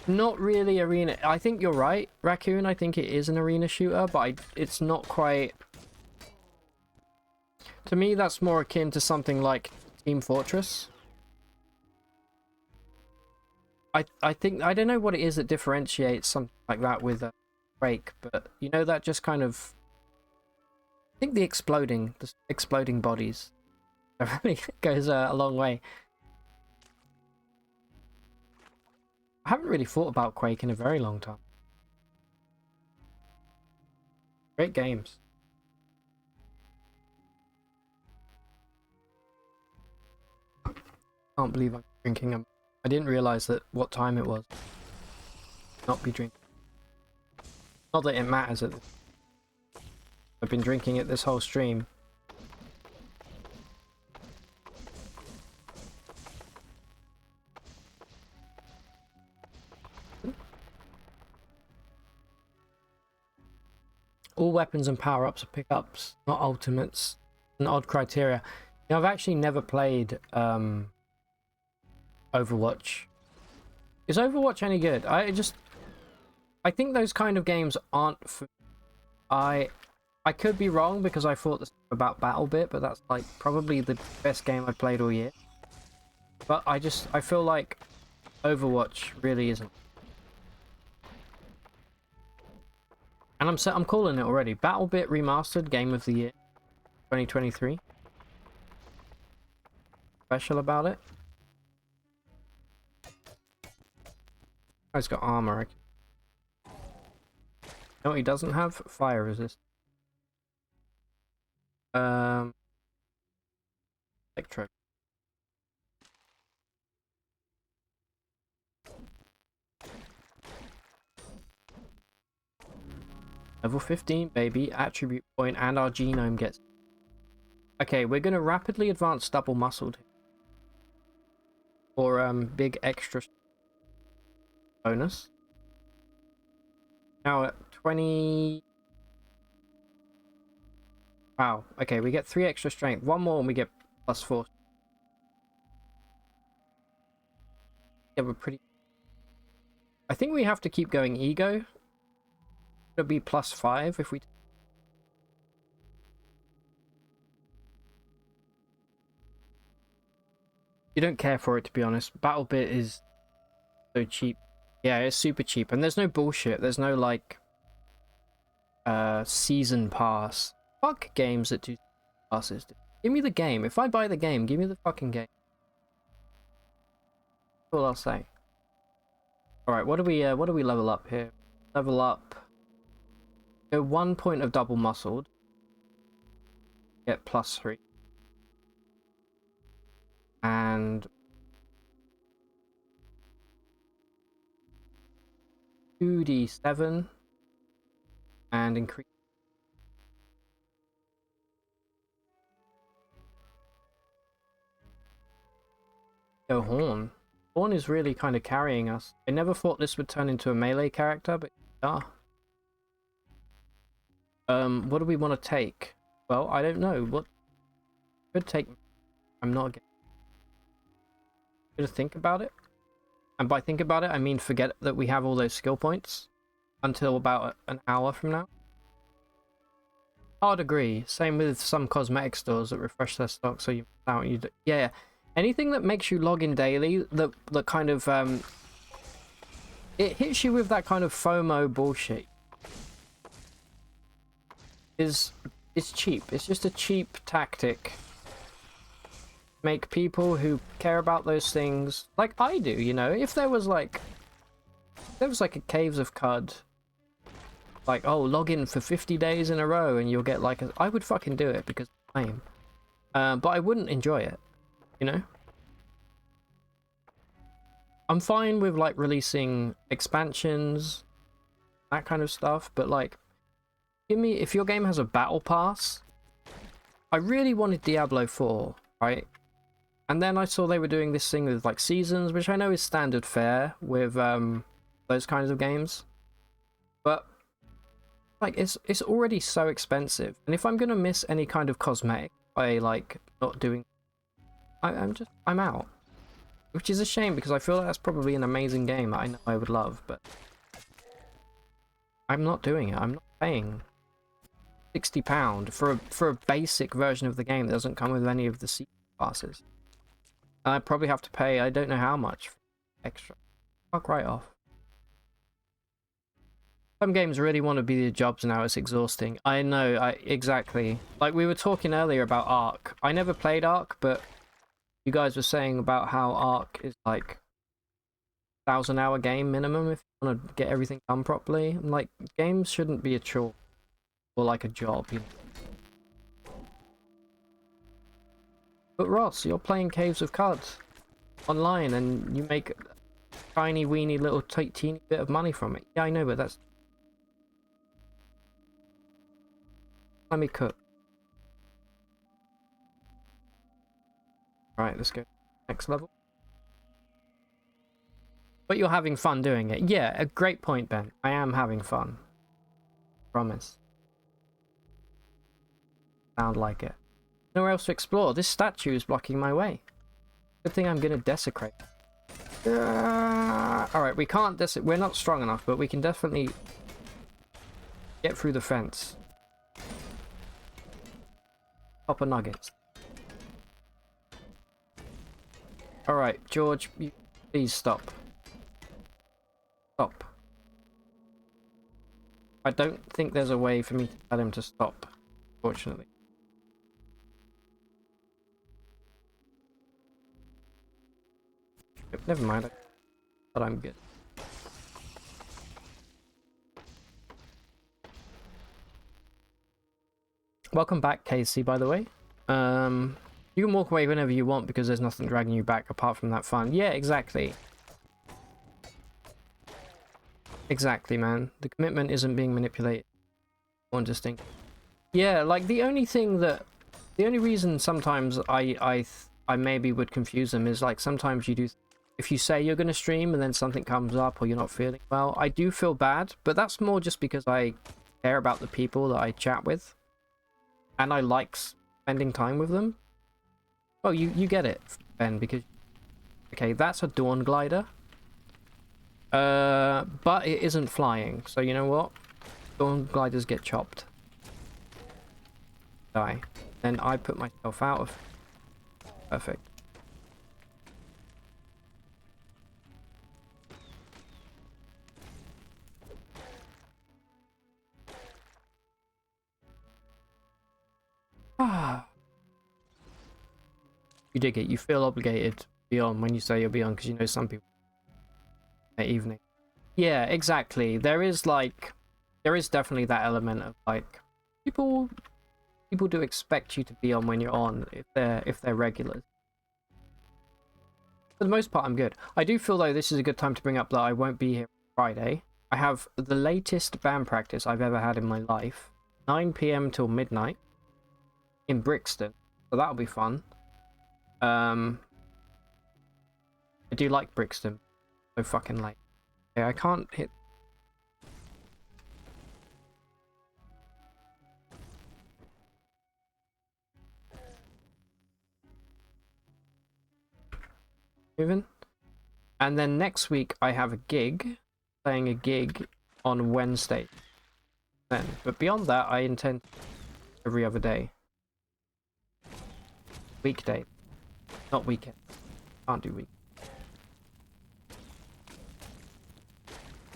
Not really arena. I think you're right, Raccoon. I think it is an arena shooter, but it's not quite. To me, that's more akin to something like Team Fortress. I think I don't know what it is that differentiates something like that with Quake, but you know that just kind of. I think the exploding bodies, that really goes a long way. I haven't really thought about Quake in a very long time. Great games. Can't believe I'm drinking them. I didn't realize that what time it was. Not be drinking. Not that it matters. I've been drinking it this whole stream. All weapons and power-ups are pickups, not ultimates. An odd criteria. You know, I've actually never played Overwatch. Is Overwatch any good? I think those kind of games aren't for... I could be wrong because I thought this about BattleBit, but that's like probably the best game I've played all year. But I feel like Overwatch really isn't. And I'm calling it already. BattleBit Remastered Game of the Year 2023. Special about it. Oh, he's got armor. You know what he doesn't have? Fire resist. Electro. Level 15, baby. Attribute point, and our genome gets... Okay, we're going to rapidly advance double muscled. For big extra bonus. Now at 20... Wow, okay, we get 3 extra strength. One more and we get +4. Yeah, we're pretty... I think we have to keep going ego. It'll be +5 if we... You don't care for it, to be honest. BattleBit is so cheap. Yeah, it's super cheap. And there's no bullshit. There's no, like... season pass. Fuck games that do passes. Give me the game. If I buy the game, give me the fucking game. That's all I'll say. Alright, what do we level up here? Level up. Go 1 point of double muscled. Get +3. And 2d7. And increase. Go Horn. Horn is really kind of carrying us. I never thought this would turn into a melee character, but yeah. What do we want to take? Well, I don't know. What could take? I'm not gonna think about it. And by think about it, I mean forget that we have all those skill points. until about an hour from now. Hard agree. Same with some cosmetic stores that refresh their stock, so you out. Yeah, anything that makes you log in daily, that kind of it hits you with that kind of FOMO bullshit. It's cheap. It's just a cheap tactic. Make people who care about those things, like I do, you know, if there was like a Caves of Cud, like, oh, log in for 50 days in a row and you'll get like I would fucking do it because I'm lame. But I wouldn't enjoy it, you know? I'm fine with like releasing expansions, that kind of stuff, but like, if your game has a battle pass, I really wanted Diablo 4, right? And then I saw they were doing this thing with like seasons, which I know is standard fare with those kinds of games. But like it's already so expensive. And if I'm gonna miss any kind of cosmetic by like not doing, I'm out. Which is a shame because I feel like that's probably an amazing game that I know I would love, but I'm not doing it. I'm not paying £60 for a basic version of the game that doesn't come with any of the season passes. And I probably have to pay I don't know how much extra. Fuck right off. Some games really want to be the jobs now. It's exhausting. I know. Exactly. Like we were talking earlier about Ark. I never played Ark, but you guys were saying about how Ark is like 1,000-hour game minimum if you want to get everything done properly. And like games shouldn't be a chore or like a job, you know. But Ross, you're playing Caves of Cud online and you make a tiny weeny little teeny bit of money from it. Yeah, I know, but that's... Let me cook. Right, let's go next level. But you're having fun doing it. Yeah, a great point, Ben. I am having fun. Promise. Sound like it. Nowhere else to explore. This statue is blocking my way. Good thing I'm gonna desecrate. Alright, we can't we're not strong enough, but we can definitely get through the fence. Copper nuggets. Alright, George, please stop. Stop. I don't think there's a way for me to tell him to stop, fortunately. Never mind, but I'm good. Welcome back, Casey, by the way. You can walk away whenever you want because there's nothing dragging you back apart from that fun. Yeah, exactly. Exactly, man. The commitment isn't being manipulated. One distinct. Yeah, like the only reason sometimes I maybe would confuse them is like sometimes you do, if you say you're going to stream and then something comes up or you're not feeling well, I do feel bad, but that's more just because I care about the people that I chat with and I like spending time with them. Oh, you get it, Ben, because okay, that's a Dawn Glider. But it isn't flying, so you know what? Dawn Gliders get chopped. Die. Then I put myself out of... Perfect. Ah. You dig it. You feel obligated to be on when you say you'll be on because you know some people at evening. Yeah, exactly. There is definitely that element of like people do expect you to be on when you're on if they're regulars. For the most part, I'm good. I do feel though this is a good time to bring up that I won't be here Friday. I have the latest band practice I've ever had in my life, 9 PM till midnight in Brixton, so that'll be fun. I do like Brixton. So fucking late. Okay, I can't hit. Moving. And then next week I have a gig, playing a gig on Wednesday then. But beyond that, I intend every other day. Weekday. Not weekend. Can't do week.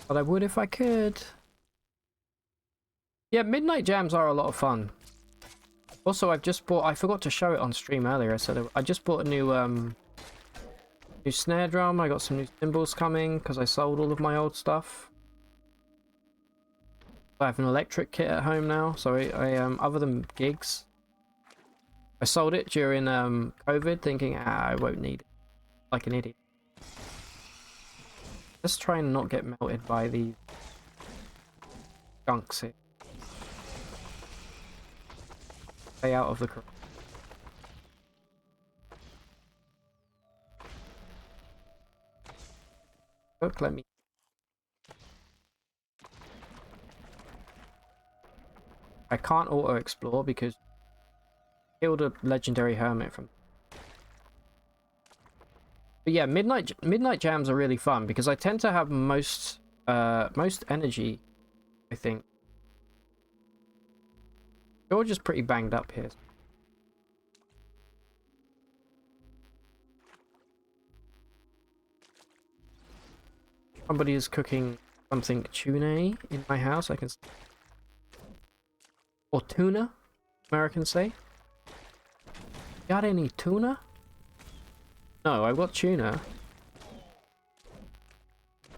But I would if I could. Yeah, midnight jams are a lot of fun. Also, I've just bought... I forgot to show it on stream earlier. So I just bought a new snare drum. I got some new cymbals coming because I sold all of my old stuff. I have an electric kit at home now. So I other than gigs, I sold it during COVID, thinking I won't need it, like an idiot. Let's try and not get melted by these gunks here. Stay out of the crowd. Look, let me. I can't auto explore because I killed a legendary hermit from. But yeah, midnight jams are really fun because I tend to have most energy, I think. George is pretty banged up here. Somebody is cooking something tuna in my house, I can see. Or tuna, Americans say. Got any tuna? No, I've got tuna.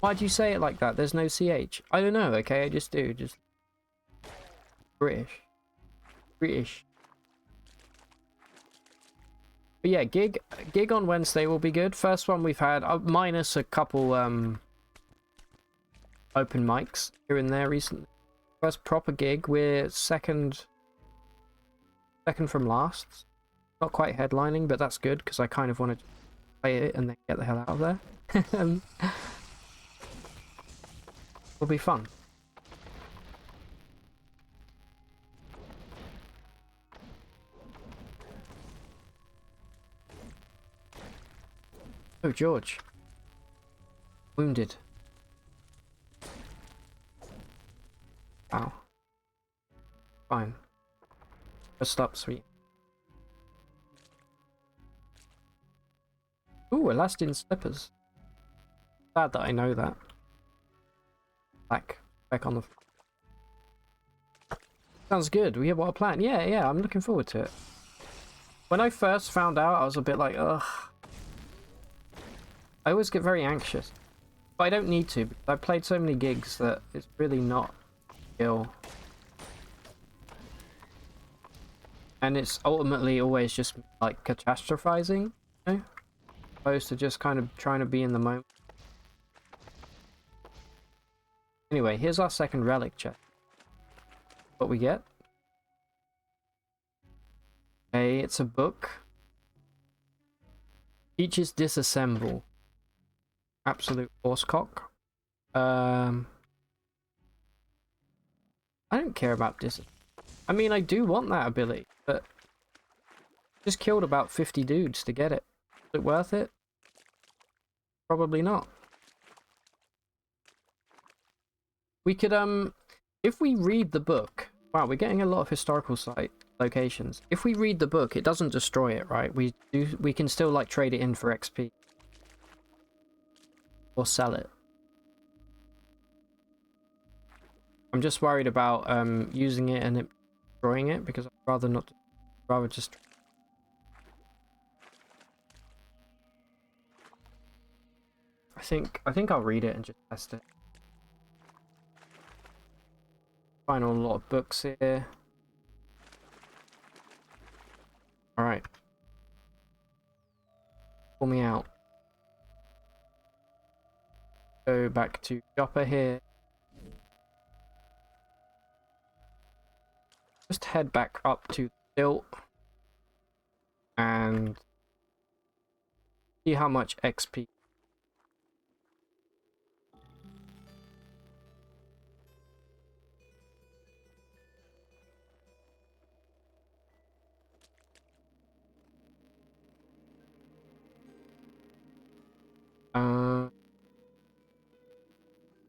Why'd you say it like that? There's no CH. I don't know, okay? I just do. Just British. British. But yeah, gig on Wednesday will be good. First one we've had, minus a couple open mics here and there recently. First proper gig. We're second from last. Not quite headlining, but that's good because I kind of wanted to play it and then get the hell out of there. Will be fun. Oh, George. Wounded. Ow. Fine. Just up, sweet. Ooh, elastin slippers. Sad that I know that. Back on the... Sounds good. We have what a plan. Yeah, I'm looking forward to it. When I first found out, I was a bit like, ugh. I always get very anxious. But I don't need to. I played so many gigs that it's really not ill. And it's ultimately always just like catastrophizing, you know? Opposed to just kind of trying to be in the moment. Anyway, here's our second relic chest. What we get? Okay, it's a book. Teaches disassemble. Absolute horsecock. I don't care about dis. I mean, I do want that ability, but just killed about 50 dudes to get it. Is it worth it? Probably not. We could, if we read the book... Wow, we're getting a lot of historical site locations. If we read the book, it doesn't destroy it, right? We can still, like, trade it in for XP. Or sell it. I'm just worried about, using it and it destroying it, because I'd rather not... rather just... I think I'll read it and just test it. Find a lot of books here. Alright. Pull me out. Go back to Joppa here. Just head back up to the tilt. And see how much XP.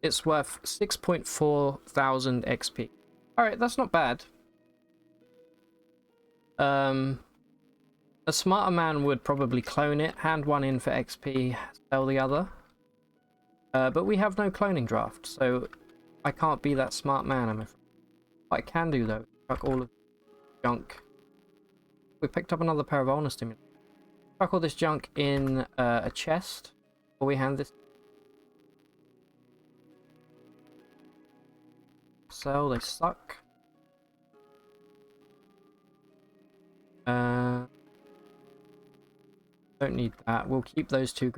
It's worth 6.4 thousand XP. Alright, that's not bad. A smarter man would probably clone it, hand one in for XP, sell the other. But we have no cloning draft, so I can't be that smart man, I'm afraid. What I can do, though, chuck all of the junk. We picked up another pair of ulnar stimulators. Chuck all this junk in a chest before we hand this. Sell, they suck. Don't need that. We'll keep those two.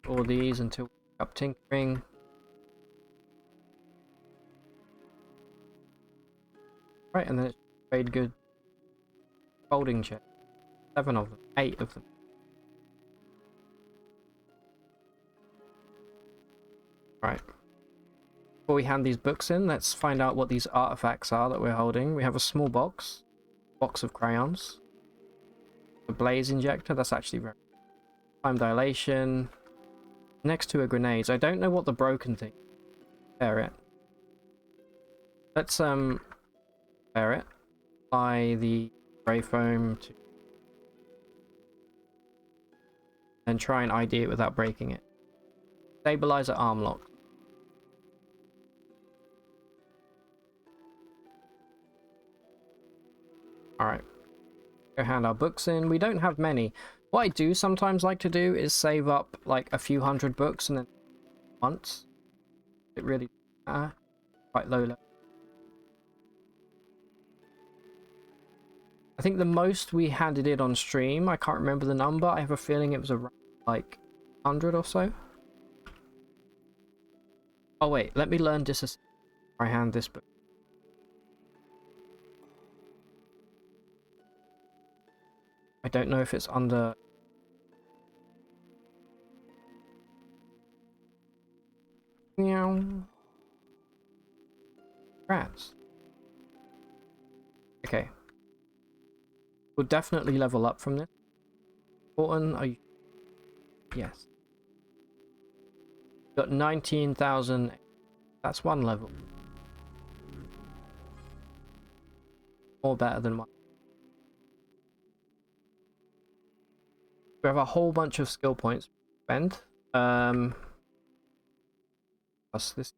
All these until we pick up tinkering. Right, and then it's trade good folding chest. 7 of them. 8 of them. Right. Before we hand these books in, let's find out what these artifacts are that we're holding. We have a small box of crayons, a blaze injector. That's actually very time dilation. Next to a grenades. I don't know what the broken thing. Repair it. Let's repair it. Apply the spray foam to, and try and ID it without breaking it. Stabilizer arm lock. Alright. Go hand our books in. We don't have many. What I do sometimes like to do is save up like a few hundred books and then once. It really quite low level. I think the most we handed in on stream, I can't remember the number. I have a feeling it was around like 100 or so. Oh wait, let me learn disassemble before I hand this book. I don't know if it's under... Meow. Rats. Okay. We'll definitely level up from this. Important, are you... Yes. Got 19,000. That's one level. More better than one. We have a whole bunch of skill points to spend. Plus this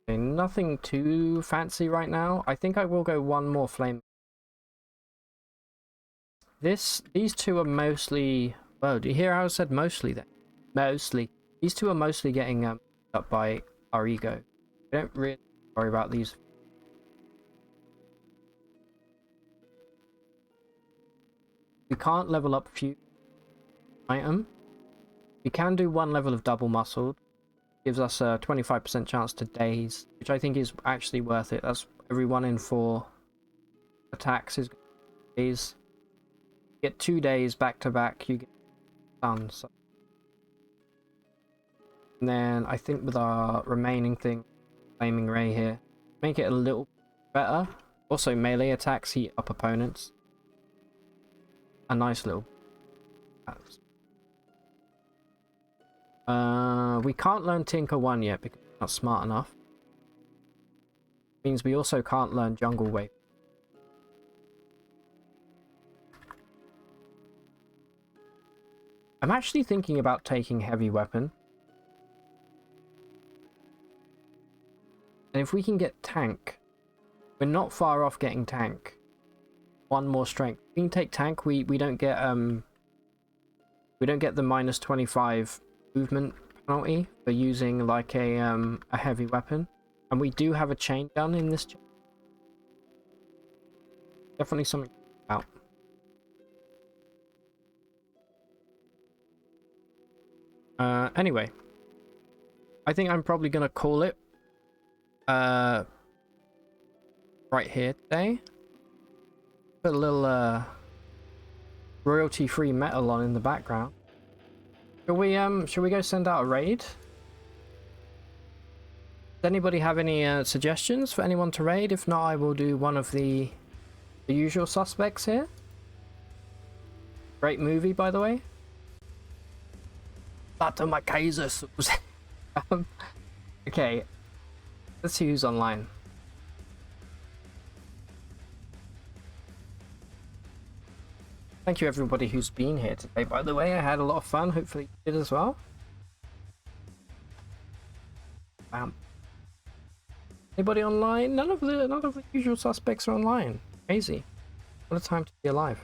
nothing too fancy right now. I think I will go one more flame. These two are mostly... Whoa, do you hear how I said mostly then? Mostly. These two are mostly getting up by our ego. We don't really worry about these. We can't level up few item. We can do one level of double muscled. Gives us a 25% chance to daze, which I think is actually worth it. That's every 1 in 4 attacks is days. Get 2 days back to back, you get done. So. And then I think with our remaining thing, flaming ray here, make it a little better. Also, melee attacks heat up opponents. A nice little. We can't learn Tinker 1 yet because we're not smart enough. Means we also can't learn Jungle Wave. I'm actually thinking about taking Heavy Weapon. And if we can get Tank, we're not far off getting Tank. 1 more strength. If we can take Tank, we don't get the minus 25 movement penalty for using like a heavy weapon, and we do have a chain gun in this. Definitely something to think about. Anyway, I think I'm probably gonna call it right here today. Put a little royalty-free metal on in the background. Should we go send out a raid? Does anybody have any suggestions for anyone to raid? If not, I will do one of the usual suspects here. Great movie, by the way. That's my Kaiser. Okay, let's see who's online. Thank you everybody who's been here today, by the way. I had a lot of fun. Hopefully you did as well. Anybody online? None of the usual suspects are online. Crazy. What a time to be alive.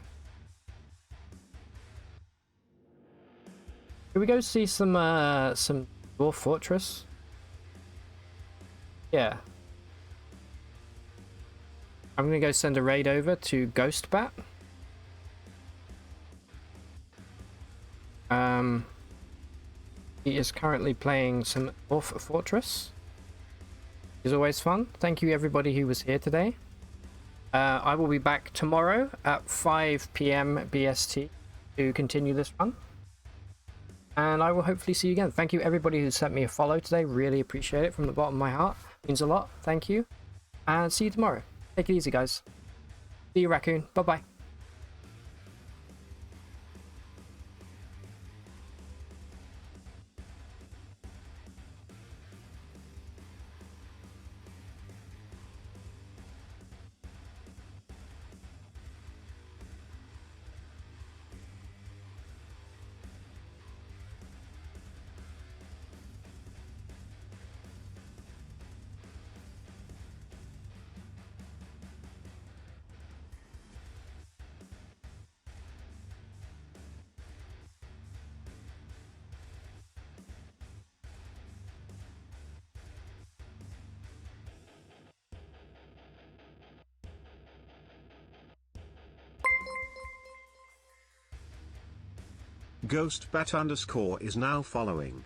Should we go see some Dwarf Fortress? Yeah. I'm gonna go send a raid over to Ghostbat. He is currently playing some Dwarf Fortress. It's always fun. Thank you everybody who was here today. I will be back tomorrow at 5 PM BST to continue this run. And I will hopefully see you again. Thank you everybody who sent me a follow today. Really appreciate it from the bottom of my heart. It means a lot. Thank you. And see you tomorrow. Take it easy, guys. See you, Raccoon. Bye-bye. Ghostbat_ is now following.